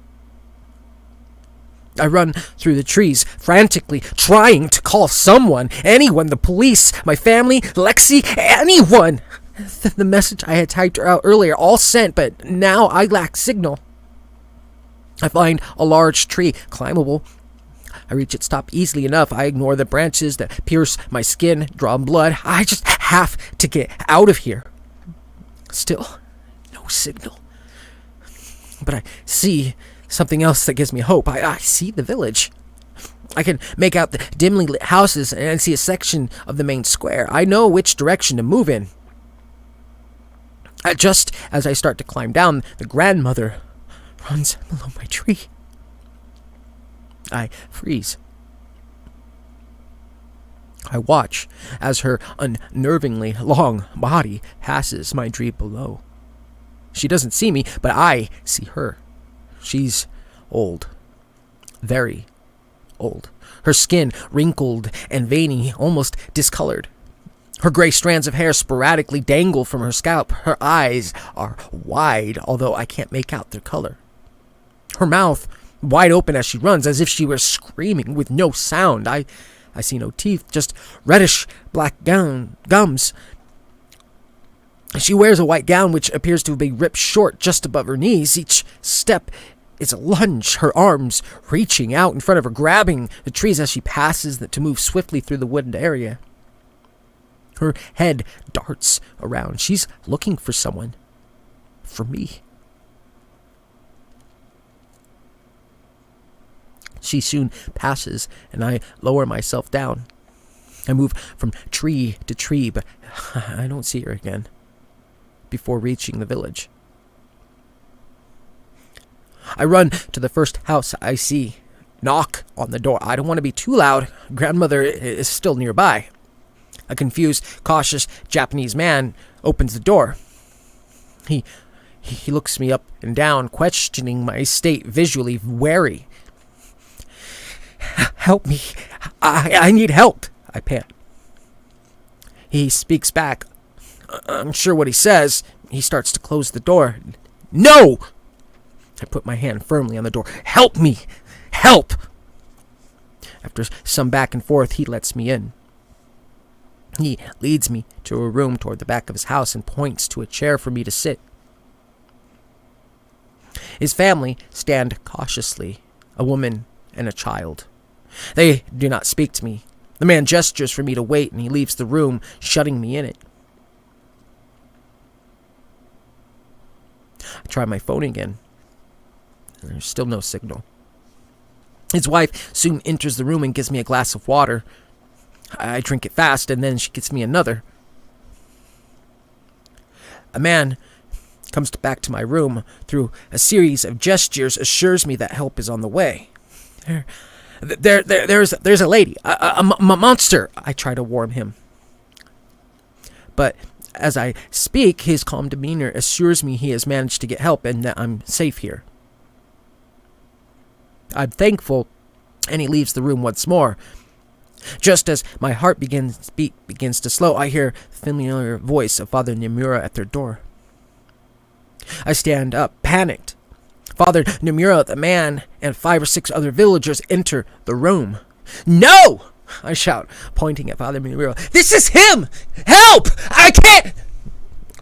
I run through the trees, frantically trying to call someone, anyone, the police, my family, Lexi, anyone. The message I had typed out earlier, all sent, but now I lack signal. I find a large tree, climbable. I reach its top easily enough. I ignore the branches that pierce my skin, draw blood. I just have to get out of here. Still, no signal. But I see something else that gives me hope. I see the village. I can make out the dimly lit houses and see a section of the main square. I know which direction to move in. Just as I start to climb down, the grandmother runs below my tree. I freeze. I watch as her unnervingly long body passes my tree below. She doesn't see me, but I see her. She's old. Very old. Her skin wrinkled and veiny, almost discolored. Her gray strands of hair sporadically dangle from her scalp. Her eyes are wide, although I can't make out their color. Her mouth wide open as she runs, as if she were screaming with no sound. I see no teeth, just reddish black gums. She wears a white gown which appears to be ripped short just above her knees. Each step is a lunge, her arms reaching out in front of her, grabbing the trees as she passes to move swiftly through the wooded area. Her head darts around. She's looking for someone. For me. She soon passes, and I lower myself down. I move from tree to tree, but I don't see her again before reaching the village. I run to the first house I see, knock on the door. I don't want to be too loud. Grandmother is still nearby. A confused, cautious Japanese man opens the door. He looks me up and down, questioning my state, visually wary. Help me. I need help, I pant. He speaks back. I'm sure what he says. He starts to close the door. No! I put my hand firmly on the door. Help me! Help! After some back and forth, he lets me in. He leads me to a room toward the back of his house and points to a chair for me to sit. His family stand cautiously, a woman and a child. They do not speak to me. The man gestures for me to wait, and he leaves the room, shutting me in it. I try my phone again. There's still no signal. His wife soon enters the room and gives me a glass of water. I drink it fast, and then she gets me another. A man comes back to my room. Through a series of gestures, assures me that help is on the way. There's a lady, a monster. I try to warn him. But as I speak, his calm demeanor assures me he has managed to get help and that I'm safe here. I'm thankful, and he leaves the room once more. Just as my heart begins to slow, I hear the familiar voice of Father Nomura at their door. I stand up, panicked. Father Nomura, the man, and 5 or 6 other villagers enter the room. No! I shout, pointing at Father Nomura. This is him! Help! I can't!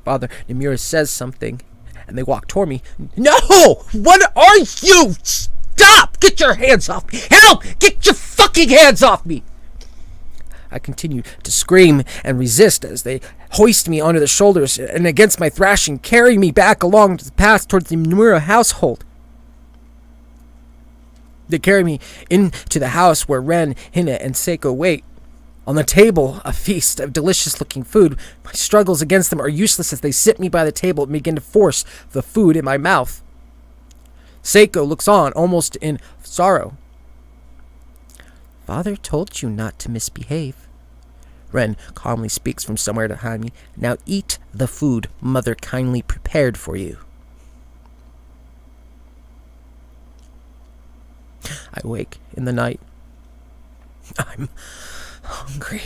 Father Nemura says something, and they walk toward me. No! What are you? Stop! Get your hands off me! Help! Get your fucking hands off me! I continue to scream and resist as they hoist me onto their shoulders and against my thrashing carry me back along the path towards the Nemura household. They carry me into the house where Ren, Hina, and Seiko wait. On the table, a feast of delicious-looking food. My struggles against them are useless as they sit me by the table and begin to force the food in my mouth. Seiko looks on, almost in sorrow. Father told you not to misbehave. Ren calmly speaks from somewhere behind me. Now eat the food Mother kindly prepared for you. I wake in the night. I'm hungry.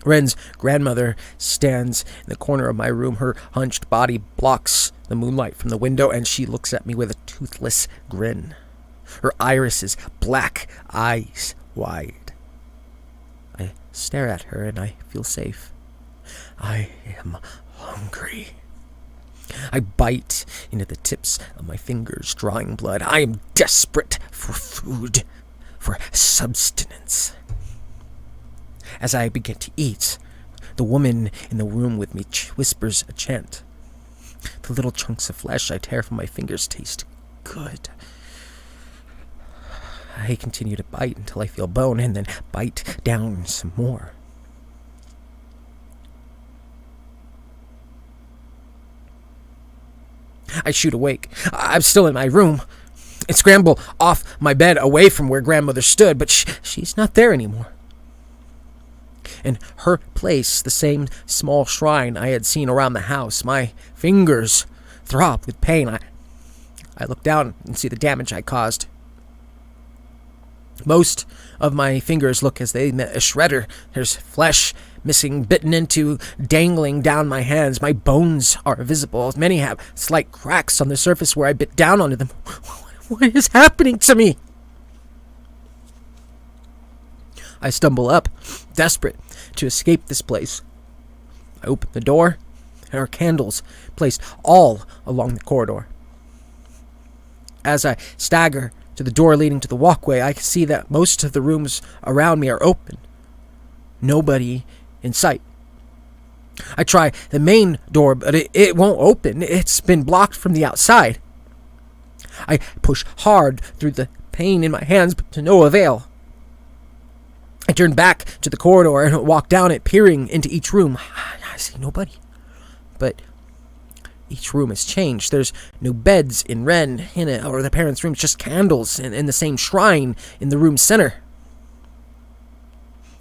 Ren's grandmother stands in the corner of my room. Her hunched body blocks the moonlight from the window, and she looks at me with a toothless grin. Her irises, black eyes wide. I stare at her and I feel safe. I am hungry. I bite into the tips of my fingers, drawing blood. I am desperate for food, for sustenance. As I begin to eat, the woman in the room with me whispers a chant. The little chunks of flesh I tear from my fingers taste good. I continue to bite until I feel bone, and then bite down some more. I shoot awake. I'm still in my room and scramble off my bed away from where grandmother stood, but she's not there anymore. In her place, the same small shrine I had seen around the house. My fingers throb with pain. I look down and see the damage I caused. Most of my fingers look as they met a shredder. There's flesh missing, bitten into, dangling down my hands. My bones are visible. Many have slight cracks on the surface where I bit down onto them. What is happening to me? I stumble up, desperate to escape this place. I open the door. There are candles placed all along the corridor. As I stagger to the door leading to the walkway, I can see that most of the rooms around me are open. Nobody in sight. I try the main door, but it won't open. It's been blocked from the outside. I push hard through the pain in my hands, but to no avail. I turn back to the corridor and walk down it, peering into each room. I see nobody. But each room has changed. There's no beds in Ren, Hina, or the parents' rooms, just candles in the same shrine in the room center.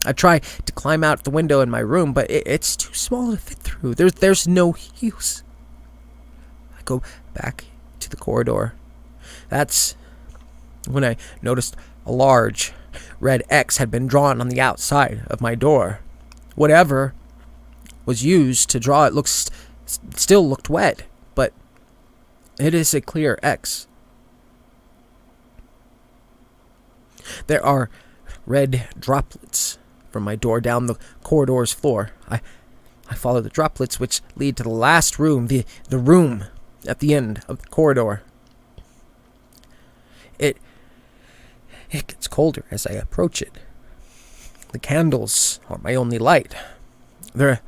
I try to climb out the window in my room, but it's too small to fit through. There's no use. I go back to the corridor. That's when I noticed a large red X had been drawn on the outside of my door. Whatever was used to draw it still looked wet, but it is a clear X. There are red droplets from my door down the corridor's floor. I follow the droplets, which lead to the last room, the room at the end of the corridor. It gets colder as I approach it. The candles are my only light. The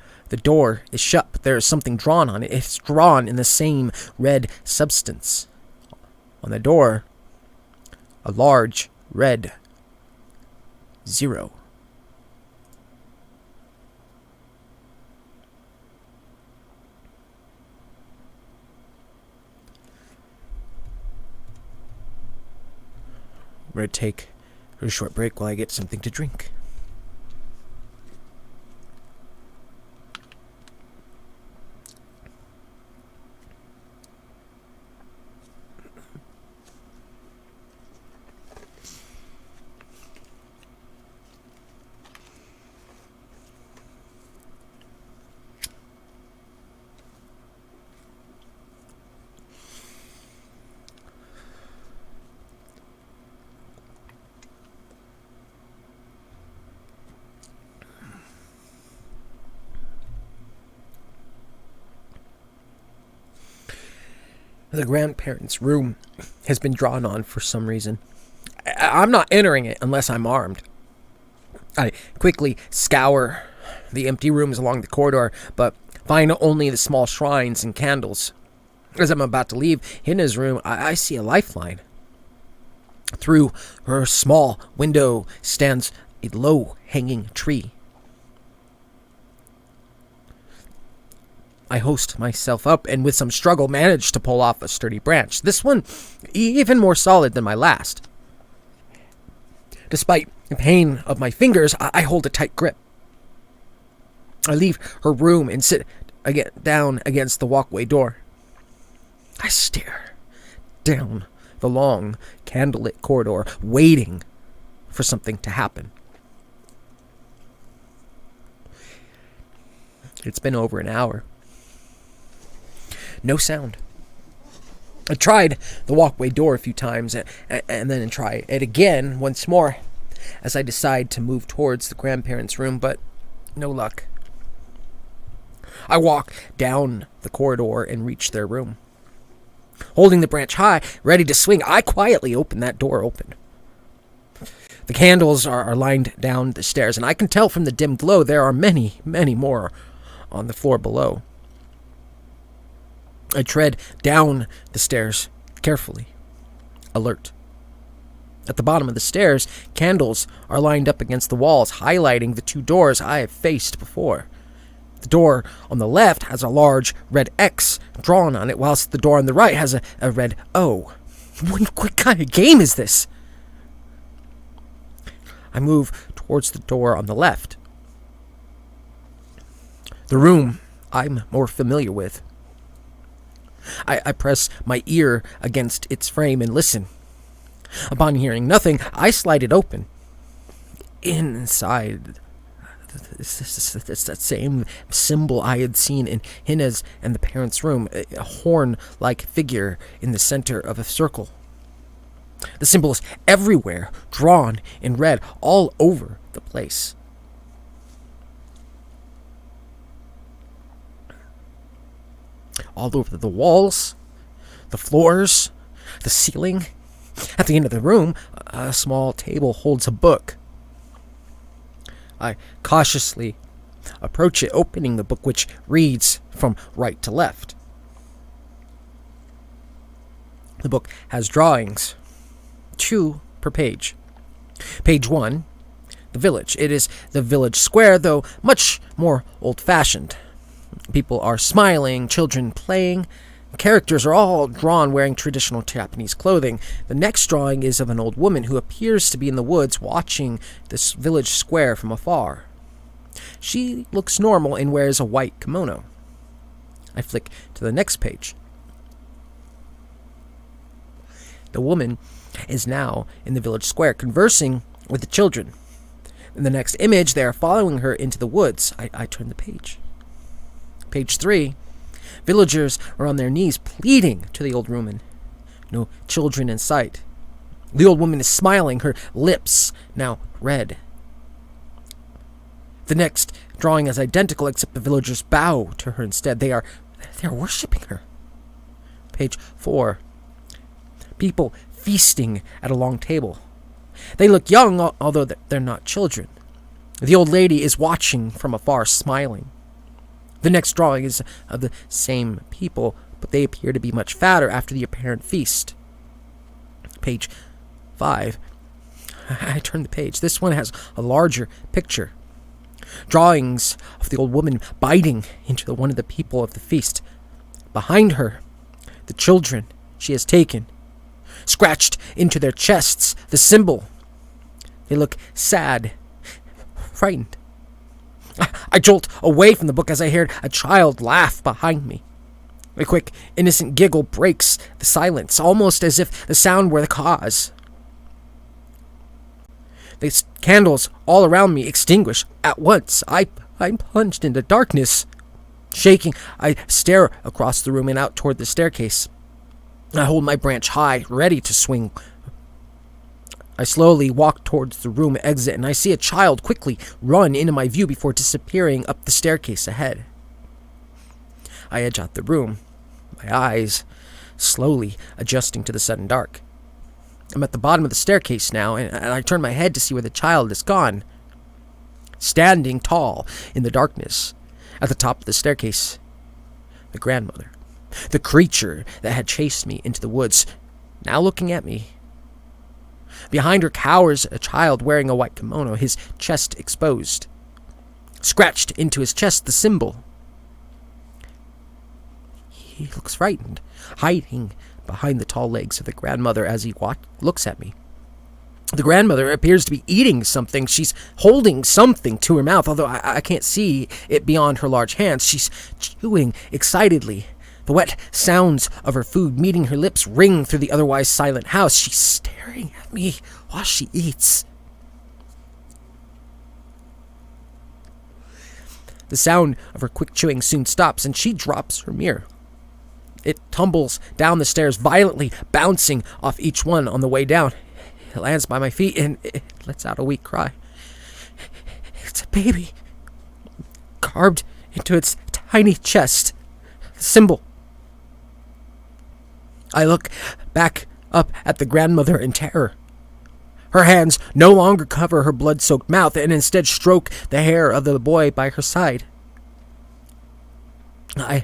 door is shut, but there is something drawn on it. It's drawn in the same red substance. On the door, a large red 0. We're going to take a short break while I get something to drink. The grandparents' room has been drawn on for some reason. I'm not entering it unless I'm armed. I quickly scour the empty rooms along the corridor, but find only the small shrines and candles. As I'm about to leave Hina's room, I see a lifeline. Through her small window stands a low-hanging tree. I hoist myself up and with some struggle manage to pull off a sturdy branch. This one even more solid than my last. Despite the pain of my fingers, I hold a tight grip. I leave her room and sit down against the walkway door. I stare down the long, candlelit corridor, waiting for something to happen. It's been over an hour. No sound. I tried the walkway door a few times and then try it again once more as I decide to move towards the grandparents' room, but no luck. I walk down the corridor and reach their room. Holding the branch high, ready to swing, I quietly open that door open. The candles are lined down the stairs, and I can tell from the dim glow there are many, many more on the floor below. I tread down the stairs carefully, alert. At the bottom of the stairs, candles are lined up against the walls, highlighting the two doors I have faced before. The door on the left has a large red X drawn on it, whilst the door on the right has a red O. What kind of game is this? I move towards the door on the left. The room I'm more familiar with. I press my ear against its frame and listen. Upon hearing nothing, I slide it open. Inside, it's that same symbol I had seen in Hina's and the parents' room, a horn-like figure in the center of a circle. The symbol is everywhere, drawn in red, all over the place. All over the walls, the floors, the ceiling. At the end of the room, a small table holds a book. I cautiously approach it, opening the book, which reads from right to left. The book has drawings, 2 per page. Page 1, the village. It is the village square, though much more old-fashioned. People are smiling, children playing. Characters are all drawn wearing traditional Japanese clothing. The next drawing is of an old woman who appears to be in the woods watching this village square from afar. She looks normal and wears a white kimono. I flick to the next page. The woman is now in the village square conversing with the children. In the next image, they are following her into the woods. I turn the page. Page 3. Villagers are on their knees pleading to the old woman. No children in sight. The old woman is smiling, her lips now red. The next drawing is identical, except the villagers bow to her instead. They are worshipping her. Page 4. People feasting at a long table. They look young, although they're not children. The old lady is watching from afar, smiling. The next drawing is of the same people, but they appear to be much fatter after the apparent feast. Page 5. I turn the page. This one has a larger picture. Drawings of the old woman biting into one of the people of the feast. Behind her, the children she has taken. Scratched into their chests, the symbol. They look sad, frightened. I jolt away from the book as I heard a child laugh behind me. A quick, innocent giggle breaks the silence, almost as if the sound were the cause. The candles all around me extinguish at once. I'm plunged into darkness. Shaking, I stare across the room and out toward the staircase. I hold my branch high, ready to swing. I slowly walk towards the room exit, and I see a child quickly run into my view before disappearing up the staircase ahead. I edge out the room, my eyes slowly adjusting to the sudden dark. I'm at the bottom of the staircase now, and I turn my head to see where the child is gone. Standing tall in the darkness at the top of the staircase, the grandmother, the creature that had chased me into the woods, now looking at me. Behind her cowers a child wearing a white kimono, his chest exposed. Scratched into his chest, the symbol. He looks frightened, hiding behind the tall legs of the grandmother as he looks at me. The grandmother appears to be eating something. She's holding something to her mouth, although I can't see it beyond her large hands. She's chewing excitedly. The wet sounds of her food meeting her lips ring through the otherwise silent house. She's staring at me while she eats. The sound of her quick chewing soon stops, and she drops her mirror. It tumbles down the stairs violently, bouncing off each one on the way down. It lands by my feet, and it lets out a weak cry. It's a baby, carved into its tiny chest. The symbol. I look back up at the grandmother in terror. Her hands no longer cover her blood-soaked mouth and instead stroke the hair of the boy by her side. I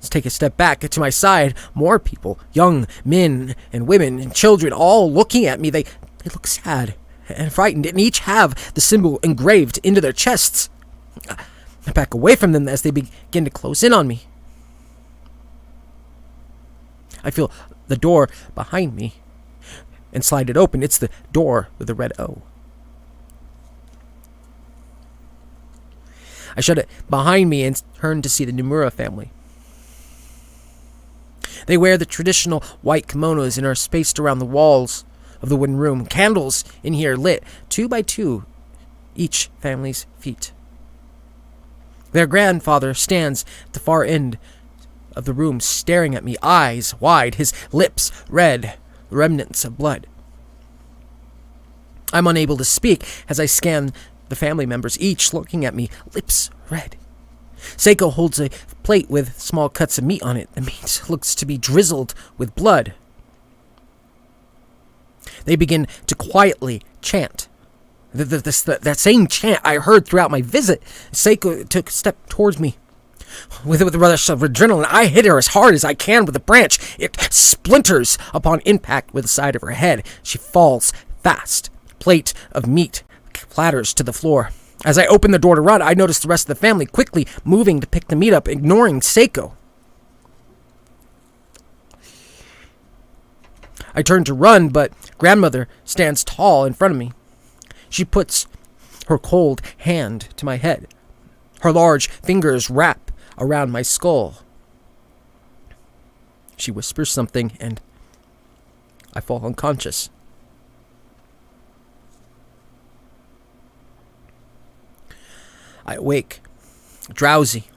take a step back to my side. More people, young men and women and children, all looking at me. They look sad and frightened, and each have the symbol engraved into their chests. I back away from them as they begin to close in on me. I feel the door behind me and slide it open. It's the door with the red O. I shut it behind me and turn to see the Nomura family. They wear the traditional white kimonos and are spaced around the walls of the wooden room. Candles in here lit 2 by 2, each family's feet. Their grandfather stands at the far end of the room, staring at me, eyes wide, his lips red, remnants of blood. I'm unable to speak as I scan the family members, each looking at me, lips red. Seiko holds a plate with small cuts of meat on it. The meat looks to be drizzled with blood. They begin to quietly chant. That same chant I heard throughout my visit. Seiko took a step towards me. With a rush of adrenaline, I hit her as hard as I can with a branch. It splinters upon impact with the side of her head. She falls fast. Plate of meat clatters to the floor. As I open the door to run, I notice the rest of the family quickly moving to pick the meat up, ignoring Seiko. I turn to run, but grandmother stands tall in front of me. She puts her cold hand to my head. Her large fingers wrap around my skull. She whispers something, and I fall unconscious. I awake, drowsy.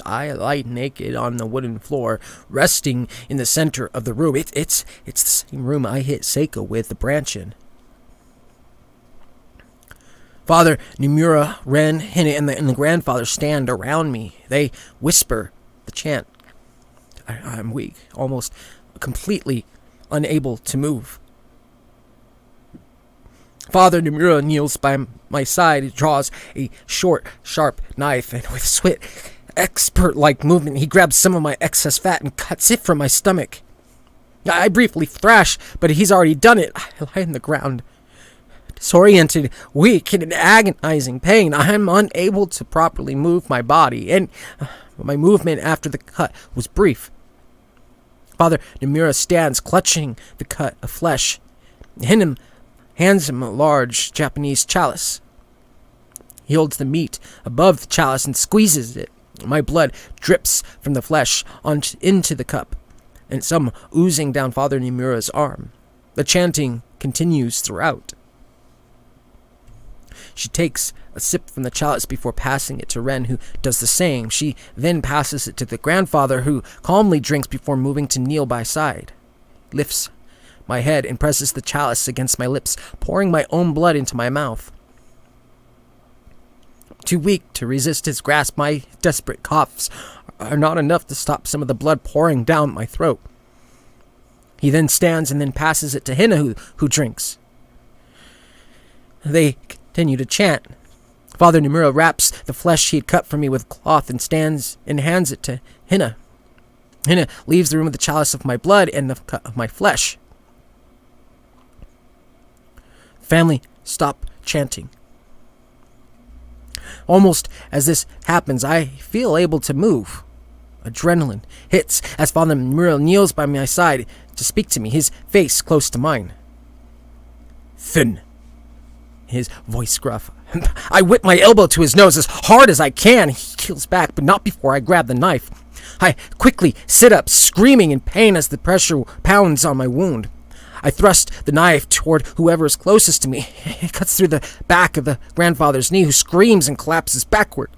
I lie naked on the wooden floor, resting in the center of the room. It's the same room I hit Seiko with the branch in. Father Nomura, Ren, Hina, and the grandfather stand around me. They whisper the chant. I'm weak, almost completely unable to move. Father Nomura kneels by my side, draws a short, sharp knife, and with swift, expert-like movement, he grabs some of my excess fat and cuts it from my stomach. I briefly thrash, but he's already done it. I lie on the ground, disoriented, weak, and in agonizing pain. I'm unable to properly move my body, and my movement after the cut was brief. Father Nomura stands, clutching the cut of flesh. Hina hands him a large Japanese chalice. He holds the meat above the chalice and squeezes it. My blood drips from the flesh into the cup, and some oozing down Father Nomura's arm. The chanting continues throughout. She takes a sip from the chalice before passing it to Ren, who does the same. She then passes it to the grandfather, who calmly drinks before moving to kneel by side. Lifts my head and presses the chalice against my lips, pouring my own blood into my mouth. Too weak to resist his grasp, my desperate coughs are not enough to stop some of the blood pouring down my throat. He then stands and then passes it to Henna, who drinks. They continue to chant. Father Nomura wraps the flesh he had cut for me with cloth and stands and hands it to Henna. Henna leaves the room with the chalice of my blood and the cut of my flesh. Family stop chanting. Almost as this happens, I feel able to move. Adrenaline hits as Father Nomura kneels by my side to speak to me, his face close to mine. Thin. His voice gruff. I whip my elbow to his nose as hard as I can. He keels back, but not before I grab the knife. I quickly sit up, screaming in pain as the pressure pounds on my wound. I thrust the knife toward whoever is closest to me. It cuts through the back of the grandfather's knee, who screams and collapses backward.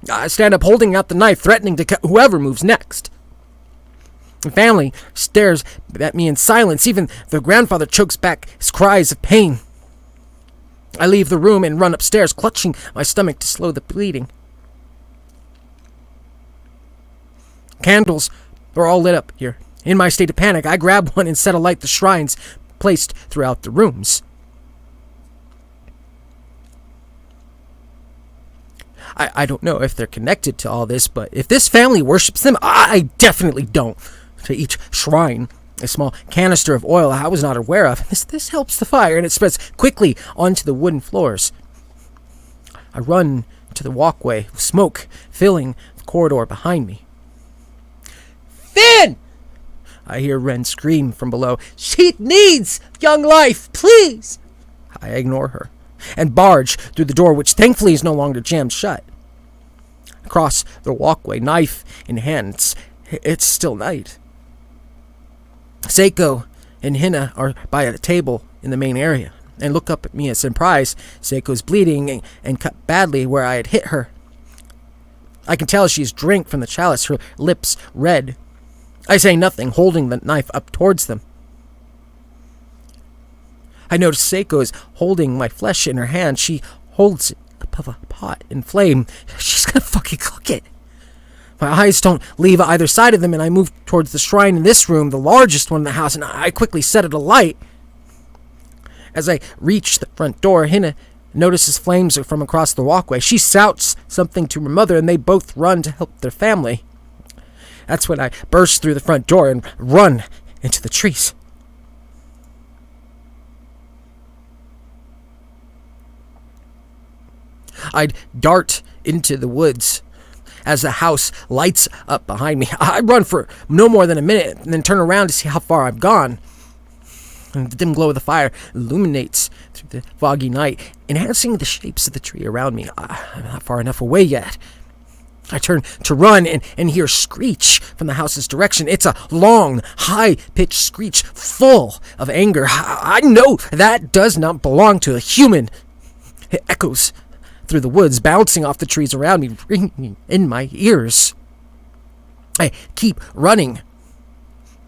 I stand up holding out the knife, threatening to cut whoever moves next. The family stares at me in silence. Even the grandfather chokes back his cries of pain. I leave the room and run upstairs, clutching my stomach to slow the bleeding. Candles are all lit up here. In my state of panic, I grab one and set alight the shrines placed throughout the rooms. I don't know if they're connected to all this, but if this family worships them, I definitely don't. To each shrine, a small canister of oil I was not aware of. This helps the fire, and it spreads quickly onto the wooden floors. I run to the walkway, with smoke filling the corridor behind me. Finn! I hear Ren scream from below. She needs young life, please! I ignore her and barge through the door, which thankfully is no longer jammed shut. Across the walkway, knife in hand. It's still night. Seiko and Henna are by a table in the main area and look up at me in surprise. Seiko's bleeding and cut badly where I had hit her. I can tell she's drank from the chalice, her lips red. I say nothing, holding the knife up towards them. I notice Seiko is holding my flesh in her hand. She holds it above a pot in flame. She's gonna fucking cook it. My eyes don't leave either side of them, and I move towards the shrine in this room, the largest one in the house, and I quickly set it alight. As I reach the front door, Henna notices flames from across the walkway. She shouts something to her mother, and they both run to help their family. That's when I burst through the front door and run into the trees. I'd dart into the woods as the house lights up behind me. I run for no more than a minute and then turn around to see how far I've gone. And the dim glow of the fire illuminates through the foggy night, enhancing the shapes of the tree around me. I'm not far enough away yet. I turn to run and hear screech from the house's direction. It's a long, high-pitched screech full of anger. I know that does not belong to a human. It echoes through the woods, bouncing off the trees around me, ringing in my ears. I keep running.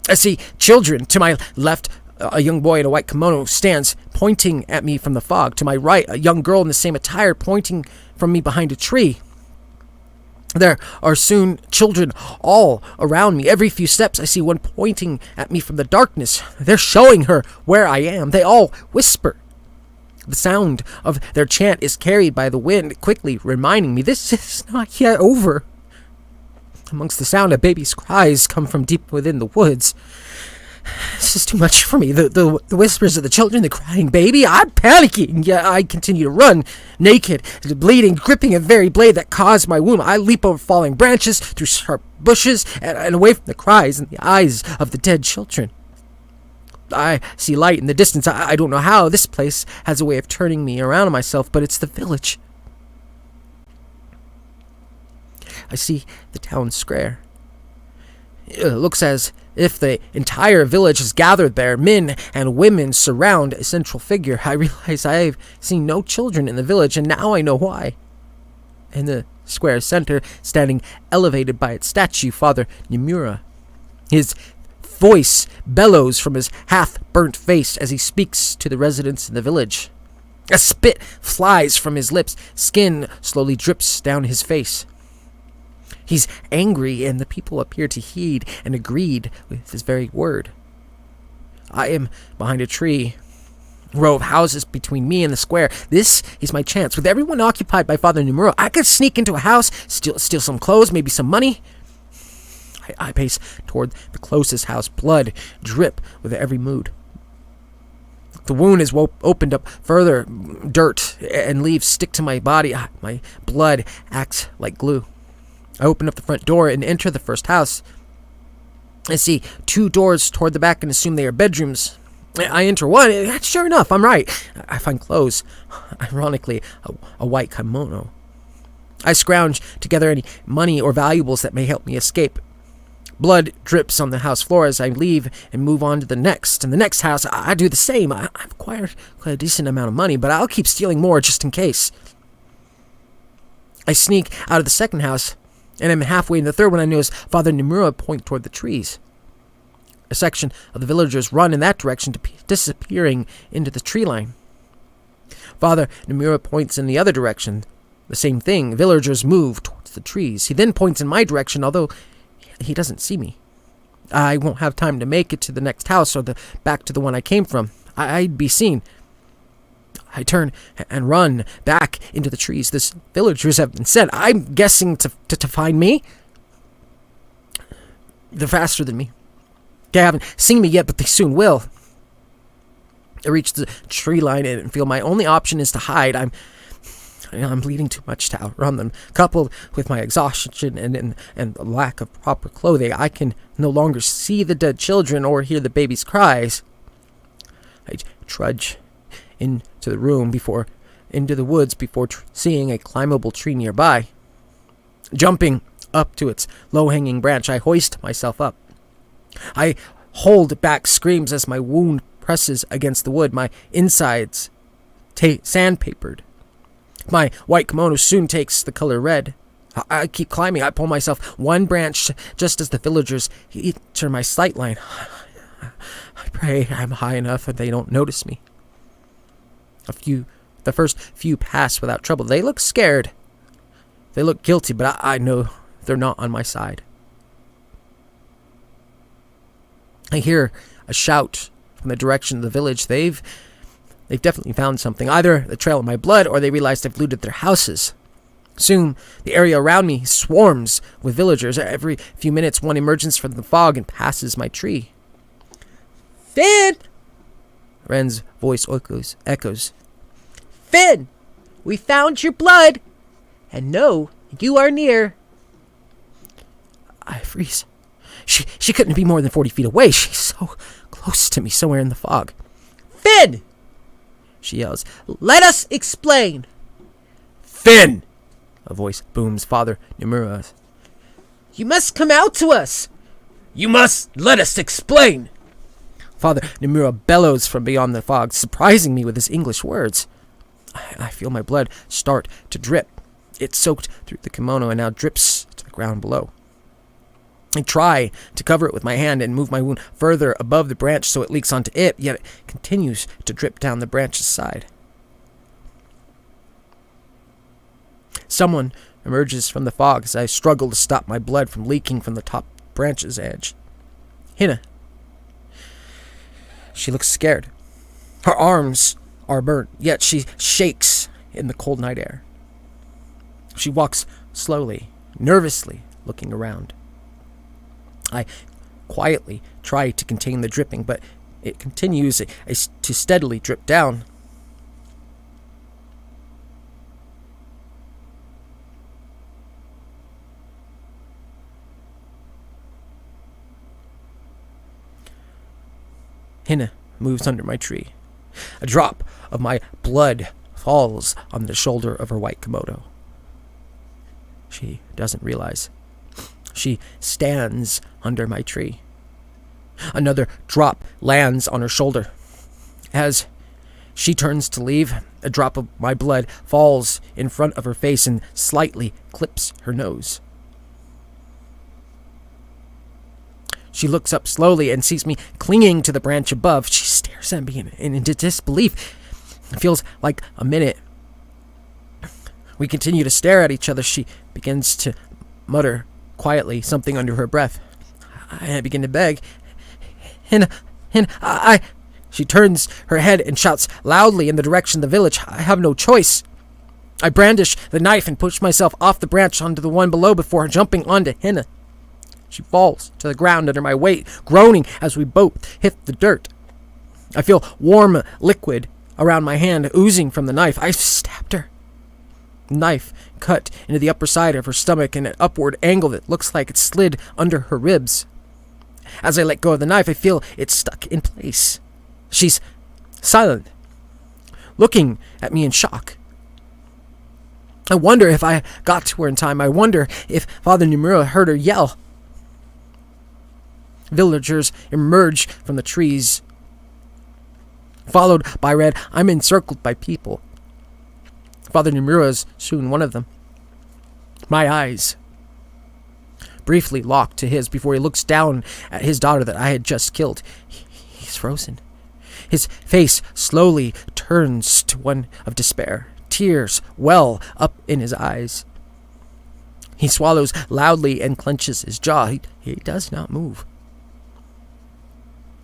I see children. To my left, a young boy in a white kimono stands pointing at me from the fog. To my right, a young girl in the same attire pointing from me behind a tree. There are soon children all around me. Every few steps, I see one pointing at me from the darkness. They're showing her where I am. They all whisper. The sound of their chant is carried by the wind, quickly reminding me this is not yet over. Amongst the sound, a baby's cries come from deep within the woods. This is too much for me. The whispers of the children, the crying baby. I'm panicking. Yet I continue to run, naked, bleeding, gripping a very blade that caused my wound. I leap over falling branches, through sharp bushes, and away from the cries and the eyes of the dead children. I see light in the distance. I don't know how. This place has a way of turning me around on myself, but it's the village. I see the town square. It looks as if the entire village is gathered there. Men and women surround a central figure. I realize I have seen no children in the village, and now I know why. In the square center, standing elevated by its statue, Father Nomura. His voice bellows from his half-burnt face as he speaks to the residents in the village. A spit flies from his lips. Skin slowly drips down his face. He's angry, and the people appear to heed and agreed with his very word. I am behind a tree. Row of houses between me and the square. This is my chance. With everyone occupied by Father Nomura, I could sneak into a house, steal some clothes, maybe some money. I pace toward the closest house. Blood drip with every mood. The wound is opened up further. Dirt and leaves stick to my body. My blood acts like glue. I open up the front door and enter the first house. I see 2 doors toward the back and assume they are bedrooms. I enter one. Sure enough, I'm right. I find clothes. Ironically, a white kimono. I scrounge together any money or valuables that may help me escape. Blood drips on the house floor as I leave and move on to the next. In the next house, I do the same. I've acquired quite a decent amount of money, but I'll keep stealing more just in case. I sneak out of the second house, and I'm halfway in the third when I notice Father Nomura point toward the trees. A section of the villagers run in that direction, disappearing into the tree line. Father Nomura points in the other direction. The same thing. Villagers move towards the trees. He then points in my direction, although he doesn't see me. I won't have time to make it to the next house or back to the one I came from. I'd be seen. I turn and run back into the trees. The villagers have been sent. I'm guessing to find me. They're faster than me. They haven't seen me yet, but they soon will. I reach the tree line and feel my only option is to hide. I'm bleeding too much to outrun them. Coupled with my exhaustion and the lack of proper clothing, I can no longer see the dead children or hear the baby's cries. I trudge into the woods before seeing a climbable tree nearby. Jumping up to its low-hanging branch, I hoist myself up. I hold back screams as my wound presses against the wood, my insides sandpapered. My white kimono soon takes the color red. I keep climbing. I pull myself one branch just as the villagers enter my sight line. I pray I'm high enough and they don't notice me. The first few pass without trouble. They look scared. They look guilty, but I know they're not on my side. I hear a shout from the direction of the village. They've definitely found something. Either the trail of my blood or they realized I've looted their houses. Soon, the area around me swarms with villagers. Every few minutes, one emerges from the fog and passes my tree. Finn! Ren's voice echoes. Finn! We found your blood! And know you are near. I freeze. She couldn't be more than 40 feet away. She's so close to me, somewhere in the fog. Finn! She yells. Let us explain. Finn! A voice booms. Father Nomura. You must come out to us. You must let us explain. Father Nomura bellows from beyond the fog, surprising me with his English words. I feel my blood start to drip. It soaked through the kimono and now drips to the ground below. I try to cover it with my hand and move my wound further above the branch so it leaks onto it, yet it continues to drip down the branch's side. Someone emerges from the fog as I struggle to stop my blood from leaking from the top branch's edge. Hina. She looks scared. Her arms are burnt, yet she shakes in the cold night air. She walks slowly, nervously, looking around. I quietly try to contain the dripping, but it continues to steadily drip down. Hina moves under my tree. A drop of my blood falls on the shoulder of her white kimono. She doesn't realize. She stands under my tree. Another drop lands on her shoulder. As she turns to leave, a drop of my blood falls in front of her face and slightly clips her nose. She looks up slowly and sees me clinging to the branch above. She stares at me in disbelief. It feels like a minute. We continue to stare at each other. She begins to mutter quietly something under her breath. I begin to beg. I... She turns her head and shouts loudly in the direction of the village. I have no choice. I brandish the knife and push myself off the branch onto the one below before jumping onto Henna. She falls to the ground under my weight, groaning as we both hit the dirt. I feel warm liquid around my hand oozing from the knife. I've stabbed her. The knife cut into the upper side of her stomach in an upward angle that looks like it slid under her ribs. As I let go of the knife, I feel it stuck in place. She's silent, looking at me in shock. I wonder if I got to her in time. I wonder if Father Nomura heard her yell. Villagers emerge from the trees. Followed by Red, I'm encircled by people. Father Nomura is soon one of them. My eyes briefly lock to his before he looks down at his daughter that I had just killed. He's frozen. His face slowly turns to one of despair. Tears well up in his eyes. He swallows loudly and clenches his jaw. He does not move.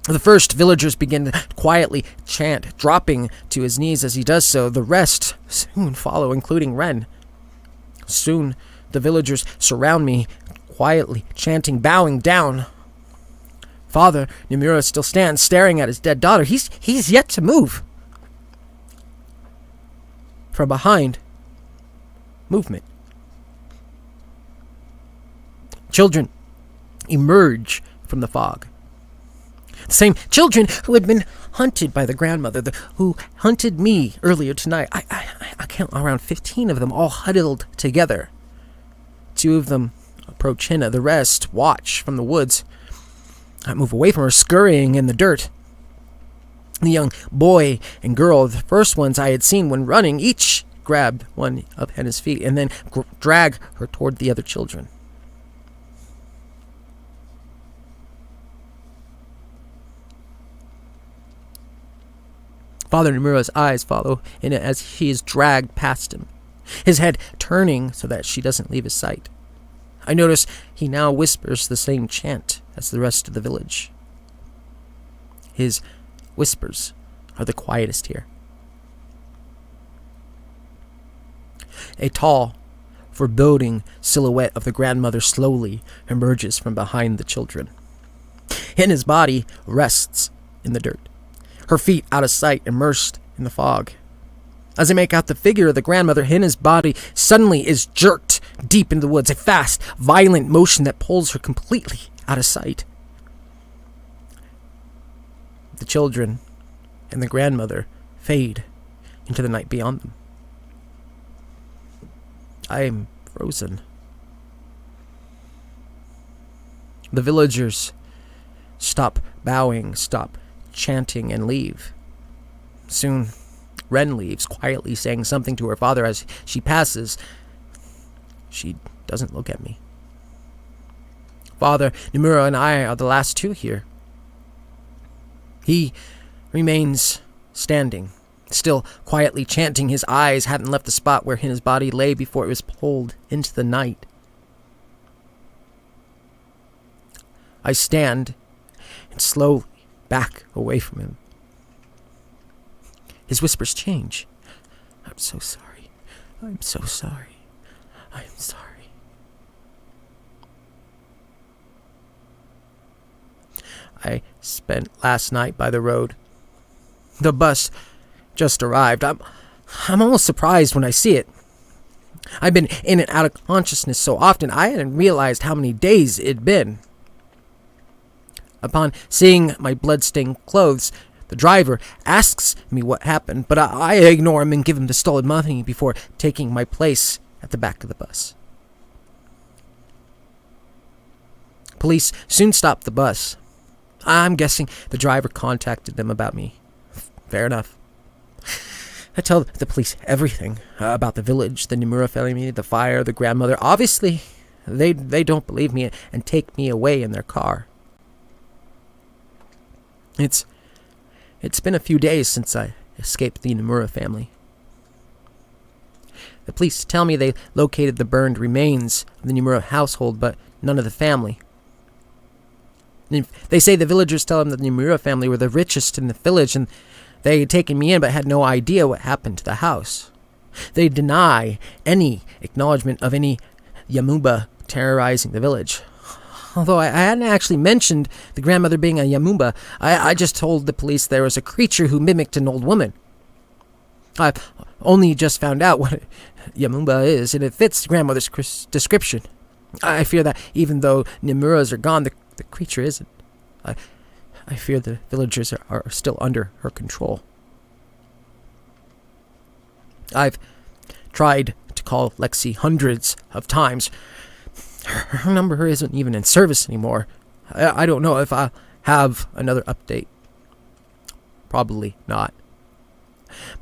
The first villagers begin to quietly chant, dropping to his knees as he does so. The rest soon follow, including Ren. Soon the villagers surround me, quietly chanting, bowing down. Father Nomura still stands, staring at his dead daughter. He's yet to move. From behind, movement. Children emerge from the fog. The same children who had been hunted by the grandmother, who hunted me earlier tonight. I count around 15 of them, all huddled together. 2 of them approach Henna. The rest watch from the woods. I move away from her, scurrying in the dirt. The young boy and girl, the first ones I had seen when running, each grabbed one of Henna's feet and then drag her toward the other children. Father Nomura's eyes follow Henna as he is dragged past him, his head turning so that she doesn't leave his sight. I notice he now whispers the same chant as the rest of the village. His whispers are the quietest here. A tall, foreboding silhouette of the grandmother slowly emerges from behind the children. Henna's body rests in the dirt, her feet out of sight, immersed in the fog. As I make out the figure of the grandmother, Henna's body suddenly is jerked deep into the woods, a fast, violent motion that pulls her completely out of sight. The children and the grandmother fade into the night beyond them. I am frozen. The villagers stop bowing, stop chanting, and leave. Soon, Ren leaves, quietly saying something to her father as she passes. She doesn't look at me. Father Nomura and I are the last 2 here. He remains standing, still quietly chanting. His eyes hadn't left the spot where his body lay before it was pulled into the night. I stand and slowly back away from him. His whispers change. I'm so sorry. I'm so sorry. I'm sorry. I spent last night by the road. The bus just arrived. I'm almost surprised when I see it. I've been in and out of consciousness so often, I hadn't realized how many days it'd been. Upon seeing my blood-stained clothes, the driver asks me what happened, but I ignore him and give him the stolen money before taking my place at the back of the bus. Police soon stopped the bus. I'm guessing the driver contacted them about me. Fair enough. I tell the police everything about the village, the Nomura family, the fire, the grandmother. Obviously, they don't believe me and take me away in their car. It's been a few days since I escaped the Nomura family. The police tell me they located the burned remains of the Nomura household, but none of the family. They say the villagers tell them that the Nomura family were the richest in the village, and they had taken me in but had no idea what happened to the house. They deny any acknowledgement of any Yamuba terrorizing the village. Although I hadn't actually mentioned the grandmother being a Yamuba, I just told the police there was a creature who mimicked an old woman. I've only just found out what Yamuba is, and it fits the grandmother's description. I fear that even though Nimuras are gone, the creature isn't. I fear the villagers are still under her control. I've tried to call Lexi hundreds of times. Her number isn't even in service anymore. I don't know if I'll have another update. Probably not.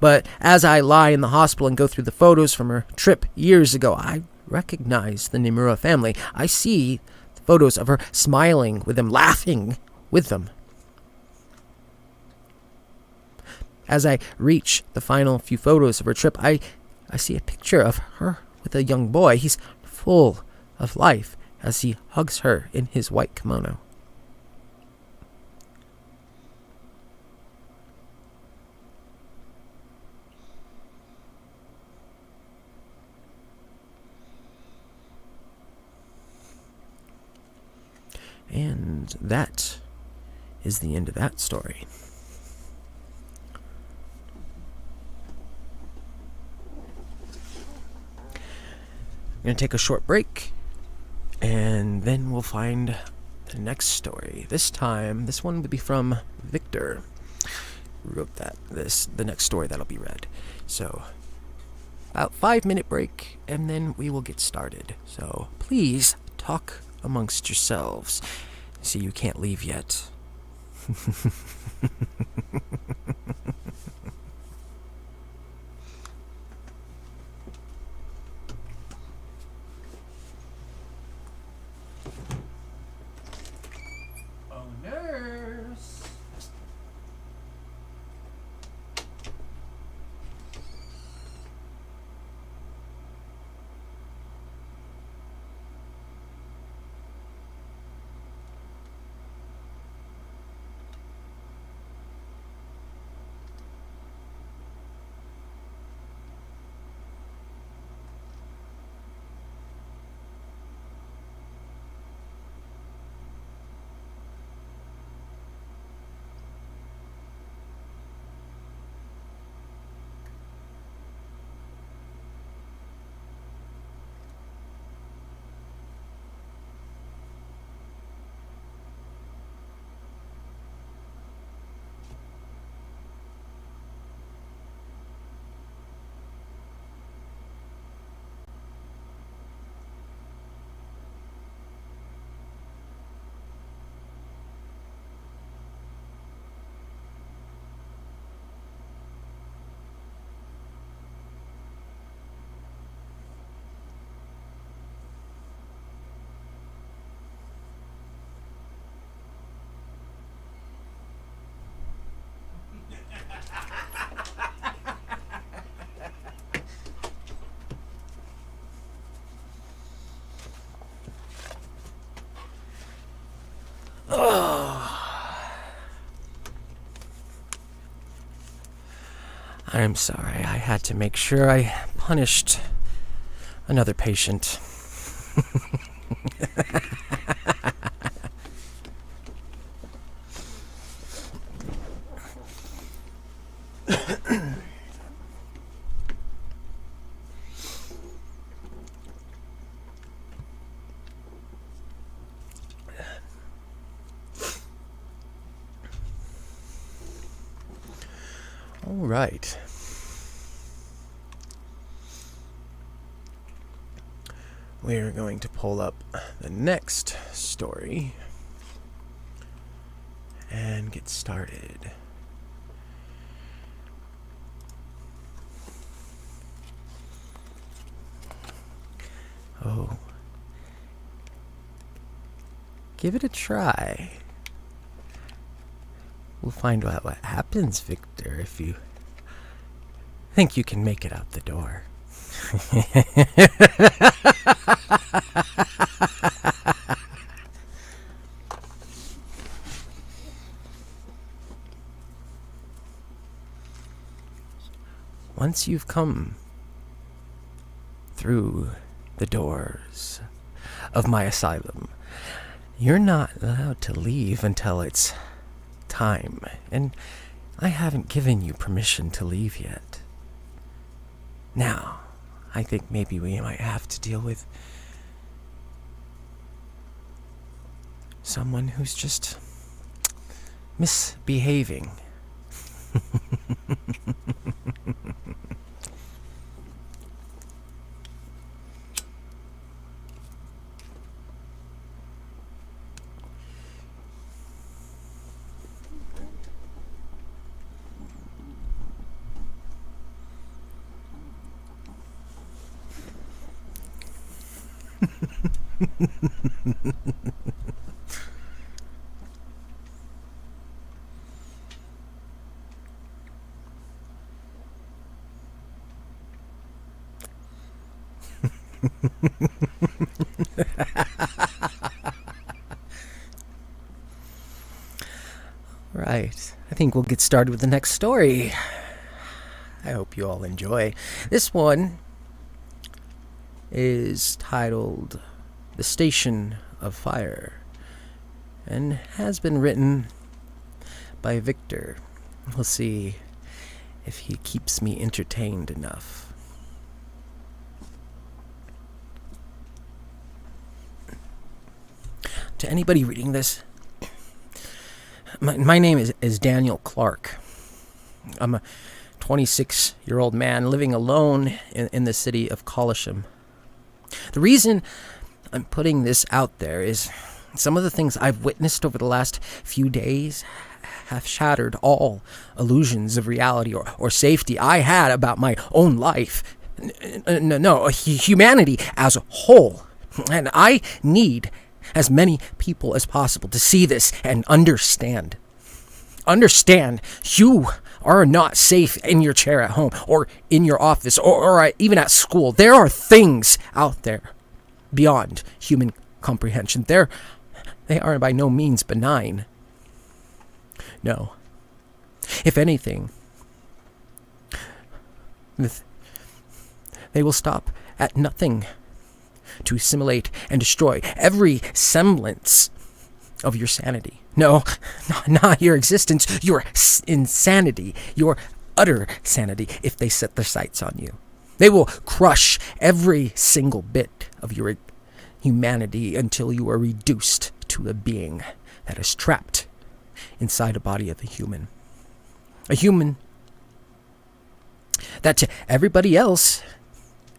But as I lie in the hospital and go through the photos from her trip years ago, I recognize the Nomura family. I see the photos of her smiling with them, laughing with them. As I reach the final few photos of her trip, I see a picture of her with a young boy. He's full of life as he hugs her in his white kimono. And that is the end of that story. I'm going to take a short break, and then we'll find the next story. This time, this one would be from Viktor, who wrote the next story that'll be read. So, about 5-minute break, and then we will get started. So, please talk amongst yourselves. See, you can't leave yet. Oh, nurse. I'm sorry. I had to make sure I punished another patient. All right. We're going to pull up the next story and get started. Oh. Give it a try. We'll find out what happens, Viktor, if you think you can make it out the door. Once you've come through the doors of my asylum, you're not allowed to leave until it's time, and I haven't given you permission to leave yet. Now, I think maybe we might have to deal with someone who's just misbehaving. Right. I think we'll get started with the next story. I hope you all enjoy. This one is titled The Station of Fire and has been written by Viktor. We'll see if he keeps me entertained enough. To anybody reading this, my name is Daniel Clark. I'm a 26-year-old man living alone in the city of Collisham. The reason I'm putting this out there is some of the things I've witnessed over the last few days have shattered all illusions of reality or safety I had about my own life. No, humanity as a whole. And I need as many people as possible to see this and understand. Understand you are not safe in your chair at home or in your office or even at school. There are things out there beyond human comprehension. They are by no means benign. No. If anything, they will stop at nothing to assimilate and destroy every semblance of your sanity. No, not your existence, your insanity, your utter sanity, if they set their sights on you. They will crush every single bit of your humanity until you are reduced to a being that is trapped inside a body of a human. A human that to everybody else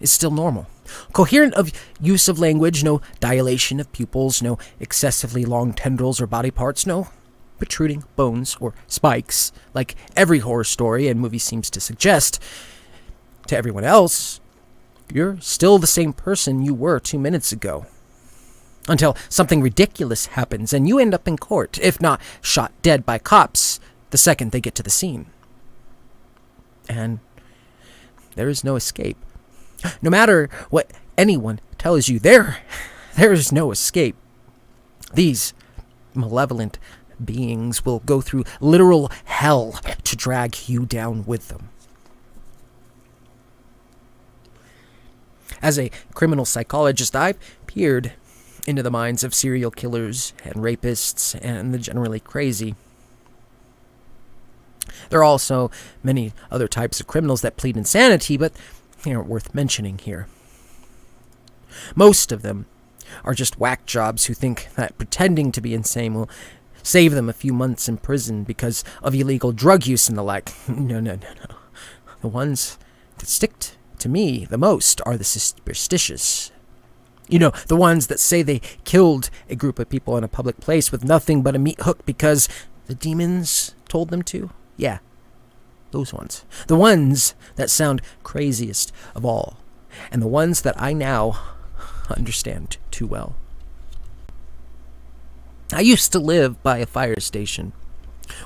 is still normal. Coherent of use of language, no dilation of pupils, no excessively long tendrils or body parts, no protruding bones or spikes, like every horror story and movie seems to suggest. To everyone else, you're still the same person you were 2 minutes ago. Until something ridiculous happens and you end up in court, if not shot dead by cops the second they get to the scene. And there is no escape. No matter what anyone tells you, there is no escape. These malevolent beings will go through literal hell to drag you down with them. As a criminal psychologist, I've peered into the minds of serial killers and rapists and the generally crazy. There are also many other types of criminals that plead insanity, but they aren't worth mentioning here. Most of them are just whack jobs who think that pretending to be insane will save them a few months in prison because of illegal drug use and the like. No. The ones that stick to me the most are the superstitious. You know, the ones that say they killed a group of people in a public place with nothing but a meat hook because the demons told them to. Yeah, those ones. The ones that sound craziest of all. And the ones that I now understand too well. I used to live by a fire station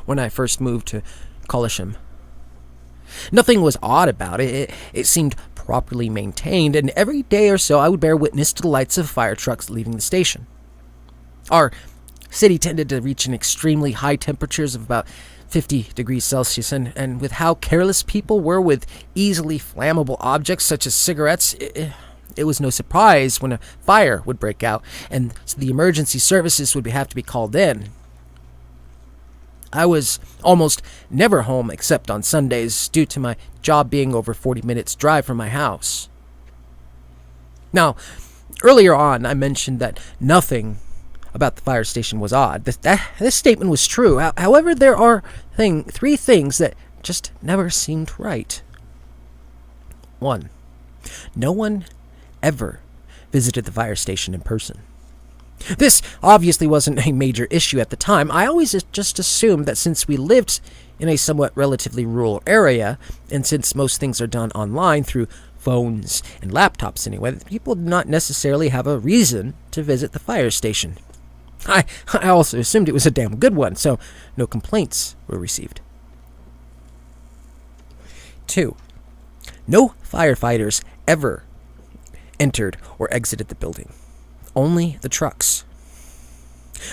when I first moved to Collisham. Nothing was odd about it. It seemed properly maintained, and every day or so I would bear witness to the lights of fire trucks leaving the station. Our city tended to reach an extremely high temperatures of about 50 degrees Celsius, and with how careless people were with easily flammable objects such as cigarettes, it was no surprise when a fire would break out, and so the emergency services would have to be called in. I was almost never home except on Sundays due to my job being over 40 minutes drive from my house. Now, earlier on I mentioned that nothing about the fire station was odd. This statement was true. However, there are three things that just never seemed right. 1. No one ever visited the fire station in person. This obviously wasn't a major issue at the time. I always just assumed that since we lived in a somewhat relatively rural area, and since most things are done online through phones and laptops anyway, people did not necessarily have a reason to visit the fire station. I also assumed it was a damn good one, so no complaints were received. 2. No firefighters ever entered or exited the building. Only the trucks.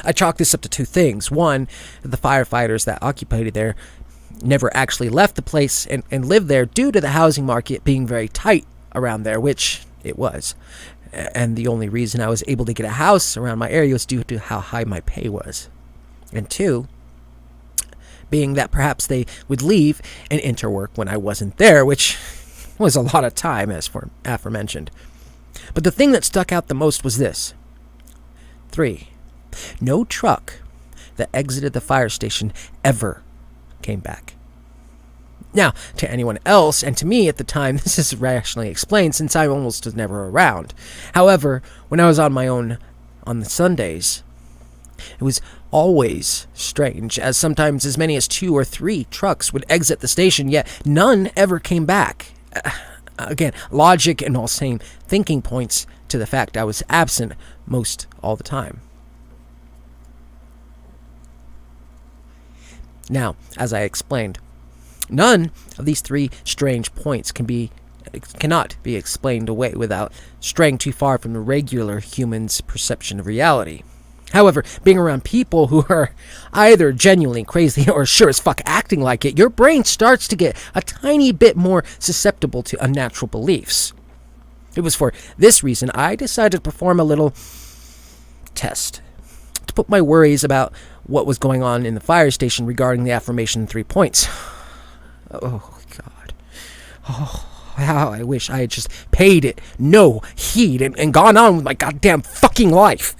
I chalk this up to two things. One, the firefighters that occupied there never actually left the place and lived there due to the housing market being very tight around there, which it was. And the only reason I was able to get a house around my area was due to how high my pay was. And 2, being that perhaps they would leave and enter work when I wasn't there, which was a lot of time, as for aforementioned. But the thing that stuck out the most was this. 3. No truck that exited the fire station ever came back. Now, to anyone else, and to me at the time, this is rationally explained since I almost was never around. However, when I was on my own on the Sundays, it was always strange, as sometimes as many as 2 or 3 trucks would exit the station, yet none ever came back. Again, logic and all same thinking points to the fact I was absent most all the time. Now, as I explained, none of these 3 strange points cannot be explained away without straying too far from the regular human's perception of reality. However, being around people who are either genuinely crazy or sure as fuck acting like it, your brain starts to get a tiny bit more susceptible to unnatural beliefs. It was for this reason I decided to perform a little test to put my worries about what was going on in the fire station regarding the aforementioned 3 points. Oh, God. Oh, how I wish I had just paid it no heed and gone on with my goddamn fucking life.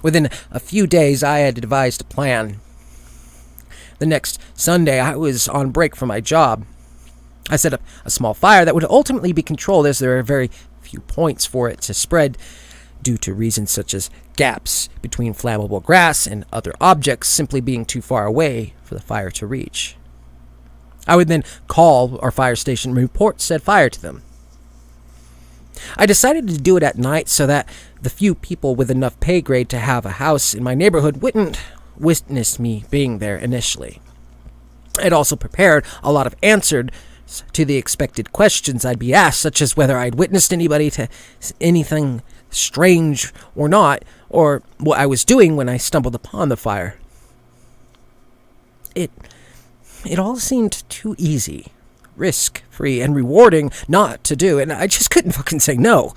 Within a few days, I had devised a plan. The next Sunday, I was on break from my job. I set up a small fire that would ultimately be controlled, as there are very few points for it to spread due to reasons such as gaps between flammable grass and other objects simply being too far away for the fire to reach. I would then call our fire station and report said fire to them. I decided to do it at night so that the few people with enough pay grade to have a house in my neighborhood wouldn't witness me being there initially. I'd also prepared a lot of answers to the expected questions I'd be asked, such as whether I'd witnessed anything strange or not, or what I was doing when I stumbled upon the fire. It all seemed too easy, risk-free, and rewarding not to do, and I just couldn't fucking say no.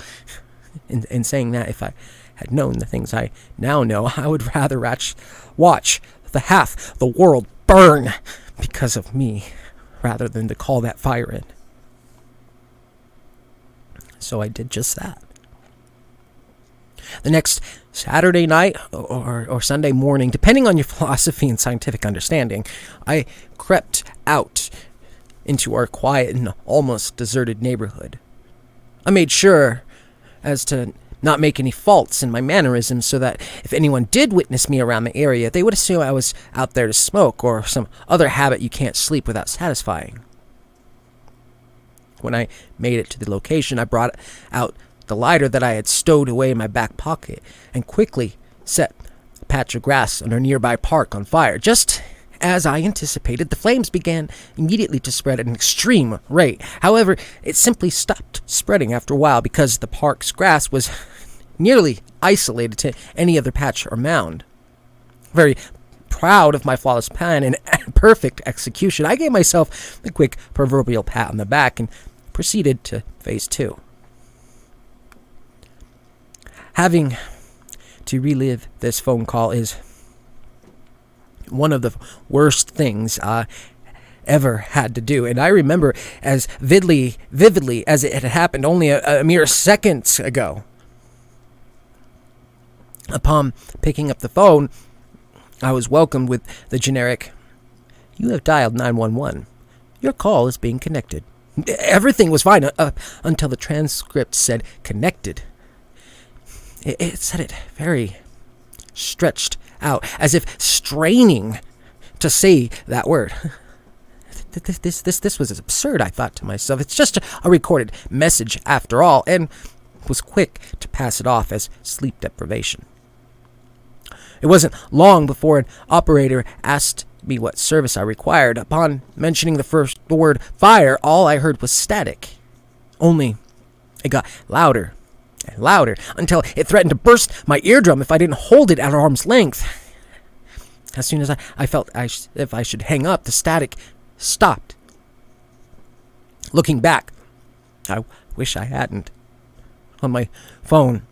In saying that, if I had known the things I now know, I would rather watch half the world burn because of me, rather than to call that fire in. So I did just that. The next Saturday night or Sunday morning, depending on your philosophy and scientific understanding, I crept out into our quiet and almost deserted neighborhood. I made sure as to not make any faults in my mannerisms so that if anyone did witness me around the area, they would assume I was out there to smoke or some other habit you can't sleep without satisfying. When I made it to the location, I brought out the lighter that I had stowed away in my back pocket and quickly set patch of grass under a nearby park on fire. Just as I anticipated, the flames began immediately to spread at an extreme rate. However, it simply stopped spreading after a while because the park's grass was nearly isolated to any other patch or mound. Very proud of my flawless plan and perfect execution, I gave myself a quick proverbial pat on the back and proceeded to phase 2. Having to relive this phone call is one of the worst things I ever had to do, and I remember as vividly as it had happened only a mere seconds ago. Upon picking up the phone, I was welcomed with the generic, "You have dialed 911. Your call is being connected." Everything was fine until the transcript said "connected." It said it very stretched out, as if straining to say that word. This was absurd, I thought to myself. It's just a recorded message after all, and was quick to pass it off as sleep deprivation. It wasn't long before an operator asked me what service I required. Upon mentioning the word fire, all I heard was static. Only it got louder and louder until it threatened to burst my eardrum if I didn't hold it at arm's length. As soon as I felt if I should hang up, the static stopped. Looking back, I wish I hadn't. On my phone,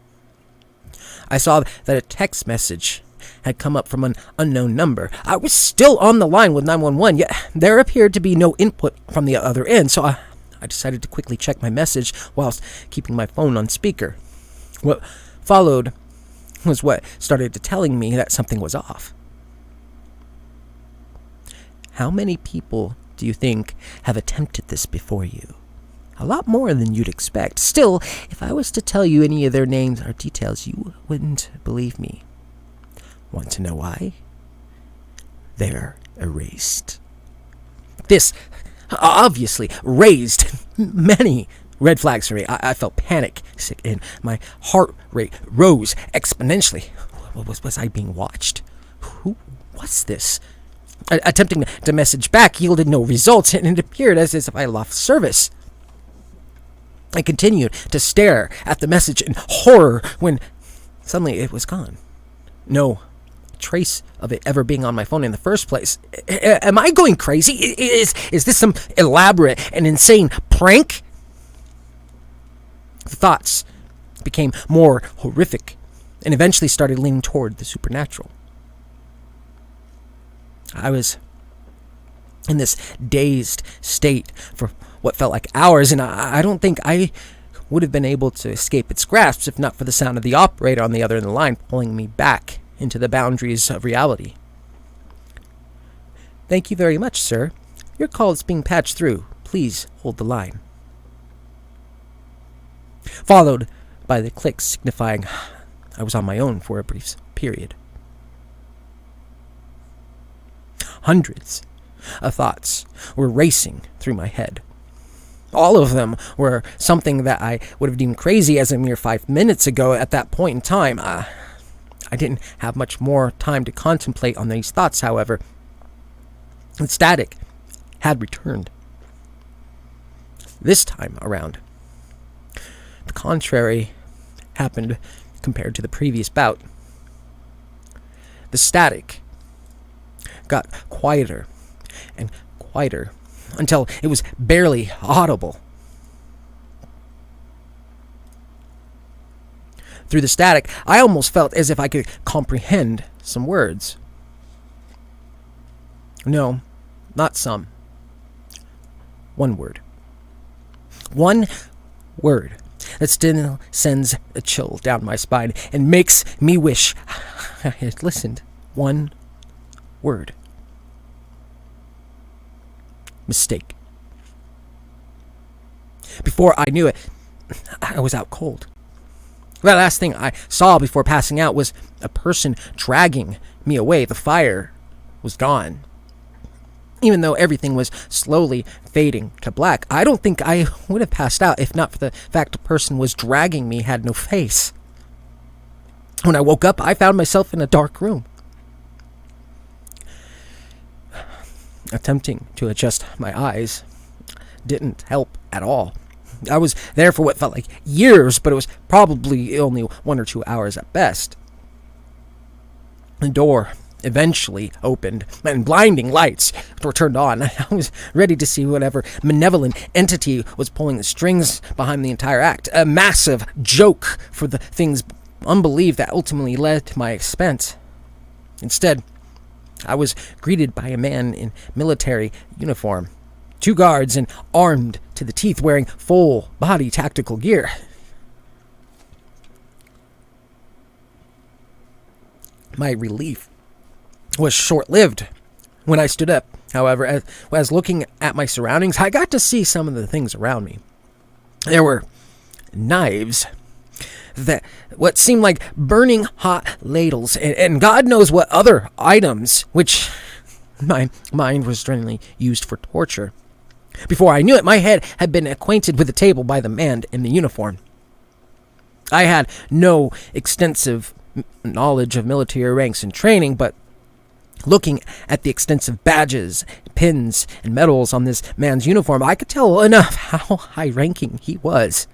I saw that a text message had come up from an unknown number. I was still on the line with 911, yet there appeared to be no input from the other end, so I decided to quickly check my message whilst keeping my phone on speaker. What followed was what started to telling me that something was off. How many people do you think have attempted this before you? A lot more than you'd expect. Still, if I was to tell you any of their names or details, you wouldn't believe me. Want to know why? They're erased. This obviously raised many red flags for me. I felt panic, sick, and my heart rate rose exponentially. Was I being watched? Who was this? Attempting to message back yielded no results, and it appeared as if I lost service. I continued to stare at the message in horror when suddenly it was gone. No trace of it ever being on my phone in the first place. Am I going crazy? Is this some elaborate and insane prank? The thoughts became more horrific and eventually started leaning toward the supernatural. I was in this dazed state for what felt like hours, and I don't think I would have been able to escape its grasp if not for the sound of the operator on the other end of the line pulling me back into the boundaries of reality. "Thank you very much, sir. Your call is being patched through. Please hold the line." Followed by the click signifying I was on my own for a brief period. Hundreds of thoughts were racing through my head. All of them were something that I would have deemed crazy as a mere 5 minutes ago. At that point in time, I didn't have much more time to contemplate on these thoughts, however. The static had returned. This time around, the contrary happened compared to the previous bout. The static got quieter and quieter until it was barely audible. Through the static, I almost felt as if I could comprehend some words. No, not some. One word. One word that still sends a chill down my spine and makes me wish I had listened. One word. Mistake. Before I knew it, I was out cold. The last thing I saw before passing out was a person dragging me away. The fire was gone. Even though everything was slowly fading to black, I don't think I would have passed out if not for the fact the person was dragging me had no face. When I woke up, I found myself in a dark room. Attempting to adjust my eyes didn't help at all. I was there for what felt like years, but it was probably only 1 or 2 hours at best. The door eventually opened, and blinding lights were turned on. I was ready to see whatever malevolent entity was pulling the strings behind the entire act. A massive joke for the things unbelieved that ultimately led to my expense. Instead, I was greeted by a man in military uniform, 2 guards, and armed to the teeth, wearing full-body tactical gear. My relief was short-lived. When I stood up, however, as looking at my surroundings, I got to see some of the things around me. There were knives, what seemed like burning hot ladles, and God knows what other items, which my mind was generally used for torture. Before I knew it, my head had been acquainted with the table by the man in the uniform. I had no extensive knowledge of military ranks and training, but looking at the extensive badges, pins, and medals on this man's uniform, I could tell enough how high-ranking he was.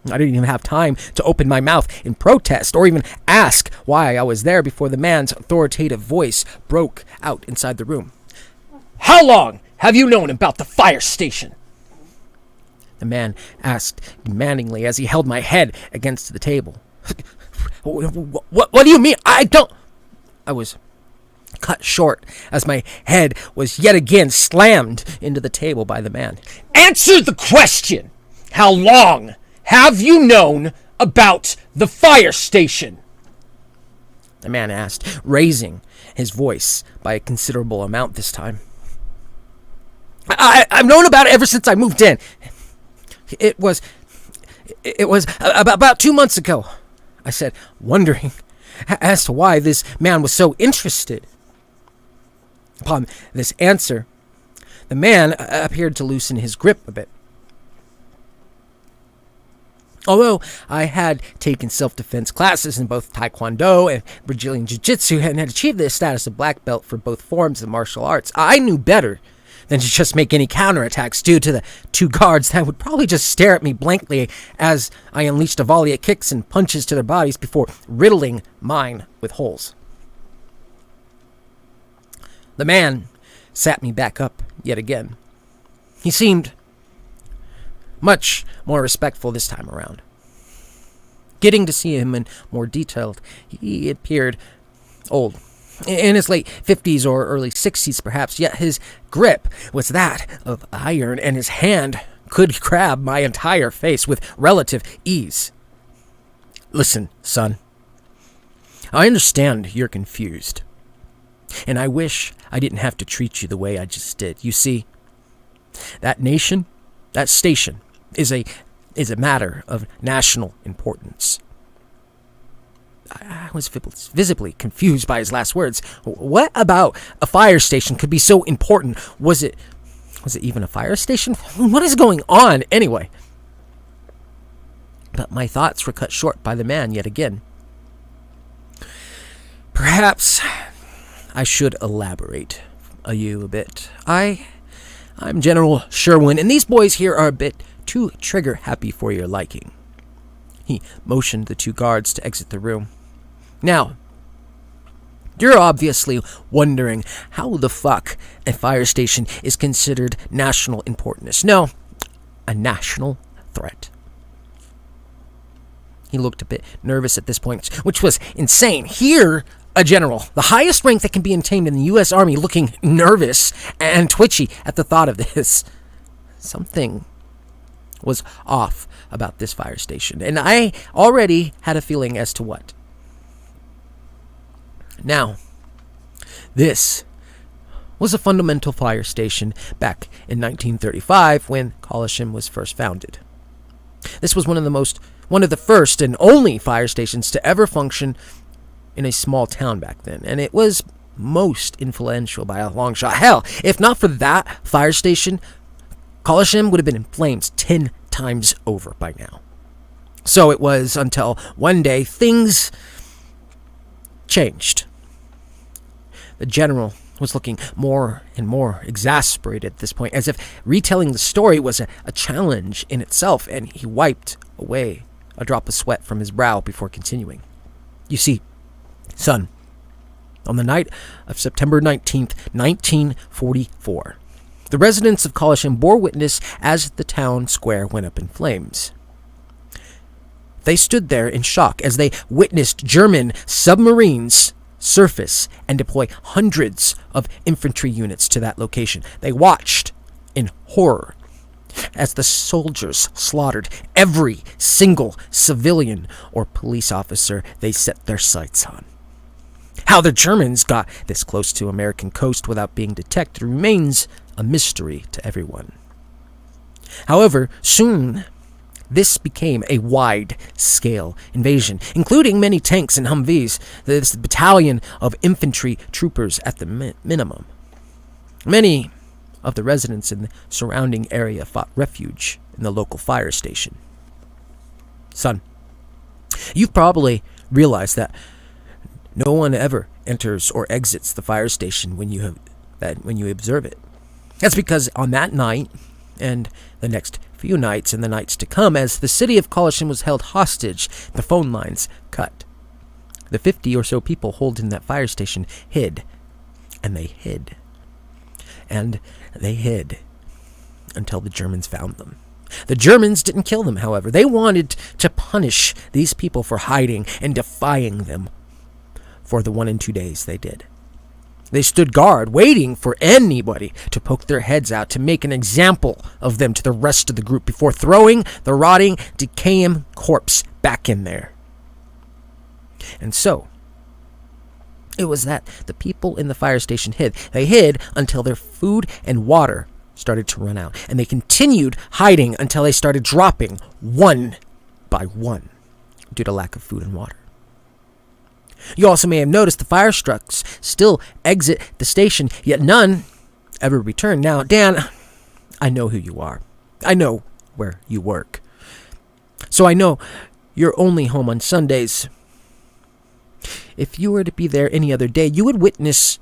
I didn't even have time to open my mouth in protest or even ask why I was there before the man's authoritative voice broke out inside the room. How long have you known about the fire station? The man asked demandingly as he held my head against the table. What do you mean? I was cut short as my head was yet again slammed into the table by the man. Answer the question! How long have you known about the fire station? The man asked, raising his voice by a considerable amount this time. I've known about it ever since I moved in. It was about 2 months ago, I said, wondering as to why this man was so interested. Upon this answer, the man appeared to loosen his grip a bit. Although I had taken self-defense classes in both Taekwondo and Brazilian Jiu-Jitsu and had achieved the status of black belt for both forms of martial arts, I knew better than to just make any counterattacks due to the 2 guards that would probably just stare at me blankly as I unleashed a volley of kicks and punches to their bodies before riddling mine with holes. The man sat me back up yet again. He seemed much more respectful this time around. Getting to see him in more detail, he appeared old, in his late 50s or early 60s perhaps, yet his grip was that of iron, and his hand could grab my entire face with relative ease. Listen, son, I understand you're confused, and I wish I didn't have to treat you the way I just did. You see, that nation, that station, is a matter of national importance. I was visibly confused by his last words. What about a fire station could be so important? Was it even a fire station? What is going on anyway? But my thoughts were cut short by the man yet again. Perhaps I should elaborate you a bit. I'm General Sherwin, and these boys here are a bit too trigger-happy for your liking. He motioned the 2 guards to exit the room. Now, you're obviously wondering how the fuck a fire station is considered national importance. No, a national threat. He looked a bit nervous at this point, which was insane. Here, a general, the highest rank that can be attained in the U.S. Army, looking nervous and twitchy at the thought of this. Something was off about this fire station, and I already had a feeling as to what. Now, this was a fundamental fire station back in 1935 when Colisham was first founded. This was one of the first and only fire stations to ever function in a small town back then, and it was most influential by a long shot. Hell, if not for that fire station, Colisham would have been in flames 10 times over by now. So it was until one day things changed. The general was looking more and more exasperated at this point, as if retelling the story was a challenge in itself, and he wiped away a drop of sweat from his brow before continuing. You see, son, on the night of September 19th, 1944, the residents of Collisham bore witness as the town square went up in flames. They stood there in shock as they witnessed German submarines surface and deploy hundreds of infantry units to that location. They watched in horror as the soldiers slaughtered every single civilian or police officer they set their sights on. How the Germans got this close to American coast without being detected remains a mystery to everyone. However, soon this became a wide-scale invasion, including many tanks and Humvees, this battalion of infantry troopers at the minimum. Many of the residents in the surrounding area fought refuge in the local fire station. Son, you've probably realized that no one ever enters or exits the fire station when you observe it. That's because on that night and the next few nights and the nights to come, as the city of Collisham was held hostage, the phone lines cut. The 50 or so people holed in that fire station hid, and they hid, and they hid until the Germans found them. The Germans didn't kill them, however. They wanted to punish these people for hiding and defying them for the 1 and 2 days they did. They stood guard, waiting for anybody to poke their heads out to make an example of them to the rest of the group before throwing the rotting, decaying corpse back in there. And so, it was that the people in the fire station hid. They hid until their food and water started to run out, and they continued hiding until they started dropping one by one due to lack of food and water. You also may have noticed the fire trucks still exit the station, yet none ever return. Now, Dan, I know who you are. I know where you work. So I know you're only home on Sundays. If you were to be there any other day, you would witness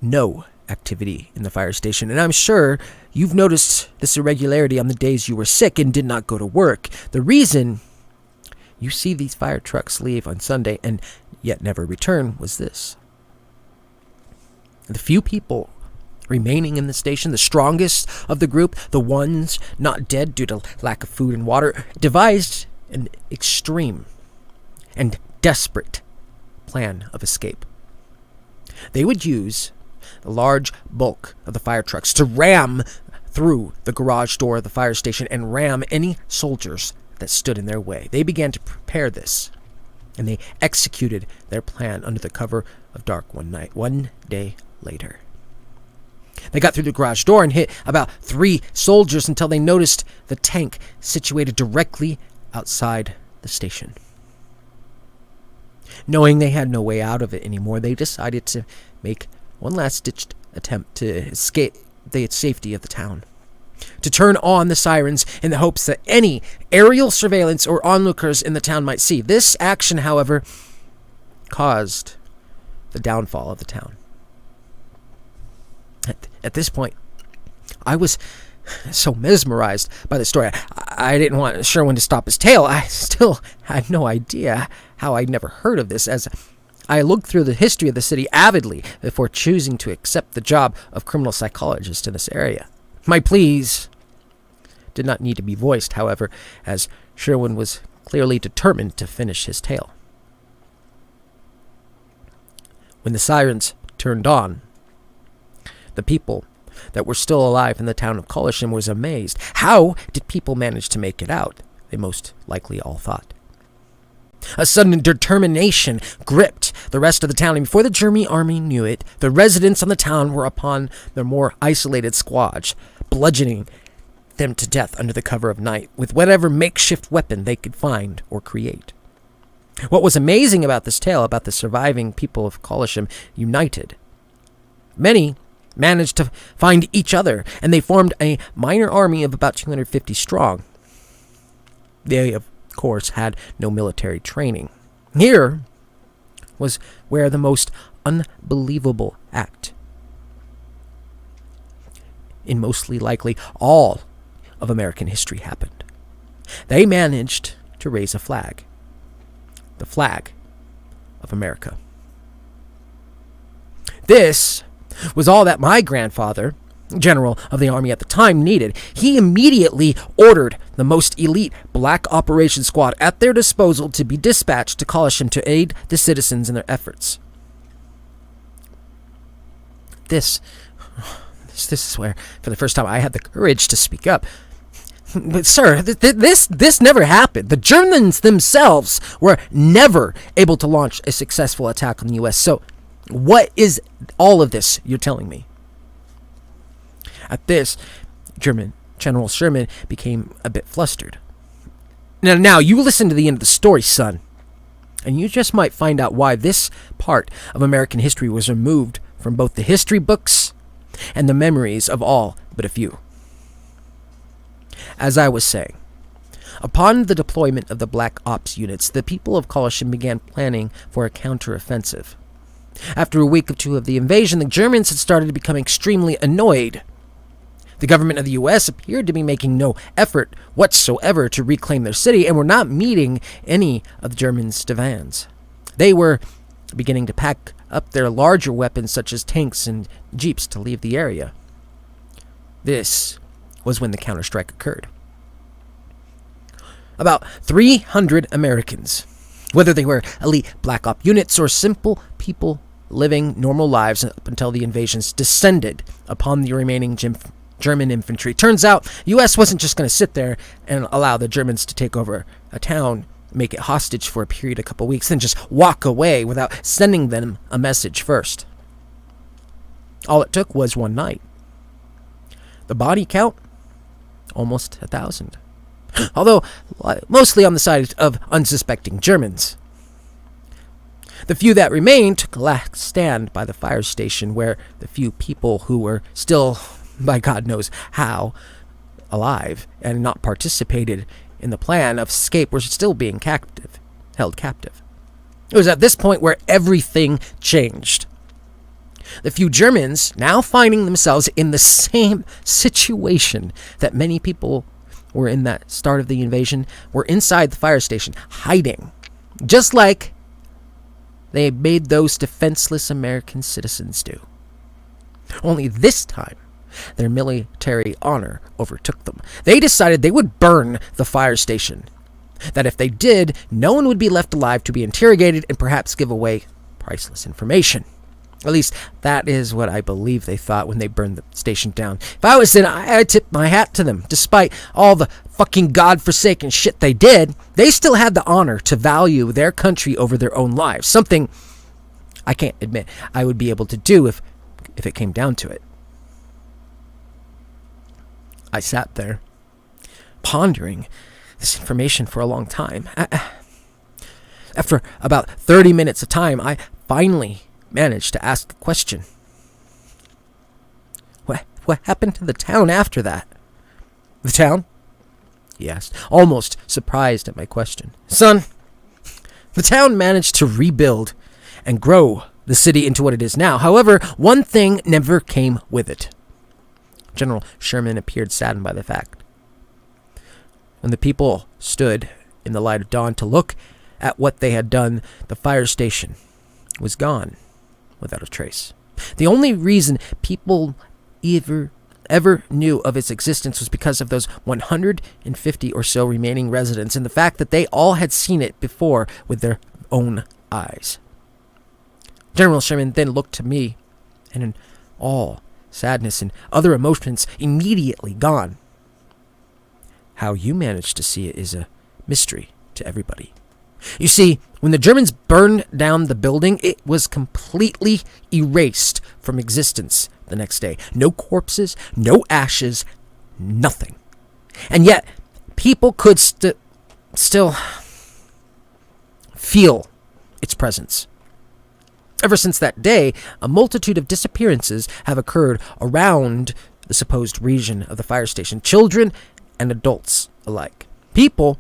no activity in the fire station. And I'm sure you've noticed this irregularity on the days you were sick and did not go to work. The reason you see these fire trucks leave on Sunday and yet never return was this. The few people remaining in the station, the strongest of the group, the ones not dead due to lack of food and water, devised an extreme and desperate plan of escape. They would use the large bulk of the fire trucks to ram through the garage door of the fire station and ram any soldiers that stood in their way. They began to prepare this, and they executed their plan under the cover of dark one day later. They got through the garage door and hit about 3 soldiers until they noticed the tank situated directly outside the station. Knowing they had no way out of it anymore, they decided to make one last-ditched attempt to escape the safety of the town, to turn on the sirens in the hopes that any aerial surveillance or onlookers in the town might see. This action, however, caused the downfall of the town. At this point, I was so mesmerized by the story. I didn't want Sherwin to stop his tale. I still had no idea how I'd never heard of this, as I looked through the history of the city avidly before choosing to accept the job of criminal psychologist in this area. My pleas did not need to be voiced, however, as Sherwin was clearly determined to finish his tale. When the sirens turned on, the people that were still alive in the town of Collisham was amazed. How did people manage to make it out? They most likely all thought. A sudden determination gripped the rest of the town, and before the German army knew it, the residents on the town were upon their more isolated squads, bludgeoning them to death under the cover of night with whatever makeshift weapon they could find or create. What was amazing about this tale about the surviving people of Collisham united. Many managed to find each other, and they formed a minor army of about 250 strong. They course, had no military training. Here was where the most unbelievable act in mostly likely all of American history happened. They managed to raise a flag. The flag of America. This was all that my grandfather, general of the army at the time, needed. He immediately ordered the most elite black operation squad at their disposal to be dispatched to Collisham to aid the citizens in their efforts. This is where, for the first time, I had the courage to speak up. But sir, this never happened. The Germans themselves were never able to launch a successful attack on the U.S. So what is all of this you're telling me? At this, General Sherman became a bit flustered. Now, you listen to the end of the story, son, and you just might find out why this part of American history was removed from both the history books and the memories of all but a few. As I was saying, upon the deployment of the Black Ops units, the people of Collisham began planning for a counteroffensive. After a week or two of the invasion, the Germans had started to become extremely annoyed. The government of the U.S. appeared to be making no effort whatsoever to reclaim their city and were not meeting any of the Germans' demands. They were beginning to pack up their larger weapons such as tanks and jeeps to leave the area. This was when the counterstrike occurred. About 300 Americans, whether they were elite Black Op units or simple people living normal lives up until the invasions, descended upon the remaining German infantry. Turns out, the U.S. wasn't just going to sit there and allow the Germans to take over a town, make it hostage for a period of a couple weeks, then just walk away without sending them a message first. All it took was one night. The body count? Almost 1,000. Although, mostly on the side of unsuspecting Germans. The few that remained took a last stand by the fire station where the few people who were still, by God knows how, alive and not participated in the plan of escape were still being held captive. It was at this point where everything changed. The few Germans, now finding themselves in the same situation that many people were in that start of the invasion, were inside the fire station, hiding, just like they made those defenseless American citizens do. Only this time, their military honor overtook them. They decided they would burn the fire station. That if they did, no one would be left alive to be interrogated and perhaps give away priceless information. At least, that is what I believe they thought when they burned the station down. If I was in, I'd tip my hat to them. Despite all the fucking godforsaken shit they did, they still had the honor to value their country over their own lives. Something I can't admit I would be able to do if it came down to it. I sat there, pondering this information for a long time. After about 30 minutes of time, I finally managed to ask a question. What happened to the town after that? The town? He asked, almost surprised at my question. Son, the town managed to rebuild and grow the city into what it is now. However, one thing never came with it. General Sherman appeared saddened by the fact. When the people stood in the light of dawn to look at what they had done, the fire station was gone without a trace. The only reason people ever knew of its existence was because of those 150 or so remaining residents and the fact that they all had seen it before with their own eyes. General Sherman then looked to me, and in all sadness and other emotions immediately gone. How you managed to see it is a mystery to everybody. You see, when the Germans burned down the building, it was completely erased from existence the next day. No corpses, no ashes, nothing. And yet, people could still feel its presence. Ever since that day, a multitude of disappearances have occurred around the supposed region of the fire station, children and adults alike. People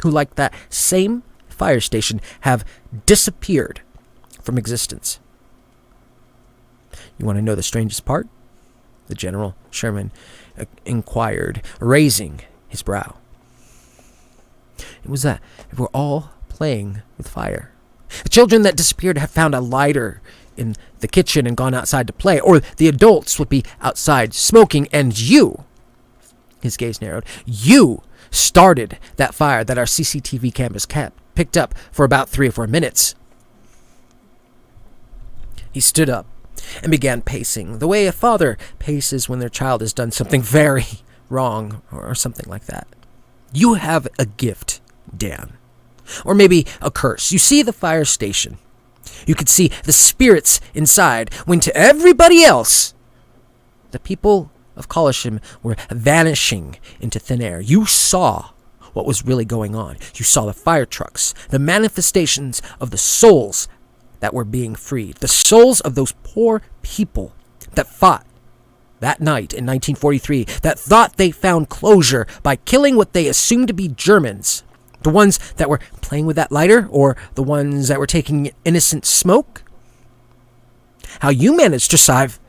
who, like that same fire station, have disappeared from existence. You want to know the strangest part? The General Sherman inquired, raising his brow. It was that if we're all playing with fire, the children that disappeared have found a lighter in the kitchen and gone outside to play, or the adults would be outside smoking, and you, his gaze narrowed, you started that fire that our CCTV cameras picked up for about 3 or 4 minutes. He stood up and began pacing, the way a father paces when their child has done something very wrong or something like that. You have a gift, Dan. Or maybe a curse. You see the fire station. You could see the spirits inside when to everybody else, the people of Collisham were vanishing into thin air. You saw what was really going on. You saw the fire trucks, the manifestations of the souls that were being freed, the souls of those poor people that fought that night in 1943, that thought they found closure by killing what they assumed to be Germans, the ones that were playing with that lighter, or the ones that were taking innocent smoke. How you managed to survive,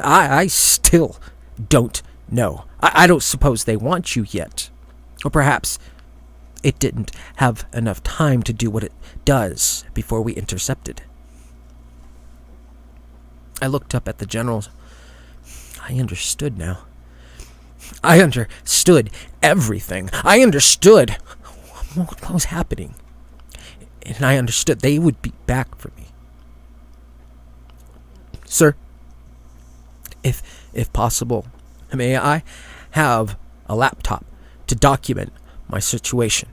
I still don't know. I don't suppose they want you yet. Or perhaps it didn't have enough time to do what it does before we intercepted. I looked up at the general. I understood now. I understood everything. I understood what was happening. And I understood they would be back for me. Sir, if possible, may I have a laptop to document my situation?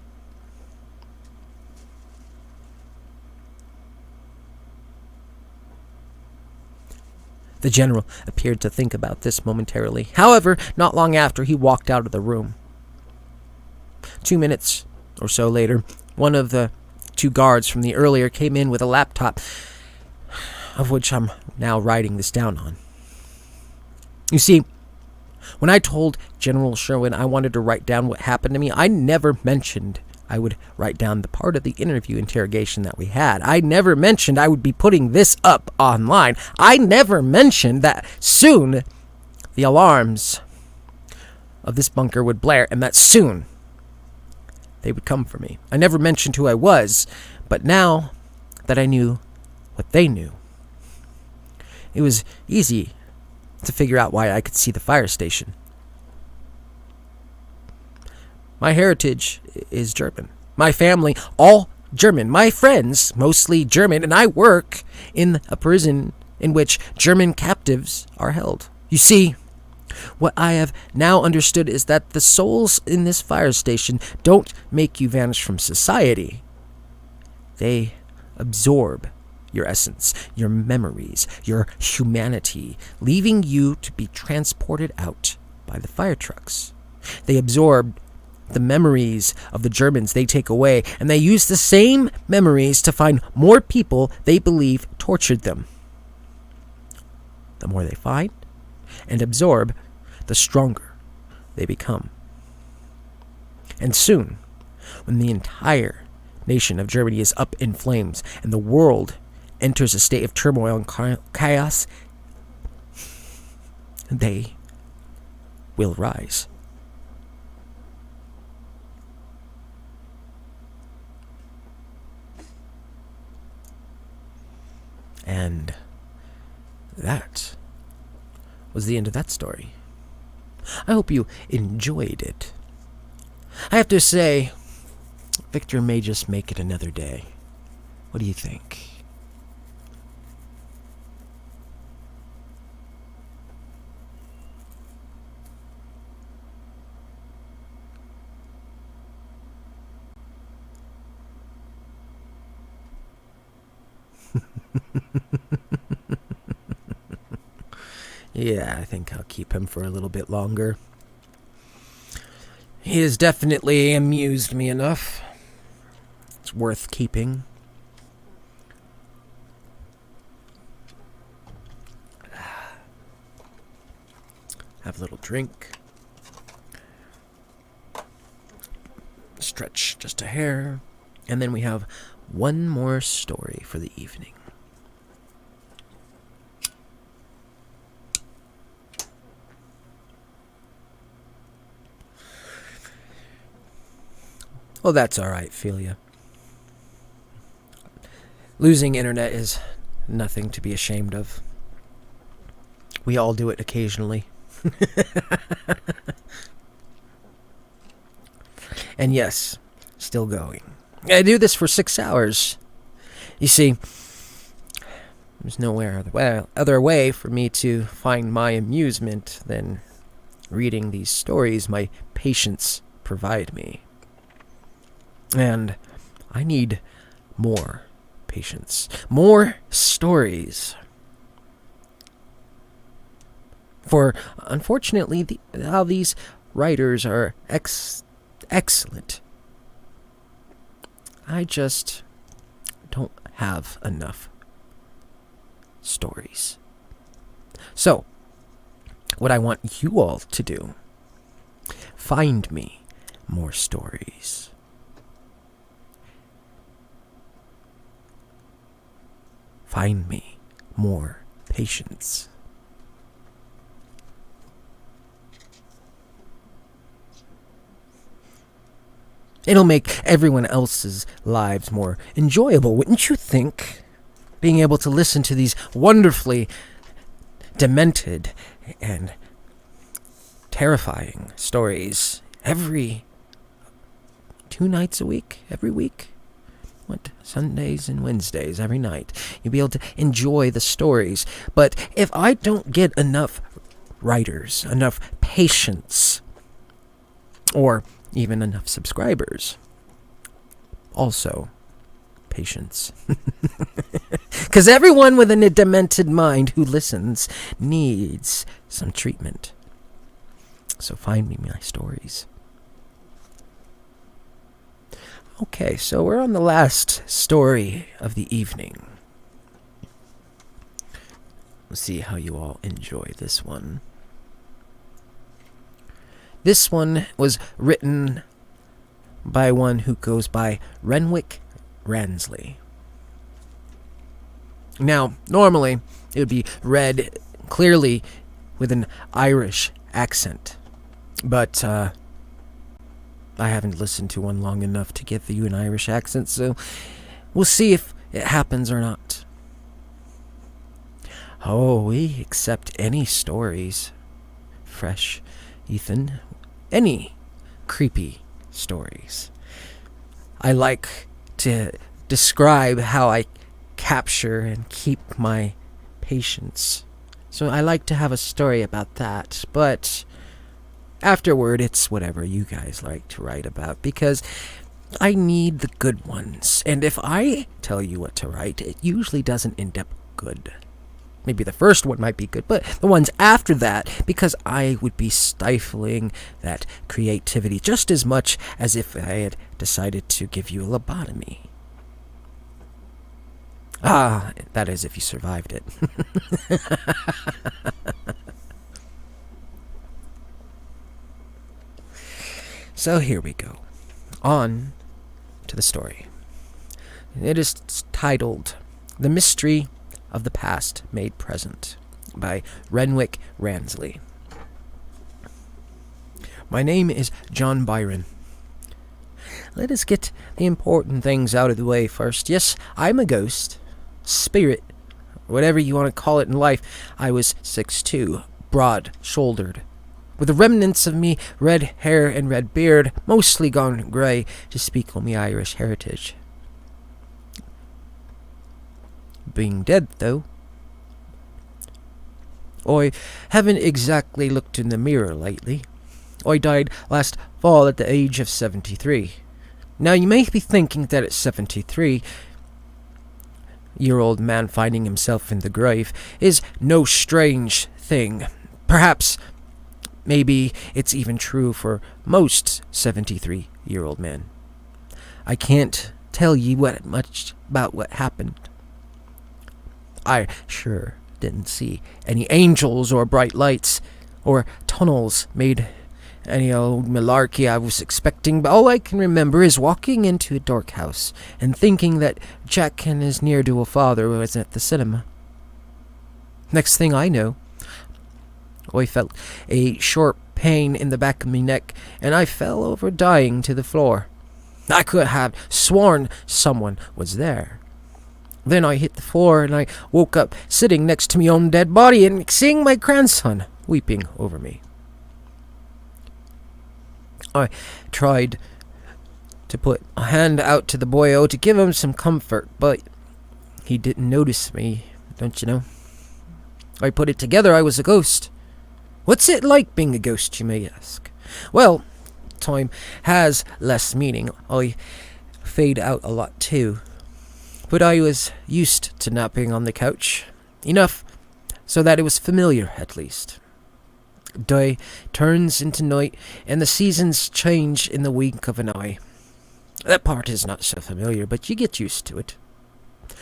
The general appeared to think about this momentarily. However, not long after, he walked out of the room. 2 minutes or so later, one of the 2 guards from the earlier came in with a laptop, of which I'm now writing this down on. You see, when I told General Sherwin I wanted to write down what happened to me, I never mentioned I would write down the part of the interview interrogation that we had. I never mentioned I would be putting this up online. I never mentioned that soon the alarms of this bunker would blare and that soon they would come for me. I never mentioned who I was, but now that I knew what they knew, it was easy to figure out why I could see the fire station. My heritage is German. My family, all German. My friends, mostly German, and I work in a prison in which German captives are held. You see, what I have now understood is that the souls in this fire station don't make you vanish from society. They absorb your essence, your memories, your humanity, leaving you to be transported out by the fire trucks. They absorb the memories of the Germans they take away, and they use the same memories to find more people they believe tortured them. The more they find and absorb, the stronger they become. And soon, when the entire nation of Germany is up in flames and the world enters a state of turmoil and chaos, they will rise. And that was the end of that story. I hope you enjoyed it. I have to say, Viktor may just make it another day. What do you think? Yeah, I think I'll keep him for a little bit longer. He has definitely amused me enough. It's worth keeping. Have a little drink. stretch just a hair, and then we have one more story for the evening. Well, that's alright, Philia. Losing internet is nothing to be ashamed of. We all do it occasionally. And yes, still going. I do this for 6 hours. You see, there's nowhere other way for me to find my amusement than reading these stories my patients provide me. And I need more patience, more stories. For unfortunately, how these writers are excellent. I just don't have enough stories. So, what I want you all to do, find me more stories. Find me more patience. It'll make everyone else's lives more enjoyable, wouldn't you think? Being able to listen to these wonderfully demented and terrifying stories every 2 nights a week, every week. Sundays and Wednesdays, every night. You'll be able to enjoy the stories. But if I don't get enough writers, enough patience, or even enough subscribers, also patience. Because everyone with a demented mind who listens needs some treatment. So find me my stories. Okay, so we're on the last story of the evening. Let's see how you all enjoy this one. This one was written by one who goes by Renwick Ransley. Now, normally, it would be read clearly with an Irish accent, but I haven't listened to one long enough to give you an Irish accent, so we'll see if it happens or not. Oh, we accept any stories. Fresh, Ethan. Any creepy stories. I like to describe how I capture and keep my patience. So I like to have a story about that, but afterward, it's whatever you guys like to write about, because I need the good ones. And if I tell you what to write, it usually doesn't end up good. Maybe the first one might be good, but the ones after that, because I would be stifling that creativity just as much as if I had decided to give you a lobotomy. Ah, that is if you survived it. So here we go. On to the story. It is titled The Mystery of the Past Made Present by Renwick Ransley. My name is John Byron. Let us get the important things out of the way first. Yes, I'm a ghost, spirit, whatever you want to call it in life. I was 6'2", broad-shouldered, with the remnants of me red hair and red beard, mostly gone grey to speak on me Irish heritage. Being dead, though, I haven't exactly looked in the mirror lately. I died last fall at the age of 73. Now, you may be thinking that at 73-year-old man finding himself in the grave is no strange thing. Perhaps, maybe it's even true for most 73-year-old men. I can't tell you much about what happened. I sure didn't see any angels or bright lights or tunnels made any old malarkey I was expecting, but all I can remember is walking into a dark house and thinking that Jack and his near-dual father was at the cinema. Next thing I know, I felt a sharp pain in the back of my neck, and I fell over dying to the floor. I could have sworn someone was there. Then I hit the floor, and I woke up sitting next to my own dead body and seeing my grandson weeping over me. I tried to put a hand out to the boyo to give him some comfort, but he didn't notice me, don't you know? I put it together I was a ghost. What's it like being a ghost, you may ask? Well, time has less meaning. I fade out a lot too. But I was used to napping on the couch. Enough so that it was familiar, at least. Day turns into night, and the seasons change in the wink of an eye. That part is not so familiar, but you get used to it.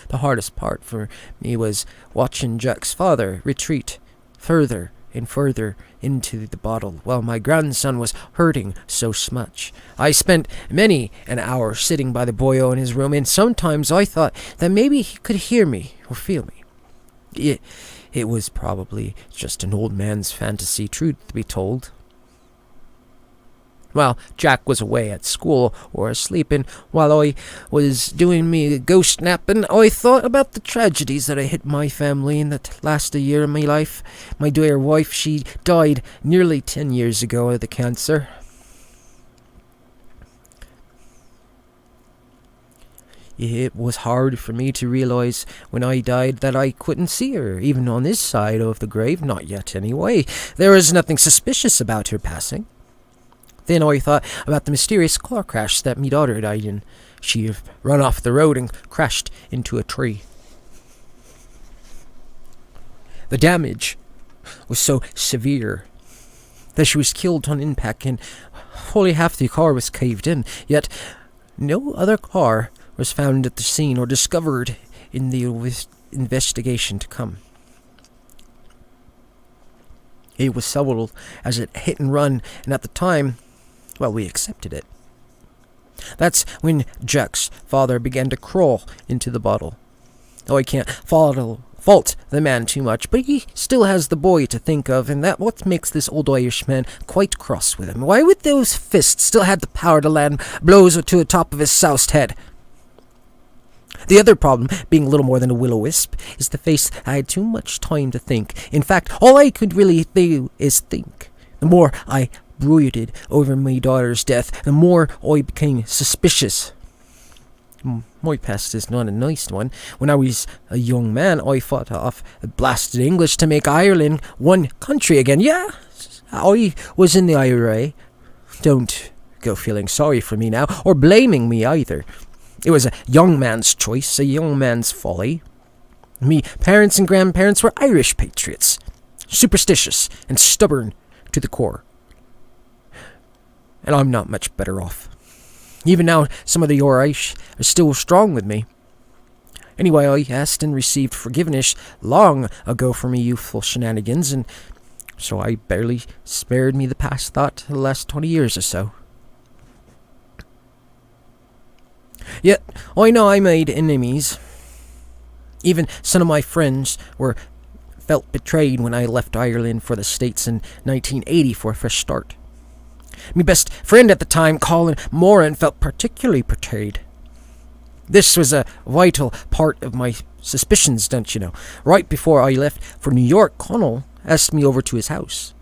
The hardest part for me was watching Jack's father retreat further and further into the bottle while my grandson was hurting so much. I spent many an hour sitting by the boyo in his room, and sometimes I thought that maybe he could hear me or feel me. It was probably just an old man's fantasy, truth to be told. While Jack was away at school or asleep, and while I was doing me ghost napping, I thought about the tragedies that had hit my family in that last year of my life. My dear wife, she died nearly 10 years ago of the cancer. It was hard for me to realize when I died that I couldn't see her, even on this side of the grave, not yet anyway. There was nothing suspicious about her passing. Then I thought about the mysterious car crash that me daughter died in. She had run off the road and crashed into a tree. The damage was so severe that she was killed on impact, and fully half the car was caved in. Yet no other car was found at the scene or discovered in the investigation to come. It was sold as a hit and run, and at the time, well, we accepted it. That's when Jack's father began to crawl into the bottle. Oh, I can't fault the man too much, but he still has the boy to think of, and that's what makes this old Irishman quite cross with him. Why would those fists still have the power to land blows to the top of his soused head? The other problem, being little more than a will-o-wisp, is the face I had too much time to think. In fact, all I could really do is think. The more I brooded over my daughter's death, the more I became suspicious. My past is not a nice one. When I was a young man, I fought off the blasted English to make Ireland one country again. Yeah, I was in the IRA. Don't go feeling sorry for me now, or blaming me either. It was a young man's choice, a young man's folly. Me parents and grandparents were Irish patriots, superstitious and stubborn to the core. And I'm not much better off. Even now, some of the Irish are still strong with me. Anyway, I asked and received forgiveness long ago for me youthful shenanigans, and so I barely spared me the past thought the last 20 years or so. Yet, I know I made enemies. Even some of my friends felt betrayed when I left Ireland for the States in 1980 for a fresh start. My best friend at the time, Colin Moran, felt particularly betrayed. This was a vital part of my suspicions, don't you know. Right before I left for New York, Connell asked me over to his house.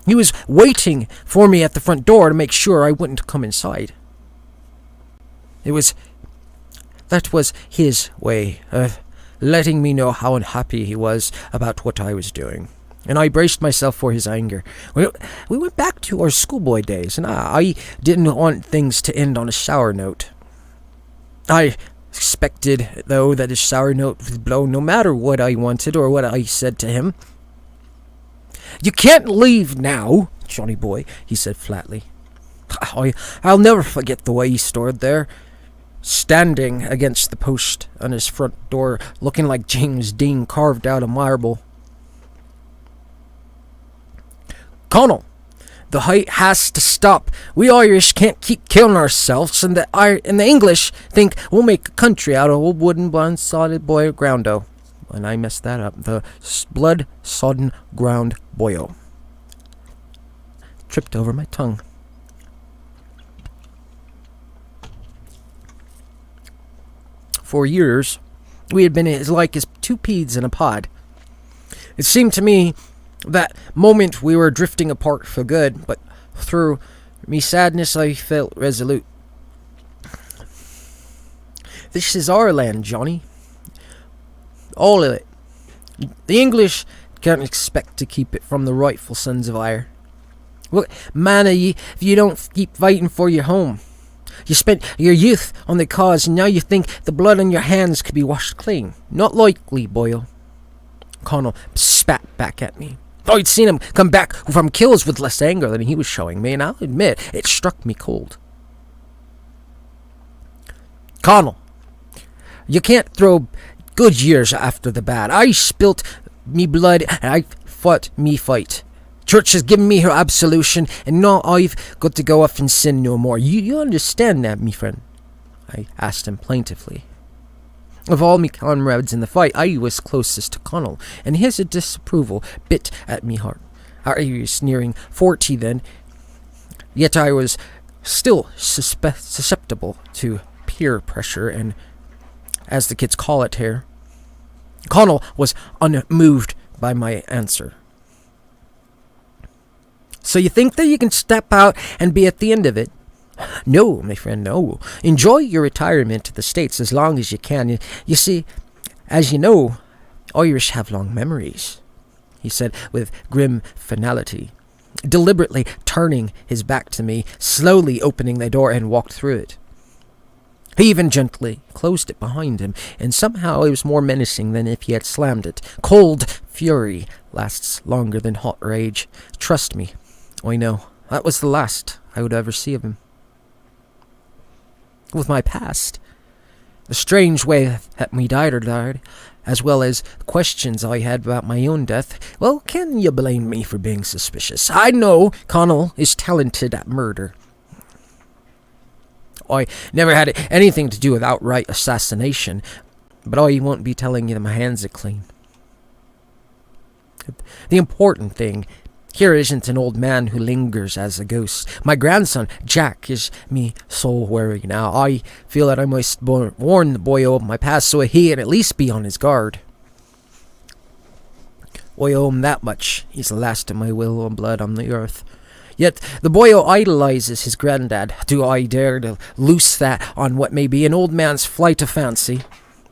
He was waiting for me at the front door to make sure I wouldn't come inside. That was his way of letting me know how unhappy he was about what I was doing. And I braced myself for his anger. We went back to our schoolboy days, and I didn't want things to end on a sour note. I expected, though, that his sour note would blow no matter what I wanted or what I said to him. "You can't leave now, Johnny boy," he said flatly. I'll never forget the way he stood there, standing against the post on his front door, looking like James Dean carved out of marble. "Connell, The height has to stop. We Irish can't keep killing ourselves, and the English think we'll make a country out of old wooden bun solid boy groundo. And I messed that up. The blood-sodden ground boyo. Tripped over my tongue. For years, we had been as like as two peas in a pod. It seemed to me that moment we were drifting apart for good, but through me sadness I felt resolute. This is our land, Johnny. All of it. The English can't expect to keep it from the rightful sons of Ire. What man are ye if you don't keep fighting for your home? You spent your youth on the cause, and now you think the blood on your hands could be washed clean. Not likely, boyo. Connell spat back at me. I'd seen him come back from kills with less anger than he was showing me, and I'll admit, it struck me cold. Connell, you can't throw good years after the bad. I spilt me blood, and I fought me fight. Church has given me her absolution, and now I've got to go off and sin no more. You understand that, me friend? I asked him plaintively. Of all me comrades in the fight, I was closest to Connell, and his disapproval bit at me heart. I was nearing 40 then, yet I was still susceptible to peer pressure, and, as the kids call it here, Connell was unmoved by my answer. So you think that you can step out and be at the end of it? No, my friend, no. Enjoy your retirement to the States as long as you can. You see, as you know, Irish have long memories, he said with grim finality, deliberately turning his back to me, slowly opening the door and walked through it. He even gently closed it behind him, and somehow it was more menacing than if he had slammed it. Cold fury lasts longer than hot rage. Trust me, I know. That was the last I would ever see of him. With my past, the strange way that me died, as well as questions I had about my own death, well, can you blame me for being suspicious? I know Connell is talented at murder. I never had anything to do with outright assassination, but I won't be telling you that my hands are clean. The important thing here isn't an old man who lingers as a ghost. My grandson, Jack, is me sole worry now. I feel that I must warn the boy of my past so he can at least be on his guard. I owe him that much. He's the last of my will and blood on the earth. Yet the boyo idolizes his granddad. Do I dare to loose that on what may be an old man's flight of fancy?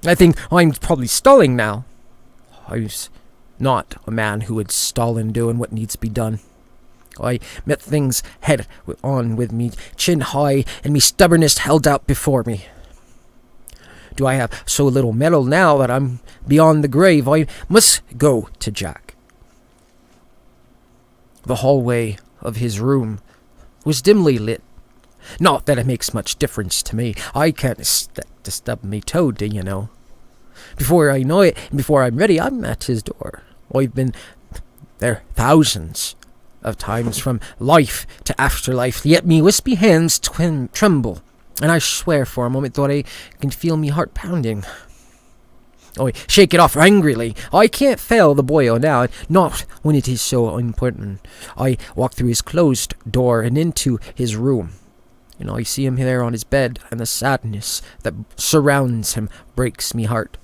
I think I'm probably stalling now. I was not a man who would stall in doing what needs to be done. I met things head on with me chin high and me stubbornness held out before me. Do I have so little mettle now that I'm beyond the grave? I must go to Jack. The hallway of his room was dimly lit. Not that it makes much difference to me. I can't to stub me toe, do you know? Before I know it, and before I'm ready, I'm at his door. I've been there thousands of times, from life to afterlife, yet me wispy hands tremble, and I swear for a moment that I can feel me heart pounding. I shake it off angrily. I can't fail the boyo now, not when it is so important. I walk through his closed door and into his room, and I see him there on his bed, and the sadness that surrounds him breaks me heart.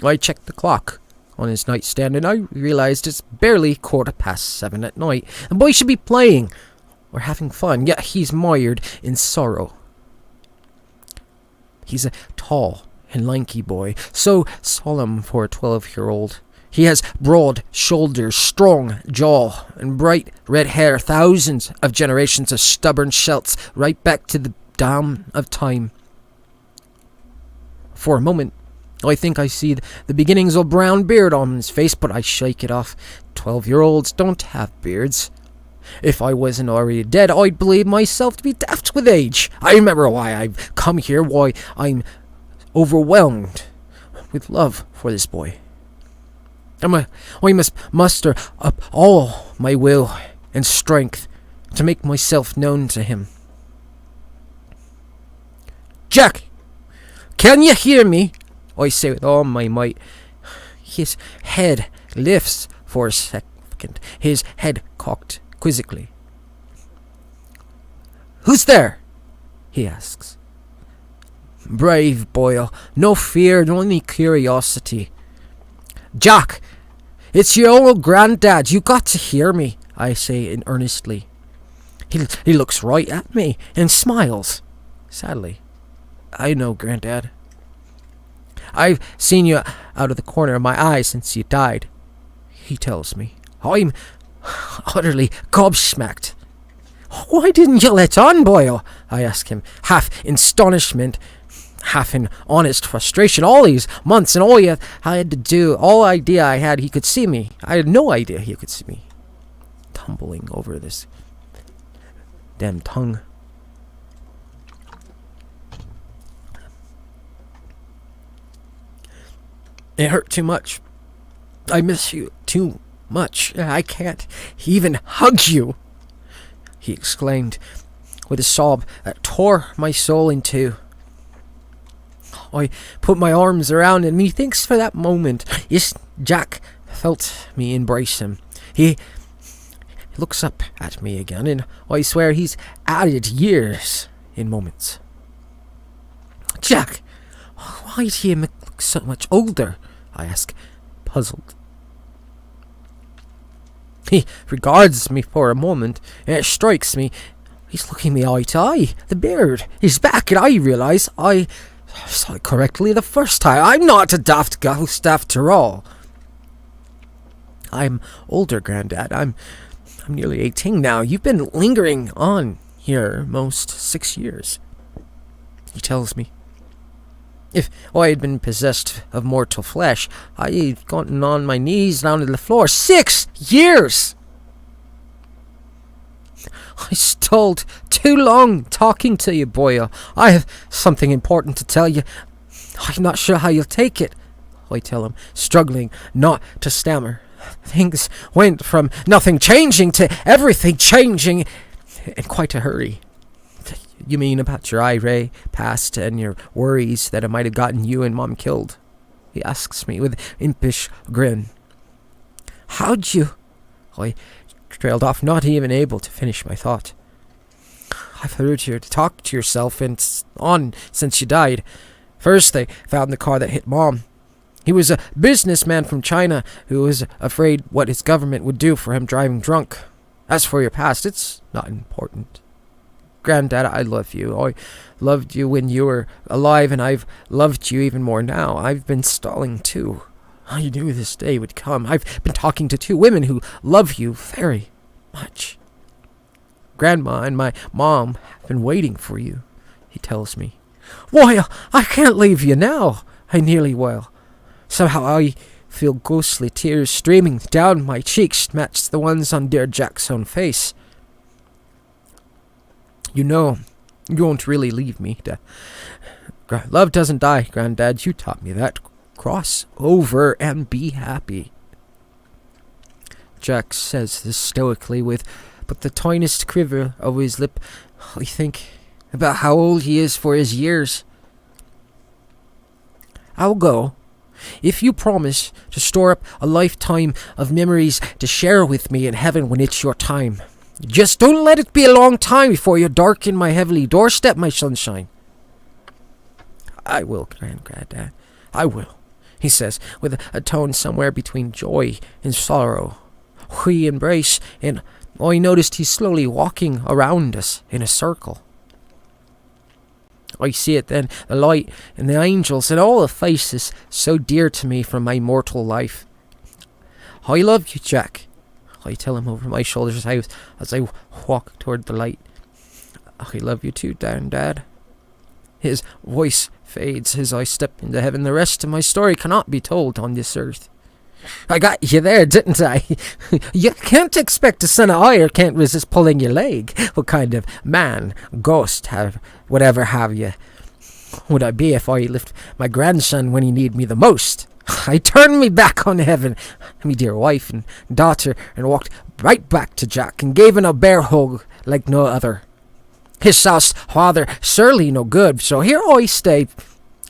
I check the clock on his nightstand, and I realized it's barely 7:15 at night. The boy should be playing or having fun, yet he's mired in sorrow. He's a tall and lanky boy, so solemn for a 12-year-old. He has broad shoulders, strong jaw, and bright red hair. Thousands of generations of stubborn shelts right back to the dawn of time. For a moment, I think I see the beginnings of a brown beard on his face, but I shake it off. 12-year-olds don't have beards. If I wasn't already dead, I'd believe myself to be daft with age. I remember why I've come here, why I'm overwhelmed with love for this boy. I must muster up all my will and strength to make myself known to him. "Jack, can you hear me?" I say with all my might. His head lifts for a second, his head cocked quizzically. "Who's there?" he asks. "Brave boy, no fear, only curiosity." "Jack, it's your old granddad, you got to hear me," I say earnestly. He looks right at me and smiles, sadly. "I know, Granddad. I've seen you out of the corner of my eye since you died," he tells me. I'm utterly gobsmacked. "Why didn't you let on, boyo?" I ask him, half in astonishment, half in honest frustration. All these months and all I had to do, all idea I had he could see me. I had no idea he could see me. Tumbling over this damn tongue. "It hurt too much. I miss you too much. I can't even hug you," he exclaimed with a sob that tore my soul in two. I put my arms around him. Methinks for that moment, yes, Jack felt me embrace him. He looks up at me again, and I swear he's added years in moments. "Jack, why do you look so much older?" I ask, puzzled. He regards me for a moment, and it strikes me he's looking me eye to eye. The beard is back, and I realize I saw it correctly the first time. I'm not a daft ghost after all. "I'm older, Granddad. I'm nearly 18 now. You've been lingering on here most 6 years," he tells me. "If I had been possessed of mortal flesh, I'd gotten on my knees down to the floor. 6 years! I stalled too long talking to you, boyo. I have something important to tell you. I'm not sure how you'll take it," I tell him, struggling not to stammer. Things went from nothing changing to everything changing in quite a hurry. "You mean about your IRA past and your worries that it might have gotten you and Mom killed?" he asks me with impish grin. "How'd you?" I trailed off, not even able to finish my thought. "I've heard you talk to yourself and on since you died. First they found the car that hit Mom. He was a businessman from China who was afraid what his government would do for him driving drunk. As for your past, it's not important. Granddad, I love you. I loved you when you were alive, and I've loved you even more now. I've been stalling too. I knew this day would come. I've been talking to 2 women who love you very much. Grandma and my mom have been waiting for you," he tells me. "Why, I can't leave you now," I nearly wail. Somehow I feel ghostly tears streaming down my cheeks match the ones on dear Jack's own face. "You know, you won't really leave me. Love doesn't die, Granddad. You taught me that. Cross over and be happy." Jack says this stoically with but the tiniest quiver of his lip. I think about how old he is for his years. "I'll go, if you promise to store up a lifetime of memories to share with me in heaven when it's your time. Just don't let it be a long time before you darken my heavenly doorstep, my sunshine." "I will, Granddad. I will," he says, with a tone somewhere between joy and sorrow. We embrace, and I noticed he's slowly walking around us in a circle. I see it then, the light and the angels and all the faces so dear to me from my mortal life. "I love you, Jack," I tell him over my shoulders as I walk toward the light. "I love you too, Dad." His voice fades as I step into heaven. The rest of my story cannot be told on this earth. I got you there, didn't I? You can't expect a son of hire can't resist pulling your leg. What kind of man, ghost, whatever have you, would I be if I left my grandson when he needed me the most? I turned me back on heaven, me dear wife and daughter, and walked right back to Jack and gave him a bear hug like no other. His sauce father surely no good, so here I stay.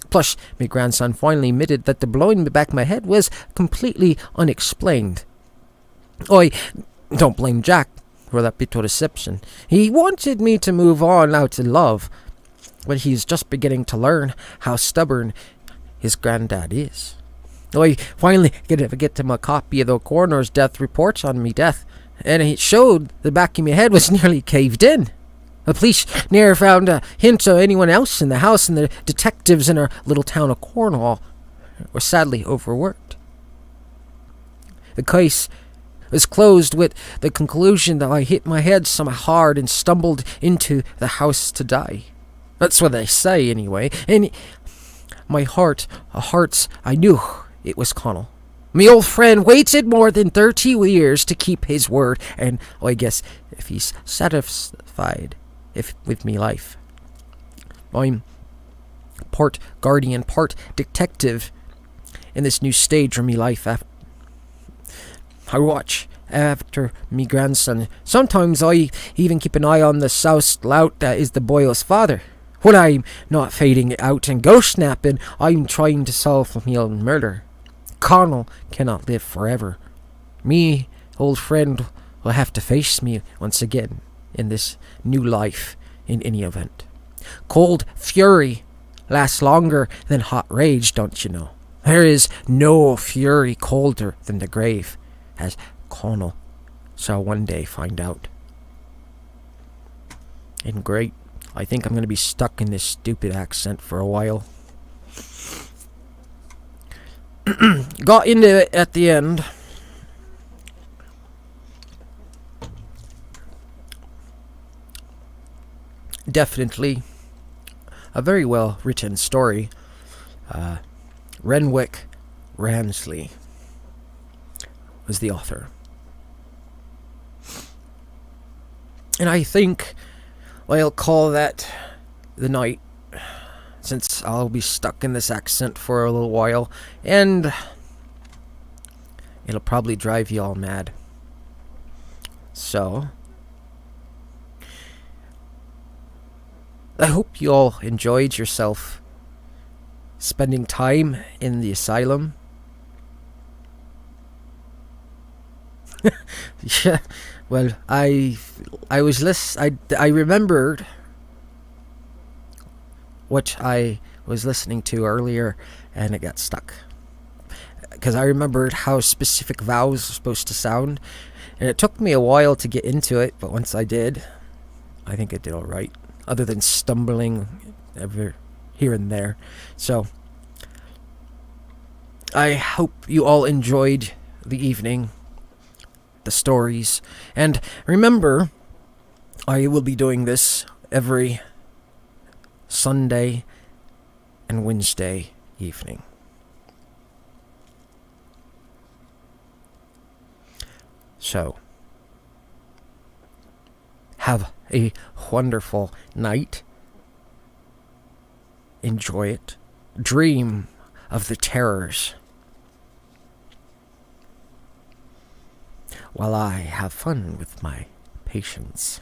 Plus, me grandson finally admitted that the blowing me back my head was completely unexplained. I don't blame Jack for that bit of deception. He wanted me to move on out in love, but he's just beginning to learn how stubborn his granddad is. I finally get him a copy of the coroner's death reports on me death, and it showed the back of my head was nearly caved in. The police never found a hint of anyone else in the house, and the detectives in our little town of Cornwall were sadly overworked. The case was closed with the conclusion that I hit my head some hard and stumbled into the house to die. That's what they say, anyway. And my hearts, I knew it was Connell. My old friend waited more than 30 years to keep his word, and I guess if he's satisfied with me life. I'm part guardian, part detective in this new stage of me life. I watch after me grandson. Sometimes I even keep an eye on the soused lout that is the boy's father. When I'm not fading out and ghost snapping, I'm trying to solve my own murder. Connell cannot live forever. Me, old friend, will have to face me once again in this new life in any event. Cold fury lasts longer than hot rage, don't you know? There is no fury colder than the grave, as Connell shall one day find out. And great, I think I'm going to be stuck in this stupid accent for a while. Got into it at the end. Definitely a very well written story. Renwick Ransley was the author. And I think I'll call that the night, since I'll be stuck in this accent for a little while, and it'll probably drive you all mad. So, I hope you all enjoyed yourself spending time in the asylum. Yeah, well, I remembered what I was listening to earlier, and it got stuck. Because I remembered how specific vowels are supposed to sound, and it took me a while to get into it, but once I did, I think I did alright. Other than stumbling here and there. So, I hope you all enjoyed the evening, the stories, and remember, I will be doing this every Sunday and Wednesday evening. So, have a wonderful night. Enjoy it. Dream of the terrors while I have fun with my patients.